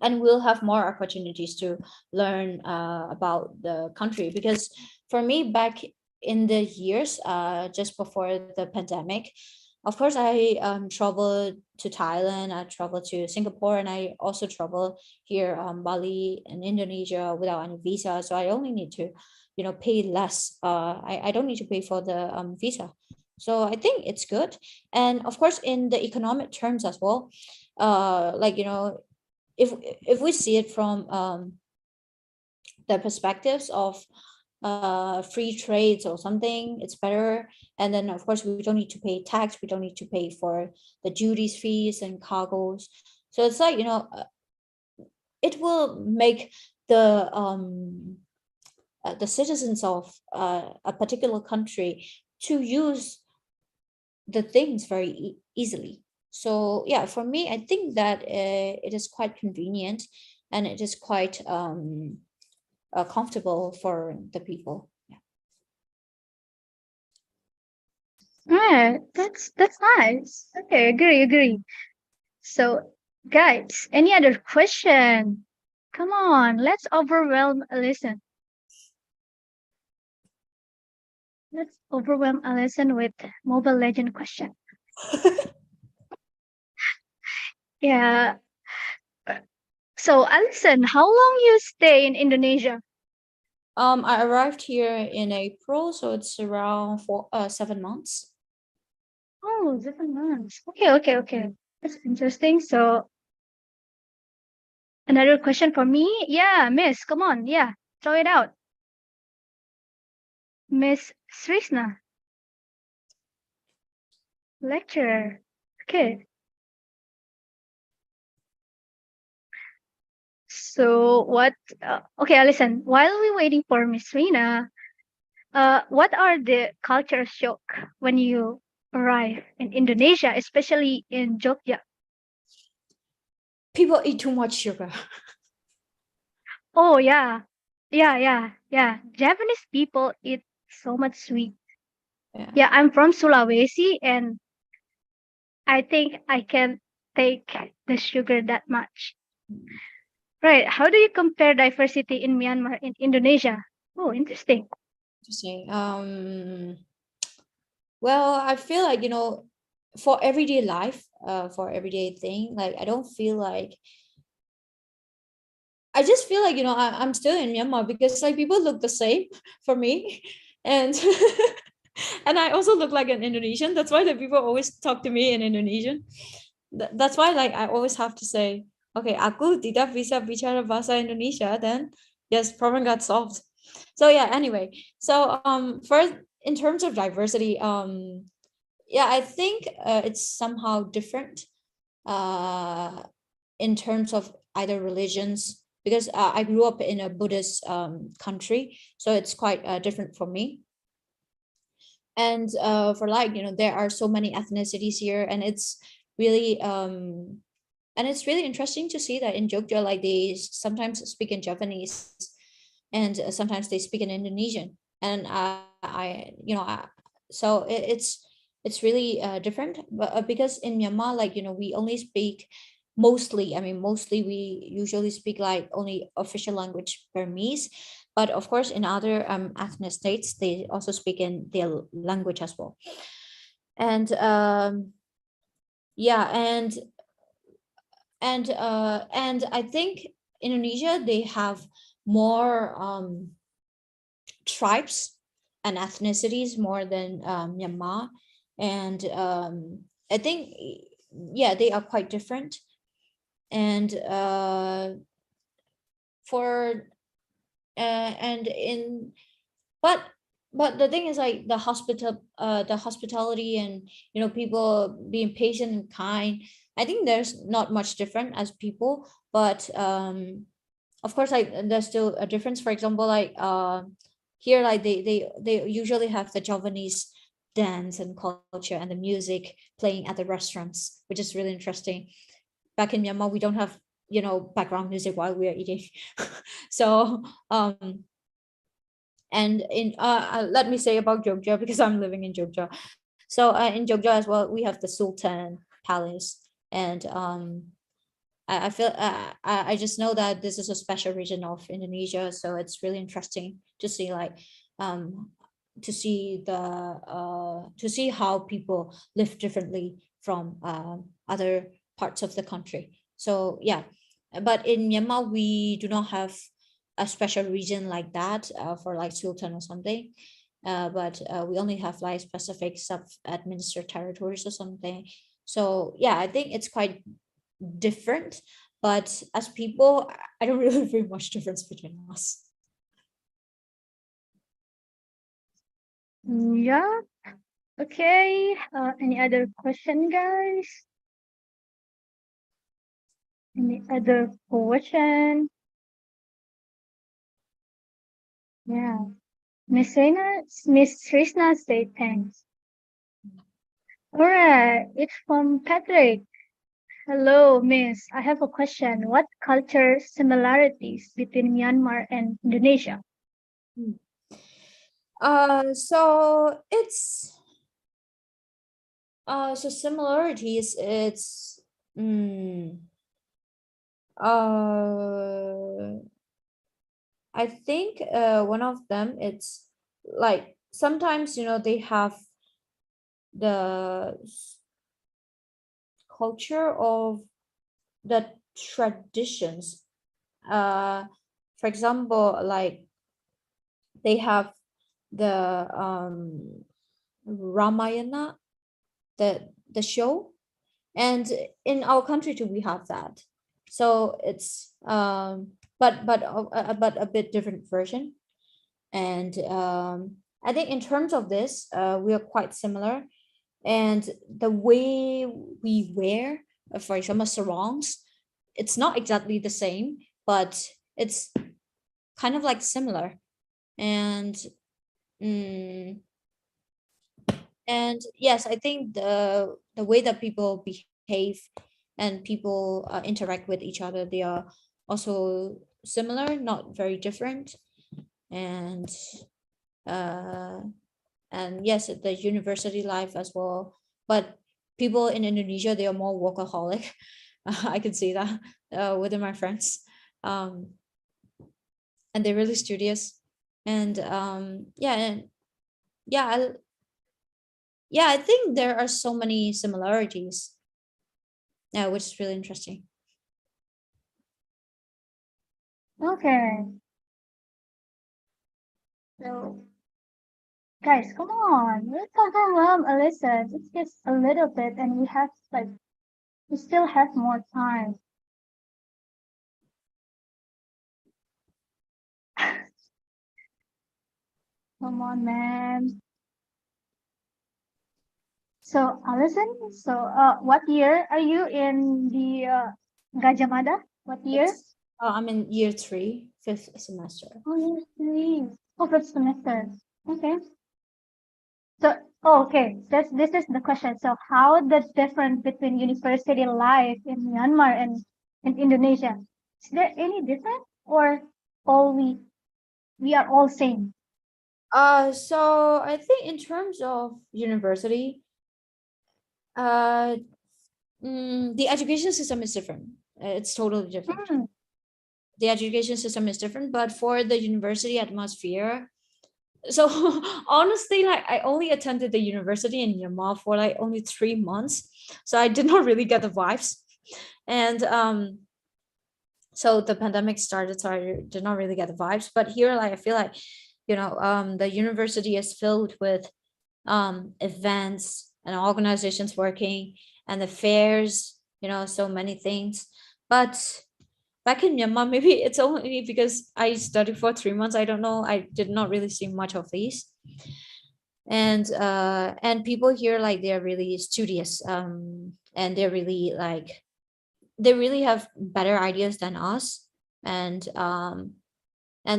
we'll have more opportunities to learn about the country. Because for me, back in the years just before the pandemic, of course, I traveled to Thailand, I traveled to Singapore, and I also travel here Bali and Indonesia without any visa. So I only need to, pay less. I don't need to pay for the visa. So I think it's good. And of course, in the economic terms as well, like, if we see it from the perspectives of free trades or something, it's better. And then of course we don't need to pay tax, we don't need to pay for the duties fees and cargos. So it's like, it will make the citizens of a particular country to use the things very easily. So yeah, for me, I think that it is quite convenient, and it is quite comfortable for the people. Yeah, that's nice. Okay, agree. So, guys, any other question? Come on, let's overwhelm Alison. Let's overwhelm Alison with Mobile Legend question. Yeah. So, Alison, how long you stay in Indonesia? I arrived here in April, so it's around 7 months. Oh, 7 months. Okay. That's interesting. So, another question for me? Yeah, Miss, come on. Yeah, throw it out. Miss Srisna. Lecturer. Okay. So what? Okay, listen. While we're waiting for Miss Rina, what are the culture shock when you arrive in Indonesia, especially in Jogja? People eat too much sugar. Oh yeah, Yeah. Japanese people eat so much sweet. Yeah, I'm from Sulawesi and I think I can take the sugar that much. Right. How do you compare diversity in Myanmar and Indonesia? Oh, interesting. Interesting. Well, I feel like, for everyday life, for everyday thing, like I don't feel like I just feel like, I'm still in Myanmar because like people look the same for me. And and I also look like an Indonesian. That's why the people always talk to me in Indonesian. That's why like I always have to say, okay, aku tidak bisa bicara bahasa Indonesia, then yes, problem got solved. So yeah, anyway. So first in terms of diversity, yeah, I think it's somehow different in terms of either religions because I grew up in a Buddhist country, so it's quite different for me. And for like there are so many ethnicities here, and it's really interesting to see that in Jogja, like they sometimes speak in Japanese, and sometimes they speak in Indonesian, and so it's really different, but because in Myanmar, like we only speak mostly. I mean, mostly we usually speak like only official language Burmese, but of course in other ethnic states they also speak in their language as well. And yeah, and I think Indonesia, they have more tribes and ethnicities more than Myanmar, and I think yeah, they are quite different. And for and in but the thing is like the hospitality and people being patient and kind, I think there's not much different as people, but of course like there's still a difference. For example, like here, like they usually have the Javanese dance and culture and the music playing at the restaurants, which is really interesting. Back in Myanmar, we don't have background music while we are eating. So and in let me say about Jogja, because I'm living in Jogja. So in Jogja as well, we have the Sultan Palace, and I feel I just know that this is a special region of Indonesia, so it's really interesting to see like um to see how people live differently from other parts of the country. So yeah, but in Myanmar we do not have a special region like that for like Sultan or something. But we only have like specific sub-administered territories or something. So yeah, I think it's quite different, but as people, I don't really feel much difference between us. Yeah. Okay. Any other question, guys? Any other question? Yeah. Miss Trishna say thanks. All right. It's from Patrick. Hello, Miss. I have a question. What culture similarities between Myanmar and Indonesia? So it's so similarities, it's uh I think one of them, it's like sometimes they have the culture of the traditions. For example, like they have the Ramayana, the show, and in our country too we have that. So it's but a bit different version. And I think in terms of this, we are quite similar, and the way we wear, for example, sarongs, it's not exactly the same, but it's kind of like similar. And mm, and yes, I think the way that people behave and people interact with each other, they are also similar, not very different. and yes, the university life as well. But people in Indonesia, they are more workaholic. I can see that within my friends, and they're really studious. And yeah, I think there are so many similarities, which is really interesting. Okay. So, guys, come on. Let's overwhelm Alyssa. It's just a little bit, and we still have more time. Come on, man. So, Alison, what year are you in the Gajah Mada? What year? I'm in year 3, 5th semester. Oh, year 3. Oh, fifth semester. Okay. So, okay. This is the question. So, how the difference between university life in Myanmar and in Indonesia? Is there any difference, or all we are all same? So I think in terms of university, the education system is different. It's totally different. The education system is different, but for the university atmosphere, so honestly, like I only attended the university in Myanmar for like only 3 months, so I did not really get the vibes. And so the pandemic started, so I did not really get the vibes. But here, like I feel like, the university is filled with events and organizations working and the fairs, so many things. But back in Myanmar, maybe it's only because I studied for 3 months. I don't know. I did not really see much of these. And people here, like, they're really studious, and they're really like, they really have better ideas than us. And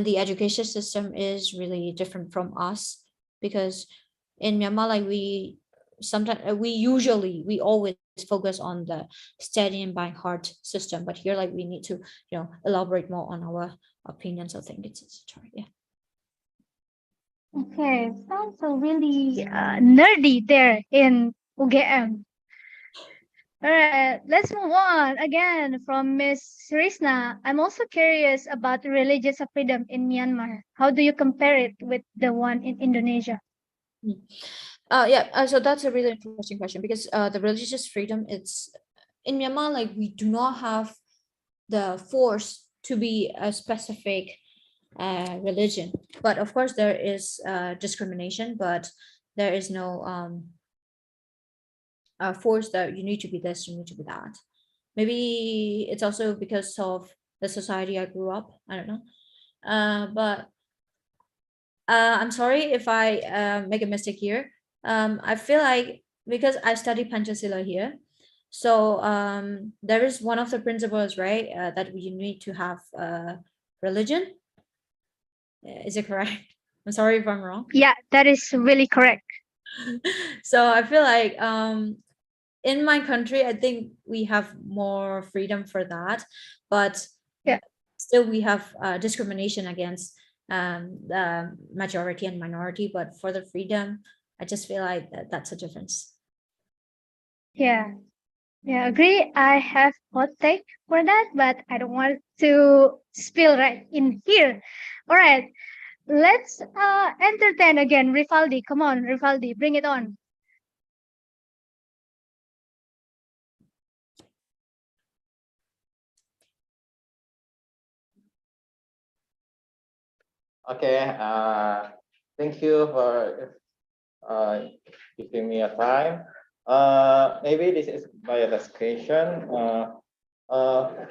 the education system is really different from us, because in Myanmar, like, we always focus on the studying by heart system, but here, like, we need to elaborate more on our opinions. I think it's yeah. Okay, sounds so really nerdy there in UGM. All right, let's move on again from Miss Risna. I'm also curious about religious freedom in Myanmar. How do you compare it with the one in Indonesia? So that's a really interesting question, because the religious freedom, it's in Myanmar, like, we do not have the force to be a specific religion, but of course there is discrimination, but there is no force that you need to be this, you need to be that. Maybe it's also because of the society I grew up, I don't know. But I'm sorry if I make a mistake here. I feel like, because I study Panchasila here, so there is one of the principles, right, that you need to have religion. Is it correct? I'm sorry if I'm wrong. Yeah, that is really correct. So I feel like in my country, I think we have more freedom for that, but still we have discrimination against the majority and minority. But for the freedom, I just feel like that's a difference. Yeah, agree. I have hot take for that, but I don't want to spill right in here. All right, let's entertain again. Rifaldi, come on, Rifaldi, bring it on. Okay, thank you for giving me a time. Maybe this is my last question.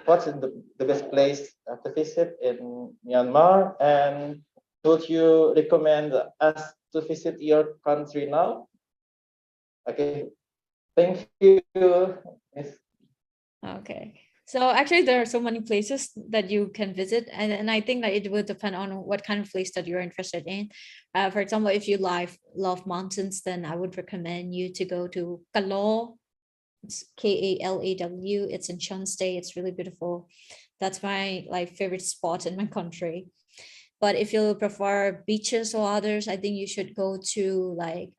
What's the best place to visit in Myanmar, and would you recommend us to visit your country now? Okay, thank you. Yes. Okay. So actually, there are so many places that you can visit, and I think that it will depend on what kind of place that you're interested in. For example, if you love mountains, then I would recommend you to go to Kalaw. It's Kalaw. It's in Chon State. It's really beautiful. That's my favorite spot in my country. But if you prefer beaches or others, I think you should go to like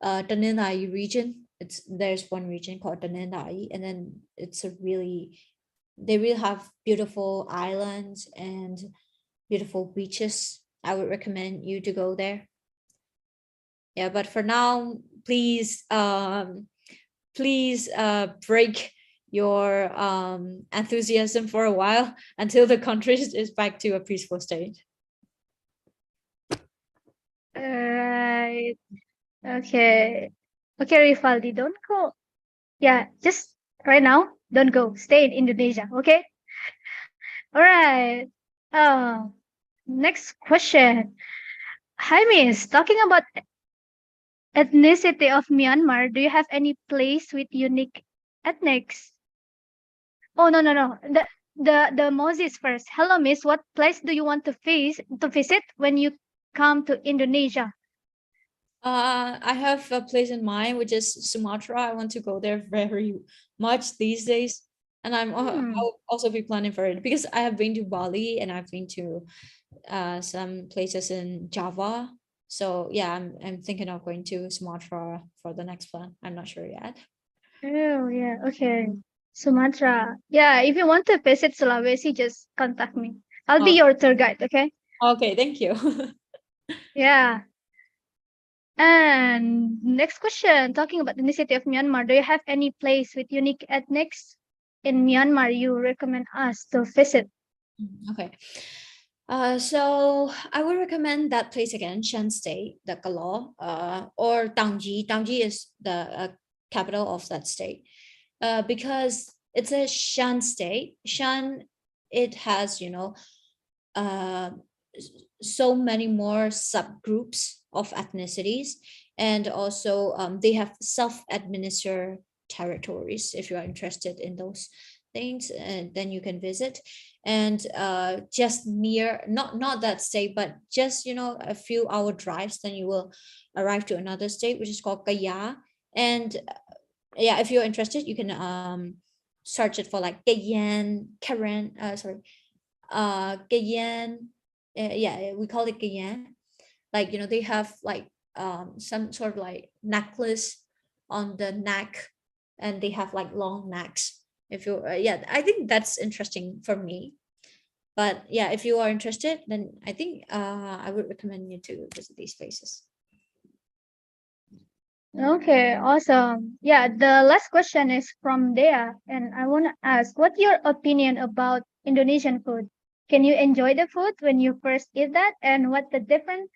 Tanenai region. There's one region called Tanenai, and then they really have beautiful islands and beautiful beaches. I would recommend you to go there. Yeah, but for now, please break your enthusiasm for a while until the country is back to a peaceful state. Right. Okay. Okay, Rifaldi, don't go. Yeah, just right now, don't go. Stay in Indonesia, okay? All right. Next question. Hi, Miss. Talking about ethnicity of Myanmar, do you have any place with unique ethnics? Oh, no, no, no. The Moses first. Hello, Miss. What place do you want to visit when you come to Indonesia? I have a place in mind, which is Sumatra. I want to go there very much these days, and I'll also be planning for it because I have been to Bali and I've been to some places in Java. So yeah, I'm thinking of going to Sumatra for the next plan. I'm not sure yet. Oh, yeah. Okay. Sumatra. Yeah, if you want to visit Sulawesi, just contact me. I'll be your tour guide, okay? Okay, thank you. Yeah. And next question, talking about the ethnicity of Myanmar, do you have any place with unique ethnics in Myanmar you recommend us to visit? Okay. So I would recommend that place again, Shan State, the Kalor, or Tangji. Tangji is the capital of that state, because it's a Shan state. Shan, it has, so many more subgroups of ethnicities, and also they have self-administered territories. If you are interested in those things, then you can visit. And just near, not that state, but just a few hour drives, then you will arrive to another state which is called Kaya. And yeah, if you're interested, you can search it for like Kayan, Karen, Kayan. Yeah, we call it Kayan. Like they have like some sort of like necklace on the neck, and they have like long necks. If you yeah, I think that's interesting for me. But yeah, if you are interested, then I think I would recommend you to visit these places. Okay, awesome. Yeah, the last question is from Dea, and I want to ask, what's your opinion about Indonesian food? Can you enjoy the food when you first eat that, and what the different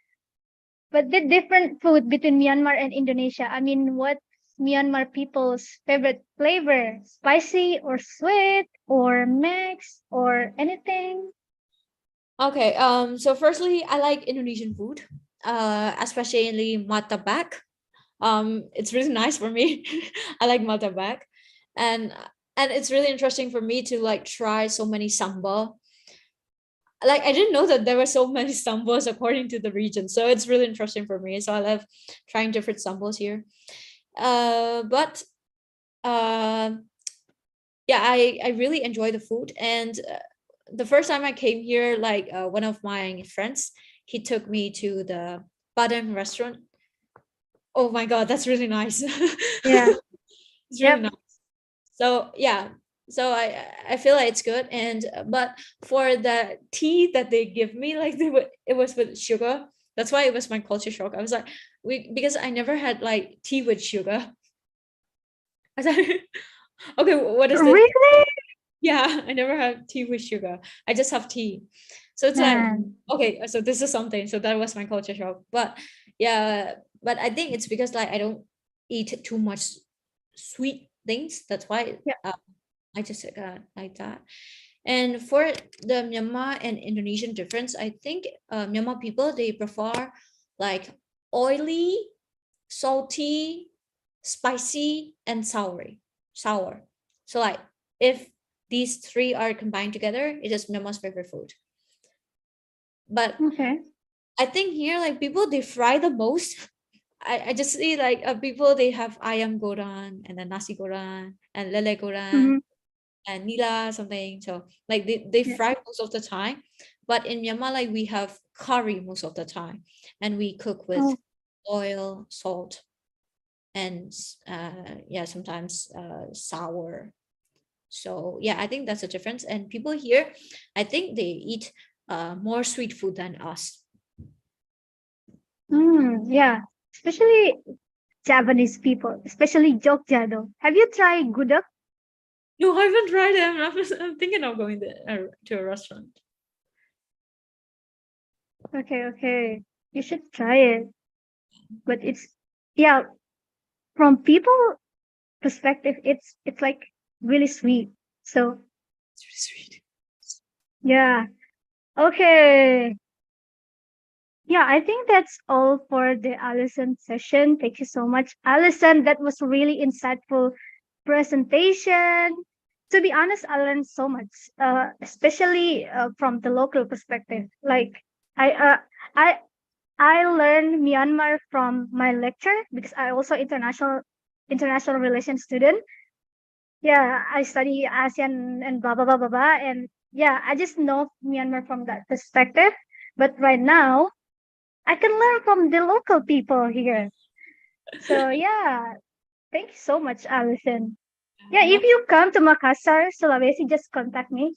food between Myanmar and Indonesia? I mean, what's Myanmar people's favorite flavor? Spicy or sweet or mix or anything? Okay, so firstly, I like Indonesian food, especially martabak. It's really nice for me. I like martabak, and it's really interesting for me to like try so many sambal. Like I didn't know that there were so many sambals according to the region, so it's really interesting for me. So I love trying different sambals here. But yeah, I really enjoy the food. And the first time I came here, like one of my friends, he took me to the Padang restaurant. Oh my god, that's really nice. Yeah. It's really nice. So yeah, so I feel like it's good. And but for the tea that they give me, like it was with sugar. That's why it was my culture shock. I was like, because I never had like tea with sugar. I was like, okay, what is this? Really? Yeah, I never have tea with sugar. I just have tea. So it's like, okay, so this is something. So that was my culture shock. But yeah, but I think it's because like I don't eat too much sweet things. That's why I just got like that. And for the Myanmar and Indonesian difference, I think Myanmar people, they prefer like oily, salty, spicy, and sour. So like if these three are combined together, it is Myanmar's favorite food. But I think here, like people, they fry the most. I just see like people, they have ayam goreng and then nasi goreng and lele goreng. and nila something. So like they fry most of the time. But in Myanmar, like we have curry most of the time, and we cook with oil, salt, and yeah, sometimes sour. So yeah, I think that's a difference. And people here, I think they eat more sweet food than us. Yeah, especially Japanese people, especially Jogja though. Have you tried gudeg? No, I haven't tried them. I'm thinking of going to a restaurant. Okay. You should try it. But it's, yeah, from people perspective, it's like really sweet. So it's really sweet. Yeah. Okay. Yeah, I think that's all for the Allison session. Thank you so much, Allison. That was really insightful presentation. To be honest, I learned so much, especially from the local perspective. Like I, uh, I, I learned Myanmar from my lecture because I also international relations student. Yeah, I study ASEAN and blah blah blah blah blah, and yeah, I just know Myanmar from that perspective. But right now, I can learn from the local people here. So yeah, thank you so much, Allison. Yeah, if you come to Makassar, Sulawesi, just contact me.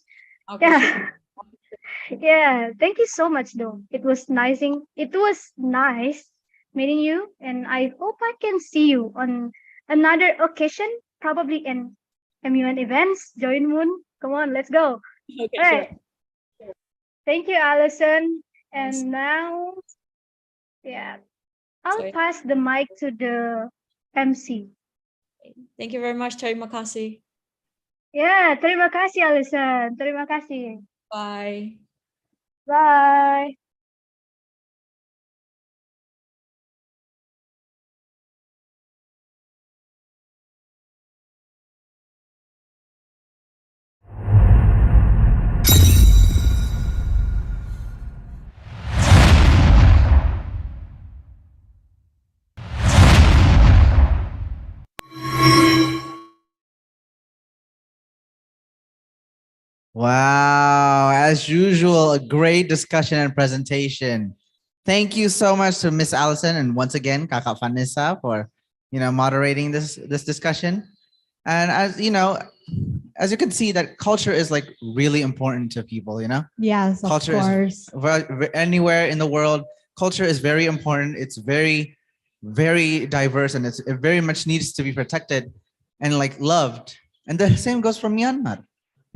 Okay, Yeah. sure. Yeah, thank you so much though. It was nice meeting you, and I hope I can see you on another occasion, probably in MUN events. Join Moon. Come on, let's go. Okay, All right. Thank you, Allison. And now, yeah, I'll pass the mic to the MC. Thank you very much, Terima kasih. Yeah, terima kasih, Allison. Terima kasih. Bye. Bye. Wow, as usual, a great discussion and presentation. Thank you so much to Miss Allison and once again, Kakak Vanessa for moderating this discussion. And as you can see, that culture is like really important to people. Yes, of Culture course. is anywhere in the world. Culture is very important. It's very, very diverse, and it very much needs to be protected and like loved. And the same goes for Myanmar.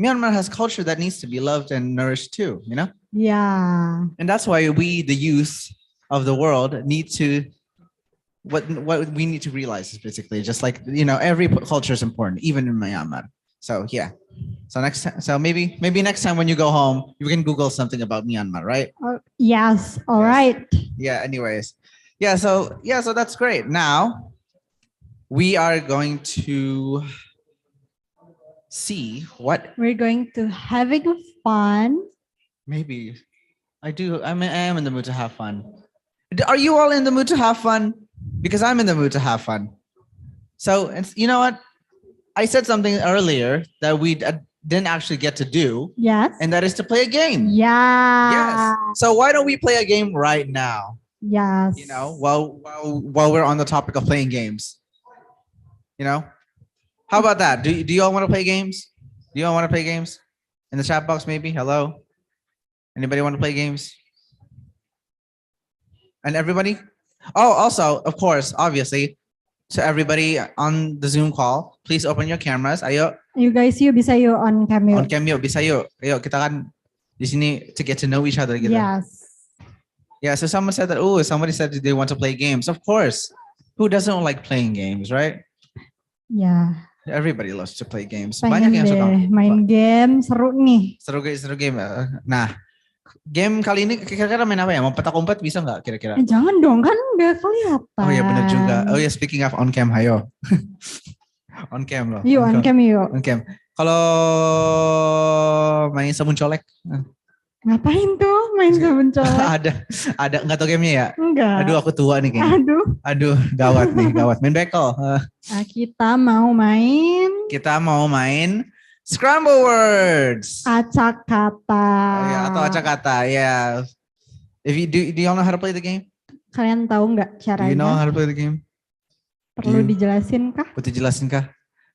Myanmar has culture that needs to be loved and nourished too, Yeah. And that's why we, the youth of the world, need to what we need to realize is basically just like every culture is important, even in Myanmar. So yeah. So maybe next time when you go home, you can Google something about Myanmar, right? Yes. All right. Yeah. Anyways, yeah. So that's great. Now we are going to see what we're going to having fun. Maybe I am in the mood to have fun. Are you all in the mood to have fun? Because I'm in the mood to have fun. So you know what? I said something earlier that we didn't actually get to do. Yes. And that is to play a game. Yeah. Yes. So why don't we play a game right now? Yes. While we're on the topic of playing games. How about that? Do you all want to play games? Do you all want to play games? In the chat box, maybe? Hello? Anybody want to play games? And everybody? Oh, also, of course, obviously, to everybody on the Zoom call, please open your cameras. Ayo. You guys, yuk bisa yuk on cam yuk. On cam yuk, bisa yuk. Ayo, kita kan di sini to get to know each other. Gitu. Yes. Yeah, so somebody said they want to play games. Of course. Who doesn't like playing games, right? Yeah. Everybody loves to play games. Pengen Banyak yang suka main game, seru nih. Seru game. Nah, game kali ini kira-kira main apa ya? Mau petak umpet bisa nggak kira-kira? Jangan dong, kan nggak kelihatan. Oh ya benar juga. Oh ya speaking of on cam, hayo. On cam loh. Yuk on cam yuk. On cam. Kalau main sabun colek. Ngapain tuh main sabun colek? ada nggak tau gamenya ya? Enggak. Aduh aku tua nih kayaknya. Aduh gawat nih, gawat. Main bekel. Kita mau main Scramble words. Acak kata. Yeah, atau acak kata. Yeah. If you do y'all know how to play the game? Kalian tahu nggak Do you know caranya? how to play the game? Perlu dijelasin kah? Butuh jelasin kah?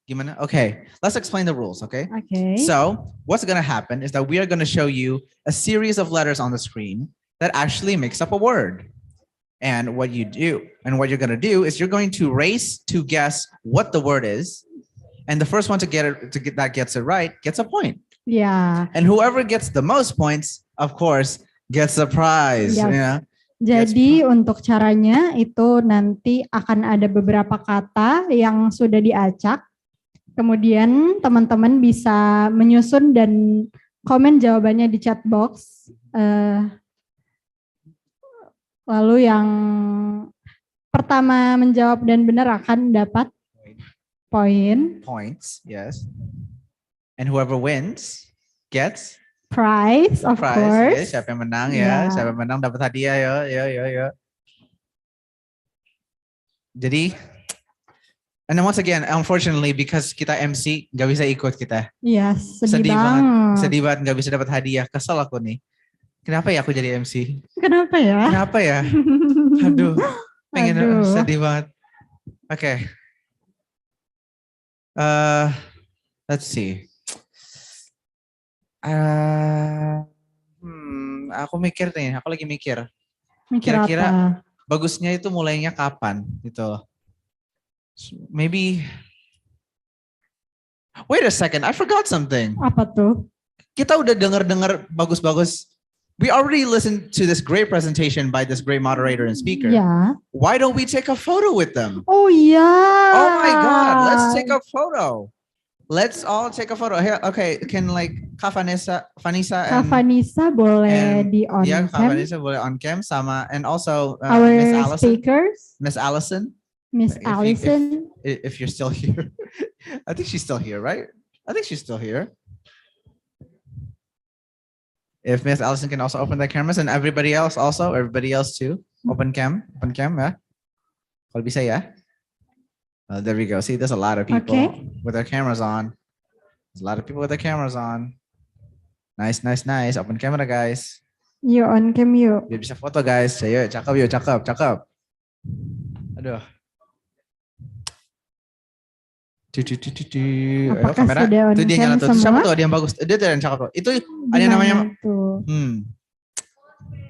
Gimana? Okay, let's explain the rules, okay? Okay. So, what's gonna happen is that we are gonna show you a series of letters on the screen that actually makes up a word. And what you're gonna do is you're going to race to guess what the word is. And the first one that gets it right gets a point. Ya. And whoever gets the most points, of course, gets a prize. Yes. Yeah. Jadi untuk caranya itu nanti akan ada beberapa kata yang sudah diacak. Kemudian teman-teman bisa menyusun dan komen jawabannya di chat box. Lalu yang pertama menjawab dan benar akan dapat poin. Points, yes. And whoever wins gets Prize, of course. Yes. Siapa yang menang ya? Siapa yang menang dapat hadiah ya. Jadi, and then once again, unfortunately, because kita MC, nggak bisa ikut kita. Yes, sedih banget. Sedih banget nggak bisa dapat hadiah. Kesel aku nih. Kenapa ya aku jadi MC? Kenapa ya? Aduh, sedih banget. Okay. Let's see. Aku lagi mikir. Kira-kira bagusnya itu mulainya kapan gitu. Maybe. Wait a second, I forgot something. Apa tuh? Kita udah dengar bagus-bagus. We already listened to this great presentation by this great moderator and speaker. Yeah. Why don't we take a photo with them? Oh yeah. Oh my God, let's take a photo. Let's all take a photo. Here, okay, can like Vanessa Kak Vanessa boleh di on yeah, cam. Vanessa boleh on cam sama, and also Our Miss Allison. speakers. Miss Allison. If you're still here, I think she's still here, right? I think she's still here. If Miss Allison can also open the cameras, and everybody else too, open cam ya. Kalau bisa ya. There we go. See, there's a lot of people with their cameras on. There's a lot of people with their cameras on. Nice. Open camera, guys. Yuk, on cam yuk. Biar bisa foto, guys. Ayo, cakep. Aduh. Apakah kamera. sudah on Itu dia cam nyala tuh. semua? Siapa tuh? Ada yang bagus. Dia tuh yang cakep tuh. Itu ada yang namanya.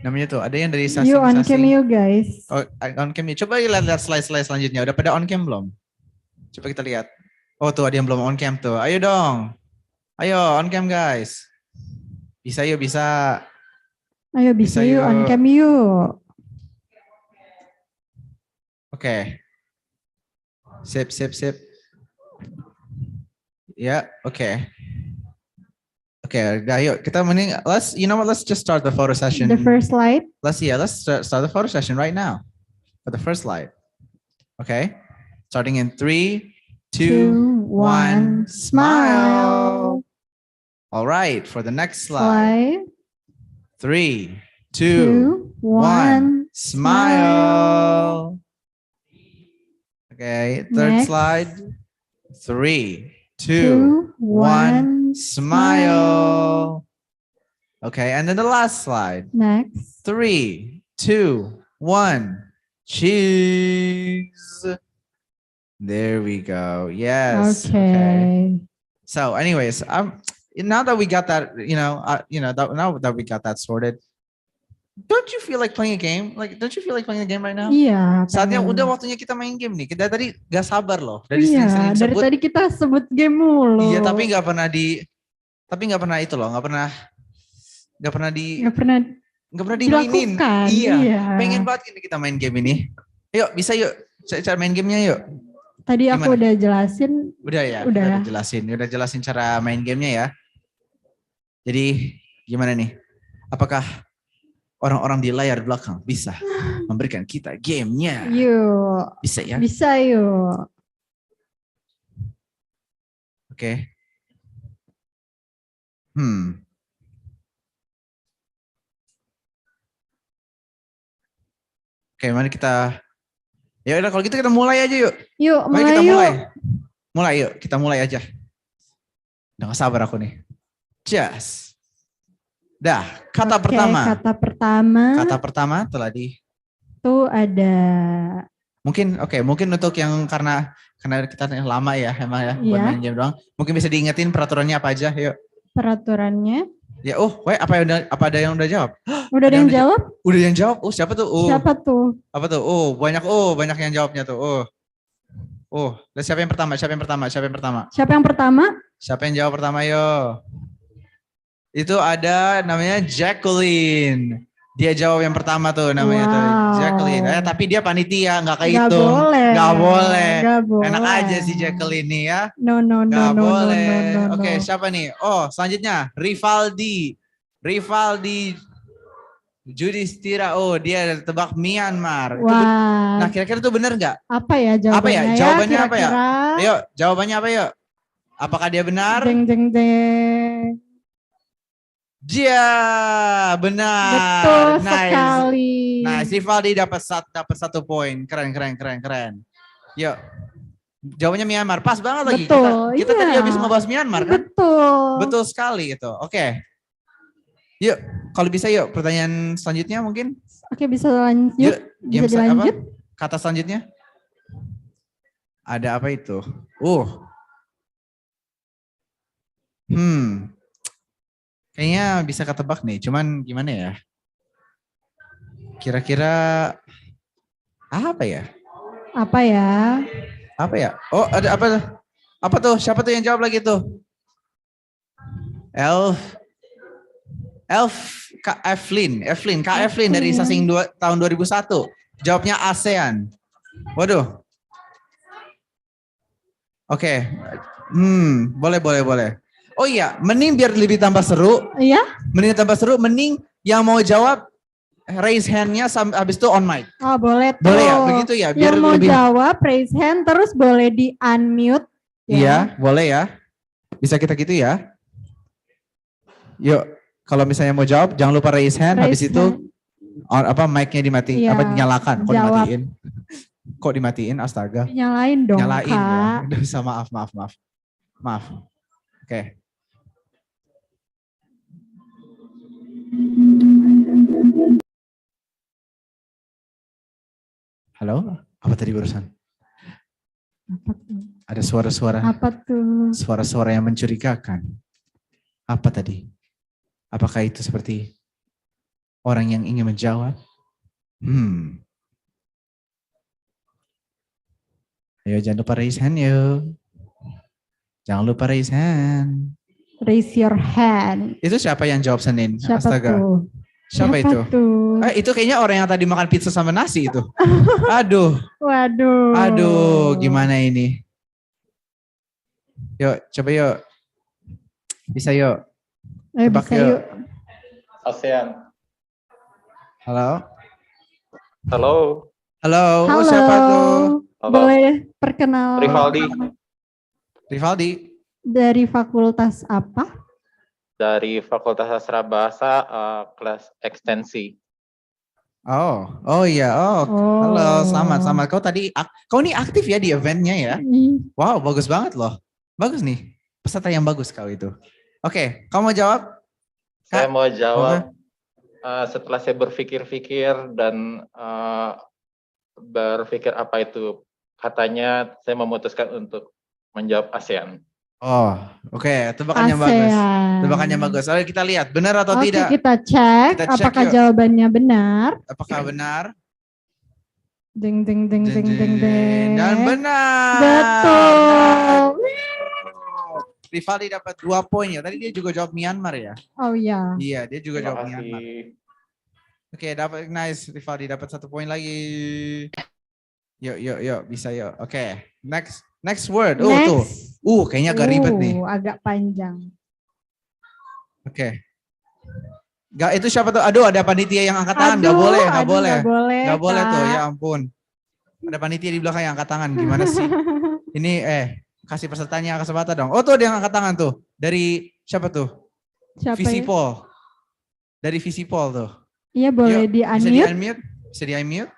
Namanya tuh. Ada yang dari Sasing. Yuk on cam yuk, guys. Oh, on cam. Coba lihat slide selanjutnya. Udah pada on cam belum? Coba kita lihat. Oh tuh ada yang belum on cam tuh. Ayo dong. Ayo on cam guys. Bisa yuk, bisa. Ayo bisa yuk on cam yuk. Oke. Sip. Ya, oke. Oke, udah yuk. Kita mending let's just start the photo session. The first slide. Let's start the photo session right now. For the first slide. Okay. Starting in 3, 2, 1, smile. All right, for the next slide. 3, 2, 1, smile. Okay, third slide. 3, 2, 1, smile. Okay, and then the last slide. Next. 3, 2, 1, cheese. There we go. Yes. Okay. So, anyways, now that we got that, now that we got that sorted, don't you feel like playing a game? Don't you feel like playing a game right now? Iya. Saatnya udah waktunya kita main game nih. Kita tadi gak sabar loh. Dari tadi kita sebut game mulu. Iya, tapi nggak pernah itu loh. Nggak pernah dimainin. Iya. Pengen banget kita main game ini. Yuk, bisa yuk. Cara main gamenya yuk. Tadi aku udah jelasin. Udah ya, udah jelasin cara main gamenya ya. Jadi gimana nih? Apakah orang-orang di layar belakang bisa memberikan kita gamenya? Yuk. Bisa ya? Bisa yuk. Oke. Oke, mari kita. Ya udah kalau gitu kita mulai aja yuk. Yuk, mari mulai kita yuk. Mulai yuk, kita mulai aja. Udah gak sabar aku nih. Just. Dah, kata Oke, pertama. Kata pertama. Kata pertama telah di. Tuh ada. Mungkin mungkin untuk yang karena kita lama ya emang ya buat Iya. main game doang. Mungkin bisa diingetin peraturannya apa aja, yuk. Peraturannya. Ya, apa ada yang udah jawab? Udah ada yang jawab? Udah yang jawab. Siapa tuh? Siapa tuh? Apa tuh? Banyak yang jawabnya tuh. Siapa yang pertama? Siapa yang pertama? Siapa yang jawab pertama, yo? Itu ada namanya Jacqueline. Dia jawab yang pertama tuh namanya tuh Jacqueline. Tapi dia panitia, nggak kehitung. Nggak boleh. Enak aja sih Jacqueline nih ya. No. Oke, siapa nih? Selanjutnya Rivaldi Judistira. Dia tebak Myanmar. Wah. Nah, kira-kira itu benar nggak? Apa ya jawabannya? Jawabannya apa ya? Kira-kira. Ayo, jawabannya apa yuk? Apakah dia benar? Deng. Dia benar. Betul sekali. Nice. Rivaldi dapat 1 poin. Keren. Yuk. Jawabannya Myanmar. Pas banget lagi. Betul. Kita tadi habis ngebahas Myanmar kan? Betul sekali itu. Oke. Yuk, kalau bisa yuk pertanyaan selanjutnya mungkin. Oke, bisa lanjut. Bisa dilanjut. Kata selanjutnya. Ada apa itu? Kayaknya bisa ketebak nih, cuman gimana ya? Kira-kira apa ya? Apa ya? Ada apa? Apa tuh? Siapa tuh yang jawab lagi tuh? Kak Evelyn dari Sasing tahun 2001. Jawabnya ASEAN. Waduh. Oke. Boleh. Oh iya, mending biar lebih tambah seru. Iya? Mending yang mau jawab raise hand-nya habis itu on mic. Oh, boleh tuh. Boleh ya, begitu ya. Biar yang mau lebih... jawab raise hand terus boleh di unmute. Iya, boleh ya. Bisa kita gitu ya. Yuk, kalau misalnya mau jawab jangan lupa raise hand. Habis itu mic-nya dimatiin, dinyalakan. Kok dimatiin? Kok dimatiin? Astaga. Nyalain dong, Nyalain Kak. Ya. Bisa, maaf. Oke. Halo, apa tadi barusan? Apa tuh? Ada suara-suara. Apa tuh? Suara-suara yang mencurigakan. Apa tadi? Apakah itu seperti orang yang ingin menjawab? Ayo jangan lupa raise hand yuk. Raise your hand. Itu siapa yang jawab Senin? Astaga. Siapa itu? Itu kayaknya orang yang tadi makan pizza sama nasi itu. Aduh. Aduh, gimana ini? Yuk, coba yuk. Bisa yuk. Tebak yuk. ASEAN. Halo. Halo. Siapa tuh? Boleh perkenal. Rivaldi. Dari fakultas apa? Dari Fakultas Sastra Bahasa kelas ekstensi. Oh iya. Halo, selamat. Kau ini aktif ya di eventnya ya? Wow, bagus banget loh. Bagus nih. Peserta yang bagus kau itu. Oke, kau mau jawab? Saya mau jawab setelah saya berpikir-pikir dan berpikir apa itu katanya, saya memutuskan untuk menjawab ASEAN. Oh, oke. Tebakannya bagus. Oke, kita lihat benar atau tidak. Kita cek apakah jawabannya benar. Apakah benar? Ding. Dan benar. Betul. Rivaldi dapat 2 poin ya. Tadi dia juga jawab Myanmar ya. Oh iya. Iya, dia juga jawab Myanmar. Oke, dapat nice. Rivaldi dapat 1 poin lagi. Yuk, bisa yuk. Oke, next word. Tuh. Kayaknya agak ribet nih. Agak panjang. Oke. Itu siapa tuh? Aduh, ada panitia yang angkat tangan. Gak boleh tuh. Ya ampun. Ada panitia di belakang yang angkat tangan. Gimana sih? Ini kasih pesertanya kesempatan dong. Tuh dia yang angkat tangan tuh. Dari siapa tuh? Visipol. Dari Visipol tuh. Iya, boleh di-unmute. Bisa di-unmute.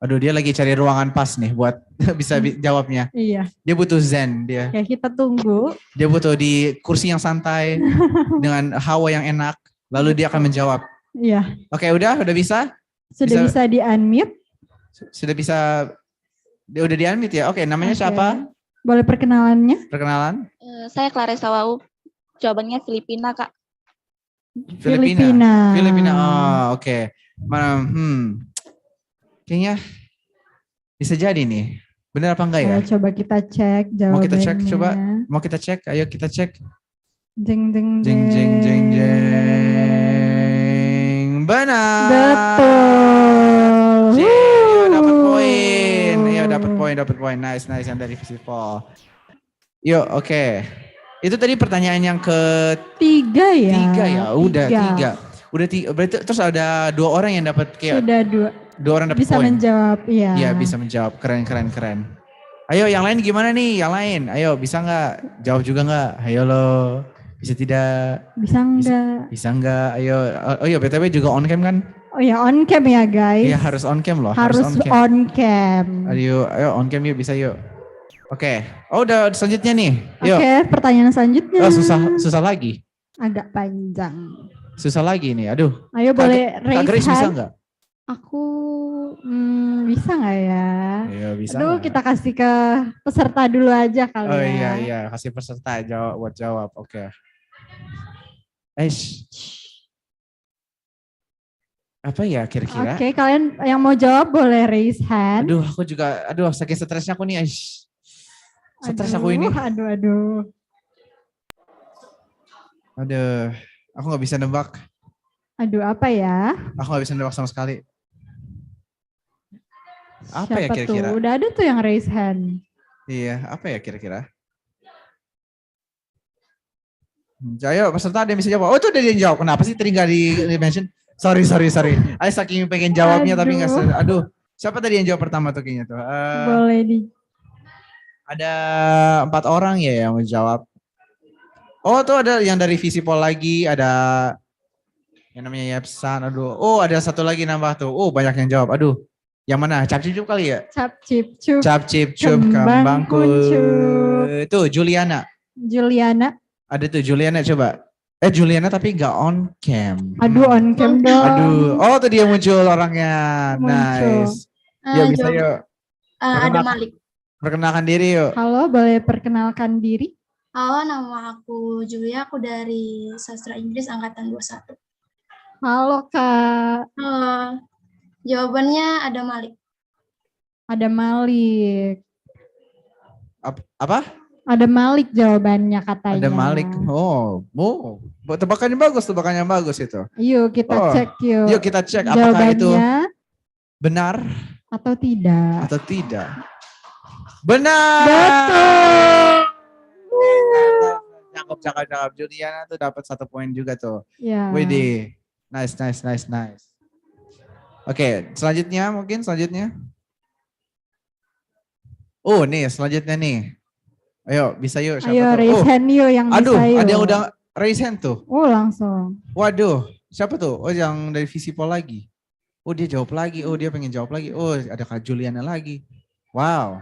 Aduh, dia lagi cari ruangan pas nih buat bisa jawabnya. Iya. Dia butuh zen dia. Ya kita tunggu. Dia butuh di kursi yang santai dengan hawa yang enak. Lalu dia akan menjawab. Iya. Oke, udah bisa? Sudah bisa di-unmute? Sudah bisa. Dia udah di-unmute ya? Oke, namanya siapa? Boleh perkenalannya? Perkenalan? Saya Clarissa Wau. Jawabannya Filipina, Kak. Filipina. Oh, oke. Kayaknya bisa jadi nih. Benar apa enggak ya? Ayo coba kita cek jawabannya. Mau kita cek coba? Mau kita cek? Ayo kita cek. Jeng jeng Jeng jeng jeng jeng. Benar. Betul. Ayo dapat poin. Ayo dapat poin. Nice yang dari visible. Yuk, oke. Itu tadi pertanyaan yang ketiga ya. Tiga ya, udah tiga. Berarti terus ada 2 orang yang dapat kayak. Sudah 2 orang dapat bisa poin. menjawab, iya. Iya, bisa menjawab. Keren. Ayo yang lain gimana nih? Yang lain, ayo bisa nggak? Jawab juga nggak? Ayo lo. Bisa tidak? Bisa enggak? Bisa nggak? Ayo. Oh iya, BTW juga on cam kan? Oh ya, on cam ya guys. Iya, harus on cam loh. Harus on cam. Ayo on cam yuk, bisa yuk. Oke. Oh udah selanjutnya nih. Yuk. Oke, pertanyaan selanjutnya. Oh, susah lagi. Agak panjang. Susah lagi nih, aduh. Ayo boleh raise Kak Grace hand. bisa nggak? Aku bisa nggak ya? Iya bisa. Aduh, kita kasih ke peserta dulu aja kali Oh ya. iya, kasih peserta jawab. Oke. Apa ya kira-kira? Oke, kalian yang mau jawab boleh raise hand. Aduh, saking stresnya aku nih. Stres aku ini. Aduh. Aduh, aku nggak bisa nebak. Aduh, apa ya? Aku nggak bisa nebak sama sekali. Apa ya Siapa kira-kira? tuh? Udah ada tuh yang raise hand. Iya, apa ya kira-kira? Ayo peserta ada yang bisa jawab. Oh itu udah dia yang jawab. Kenapa sih tadi nggak di-mention? Sorry. Ayo saking pengen jawabnya tapi nggak. Aduh, siapa tadi yang jawab pertama tuh kayaknya tuh? Boleh di. Ada 4 orang ya yang menjawab. Oh tuh ada yang dari Visipol lagi, ada yang namanya Yapsan. Aduh, oh ada satu lagi nambah tuh. Oh banyak yang jawab. Aduh, yang mana? Cap cip kali ya? Cap cip cup. Kembang kuncup. Tuh Juliana. Ada tuh Juliana coba. Juliana tapi nggak on cam. Aduh on cam dong. Aduh, oh tuh dia muncul orangnya. Nice. Yuk bisa yuk. Ada Malik. Perkenalkan diri yuk. Halo, boleh perkenalkan diri? Halo, nama aku Julia, aku dari Sastra Inggris Angkatan 21. Halo Kak. Halo, jawabannya ada Malik. Ada Malik. Apa? Ada Malik jawabannya katanya. Ada Malik. Oh. Tebakannya bagus itu. Yuk kita cek yuk. Yuk kita cek apakah itu benar atau tidak. Benar. Betul. Cakep. Juliana tuh dapat 1 poin juga tuh. Ya. Widih. Nice. Oke, selanjutnya. Oh nih, selanjutnya nih. Ayo, bisa yuk. Ayo raise hand yuk yang bisa yuk. Aduh, ada yang udah raise hand tuh. Oh langsung. Waduh, siapa tuh? Oh yang dari Visipol lagi. Oh dia jawab lagi, oh dia pengen jawab lagi. Oh ada Kak Juliana lagi. Wow.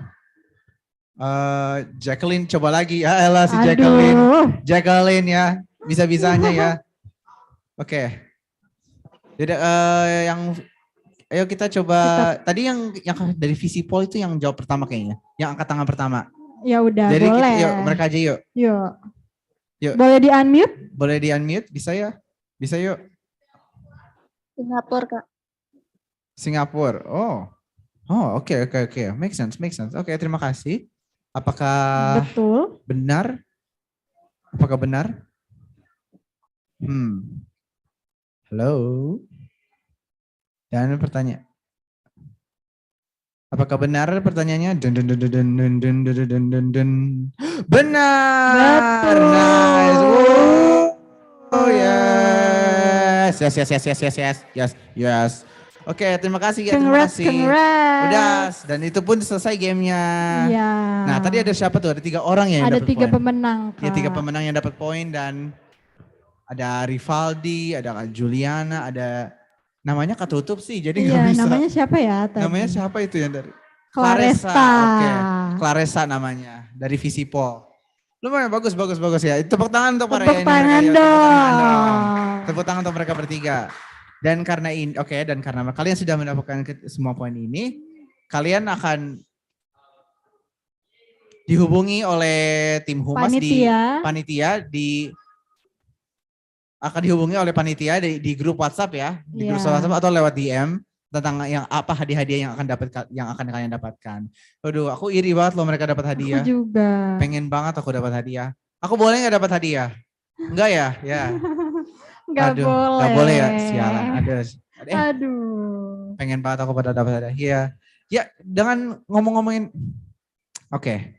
Jacqueline coba lagi. Elah si Jacqueline ya. Bisa-bisanya ya. Oke. Jadi ayo kita coba. Tadi yang dari Visipol itu yang jawab pertama kayaknya. Yang angkat tangan pertama. Ya udah, jadi boleh. Yuk, mereka aja yuk. Yuk. Boleh di-unmute? Boleh di-unmute, bisa ya? Bisa yuk. Singapura, Kak. Singapura. Oh, oke. Make sense. Oke, terima kasih. Apakah betul? Benar? Apakah benar? Halo. Dan pertanyaan. Apakah benar pertanyaannya? Benar. Nice. Oh yes. Oke, terima kasih. Congrats. Udah, dan itu pun selesai gamenya. Iya. Nah, tadi ada siapa tuh? Ada 3 orang ya yang ada dapat 3 poin. pemenang. Ya, 3 pemenang yang dapat poin dan ada Rivaldi, ada Juliana, ada Namanya ketutup sih, jadi Iya, nggak bisa. namanya siapa ya tadi? Namanya siapa itu yang dari? Claresta. Oke, Claresta namanya dari Visipol. Lumayan bagus ya. Tepuk tangan untuk para Tepuk ini tangan mereka ya. dong. Tepuk tangan untuk mereka bertiga. Dan karena ini, dan karena kalian sudah mendapatkan semua poin ini, kalian akan dihubungi oleh tim humas Panitia. akan dihubungi oleh panitia di grup WhatsApp ya, di grup Iya. WhatsApp atau lewat DM tentang yang apa hadiah-hadiah yang akan kalian dapatkan. Waduh, aku iri banget loh mereka dapat hadiah. Aku juga. Pengen banget aku dapat hadiah. Aku boleh nggak dapat hadiah? Enggak ya? Ya. Nggak Aduh, boleh. nggak boleh ya, sialan. Aduh. Pengen banget aku pada dapat hadiah. Ya, dengan ngomongin. Oke.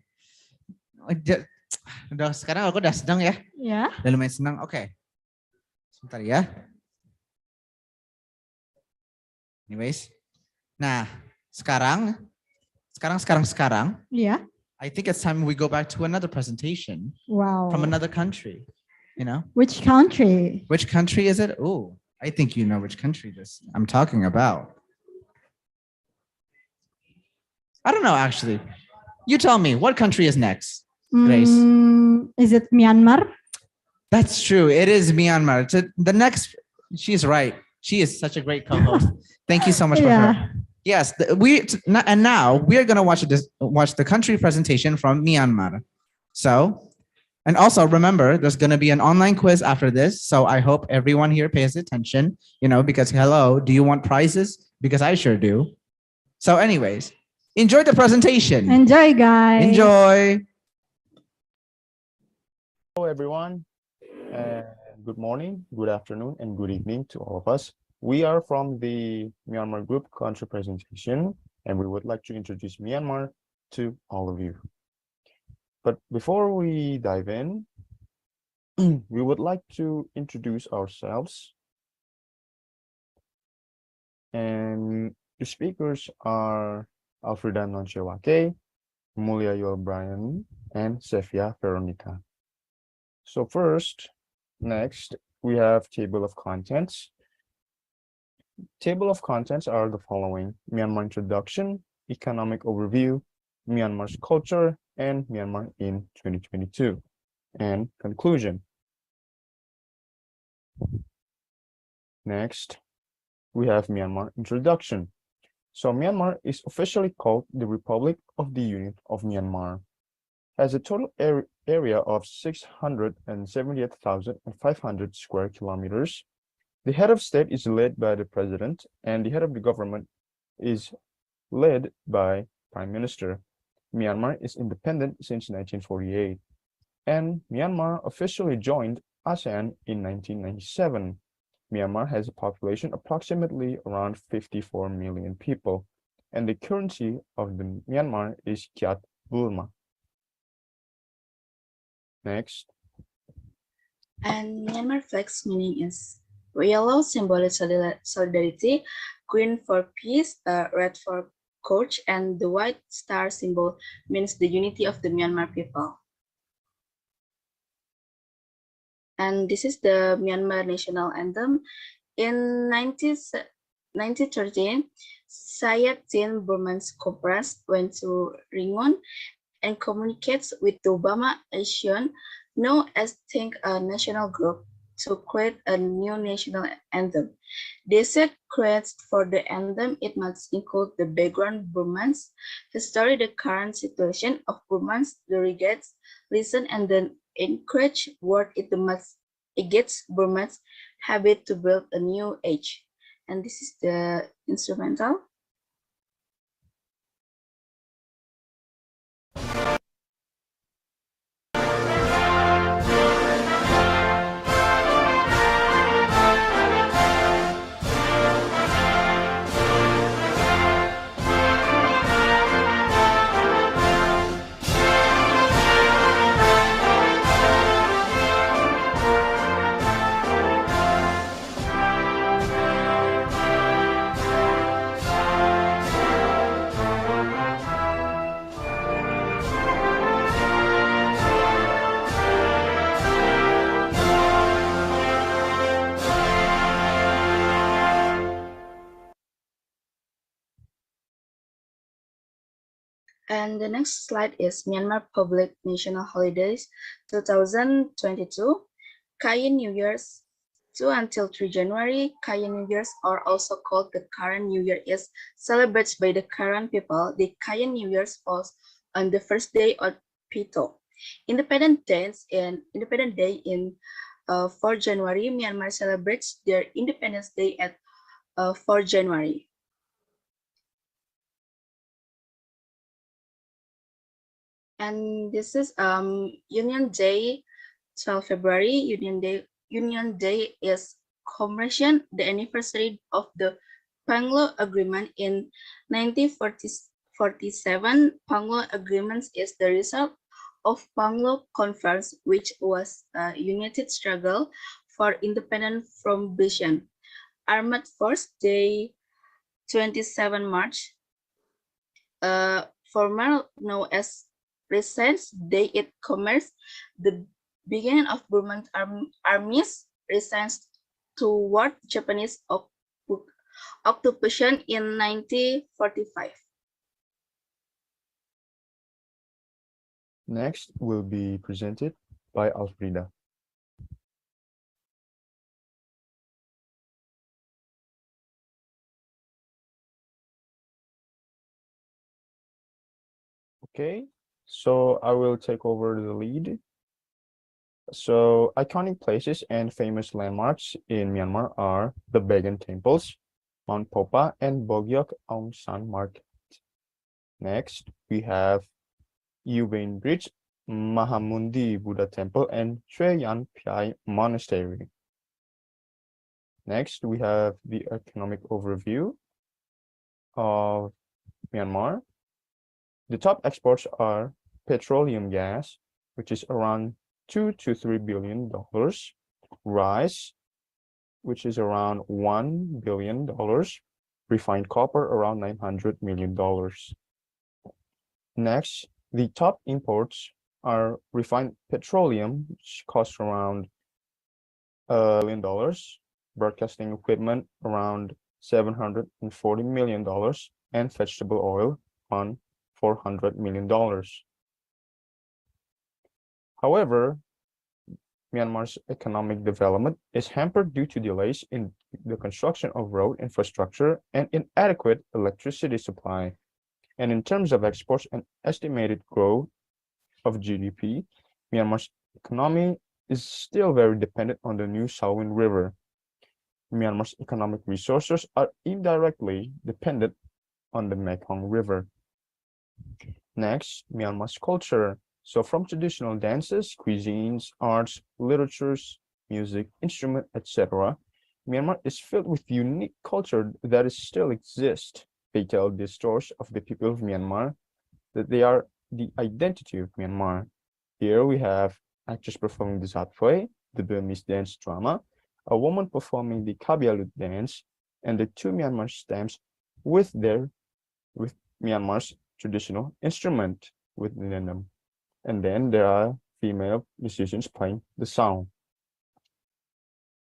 Udah sekarang aku udah senang ya. Ya. Udah lumayan senang. Oke. Sebentar ya. Anyways. Nah, sekarang. Yeah. I think it's time we go back to another presentation. Wow. From another country. You know? Which country? Which country is it? Oh, I think you know which country I'm talking about. I don't know actually. You tell me, what country is next, Grace? Is it Myanmar? That's true. It is Myanmar. The next, she's right. She is such a great co-host. Thank you so much for her. Yes, now we are going to watch the country presentation from Myanmar. So, and also remember, there's going to be an online quiz after this. So I hope everyone here pays attention, because hello, do you want prizes? Because I sure do. So anyways, enjoy the presentation. Enjoy, guys. Enjoy. Hello, everyone. Good morning, good afternoon, and good evening to all of us. We are from the Myanmar Group country presentation, and we would like to introduce Myanmar to all of you. But before we dive in, we would like to introduce ourselves. And the speakers are Alfreda Nonchewake, Mulia Yul Brian, and Sefia Veronica. So next, we have table of contents. Table of contents are the following: Myanmar introduction, economic overview, Myanmar's culture, and Myanmar in 2022, and conclusion. Next, we have Myanmar introduction. So Myanmar is officially called the Republic of the Union of Myanmar. Has a total area of 678,500 square kilometers. The head of state is led by the president, and the head of the government is led by prime minister. Myanmar is independent since 1948, and Myanmar officially joined Asean in 1997. Myanmar has a population approximately around 54 million people, and the currency of the Myanmar is Kyat Burma. Next. And Myanmar flag's meaning is yellow symbolizes solidarity, green for peace, red for courage, and the white star symbol means the unity of the Myanmar people. And this is the Myanmar national anthem. In 1913, Sayat Tin Burman's Corporas went to Ringon and communicates with the Obama Asean, known as Think a National Group, to create a new national anthem. They said creates for the anthem, it must include the background Burmans, history, the current situation of Burmans, the regards, listen, and then encourage word it must against Burmans' habit to build a new age. And this is the instrumental. And the next slide is Myanmar Public National Holidays 2022. Kayin New Year's 2 until 3 January. Kayin New Year's are also called the Karen New Year is celebrated by the Karen people. The Kayin New Year's falls on the first day of Pito. Independence Day in 4 January. Myanmar celebrates their Independence Day at 4 January. And this is Union Day, 12 February. Union Day is commemoration the anniversary of the Panglo Agreement in 1947. Panglo Agreement is the result of Panglo Conference, which was a united struggle for independence from Britain. Armed Force Day, 27 March, former known as Resistance Day, it commemorates the beginning of Burman army's resistance toward Japanese occupation in 1945. Next will be presented by Alfrida. Okay, so I will take over the lead. So iconic places and famous landmarks in Myanmar are the Bagan Temples, Mount Popa, and Bogyok Aung San Market. Next, we have Ubain Bridge, Mahamundi Buddha Temple, and Chue Yan Phai Monastery. Next, we have the economic overview of Myanmar. The top exports are petroleum gas, which is around $2 to $3 billion, rice, which is around $1 billion, refined copper around $900 million. Next, the top imports are refined petroleum, which costs around $1 billion, broadcasting equipment around $740 million, and vegetable oil on $400 million. However, Myanmar's economic development is hampered due to delays in the construction of road infrastructure and inadequate electricity supply. And in terms of exports and estimated growth of GDP, Myanmar's economy is still very dependent on the New Salween River. Myanmar's economic resources are indirectly dependent on the Mekong River. Next, Myanmar's culture. So from traditional dances, cuisines, arts, literatures, music, instrument, etc., Myanmar is filled with unique culture that still exists. They tell the stories of the people of Myanmar, that they are the identity of Myanmar. Here we have actors performing the Zat Phoi, the Burmese dance drama, a woman performing the Kabialut dance, and the two Myanmar stamps with Myanmar's traditional instrument within them. And then there are female musicians playing the song.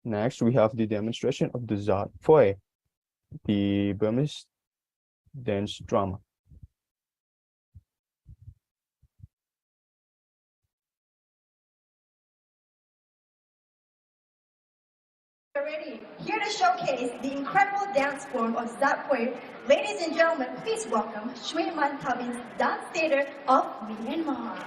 Next, we have the demonstration of the Zat Phoi, the Burmese dance drama. Ready, here to showcase the incredible dance form of Zat Phoi. Ladies and gentlemen, please welcome Shui Man Thabin's Dance Theater of Myanmar.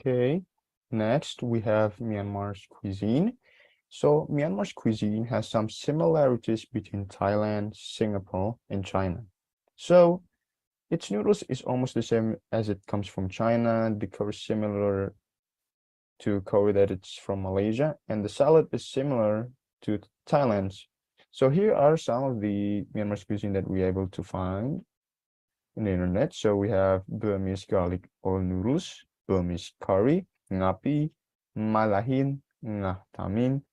Okay, next we have Myanmar's cuisine. So Myanmar's cuisine has some similarities between Thailand, Singapore, and China. So its noodles is almost the same as it comes from China. The curry is similar to curry that it's from Malaysia, and the salad is similar to Thailand's. So here are some of the Myanmar's cuisine that we're able to find in the internet. So we have Burmese garlic oil noodles, Burmese curry, ngapi, malahin, ngah tamin,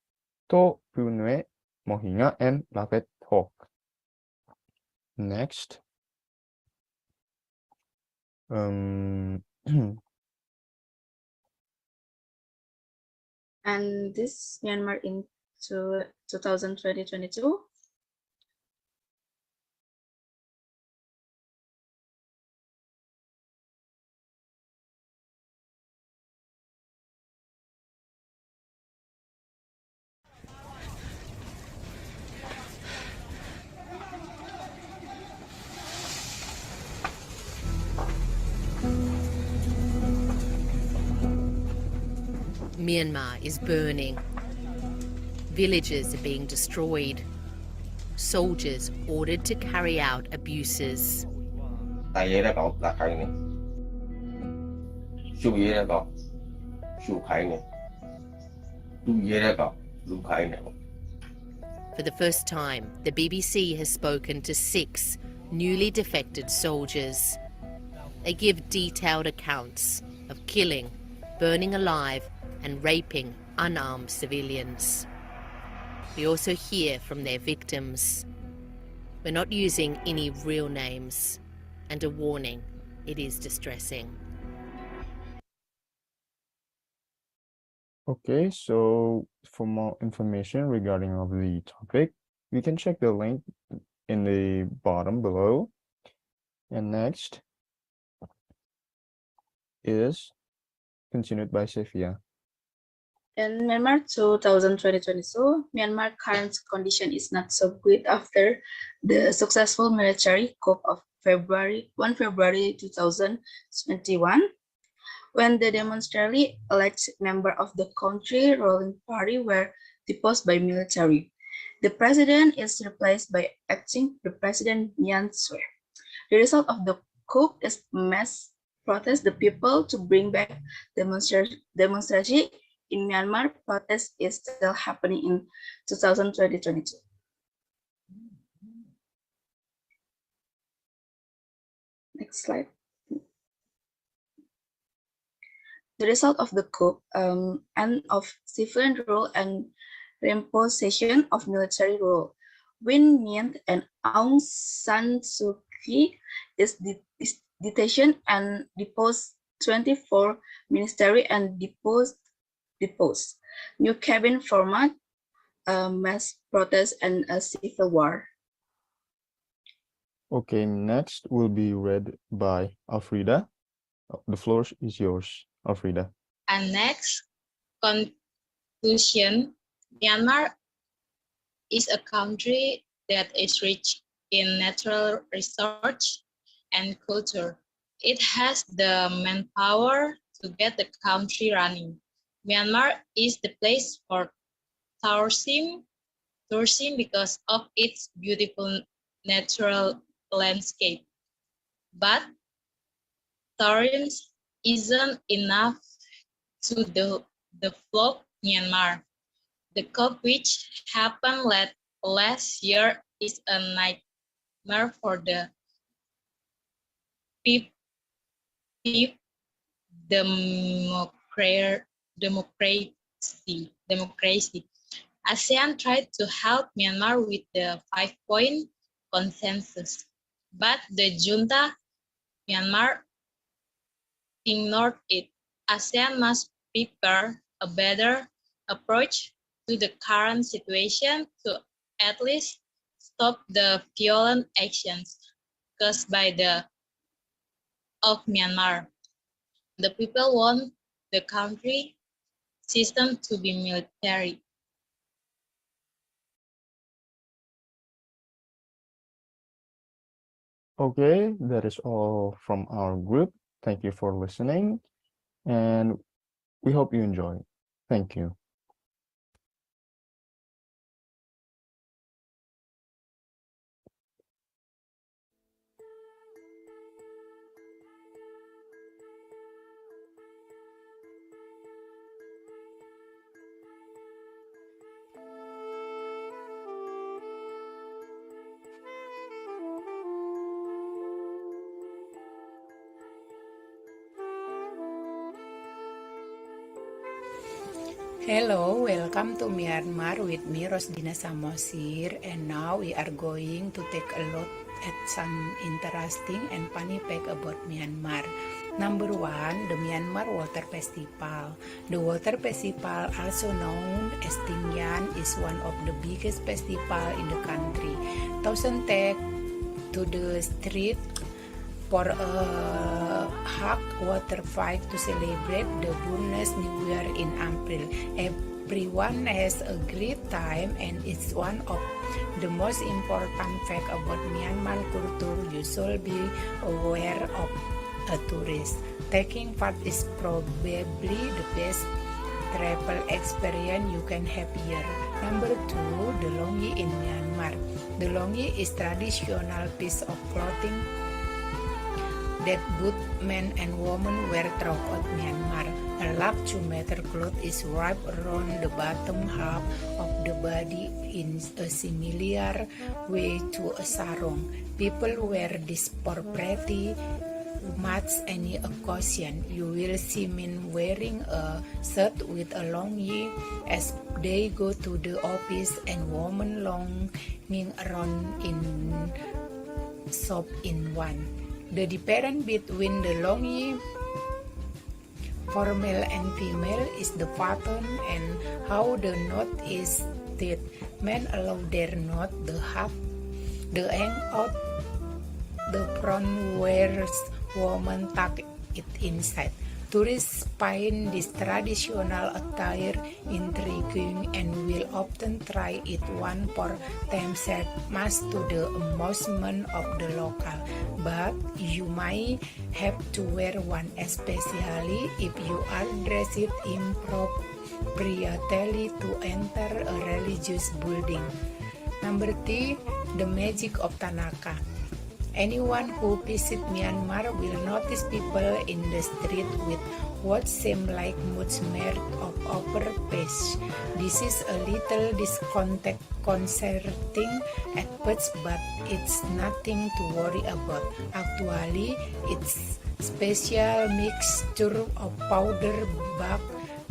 to punue, mohinga, and lapet hok. Next, And this Myanmar in 2022. Myanmar is burning. Villages are being destroyed. Soldiers ordered to carry out abuses. For the first time, the BBC has spoken to 6 newly defected soldiers. They give detailed accounts of killing, burning alive, and raping unarmed civilians. We also hear from their victims. We're not using any real names, and a warning, it is distressing. okay, so for more information regarding of the topic, we can check the link in the bottom below. And next is continued by Sophia. In Myanmar 2022, Myanmar current condition is not so good after the successful military coup of 1 February 2021, when the demonstrably elected member of the country ruling party were deposed by military. The president is replaced by acting President Nyan Sue. The result of the coup is mass protest the people to bring back demonstration in Myanmar. Protest is still happening in 2022. Next slide. The result of the coup, end of civilian rule and reimposition of military rule. Win Myint and Aung San Suu Kyi is detained and deposed 24 ministry and deposed. New cabin format, mass protest, and a civil war. Okay, next will be read by Alfreda. The floor is yours, Alfreda. And next, conclusion, Myanmar is a country that is rich in natural resource and culture. It has the manpower to get the country running. Myanmar is the place for tourism because of its beautiful natural landscape. But tourism isn't enough to develop Myanmar. The coup which happened last year is a nightmare for the people. Democracy. ASEAN tried to help Myanmar with the 5-point consensus, but the junta Myanmar ignored it. ASEAN must prepare a better approach to the current situation to at least stop the violent actions caused by of Myanmar. The people want the country system to be military. Okay, that is all from our group. Thank you for listening. And We hope you enjoy. Thank you. Hello, welcome to Myanmar with me, Rosdina Samosir, and now we are going to take a look at some interesting and funny fact about Myanmar. Number one, the Myanmar Water Festival. The Water Festival, also known as Tingyan, is one of the biggest festivals in the country. Thousands take to the street for a hot water fight to celebrate the Burmese New Year in April. Everyone has a great time, and it's one of the most important facts about Myanmar culture you should be aware of a tourist. Taking part is probably the best travel experience you can have here. Number two, the longi in Myanmar. The longi is traditional piece of clothing that both men and women wear throughout Myanmar. A large 2-meter cloth is wrapped around the bottom half of the body in a similar way to a sarong. People wear this for pretty much any occasion. You will see men wearing a shirt with a longi as they go to the office, and women lounging around in shop in one. The difference between the longi for male and female is the pattern and how the knot is tied. Men allow their knot to have the end out the front, whereas women tuck it inside. Tourists find this traditional attire intriguing and will often try it one for themselves, much to the amusement of the local. But you might have to wear one, especially if you are dressed inappropriately to enter a religious building. Number 3, the magic of Tanaka. Anyone who visits Myanmar will notice people in the street with what seem like much made of overpass. This is a little disconcerting at first, but it's nothing to worry about. Actually, it's special mixture of powder bark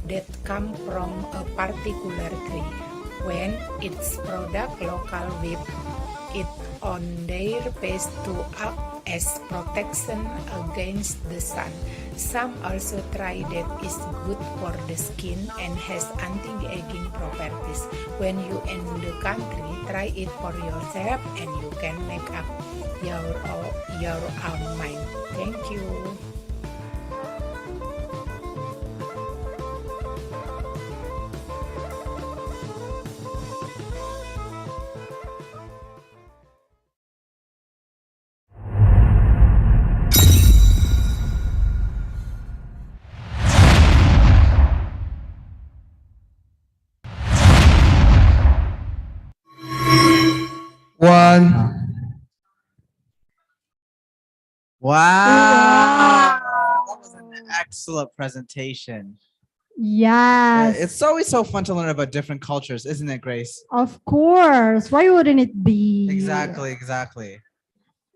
that come from a particular tree. When its product local whip it on their face to act as protection against the sun. Some also try that it's good for the skin and has anti-aging properties. When you in the country, try it for yourself and you can make up your own mind. Thank you. One. Wow. That was an excellent presentation. Yes. It's always so fun to learn about different cultures, isn't it, Grace? Of course. Why wouldn't it be? Exactly.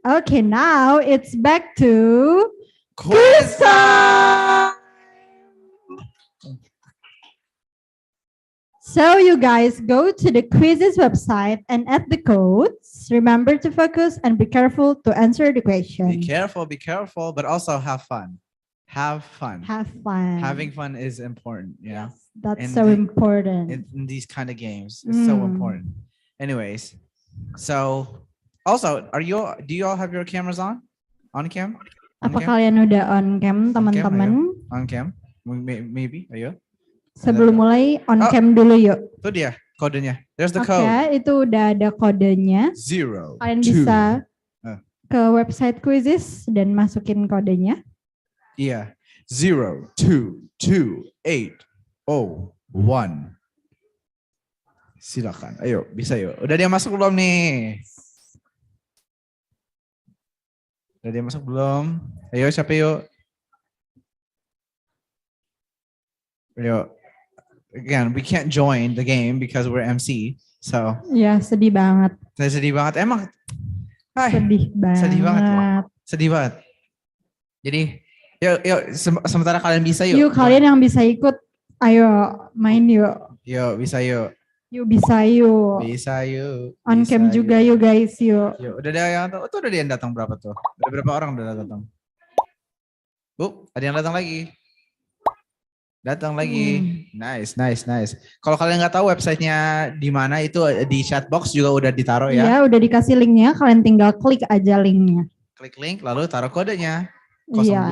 Okay, now it's back to quiz time. So you guys go to the quizzes website and add the codes. Remember to focus and be careful to answer the question. Be careful, but also have fun. Have fun. Having fun is important, you know? That's so important. In these kind of games, it's so important. Anyways, so also, do you all have your cameras on? On cam? Apa kalian udah on cam, teman-teman? On cam? Maybe, ayo. Sebelum mulai on cam dulu yuk. Itu dia kodenya. There's the code. Oke, itu udah ada kodenya. 0. Kalian bisa ke website quizzes dan masukin kodenya. Iya. 0228001. Silakan. Ayo, bisa yuk. Udah dia masuk belum nih? Udah dia masuk belum? Ayo, siapa yuk? Ayo. Again, we can't join the game because we're MC. So. Ya, sedih banget. Saya sedih banget. Emang. Sedih banget. Sedih banget loh. Sedih banget. Jadi, yuk sementara kalian bisa yuk. Yuk kalian yang bisa ikut, ayo main yuk. Yuk, bisa yuk. Yuk bisa yuk. Bisa yuk. On cam juga yuk guys yuk. Yuk, udah ada yang datang. Oh, tuh udah yang datang berapa tuh? Udah berapa orang udah datang? Ada yang datang lagi. Datang lagi. Nice. Kalau kalian nggak tahu websitenya di mana, itu di chat box juga udah ditaruh ya. Iya, udah dikasih linknya. Kalian tinggal klik aja linknya. Klik link lalu taruh kodenya. Iya.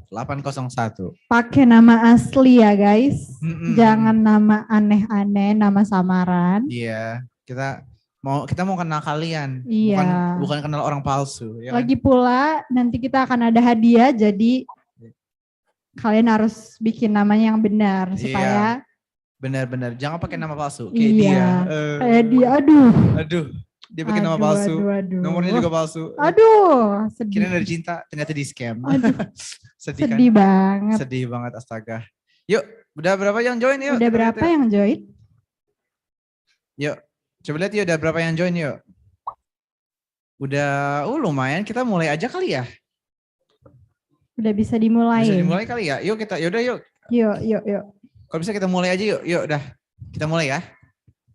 022801. Pakai nama asli ya guys. Jangan nama aneh-aneh, nama samaran. Iya, kita mau kenal kalian. Iya. Bukan kenal orang palsu. Ya kan? Lagi pula nanti kita akan ada hadiah, jadi kalian harus bikin namanya yang benar supaya. Benar-benar, jangan pakai nama palsu. Kayak dia. Kayak dia, aduh. Dia pakai nama palsu. Nomornya juga palsu. Aduh, sedih. Kira dari cinta, ternyata di scam. Sedih kan? Sedih banget. Sedih banget, astaga. Yuk, udah berapa yang join yuk? Udah berapa yang join? Yuk, coba lihat yuk, udah berapa yang join yuk? Udah, lumayan, kita mulai aja kali ya? Udah bisa dimulai. Bisa dimulai kali ya? Yuk kita, yaudah yuk. Yuk. Kalau bisa kita mulai aja yuk, udah. Kita mulai ya.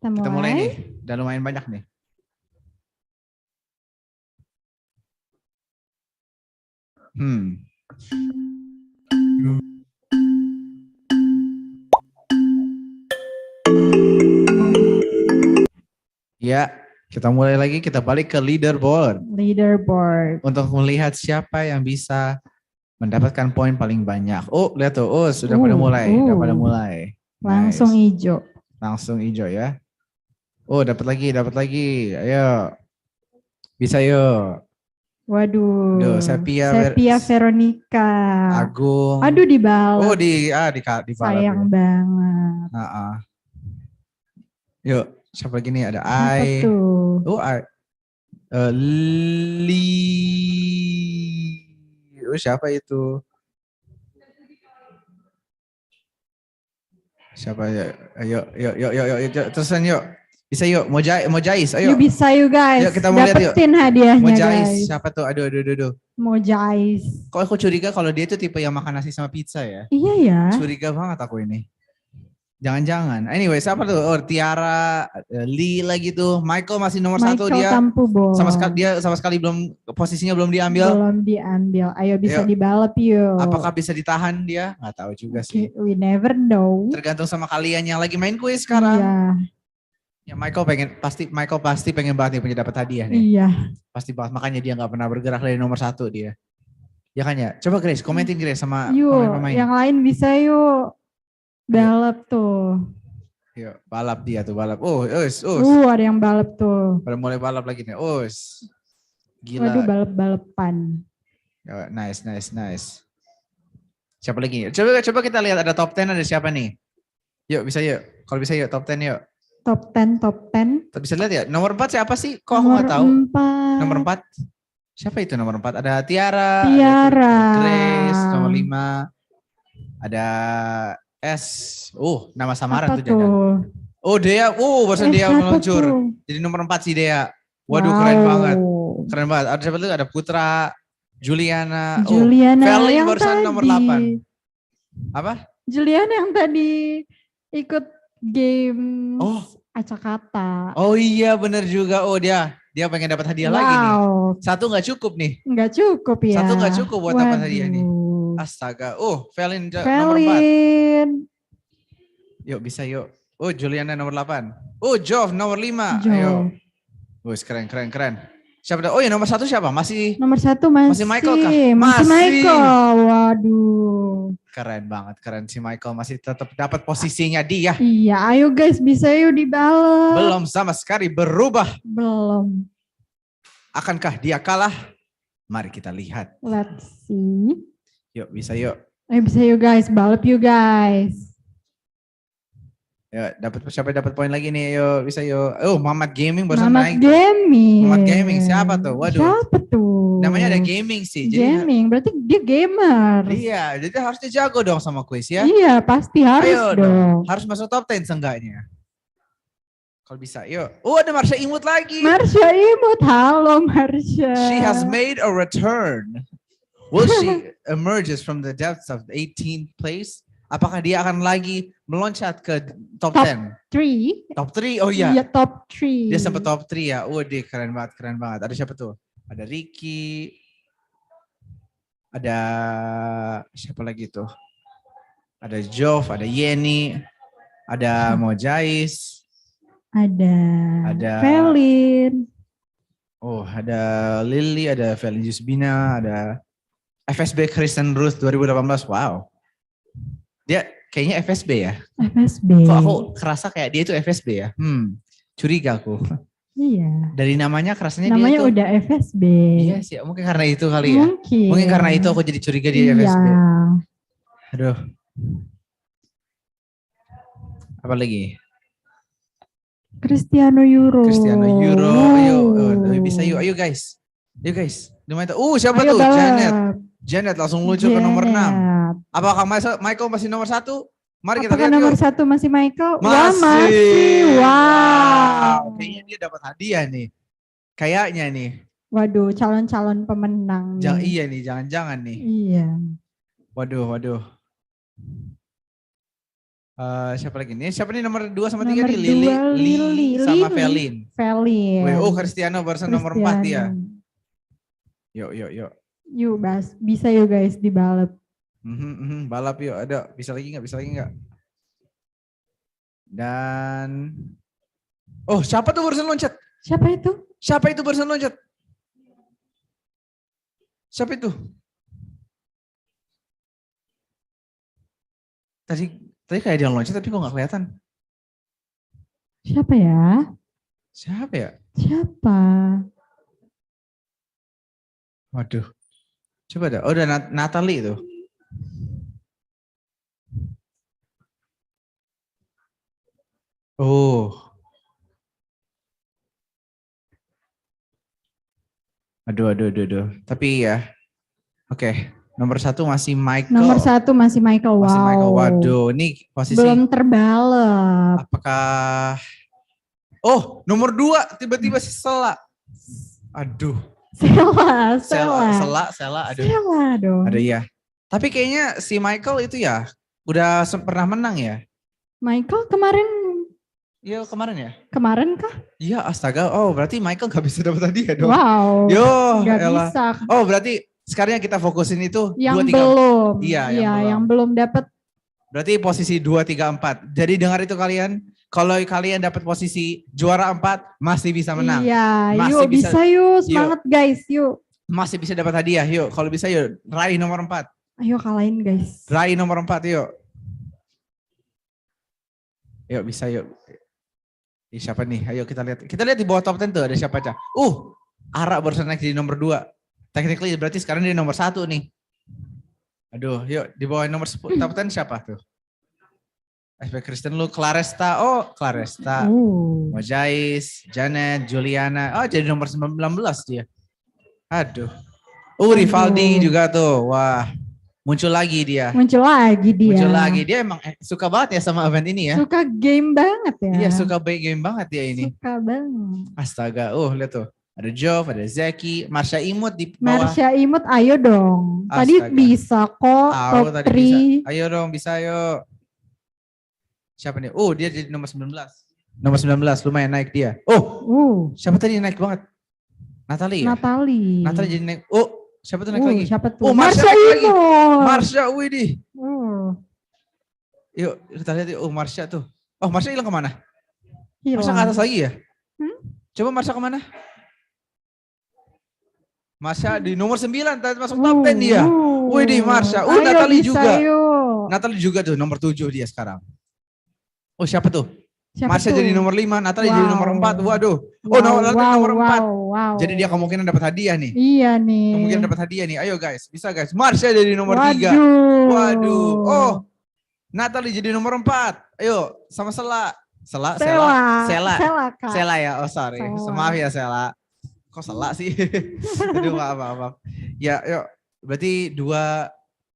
Kita mulai nih, udah lumayan banyak nih. Ya, kita mulai lagi, kita balik ke leaderboard. Untuk melihat siapa yang bisa mendapatkan poin paling banyak. Oh, lihat tuh, sudah pada mulai, Langsung nice. hijau. Langsung hijau ya. Oh, dapat lagi. Ayo. Bisa yuk. Waduh. Sepia Veronica. Agung. Aduh, dibalas. Oh, dibalas. Sayang banget. Yuk, siapa lagi nih? Ada Apa tuh? Oh, siapa itu? Siapa ya? Ayo, terusan yuk. Bisa yuk, Mojais, ayo. Yuk bisa yuk guys. Yuk kita mau lihat yuk. Dapetin hadiahnya Mojais, guys. siapa tuh? Aduh. Mojais. Kok aku curiga kalau dia tuh tipe yang makan nasi sama pizza ya? Iya ya. Curiga banget aku ini. Jangan-jangan. Anyway, siapa tuh? Oh, Tiara, Lee lagi tuh. Michael masih nomor 1 dia. Tampubo. Sama sekali posisinya belum diambil. Belum diambil. Ayo bisa dibalap yuk. Apakah bisa ditahan dia? Nggak tahu juga sih. We never know. Tergantung sama kalian yang lagi main kuis sekarang. Iya. Ya Michael pasti pengen banget nih punya dapat hadiah nih. Iya. Pasti banget, makanya dia nggak pernah bergerak dari nomor 1 dia. Ya kan ya? Coba Grace, komentin Grace sama pemain-pemain. Yang lain bisa yuk. Balap tuh. Yuk, balap dia tuh, balap. Ada yang balap tuh. Pada mulai balap lagi nih. Gila. Waduh, balap-balapan. Nice. Siapa lagi? Coba kita lihat ada top 10 ada siapa nih? Yuk, bisa yuk. Kalau bisa yuk top 10 yuk. Top 10. Bisa lihat ya. Nomor 4 siapa sih? Kok aku nggak tahu? Nomor 4. Siapa itu nomor 4? Ada Tiara. Ada Grace. Nomor 5. Ada S. Nama samaran tuh jangan. Dea. Barusan Dea meluncur. Jadi nomor 4 sih Dea. Waduh, keren banget. Ada siapa tuh? Ada Putra, Juliana. Felin barusan nomor 8. Apa? Juliana yang tadi ikut game acak-kata. Oh iya, bener juga. Dia pengen dapat hadiah lagi nih. 1 nggak cukup nih. Nggak cukup ya. 1 nggak cukup buat dapat hadiah nih. Astaga. Felin nomor 4. Yuk bisa yuk. Juliana nomor 8. Jov nomor 5. Ayo. Keren. Siapa tuh? Nomor 1 siapa? Nomor 1 masih Michael kah? Masih Michael. Waduh. Keren banget. Si Michael masih tetap dapat posisinya dia. Iya, ayo guys, bisa yuk dibalap. Belum sama sekali berubah. Belum. Akankah dia kalah? Mari kita lihat. Let's see. Yuk, bisa yuk. Ayo bisa yuk guys, balap yuk guys. Ya, siapa dapat poin lagi nih? Ayo, bisa yuk. Oh, Mamat Gaming barusan Mamat naik tuh. Gaming. Mamat Gaming, siapa tuh? Waduh. Siapa tuh? Namanya ada gaming sih. Jadi Gaming, berarti dia gamer. iya, jadi harusnya jago dong sama kuis ya. Iya, pasti harus Ayo dong. harus masuk top 10 seenggaknya. Kalau bisa, yuk. Oh, ada Marsha Imut lagi. Marsha Imut, halo Marsha. She has made a return. Will she emerges from the depths of the 18th place? Apakah dia akan lagi meloncat ke top 10? 3. Top 3? Oh iya. Iya, top 3. Dia sempat top 3 ya. Waduh, keren banget, keren banget. Ada siapa tuh? Ada Ricky. Ada siapa lagi tuh? Ada Jov, ada Yeni, ada Mojais. Ada Felin. Oh, ada Lily, ada Felin Jusbina, ada FSB Kristen Ruth 2018. Wow. Dia kayaknya FSB ya? FSB. Kok aku kerasa kayak dia itu FSB ya? Curiga aku. Iya. Dari namanya kerasanya Namanya dia itu. udah FSB. Iya sih, mungkin karena itu kali ya. Mungkin. Karena itu aku jadi curiga dia Iya. FSB. Aduh. Apa lagi? Cristiano Euro. Ayo, bisa yuk, ayo guys. Lumayan tuh. Siapa Ayo tuh? balap. Janet langsung muncul ke nomor 6. Apakah Michael masih nomor 1? Mari kita Apakah lihat nomor yuk. 1 masih Michael? Masih. Wah, masih. Wow. Kayaknya dia dapat hadiah nih. Kayaknya nih. Waduh, calon-calon pemenang. Iya nih, jangan-jangan nih. Iya. Waduh. Siapa lagi nih? Siapa nih nomor 2 sama 3 nih? Lily sama Felin. Felin. Cristiano barusan nomor 4 ya. Yuk. Yuk, bisa yuk guys dibalap. Balap yuk, ada. Bisa lagi nggak? Dan siapa tuh barusan loncat? Siapa itu barusan loncat? Siapa itu? Tadi kayak dia loncat tapi kok nggak kelihatan. Siapa ya? Siapa? Waduh. Coba dah. Oh, udah Natalie itu. Oh. Aduh. Tapi ya. Oke. Nomor 1 masih Michael. Nomor 1 masih Michael. Wow. Masih Michael. Waduh, ini posisi. Belum terbalap. Apakah? Oh, nomor 2 tiba-tiba si Sela. Aduh. Sela. Aduh. Sela dong. Aduh ya. Tapi kayaknya si Michael itu ya udah pernah menang ya. Michael kemarin. Iya kemarin ya. Kemarin kah? Iya astaga. Oh berarti Michael gak bisa dapat hadiah dong. Wow. Gak bisa. Oh berarti sekarang yang kita fokusin itu yang 2, 3, belum. 4. Iya yang belum dapat. Berarti posisi 2, 3, 4. Jadi dengar itu kalian. Kalau kalian dapat posisi juara 4 masih bisa menang. Iya, masih yuk bisa yuk. Semangat guys, yuk. Masih bisa dapat hadiah, yuk. Kalau bisa yuk raih nomor 4. Ayo kalahin guys. Raih nomor 4 yuk. Yuk bisa yuk. Siapa nih? Ayo kita lihat. Kita lihat di bawah top 10 tuh ada siapa aja. Ara barusan naik jadi nomor 2. Technically berarti sekarang dia nomor 1 nih. Aduh, yuk di bawah nomor 10 top 10 siapa tuh? SP Kristen lu, Claresta. Mojais, Janet, Juliana. Jadi nomor 19 dia. Aduh. Rivaldi juga tuh. Wah. Muncul lagi dia. Dia emang suka banget ya sama event ini ya. Suka game banget ya. Iya, suka game banget dia ini. Suka banget. Astaga. Lihat tuh. Ada Jov, ada Zeki, Marsha Imut di bawah. Marsha Imut, ayo dong. Tadi bisa kok top 3. Ayo dong, bisa yuk. Siapa nih? Dia jadi nomor 19. Nomor 19 lumayan naik dia. Siapa tadi naik banget? Natalie. Natalie jadi naik. Siapa tuh naik lagi? Siapa tuh? Marsha lagi. Marsha, widih. Yuk kita lihat yuk. Marsha tuh. Marsha hilang kemana? Marsha ke atas lagi ya? Coba Marsha kemana? Marsha di nomor 9 tadi masuk top 10 dia. Widih Marsha. Natalie juga. Natalie juga tuh nomor 7 dia sekarang. Siapa tuh? Siapa Marsha tuh? jadi nomor 5, Natalie jadi nomor 4. Waduh. Natalie nomor 4. Jadi dia kemungkinan dapat hadiah nih. Iya nih. Kemungkinan dapat hadiah nih. Ayo guys, bisa guys. Marsha jadi nomor 3. Waduh. Oh, Natalie jadi nomor 4. Ayo, sama Sela. Sela ya. Oh sorry. Maaf ya Sela. Kok Sela sih? Aduh, maaf. Ya, yuk. Berarti 2,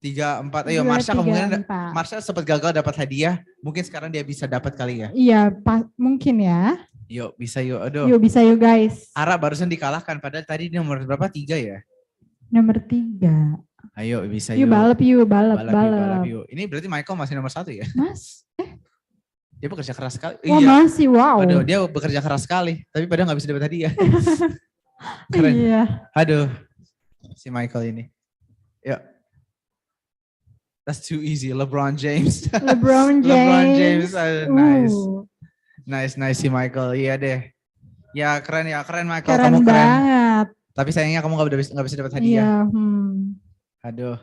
3, 4. Ayo, Marsha kemungkinan Marsha sempat gagal dapat hadiah. Mungkin sekarang dia bisa dapat kali ya. Iya, mungkin ya. Yuk, bisa yuk. Aduh. Yuk, bisa yuk guys. Ara barusan dikalahkan. Padahal tadi nomor berapa? 3 ya? Nomor 3. Ayo, bisa yuk. Yuk, balap. Yuk. Ini berarti Michael masih nomor 1 ya? Mas, Dia bekerja keras sekali. Wah, iya. Masih, wow. Aduh, dia bekerja keras sekali. Tapi padahal nggak bisa dapat hadiah. Keren. Iya. Aduh, si Michael ini. Yuk. That's too easy. LeBron James. LeBron James. Nice si Michael. Iya deh. Ya keren Michael. Keren kamu banget. Tapi sayangnya kamu nggak bisa dapat hadiah. Iya. Aduh.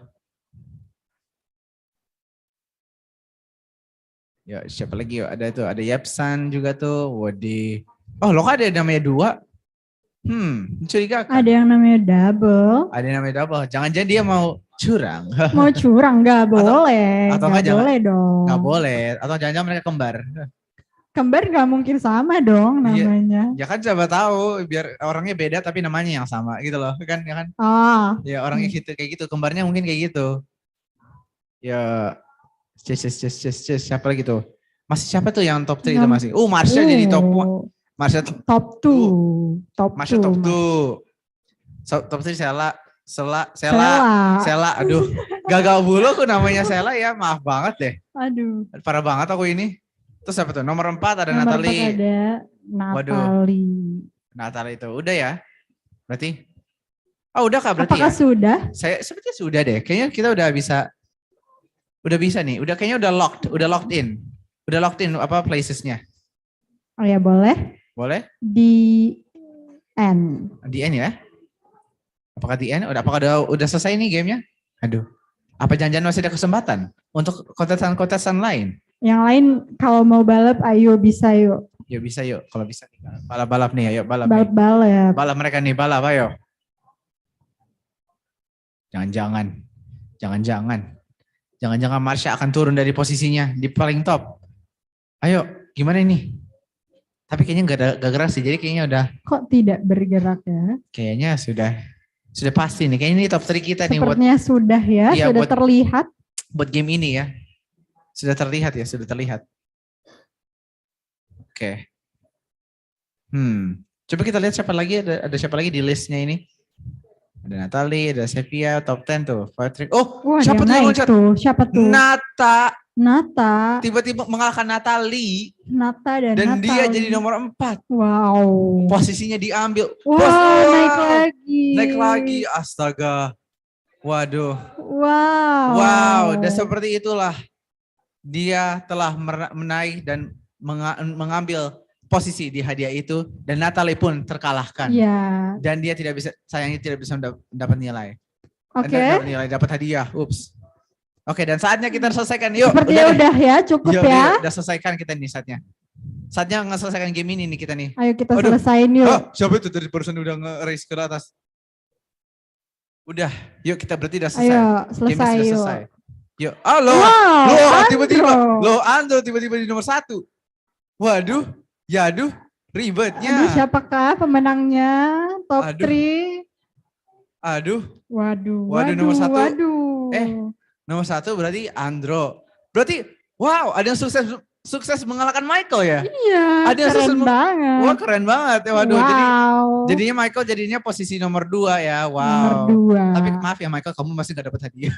Ya siapa lagi yuk? Ada Yapsan juga tuh. Wadi. Oh lo kan ada namanya 2. Mencurigakan. Ada yang namanya double. Jangan-jangan dia mau curang. Mau curang nggak boleh. Atau nggak boleh dong. Nggak boleh. Atau jangan-jangan mereka kembar. Kembar nggak mungkin sama dong namanya. Ya kan coba tahu biar orangnya beda tapi namanya yang sama gitu loh kan ya kan. Ya orangnya gitu kayak gitu. Kembarnya mungkin kayak gitu. Ya. Siapa lagi tuh? Masih siapa tuh yang top 3 itu masih? Marsha jadi top 1. Marsha top 2. Marsha top 2. Top 3 Sela. Aduh. Gagal mulu aku namanya Sela ya. Maaf banget deh. Aduh. Parah banget aku ini. Terus apa tuh? Nomor 4 ada Nomor Natalie. 4 ada Natalie. Natalie itu. Udah ya? Berarti? Udah Kak berarti. Apakah sudah? Saya sepertinya sudah deh. Kayaknya kita udah bisa nih. Kayaknya udah locked in. Udah locked in apa placesnya? Oh ya boleh. Boleh? Di end. Di end ya? Apakah di end? Apakah udah selesai nih gamenya? Aduh. Apa jangan-jangan masih ada kesempatan untuk kontestan lain? Yang lain kalau mau balap ayo bisa yuk. Ya bisa yuk. Kalau bisa balap nih ayo balap. Balap. Balap mereka nih balap ayo. Jangan-jangan Marsha akan turun dari posisinya di paling top. Ayo, gimana ini? Tapi kayaknya gak gerak sih, jadi kayaknya udah. Kok tidak bergerak ya? Kayaknya sudah pasti nih. Kayaknya ini top 3 kita nih. Sepertinya sudah ya, sudah terlihat. Buat game ini ya. Sudah terlihat. Oke. Coba kita lihat siapa lagi, ada siapa lagi di listnya ini. Ada Natalie, ada Sevia, top 10 tuh. Siapa tuh yang loncat? Siapa tuh? Nata. Tiba-tiba mengalahkan Natalie. Dan dia jadi nomor 4. Wow. Posisinya diambil. Naik lagi. Astaga. Waduh. Wow. Dan seperti itulah. Dia telah menaik dan mengambil posisi di hadiah itu dan Natalie pun terkalahkan. Iya. Dan dia sayangnya tidak bisa dapat nilai. Oke. Dapat hadiah. Ups. Oke, dan saatnya kita selesaikan. Yuk. Sepertinya udah ya, cukup ya. Udah selesaikan kita nih saatnya. Saatnya ngeselesaikan game ini nih kita nih. Ayo kita selesain yuk. Siapa itu dari person udah nge-race ke atas? Udah, yuk kita berarti udah selesai. Ayo, selesai yuk. Selesai. Yuk. Tiba-tiba. Andro tiba-tiba di nomor 1. Waduh. Yaduh, ribetnya. Siapakah pemenangnya? Top 3. Waduh, nomor 1. Nomor 1 berarti Andro. Berarti, wow, ada yang sukses mengalahkan Michael ya? Iya, ada yang keren banget. Wah, keren banget. Waduh, jadinya Michael jadinya posisi nomor 2 ya. Wow. Nomor 2. Tapi maaf ya Michael, kamu masih gak dapat hadiah.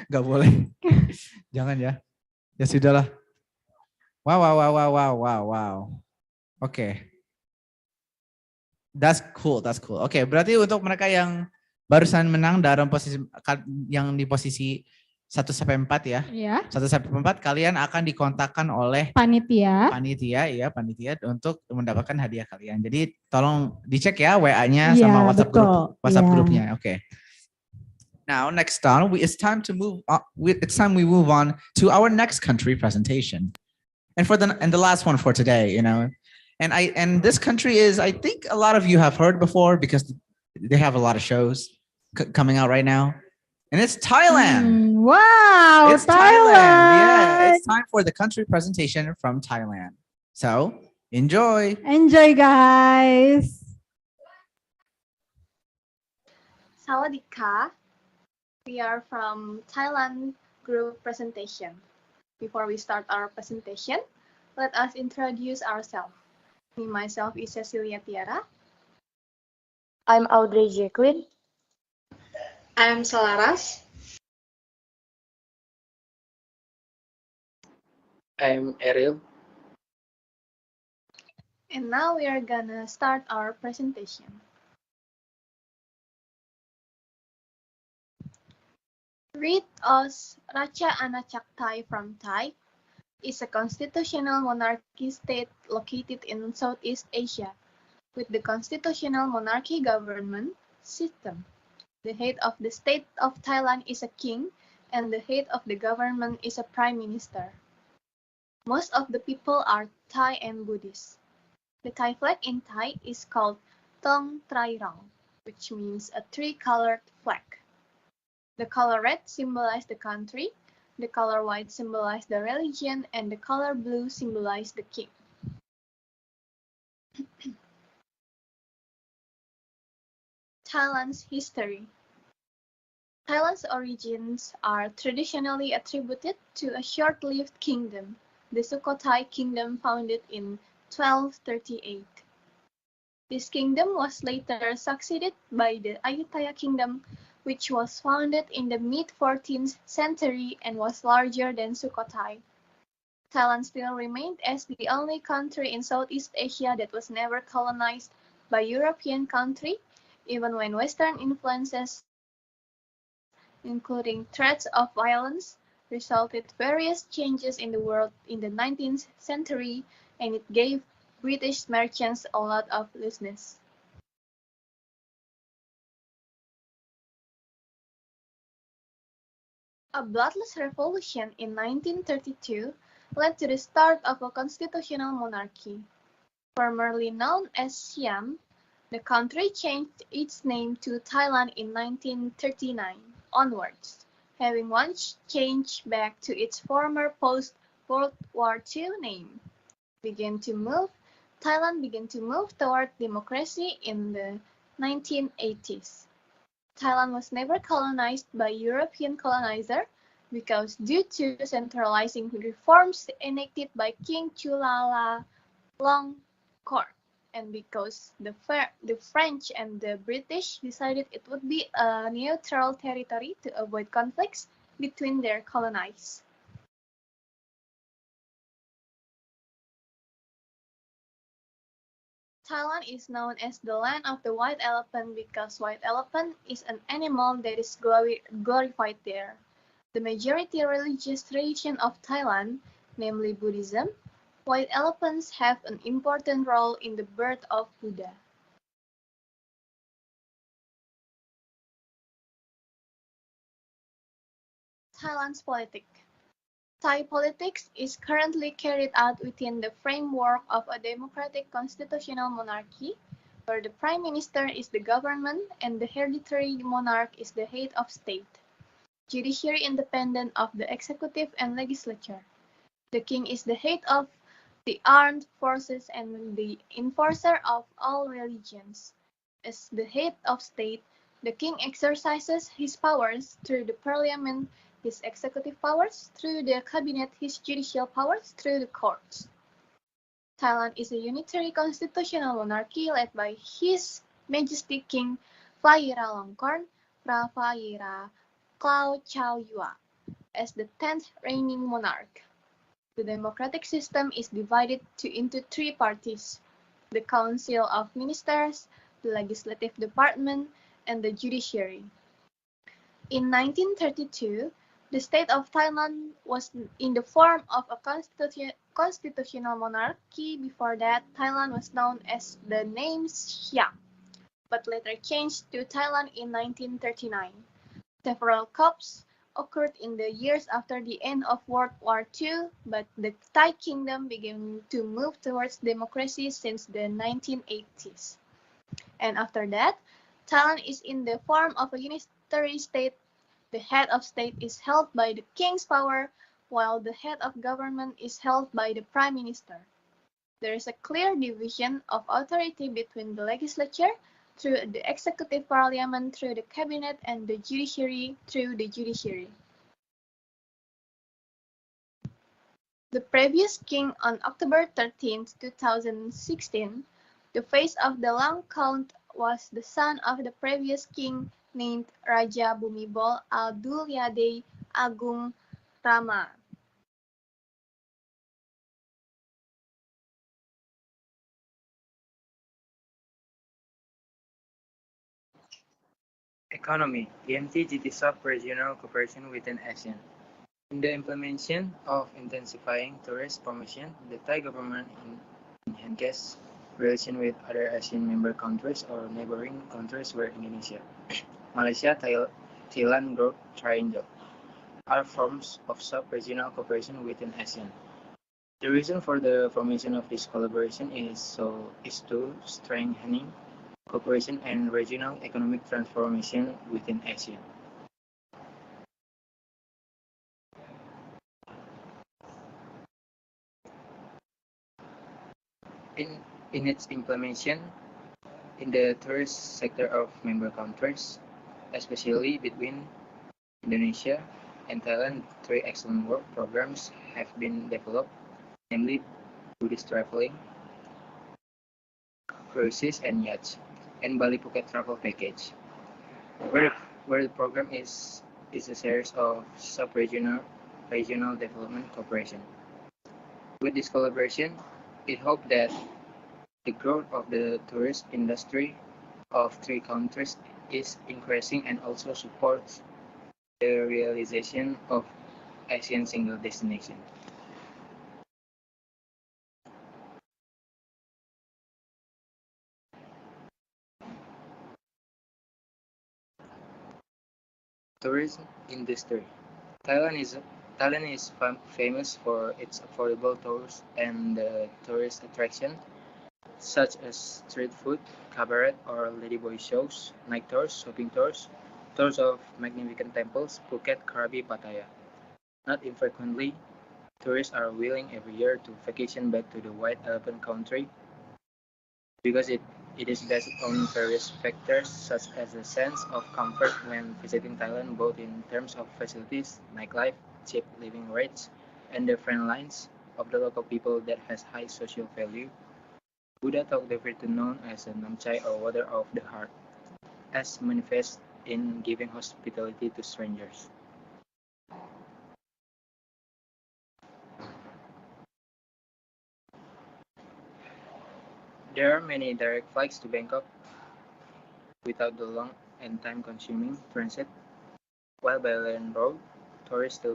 Gak boleh. Jangan ya. Ya sudahlah. Wow. Oke. That's cool. Oke, berarti untuk mereka yang barusan menang dalam posisi yang di posisi 1 sampai 4 ya. Iya. 1 sampai 4 kalian akan dikontakkan oleh panitia untuk mendapatkan hadiah kalian. Jadi tolong dicek ya WA-nya sama WhatsApp grupnya. Oke. Now next down, it's time we move on to our next country presentation. And the last one for today, and this country is, I think a lot of you have heard before because they have a lot of shows coming out right now, and it's Thailand. Wow, It's Thailand. Yeah, it's time for the country presentation from Thailand. So enjoy. Enjoy, guys. Sawadika. We are from Thailand group presentation. Before we start our presentation, let us introduce ourselves. Me, myself is Cecilia Tiara. I'm Audrey Jacqueline. I'm Salaras. I'm Ariel. And now we are gonna start our presentation. Read us Raja Anachakthai from Thai is a constitutional monarchy state located in Southeast Asia with the constitutional monarchy government system. The head of the state of Thailand is a king and the head of the government is a prime minister. Most of the people are Thai and Buddhist. The Thai flag in Thai is called Tong Trai Rong, which means a three-colored flag. The color red symbolizes the country, the color white symbolizes the religion, and the color blue symbolizes the king. Thailand's history. Thailand's origins are traditionally attributed to a short-lived kingdom, the Sukhothai Kingdom founded in 1238. This kingdom was later succeeded by the Ayutthaya Kingdom, which was founded in the mid-14th century and was larger than Sukhothai. Thailand still remained as the only country in Southeast Asia that was never colonized by European country, even when Western influences, including threats of violence, resulted various changes in the world in the 19th century, and it gave British merchants a lot of business. A bloodless revolution in 1932 led to the start of a constitutional monarchy. Formerly known as Siam, the country changed its name to Thailand in 1939 onwards, having once changed back to its former post-World War II name. Thailand began to move toward democracy in the 1980s. Thailand was never colonized by European colonizer because due to centralizing reforms enacted by King Chulalongkorn, and because the French and the British decided it would be a neutral territory to avoid conflicts between their colonies. Thailand is known as the land of the white elephant because white elephant is an animal that is glorified there. The majority religious tradition of Thailand, namely Buddhism, white elephants have an important role in the birth of Buddha. Thailand's politics. Thai politics is currently carried out within the framework of a democratic constitutional monarchy, where the prime minister is the government and the hereditary monarch is the head of state. Judiciary independent of the executive and legislature. The king is the head of the armed forces and the enforcer of all religions. As the head of state, the king exercises his powers through the parliament, his executive powers through the cabinet, his judicial powers through the courts. Thailand is a unitary constitutional monarchy led by His Majesty King Vajiralongkorn Pravajira Klau Chau Yua as the 10th reigning monarch. The democratic system is divided into three parties: the Council of Ministers, the Legislative Department, and the Judiciary. In 1932, the state of Thailand was in the form of a constitutional monarchy. Before that, Thailand was known as the name Siam, but later changed to Thailand in 1939. Several coups occurred in the years after the end of World War II, but the Thai kingdom began to move towards democracy since the 1980s. And after that, Thailand is in the form of a unitary state. The head of state is held by the king's power, while the head of government is held by the prime minister. There is a clear division of authority between the legislature through the executive parliament, through the cabinet, and the judiciary through the judiciary. The previous king on October 13, 2016, the face of the long count was the son of the previous king named Raja Bhumibol Adulyadej Agung Rama. Economy, EMTGT sub-regional cooperation within ASEAN. In the implementation of intensifying tourist promotion, the Thai government enhances relations with other ASEAN member countries or neighboring countries where Indonesia, Malaysia, Thailand Growth Triangle are forms of sub-regional cooperation within ASEAN. The reason for the formation of this collaboration is to strengthening cooperation and regional economic transformation within ASEAN. In its implementation in the tourist sector of member countries, especially between Indonesia and Thailand, 3 excellent work programs have been developed, namely Buddhist traveling, cruises and yachts, and Bali Phuket travel package, where the program is a series of sub-regional development cooperation. With this collaboration, it hoped that the growth of the tourist industry of 3 countries is increasing and also supports the realization of ASEAN single destination. Tourism industry. Thailand is famous for its affordable tours and tourist attraction such as street food, cabaret or ladyboy shows, night tours, shopping tours, tours of magnificent temples, Phuket, Krabi, Pattaya. Not infrequently, tourists are willing every year to vacation back to the White Elephant country because it is based on various factors such as a sense of comfort when visiting Thailand, both in terms of facilities, nightlife, cheap living rates, and the friendliness of the local people that has high social value. Buddha taught the virtue known as a namchai or water of the heart, as manifest in giving hospitality to strangers. There are many direct flights to Bangkok without the long and time-consuming transit, while by land road, tourists still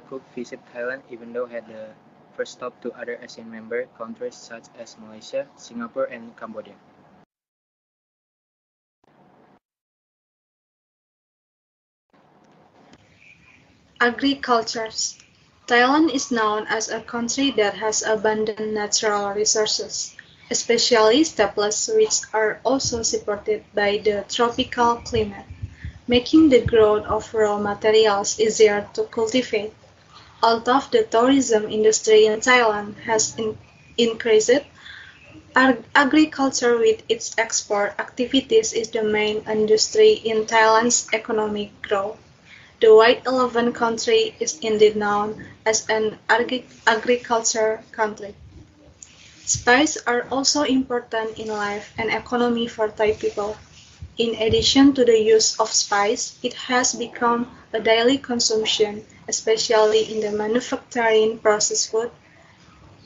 could visit Thailand even though had the first stop to other ASEAN member countries such as Malaysia, Singapore, and Cambodia. Agriculture. Thailand is known as a country that has abundant natural resources, especially staples, which are also supported by the tropical climate, making the growth of raw materials easier to cultivate. Although the tourism industry in Thailand has increased, agriculture with its export activities is the main industry in Thailand's economic growth. The White Elephant country is indeed known as an agriculture country. Spices are also important in life and economy for Thai people. In addition to the use of spice, it has become a daily consumption, especially in the manufacturing processed food.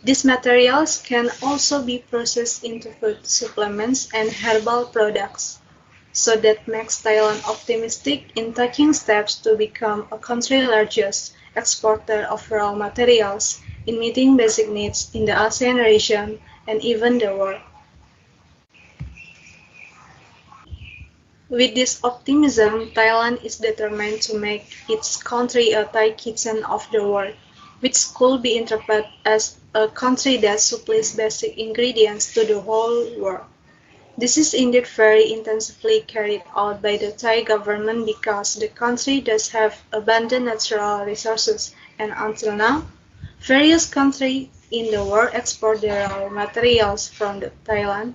These materials can also be processed into food supplements and herbal products. So that makes Thailand optimistic in taking steps to become a country's largest exporter of raw materials in meeting basic needs in the ASEAN region and even the world. With this optimism, Thailand is determined to make its country a Thai kitchen of the world, which could be interpreted as a country that supplies basic ingredients to the whole world. This is indeed very intensively carried out by the Thai government because the country does have abundant natural resources, and until now, various countries in the world export their raw materials from Thailand.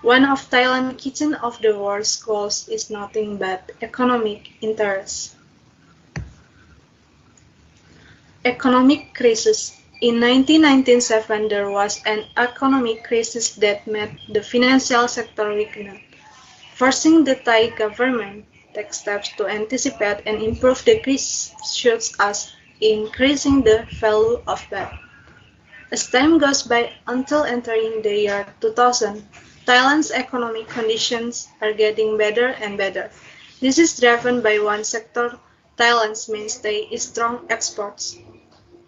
One of Thailand's kitchen of the world's goals is nothing but economic interest. Economic crisis. In 1997, there was an economic crisis that made the financial sector weaken, forcing the Thai government to take steps to anticipate and improve the crisis, such as increasing the value of baht. As time goes by until entering the year 2000, Thailand's economic conditions are getting better and better. This is driven by one sector. Thailand's mainstay is strong exports.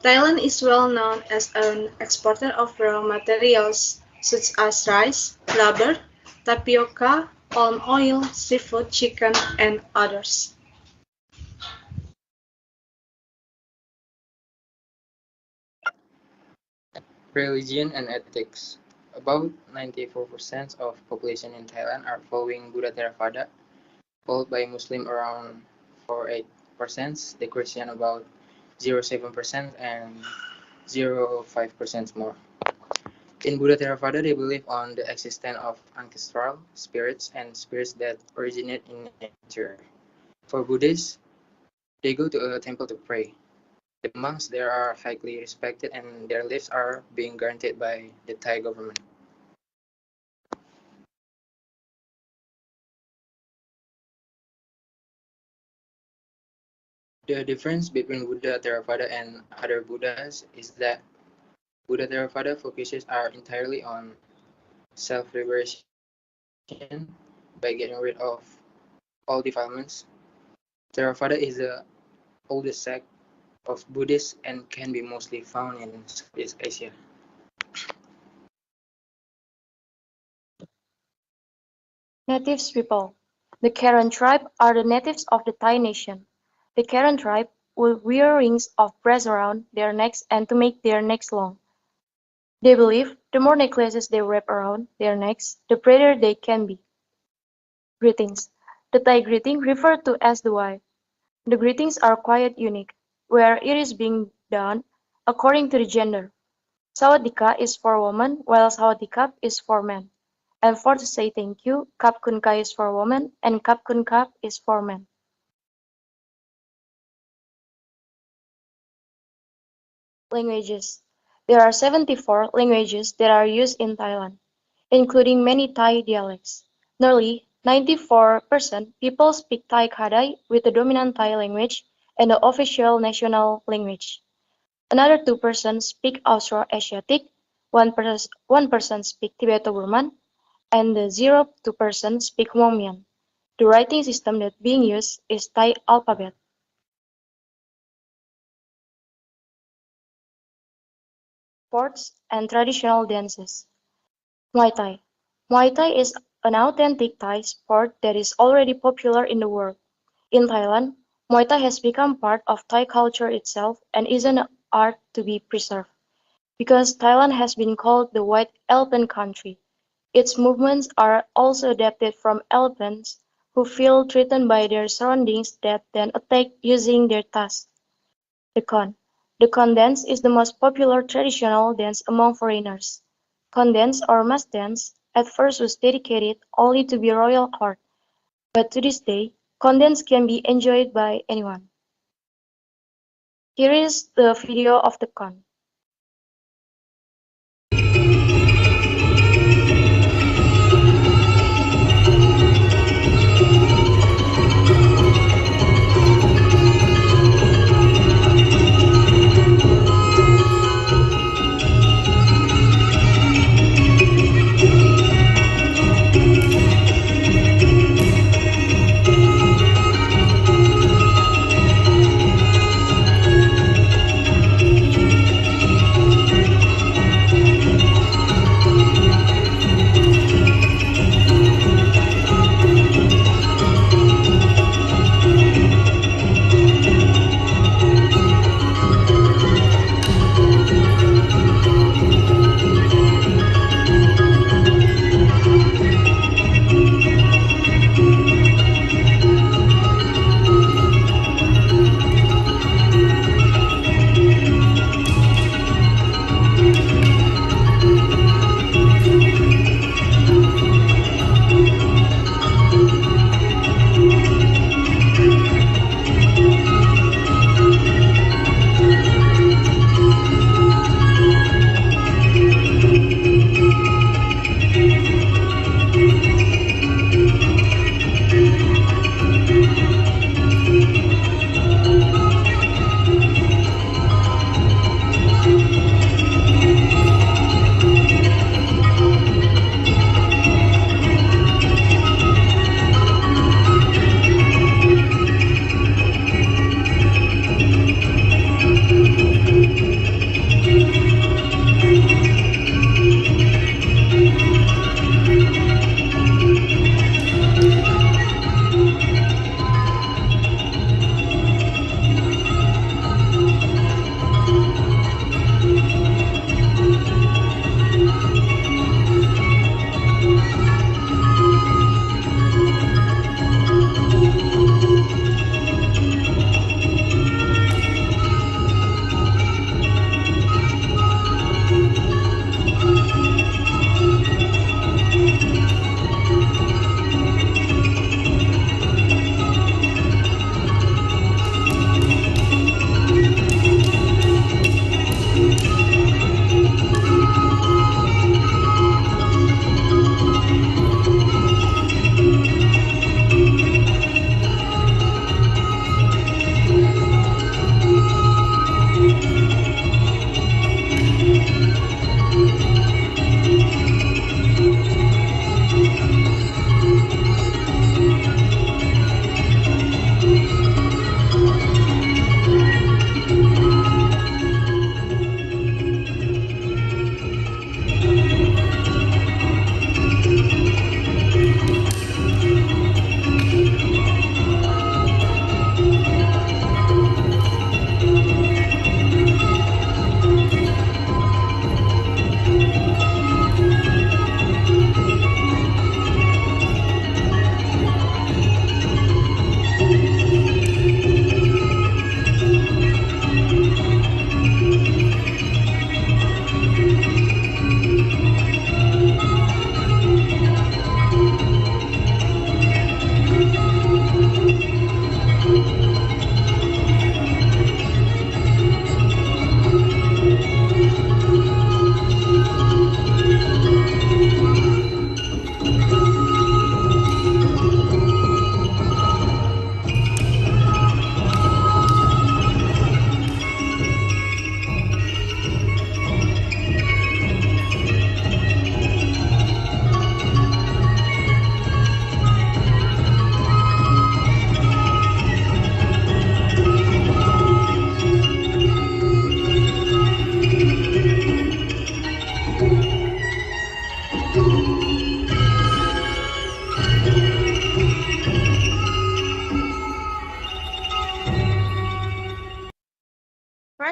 Thailand is well known as an exporter of raw materials such as rice, rubber, tapioca, palm oil, seafood, chicken, and others. Religion and ethics. About 94% of population in Thailand are following Buddha Theravada, followed by Muslim around 48%, the Christian about 0.7%, and 0.5% more. In Buddha Theravada, they believe on the existence of ancestral spirits and spirits that originate in nature. For Buddhists, they go to a temple to pray. The monks there are highly respected and their lives are being guaranteed by the Thai government. The difference between Buddha Theravada and other Buddhas is that Buddha Theravada focuses are entirely on self-liberation by getting rid of all defilements. Theravada is the oldest sect of Buddhists and can be mostly found in Southeast Asia. Natives people. The Karen tribe are the natives of the Thai nation. The Karen tribe will wear rings of brass around their necks and to make their necks long. They believe the more necklaces they wrap around their necks, the brighter they can be. Greetings. The Thai greeting referred to as the Y. The greetings are quite unique, where it is being done according to the gender. Sawadika is for woman, while Sawadikap is for men. And for to say thank you, Kap Kun Ka is for woman, and Kap Kun Kap is for men. Languages. There are 74 languages that are used in Thailand, including many Thai dialects. Nearly 94% people speak Thai Kadai with the dominant Thai language and the official national language. Another 2% speak Austroasiatic, 1% speak Tibeto-Burman, and the 0.2% speak Hmong-Mien. The writing system that being used is Thai alphabet. Sports and traditional dances. Muay Thai. Muay Thai is an authentic Thai sport that is already popular in the world. In Thailand, Muay Thai has become part of Thai culture itself and is an art to be preserved. Because Thailand has been called the White Elephant Country, its movements are also adapted from elephants who feel threatened by their surroundings that then attack using their tusks. The Kon. The Kon dance is the most popular traditional dance among foreigners. Kon dance or mass dance at first was dedicated only to the royal court, but to this day, Kon dance can be enjoyed by anyone. Here is the video of the Kon.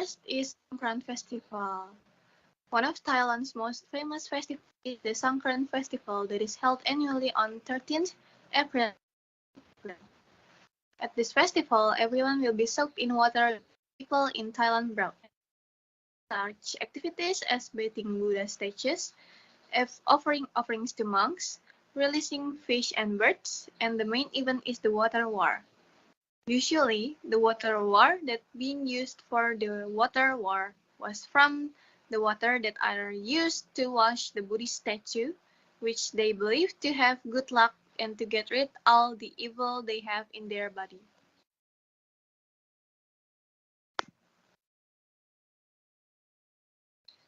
first is Songkran Festival. One of Thailand's most famous festivals is the Songkran Festival that is held annually on 13th April. At this festival, everyone will be soaked in water. People in Thailand brought such activities as bathing Buddha statues, offering offerings to monks, releasing fish and birds, and the main event is the water war. Usually, the water war that being used for the water war was from the water that are used to wash the Buddhist statue, which they believed to have good luck and to get rid all the evil they have in their body.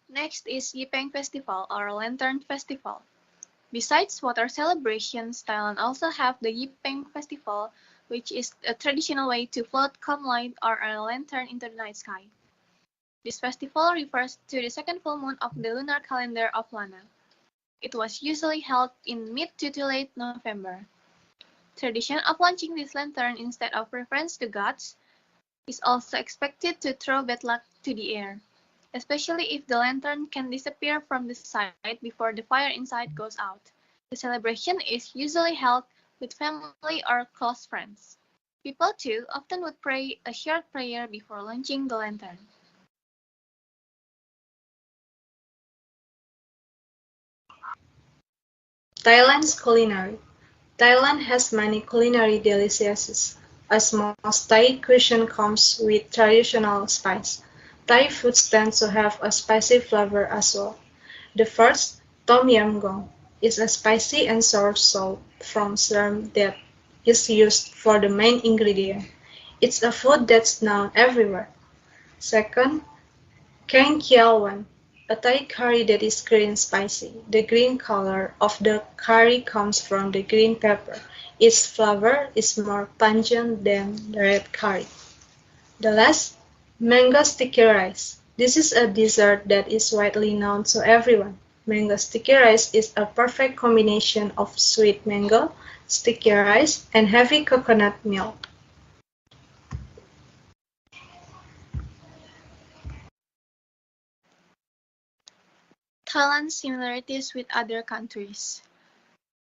Next is Yipeng Festival or Lantern Festival. Besides water celebrations, Thailand also have the Yipeng Festival, which is a traditional way to float calm light or a lantern into the night sky. This festival refers to the second full moon of the lunar calendar of Lana. It was usually held in mid to late November. Tradition of launching this lantern instead of reference to gods is also expected to throw bad luck to the air, especially if the lantern can disappear from the site before the fire inside goes out. The celebration is usually held with family or close friends. People too often would pray a short prayer before launching the lantern. Thailand's culinary. Thailand has many culinary delicacies, as most Thai cuisine comes with traditional spice. Thai foods tend to have a spicy flavor as well. The first, Tom Yam Goong, is a spicy and sour soup from shrimp that is used for the main ingredient. It's a food that's known everywhere. Second, Keng Kiao Wan, a Thai curry that is green spicy. The green color of the curry comes from the green pepper. Its flavor is more pungent than the red curry. The last, mango sticky rice. This is a dessert that is widely known to everyone. Mango sticky rice is a perfect combination of sweet mango, sticky rice, and heavy coconut milk. Thailand's similarities with other countries.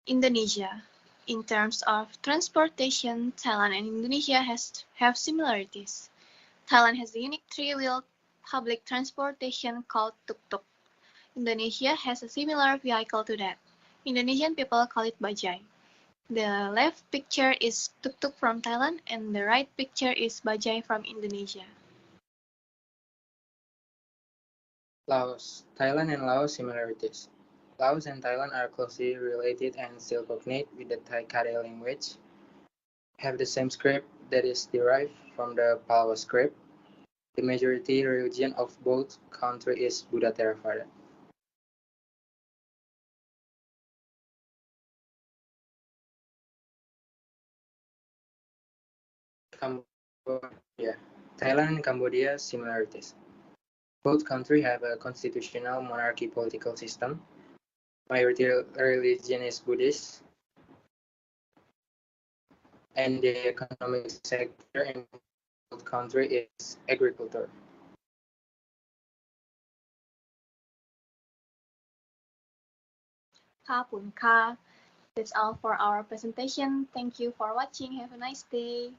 Indonesia. In terms of transportation, Thailand and Indonesia have similarities. Thailand has a unique three-wheeled public transportation called tuk-tuk. Indonesia has a similar vehicle to that. Indonesian people call it bajai. The left picture is tuk-tuk from Thailand and the right picture is bajai from Indonesia. Laos. Thailand and Laos similarities. Laos and Thailand are closely related and still cognate with the Thai Kare language, have the same script that is derived from the Palawa script. The majority religion of both countries is Buddha Theravada. Cambodia. Thailand and Cambodia similarities. Both countries have a constitutional monarchy political system. Majority religion is Buddhist. And the economic sector in both countries is agriculture. Kapun ka. That's all for our presentation. Thank you for watching. Have a nice day.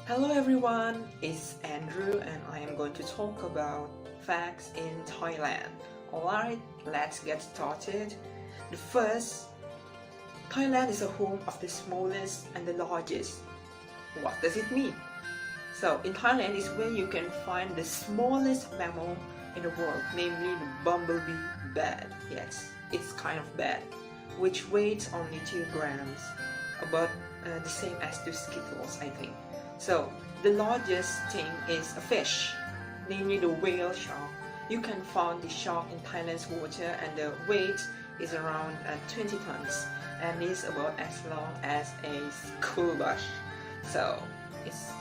Hello everyone, it's Andrew and I am going to talk about facts in Thailand. Alright, let's get started. The first, Thailand is a home of the smallest and the largest. What does it mean? So in Thailand is where you can find the smallest mammal in the world, namely the bumblebee bat. Yes, it's kind of bat, which weighs only 2 grams, about the same as the skittles, I think. So the largest thing is a fish, namely the whale shark. You can find the shark in Thailand's water and the weight is around 20 tons and is about as long as a school bus. So it's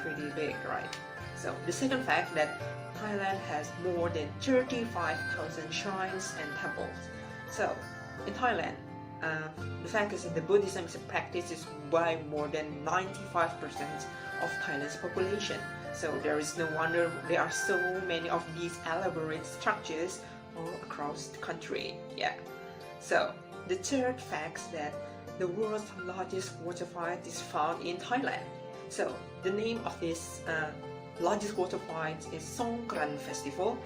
pretty big, right? So the second fact that Thailand has more than 35,000 shrines and temples. So in Thailand, the fact is that the Buddhism is practiced by more than 95% of Thailand's population. So there is no wonder there are so many of these elaborate structures all across the country. Yeah. So the third fact is that the world's largest water fight is found in Thailand. So the name of this largest water fight is Songkran Festival.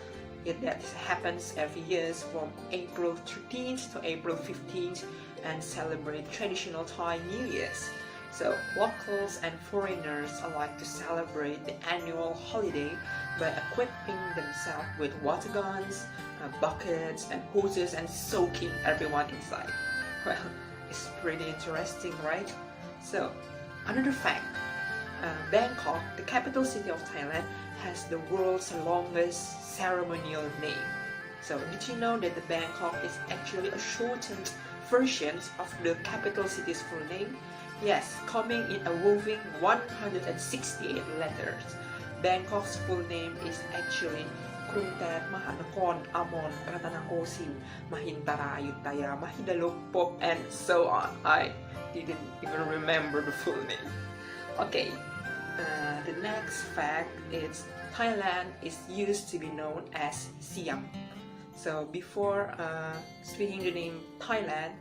That happens every year from April 13th to April 15th and celebrate traditional Thai New Year's. So locals and foreigners alike to celebrate the annual holiday by equipping themselves with water guns, buckets and hoses and soaking everyone inside. Well, it's pretty interesting, right? So another fact, Bangkok, the capital city of Thailand, has the world's longest ceremonial name. So did you know that the Bangkok is actually a shortened version of the capital city's full name? Yes, coming in a whopping 168 letters. Bangkok's full name is actually Krungthep Mahanakon Amon Ratanakosin Mahintara Ayutthaya Mahidalok and so on. I didn't even remember the full name. Okay, the next fact is Thailand is used to be known as Siam. So before speaking the name Thailand,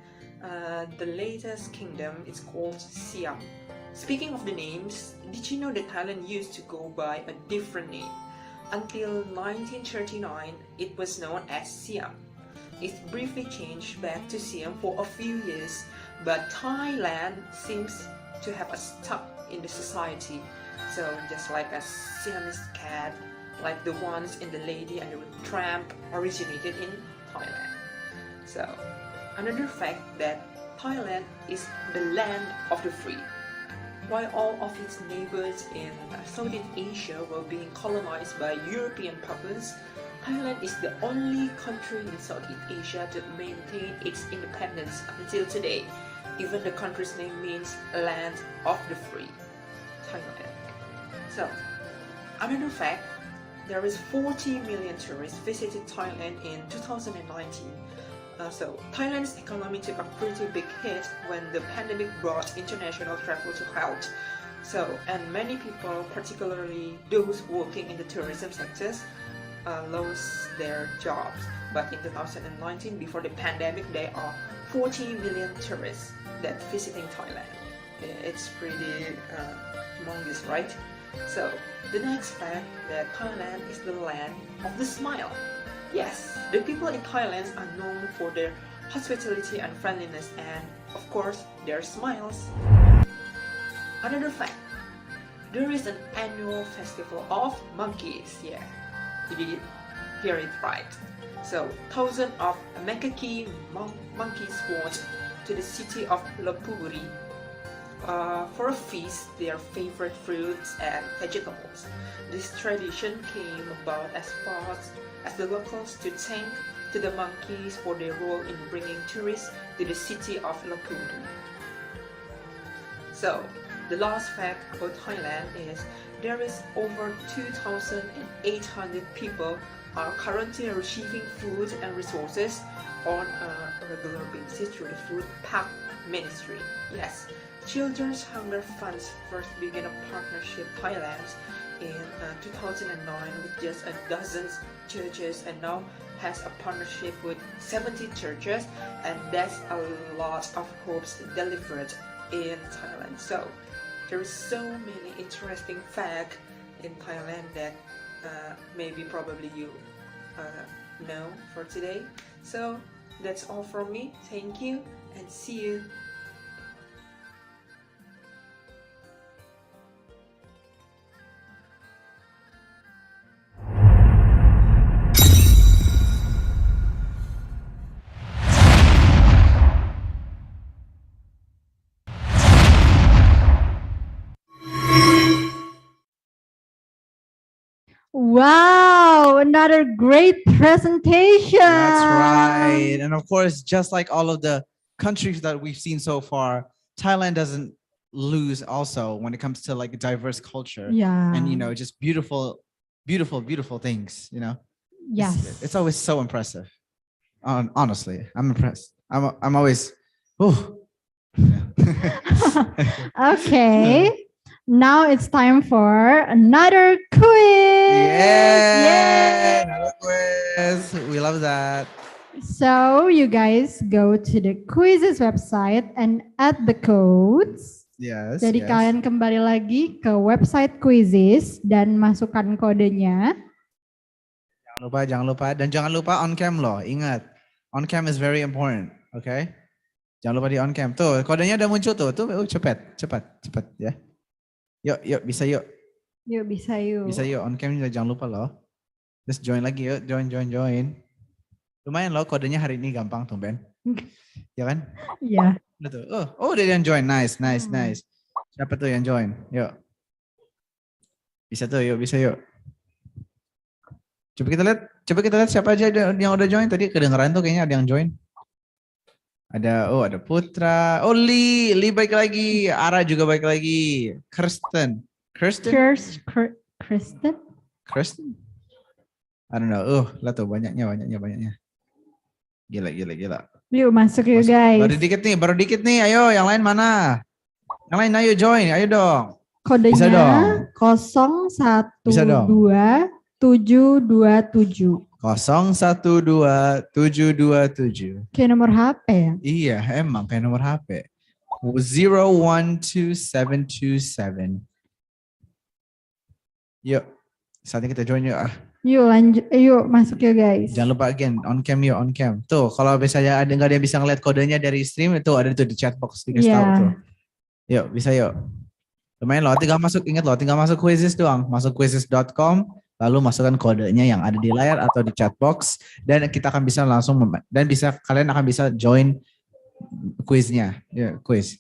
the latest kingdom is called Siam. Speaking of the names, did you know that Thailand used to go by a different name? Until 1939, it was known as Siam. It briefly changed back to Siam for a few years, but Thailand seems to have a stuck in the society. So just like a Siamese cat, like the ones in The Lady and the Tramp, originated in Thailand. So another fact that Thailand is the land of the free. While all of its neighbors in Southeast Asia were being colonized by European powers, Thailand is the only country in Southeast Asia to maintain its independence until today. Even the country's name means land of the free, Thailand. So, another fact, there is 40 million tourists visited Thailand in 2019. So Thailand's economy took a pretty big hit when the pandemic brought international travel to halt. So, and many people, particularly those working in the tourism sectors, lost their jobs. But in 2019, before the pandemic, there are 40 million tourists that visiting Thailand. It's pretty humongous, right? So the next fact that Thailand is the land of the smile. Yes, the people in Thailand are known for their hospitality and friendliness and, of course, their smiles. Another fact, there is an annual festival of monkeys. Yeah, you did hear it right. So, thousands of macaque monkeys swarmed to the city of Lopburi for a feast their favorite fruits and vegetables. This tradition came about as fast as the locals to thank to the monkeys for their role in bringing tourists to the city of Lopburi. So, the last fact about Thailand is there is over 2,800 people are currently receiving food and resources on a regular basis through the Food Pack Ministry. Yes, Children's Hunger Funds first began a partnership Thailand in 2009 with just a dozen churches and now has a partnership with 70 churches, and that's a lot of hopes delivered in Thailand. So there is so many interesting facts in Thailand that maybe probably you know for today. So that's all from me. Thank you and see you. Wow, another great presentation. That's right. And of course, just like all of the countries that we've seen so far, Thailand doesn't lose also when it comes to like a diverse culture. Yeah. And just beautiful, beautiful, beautiful things, Yes. It's always so impressive. Honestly, I'm impressed. I'm always, oh. Okay. Now it's time for another quiz. Yeah. Another quiz. We love that. So you guys go to the quizzes website and add the codes. Yes. Jadi kalian kembali lagi ke website quizzes dan masukkan kodenya. Jangan lupa dan jangan lupa on cam loh. Ingat, on cam is very important. Okay? Jangan lupa di on cam. Tuh, kodenya udah muncul tuh. Cepat ya. Yuk, bisa yuk. Yuk, bisa yuk. Bisa yuk, on cam juga jangan lupa loh. Just join lagi yuk, join. Lumayan loh, kodenya hari ini gampang tuh, Ben. Ya kan? Iya. Betul. Oh, udah yang join. Nice. Siapa tuh yang join? Yuk. Bisa yuk. Coba kita lihat siapa aja yang udah join tadi. Kedengeran tuh kayaknya ada yang join. Ada Putra. Oh, Lee baik lagi. Ara juga baik lagi. Kristen. I don't know. Lah tuh banyaknya. Gila. Yuk masuk yuk guys. Baru dikit nih. Ayo, yang lain mana? Yang lain ayo join. Ayo dong. Kodenya Bisa dong. 012727. 012727. Kayak nomor HP ya? Iya, emang kayak nomor HP. 012727. Yuk, saatnya kita join yuk. Yuk lanjut, yuk masuk yuk guys. Jangan lupa again, on cam. Tuh, kalau misalnya nggak ada yang bisa ngeliat kodenya dari stream, itu ada tuh di chat box dikasih tahu tuh. Yuk, bisa yuk. Lumayan loh, tinggal masuk quizzes doang. Masuk quizzes.com, lalu masukkan kodenya yang ada di layar atau di chat box, dan kita akan bisa langsung kalian akan bisa join quiznya. Ya, quiz.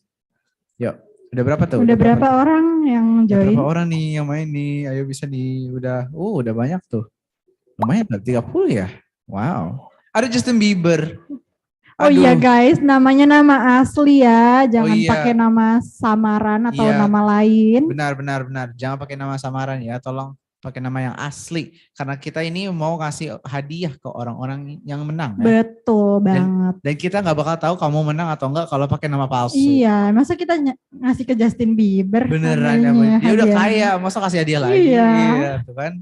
Yuk, udah berapa tuh? Udah berapa orang yang join? Berapa orang nih yang main nih? Ayo bisa udah banyak tuh. Lumayan tuh, 30 ya. Wow. Ada Justin Bieber. Oh iya guys, namanya nama asli ya, jangan pakai nama samaran atau nama lain. Benar. Jangan pakai nama samaran ya, tolong pakai nama yang asli. Karena kita ini mau kasih hadiah ke orang-orang yang menang. Betul banget. Dan kita nggak bakal tahu kamu menang atau enggak kalau pakai nama palsu. Iya, masa kita ngasih ke Justin Bieber? Beneran ya, dia udah kaya, masa kasih hadiah lagi? Iya, tuh kan.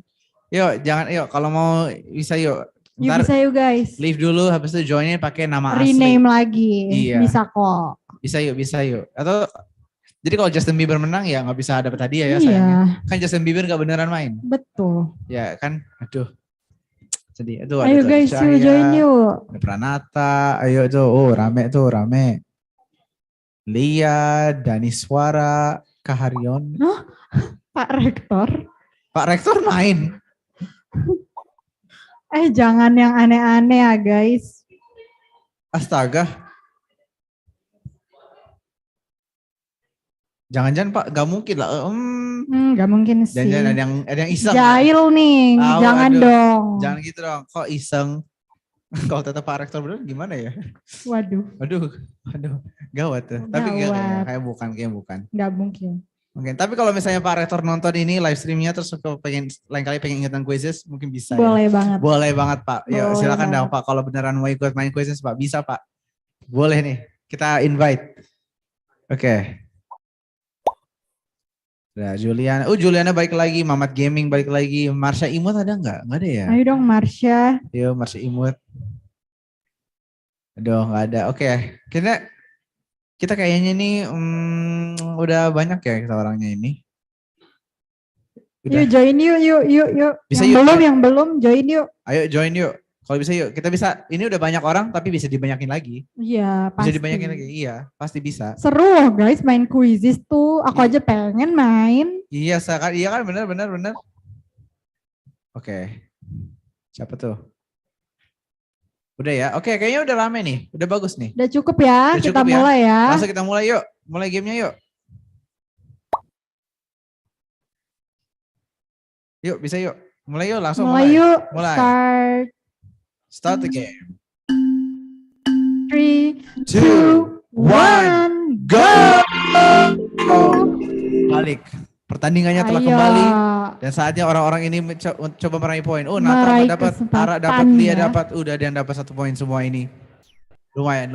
Yuk, kalau mau bisa yuk. Yuk bisa yuk guys. Leave dulu, habis itu joinnya pakai nama asli. Rename lagi, bisa kok. Bisa yuk. Atau jadi kalau Justin Bieber menang ya nggak bisa dapat hadiah ya sayangnya. Kan Justin Bieber nggak beneran main. Betul. Ya kan, aduh. Sedih. Ayo guys, yuk join yuk. Ada Pranata, ayo tuh, rame. Lia, Dani Suara, Kaharion. Pak Rektor. Pak Rektor main. Jangan yang aneh-aneh ya guys. Astaga. Jangan-jangan Pak, gak mungkin lah. Gak mungkin sih. Jangan ada yang iseng. Jahil nih, jangan dong. Jangan gitu dong, kok iseng. Kalau tetap Pak Rektor bener gimana ya? Waduh, gawat tuh. Tapi kayak bukan. Gak mungkin. Mungkin. Tapi kalau misalnya Pak Rektor nonton ini live streamnya terus lain kali pengen ikutan quizzes mungkin bisa. Boleh banget. Boleh banget Pak. Ya silakan dong Pak. Kalau beneran mau ikut main quizzes Pak, bisa Pak. Boleh nih. Kita invite. Oke. Nah, Juliana balik lagi, Mamat Gaming balik lagi, Marsha Imut ada nggak? Nggak ada ya? Ayo dong Marsha. Ayo Marsha Imut. Aduh nggak ada. Oke. Kita kayaknya nih udah banyak ya kita orangnya ini. Udah. Yuk join yuk. Bisa yang belum join yuk. Ayo join yuk. Kalau bisa yuk. Kita bisa. Ini udah banyak orang tapi bisa dibanyakin lagi. Iya pasti. Bisa dibanyakin lagi. Iya pasti bisa. Seru loh guys main quizzes tuh. Aku aja pengen main. Iya kan benar. Oke. Siapa tuh? Udah ya, oke kayaknya udah rame nih, udah bagus nih. Udah cukup ya, kita mulai ya. Langsung kita mulai yuk, mulai gamenya yuk. Yuk bisa yuk. Mulai yuk, langsung Mulai yuk, Mulai. start. Start the game. 3, 2, 1, go! Balik. Pertandingannya telah Ayo. kembali dan saatnya orang-orang ini coba meraih poin. Oh, Nato Meraih dapat, kesempatan Ara dapat, Lia ya. dapat. Udah dia dapat 1 poin semua ini. Lumayan.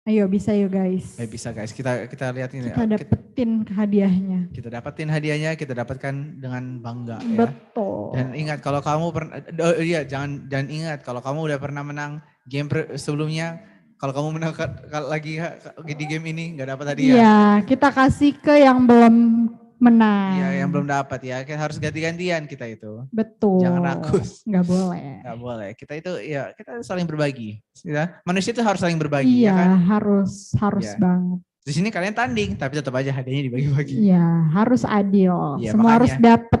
Ayo bisa yuk guys. Bisa guys, kita lihat ini. Kita dapetin hadiahnya. Kita dapetin hadiahnya, kita dapatkan dengan bangga ya. Betul. Dan ingat kalau kamu pernah, jangan ingat kalau kamu udah pernah menang game sebelumnya, kalau kamu menang lagi di game ini nggak dapat hadiah. Iya, kita kasih ke yang belum menang. Iya, yang belum dapat ya. Kita harus ganti-gantian kita itu. Betul. Jangan rakus. Nggak boleh. Nggak boleh. Kita itu ya kita saling berbagi. Ya. Manusia itu harus saling berbagi. Iya, ya kan? harus Ya. banget. Di sini kalian tanding, tapi tetap aja hadiahnya dibagi-bagi. Iya, harus adil. Iya, Semua harus dapat.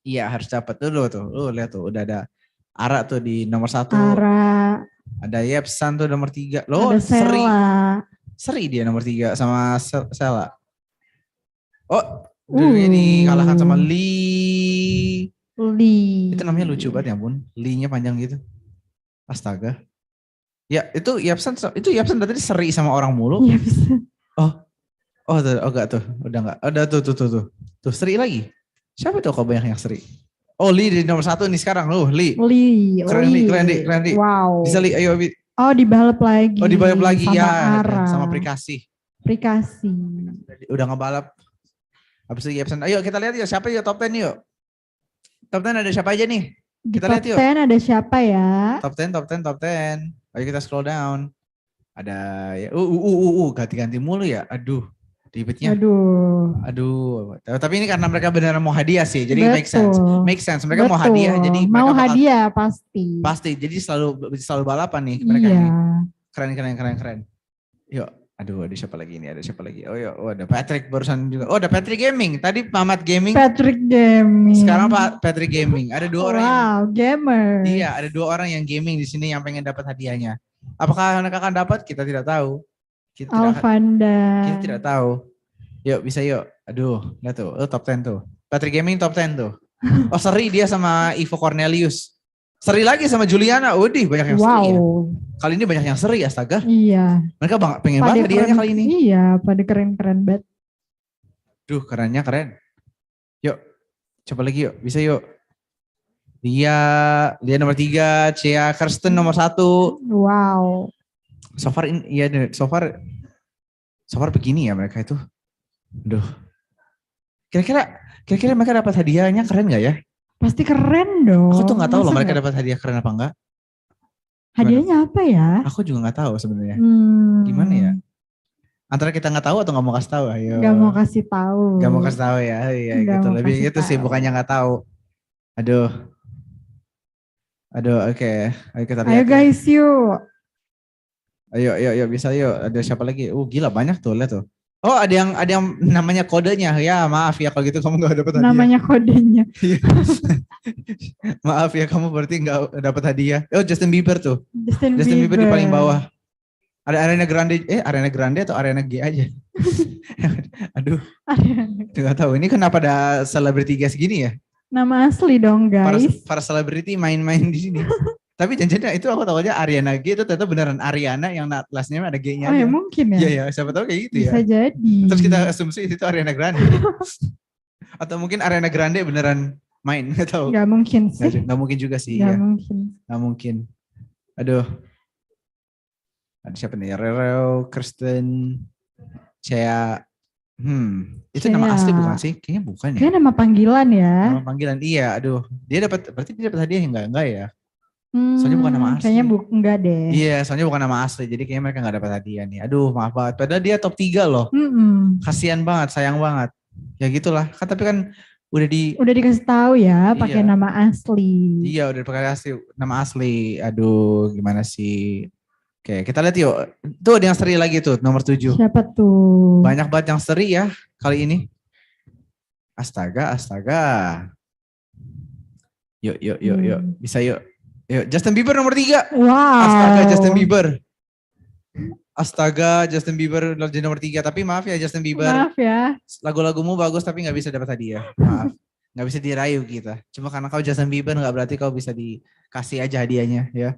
Iya, harus dapat dulu tuh. Lihat tuh, udah ada Ara tuh di nomor 1. Ara. Ada Yepsan tuh nomor 3. Loh, Ada Sela. Seri dia nomor 3 sama Sela. Oh, ini kalahkan sama Lee. Itu namanya lucu banget ya ampun. Lee-nya panjang gitu. Astaga. Ya, itu Yepsan tadi seri sama orang mulu. Oh, enggak tuh. Udah enggak. Udah tuh. Tuh seri lagi. Siapa tuh kok banyak yang seri? Oh, Lee di nomor 1 nih sekarang. Lee. Keren di. Wow. Bisa Lee, ayo Bi. Oh, dibalap lagi. Sama ya. Ara. Sama Prikasi. Udah ngebalap. Habis itu Yepsan. Ayo kita lihat yuk siapa yuk top 10 yuk. Top 10 ada siapa aja nih? Kita lihat yuk. Top 10 ada siapa ya? Top 10. Ayo kita scroll down. Ada ya ganti-ganti mulu ya. Aduh, ribetnya. Aduh. Tapi ini karena mereka beneran mau hadiah sih. Jadi make sense. Mereka mau hadiah jadi mau mereka hadiah pasti. Pasti. Jadi selalu balapan nih mereka ini. Keren. Yuk. Aduh, ada siapa lagi ini? Oh, ada Patrick barusan juga. Oh, ada Patrick Gaming. Tadi Mamat Gaming. Patrick Gaming. Sekarang Patrick Gaming. Ada 2 orang. Wow, gamer. Iya, ada 2 orang yang gaming di sini yang pengen dapat hadiahnya. Apakah mereka akan dapat? Kita tidak tahu. Alvanda. Kita tidak tahu. Yuk, bisa yuk. Aduh, lihat tuh. Top 10 tuh. Patrick Gaming top 10 tuh. Oh, seri dia sama Ivo Cornelius. Seri lagi sama Juliana. Udih, banyak yang seri ya. Kali ini banyak yang seri, astaga. Iya. Mereka pengen banget hadiahnya kali ini. Iya, pada keren-keren banget. Duh, kerennya keren. Yuk, coba lagi yuk. Bisa yuk. Dia nomor 3, Cia Kirsten nomor 1. Wow. So far begini ya mereka itu. Duh. Kira-kira mereka dapat hadiahnya keren gak ya? Pasti keren dong. Aku tuh gak tahu loh mereka dapat hadiah keren apa enggak. Hadiahnya apa ya? Aku juga gak tahu sebenarnya. Gimana ya? Antara kita gak tahu atau gak mau kasih tahu? Ayo. Gak mau kasih tahu. Gak mau kasih tahu ya. Iya gitu. Lebih gitu sih bukannya gak tahu. Aduh, oke. Ayo kita lihat. Ayo guys, yuk. Ayo bisa yuk. Ada siapa lagi? Gila banyak tuh, lihat tuh. Oh, ada yang namanya kodenya. Ya, maaf ya kalau gitu kamu gak dapat hadiah. Namanya kodenya. Maaf ya kamu berarti gak dapat hadiah. Oh, Justin Bieber tuh. Justin Bieber di paling bawah. Ada Ariana Grande atau Ariana G aja. Aduh. Gak tahu. Ini kenapa ada selebriti guys gini ya? Nama asli dong guys. Para selebriti main-main di sini. Tapi janjinya itu aku tahu aja Ariana G itu ternyata beneran Ariana yang last name ada G-nya. Oh ya mungkin ya. Iya, siapa tahu kayak gitu ya. Bisa jadi. Terus kita asumsi itu Ariana Grande. Atau mungkin Ariana Grande beneran main, nggak tahu. Nggak mungkin sih. Nggak mungkin juga sih. Nggak mungkin. Aduh. Ada siapa nih? Rero, Kristen, Cea. Itu nama asli bukan sih? Kayaknya bukan ya. Kayaknya nama panggilan ya. Nama panggilan, iya. Aduh, berarti dia dapat hadiah enggak ya? Soalnya bukan nama asli. Kayaknya enggak deh. Iya, soalnya bukan nama asli. Jadi kayaknya mereka enggak dapat hadiah nih. Aduh, maaf banget. Padahal dia top 3 loh. Kasian banget, sayang banget. Ya gitulah. Tapi kan udah dikasih tahu ya, pakai nama asli. Iya, udah pakai nama asli. Aduh, gimana sih? Oke, kita lihat yuk. Tuh ada yang seri lagi tuh, nomor 7. Siapa tuh? Banyak banget yang seri ya kali ini. Astaga. Yuk. Bisa yuk. Yuk, Justin Bieber nomor 3. Wow. Astaga, Justin Bieber jadi nomor 3. Tapi maaf ya Justin Bieber. Maaf ya. Lagu-lagumu bagus tapi gak bisa dapat hadiah. Maaf. Nggak bisa dirayu kita. Cuma karena kau Justin Bieber nggak berarti kau bisa dikasih aja hadiahnya ya.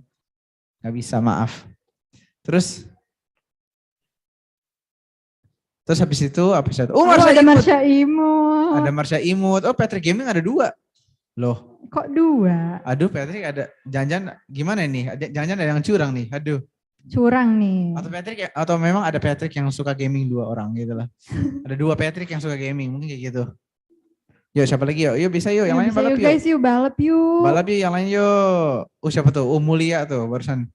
Nggak bisa, maaf. Terus habis itu apa sih? Oh, Marsha ada Imut. Marsha Imut. Ada Marsha Imut. Oh, Patrick Gaming ada 2. Loh. Kok 2? Aduh, Patrick ada. Jangan-jangan gimana nih? Jangan-jangan ada yang curang nih. Aduh. Curang nih. Atau memang ada Patrick yang suka gaming 2 orang gitu lah. Ada 2 Patrick yang suka gaming, mungkin kayak gitu. Yuk, siapa lagi yuk? Yuk bisa yuk, yang lain Bisa balap yuk. Guys, yuk balap yuk. Balap yuk, yang lain yuk. Siapa tuh? Mulia tuh barusan.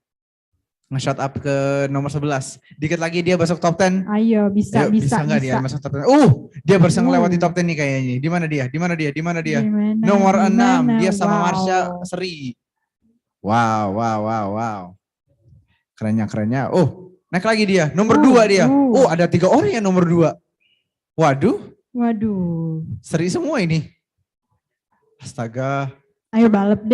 Nge-shot up ke nomor 11. Dikit lagi dia masuk top 10. Ayo, bisa. Bisa nggak dia masuk top 10? Dia baru melewati top 10 nih kayaknya. Di mana dia? Nomor 6. Dia sama Marsha Seri. Wow. Kerennya. Naik lagi dia. Nomor 2 dia. Ada 3 orang yang nomor 2. Waduh. Seri semua ini. Astaga. Ayo balap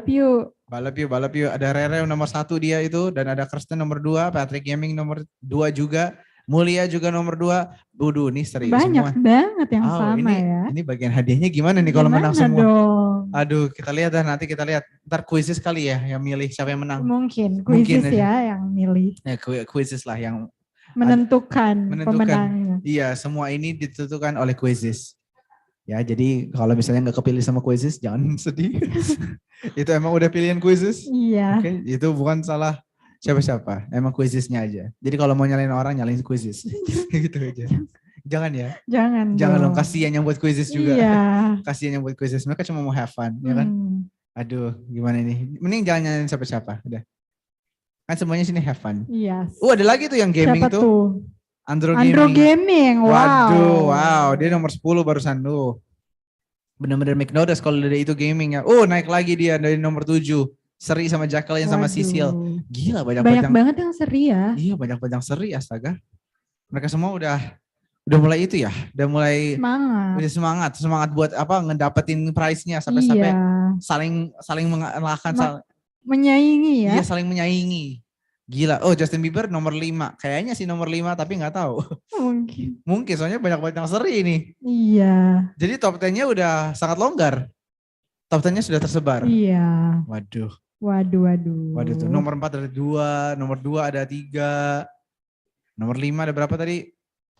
yuk. Balap yuk. Ada Rere nomor 1 dia itu. Dan ada Kirsten nomor 2. Patrick Gaming nomor 2 juga. Mulia juga nomor 2. Waduh, ini seri Banyak semua. banget yang sama ya. Ini bagian hadiahnya gimana nih kalau menang semua? Dong? Aduh, kita lihat dah, nanti kita lihat. Ntar quizzes kali ya yang milih siapa yang menang. Mungkin quizzes ya yang milih. Quizzes lah yang menentukan pemenangnya. Iya, semua ini ditentukan oleh quizzes. Ya, jadi kalau misalnya nggak kepilih sama quizzes, jangan sedih. Itu emang udah pilihan quizzes. Iya. Oke, itu bukan salah siapa-siapa. Emang quizzesnya aja. Jadi kalau mau nyalain orang, nyalain quizzes. Gitu aja. Jangan ya. Jangan dong. Kasihan yang buat quizzes juga. Iya. Kasihan yang buat quizzes. Mereka cuma mau have fun, ya kan? Aduh, gimana ini? Mending jangan nyalain siapa-siapa. Udah. Kan semuanya sini have fun. Iya. Ada lagi tuh yang gaming siapa tuh? Andro Gaming. Wow. Dia nomor 10 barusan tuh. Bener-bener make notice kalau dari itu gaming ya. Naik lagi dia dari nomor 7. Seri sama Jacqueline sama Sisil. Gila banyak banget yang seri ya. Iya, banyak yang seri, astaga. Mereka semua udah mulai itu ya. Udah mulai semangat buat ngedapetin prize-nya sampai saling mengalahkan, menyaingi ya. Iya, saling menyaingi. Gila. Justin Bieber nomor 5. Kayaknya sih nomor 5 tapi nggak tahu. Mungkin soalnya banyak yang seri ini. Iya. Jadi top 10-nya udah sangat longgar. Top 10-nya sudah tersebar. Iya. Waduh tuh. Nomor 4 ada 2, nomor 2 ada 3. Nomor 5 ada berapa tadi?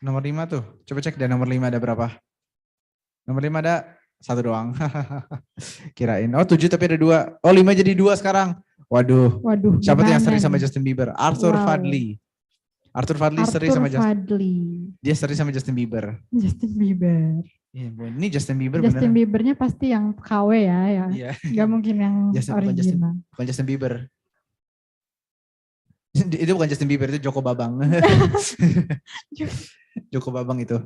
Nomor 5 tuh. Coba cek deh nomor 5 ada berapa. Nomor 5 ada 1 doang. Kirain. 7 tapi ada 2. 5 jadi 2 sekarang. Waduh. Siapa tuh yang seri sama Justin Bieber? Arthur Fadli seri sama Dia seri sama Justin Bieber. Iya, ini Justin Bieber Justin Biebernya pasti yang KW ya. Iya. Gak mungkin yang original. Bukan Justin Bieber. Itu bukan Justin Bieber, itu Joko Babang. Joko Babang itu.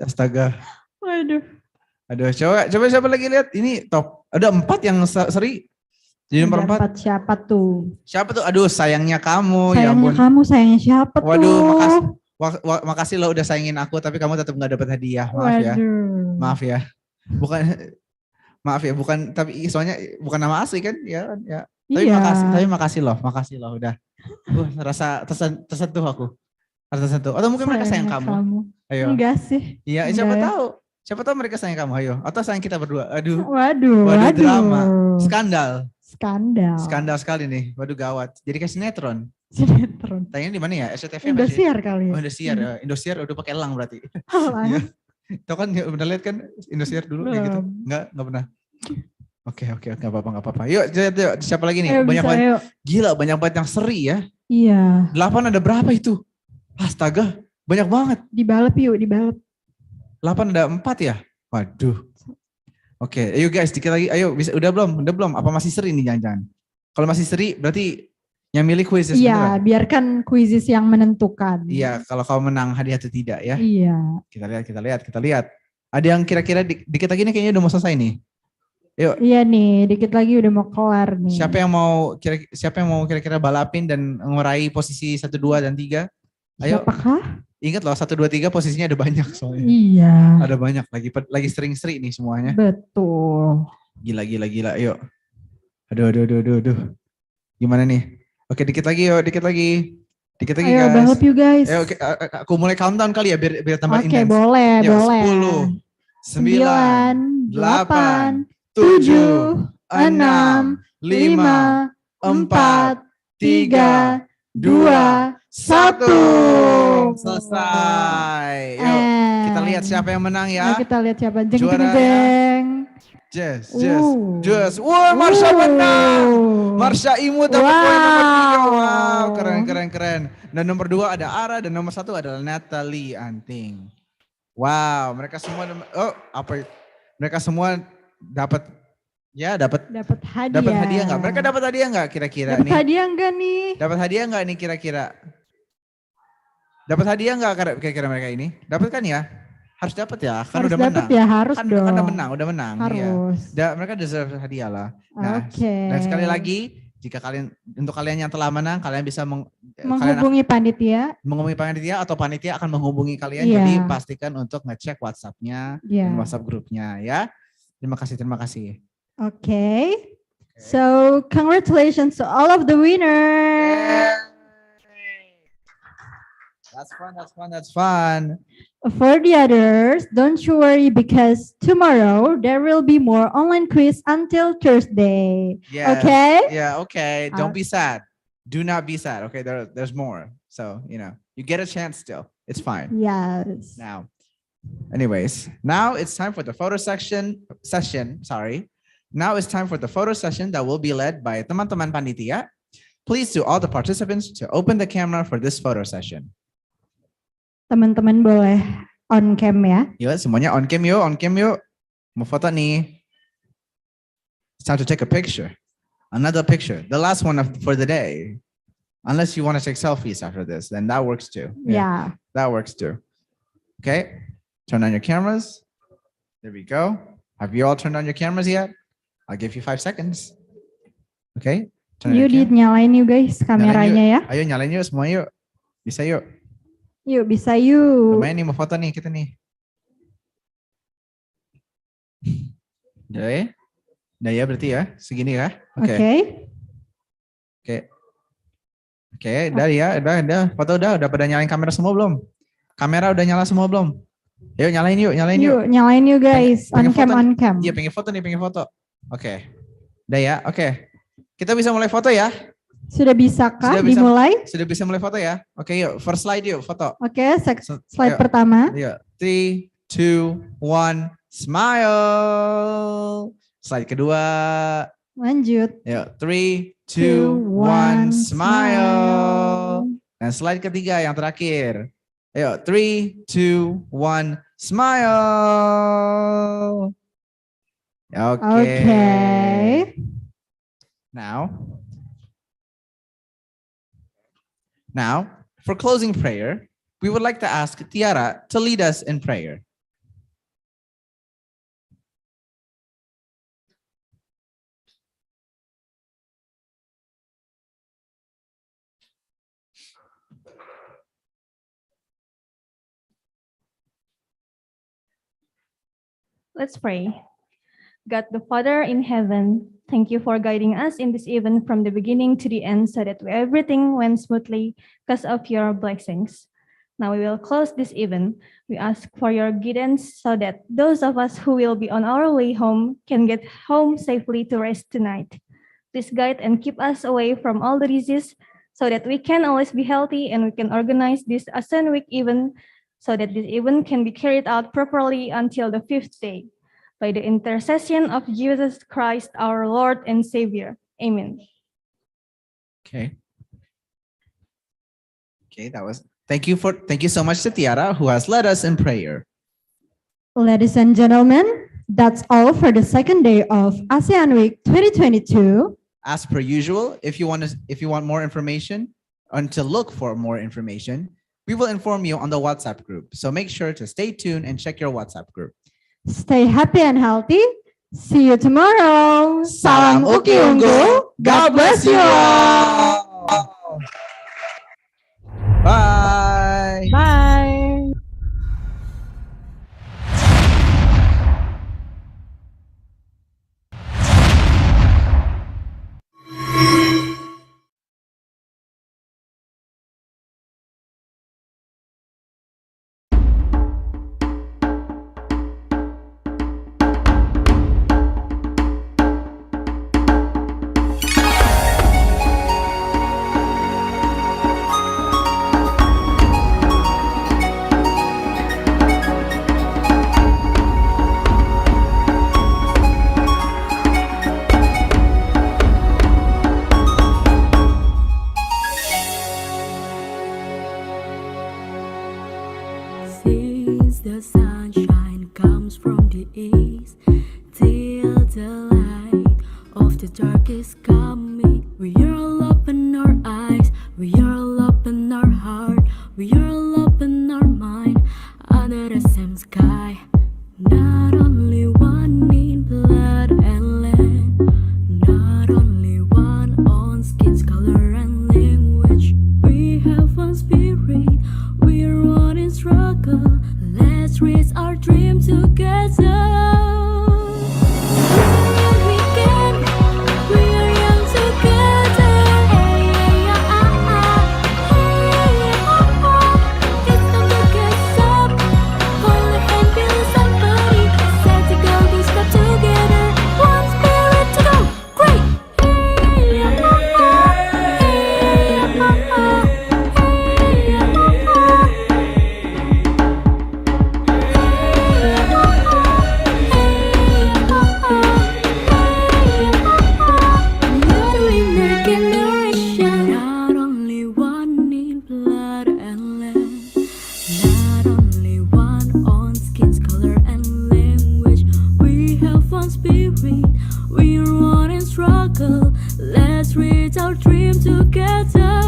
Astaga. Waduh. Aduh, coba siapa lagi lihat. Ini top. Ada 4 yang seri. Jadi nomor 4. Siapa tuh? Aduh, sayangnya kamu. Sayangnya kamu, sayangnya siapa tuh? Waduh, makasih lo udah sayangin aku, tapi kamu tetap gak dapat hadiah. Maaf ya. Tapi soalnya bukan nama asli kan? Ya. Tapi makasih loh udah. Rasa tersentuh aku. Atau mungkin mereka sayang kamu. Ayo. Enggak sih. Iya, siapa tahu mereka sayang kamu. Ayo. Atau sayang kita berdua. Waduh. Drama. Skandal sekali nih. Waduh, gawat. Jadi kayak sinetron. Tayangnya di mana ya? SCTV Indosiar kali ya. Indosiar. Indosiar udah pakai elang berarti. Ya. Itu kan pernah lihat kan Indosiar dulu kayak gitu? Enggak pernah. Oke, enggak apa-apa. Yuk, siapa lagi nih? Gila, banyak banget yang seri ya. Iya. 8 ada berapa itu? Astaga, banyak banget. Dibalap. 8 ada 4 ya? Waduh. Oke, ayo guys, dikit lagi. Ayo, udah belum? Apa masih seri nih jangan-jangan? Kalau masih seri berarti yang milih quizzes. Iya, biarkan quizzes yang menentukan. Iya, kalau kau menang hadiah atau tidak ya. Iya. Kita lihat. Ada yang kira-kira dikit lagi nih kayaknya udah mau selesai nih. Yuk. Iya nih, dikit lagi udah mau kelar nih. Siapa yang mau kira-kira balapin dan ngeraih posisi 1, 2 dan 3? Ayo. Siapakah? Ingat loh 1, 2, 3 posisinya ada banyak soalnya. Iya. Ada banyak lagi sering-sering nih semuanya. Betul. Gila. Yuk. Aduh. Gimana nih? Oke, dikit lagi Ayo, guys. balap yuk guys. Ayo, aku mulai countdown kali ya biar tambah intens. Oke, boleh. 10, 9, 8, 7, 6, 5, 4, 3, 2, 1. Selesai. Yuk, kita lihat siapa yang menang ya. Kita lihat siapa. Jeng, jeng, Juaranya. jeng. Just. Wah, Marsha menang. Marsha Imut dapat poin nomor 3. Wow, keren. Dan nomor 2 ada Ara dan nomor 1 adalah Natalie Anting. Wow, mereka semua mereka semua dapat hadiah nggak? Mereka dapat hadiah nggak kira-kira nih? Dapat hadiah nggak nih? Dapat hadiah nggak nih kira-kira? Dapat hadiah nggak kira-kira mereka ini? Dapat kan ya? Harus dapat ya, kan Harus udah dapat menang. ya, harus kan, dong. Kan udah menang. Harus. Iya. Mereka deserve hadiah lah. Nah, dan sekali lagi, jika untuk kalian yang telah menang, kalian bisa menghubungi panitia. Menghubungi panitia atau panitia akan menghubungi kalian. Iya. Jadi pastikan untuk ngecek WhatsApp-nya dan WhatsApp grupnya ya. Terima kasih. Okay. So congratulations to all of the winners. That's fun. For the others, don't you worry because tomorrow there will be more online quiz until Thursday. Yes. Okay? Yeah, okay. Don't be sad. Do not be sad. Okay, there's more. So, you get a chance still. It's fine. Yes. Now it's time for the photo session. Now it's time for the photo session that will be led by teman-teman panitia. Please do all the participants to open the camera for this photo session. Teman-teman boleh on cam ya. Yuk, semuanya on cam yuk. Mau foto nih. It's time to take a picture. Another picture. The last one for the day. Unless you want to take selfies after this, then that works too. Yeah. That works too. Okay. Turn on your cameras. There we go. Have you all turned on your cameras yet? I'll give you 5 seconds. Okay. Yuk nyalain yuk guys kameranya ya. Ayo nyalain yuk semua yuk. Bisa yuk. Yuk bisa yuk. Lumayan nih mau foto nih kita nih. Udah ya berarti ya segini ya. Oke. Oke, udah. Foto udah pada nyalain kamera semua belum? Kamera udah nyala semua belum? Ayo nyalain yuk. Nyalain yuk guys. On cam. Iya pengen foto. Oke. Udah ya, oke. Kita bisa mulai foto ya? Sudah bisakah dimulai? Sudah bisa mulai foto ya? Oke yuk, first slide yuk, foto. Oke, slide pertama. Yuk, 3, 2, 1, smile. Slide kedua. Lanjut. Yuk, 3, 2, 1, smile. Dan slide ketiga yang terakhir. Ayo, 3, 2, 1, smile. Okay. Now, for closing prayer, we would like to ask Tiara to lead us in prayer. Let's pray. God the Father in heaven, thank you for guiding us in this event from the beginning to the end so that everything went smoothly because of your blessings. Now we will close this event. We ask for your guidance so that those of us who will be on our way home can get home safely to rest tonight. Please guide and keep us away from all the disease so that we can always be healthy and we can organize this Asean Week event so that this event can be carried out properly until the 5th day. By the intercession of Jesus Christ, our Lord and Savior. Amen. Okay, thank you so much to Tiara who has led us in prayer. Ladies and gentlemen, that's all for the second day of ASEAN Week 2022. As per usual, if you want more information and to look for more information, we will inform you on the WhatsApp group. So make sure to stay tuned and check your WhatsApp group. Stay happy and healthy. See you tomorrow. Salam Uki Unggul. God bless you all. Bye. Bye. the light of the dark is coming. We are all open our eyes, we are all open our heart, we are all open our mind under the same sky. Not only one in blood and land, not only one on skin's color and language. We have one spirit, we are one in struggle. Let's reach our dream together. Let's reach our dream together.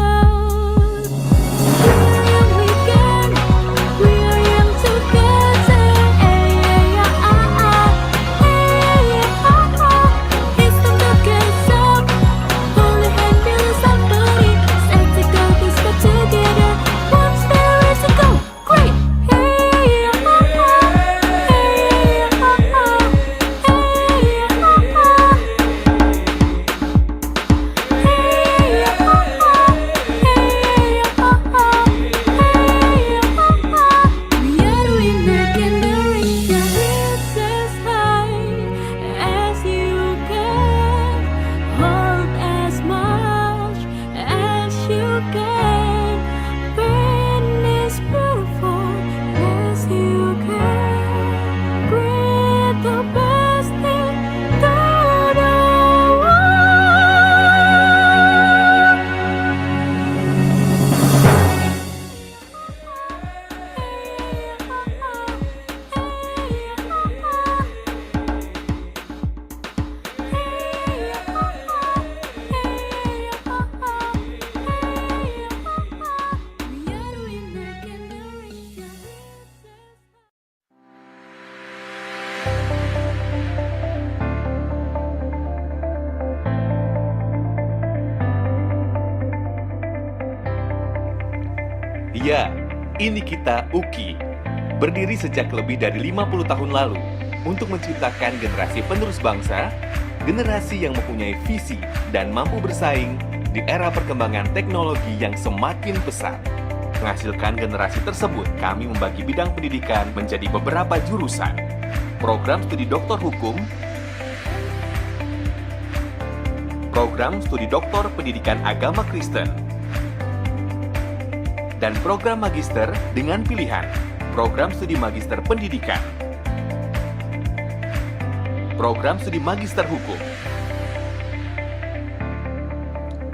Ya, ini kita UKI, berdiri sejak lebih dari 50 tahun lalu untuk menciptakan generasi penerus bangsa, generasi yang mempunyai visi dan mampu bersaing di era perkembangan teknologi yang semakin pesat. Menghasilkan generasi tersebut, kami membagi bidang pendidikan menjadi beberapa jurusan. Program studi doktor hukum, program studi doktor pendidikan agama Kristen, dan program magister dengan pilihan program studi magister pendidikan, program studi magister hukum,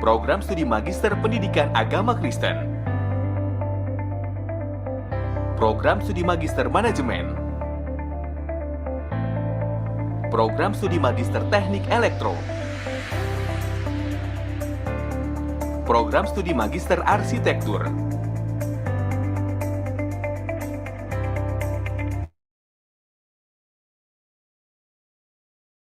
program studi magister pendidikan agama Kristen, program studi magister manajemen, program studi magister teknik elektro, program studi magister arsitektur,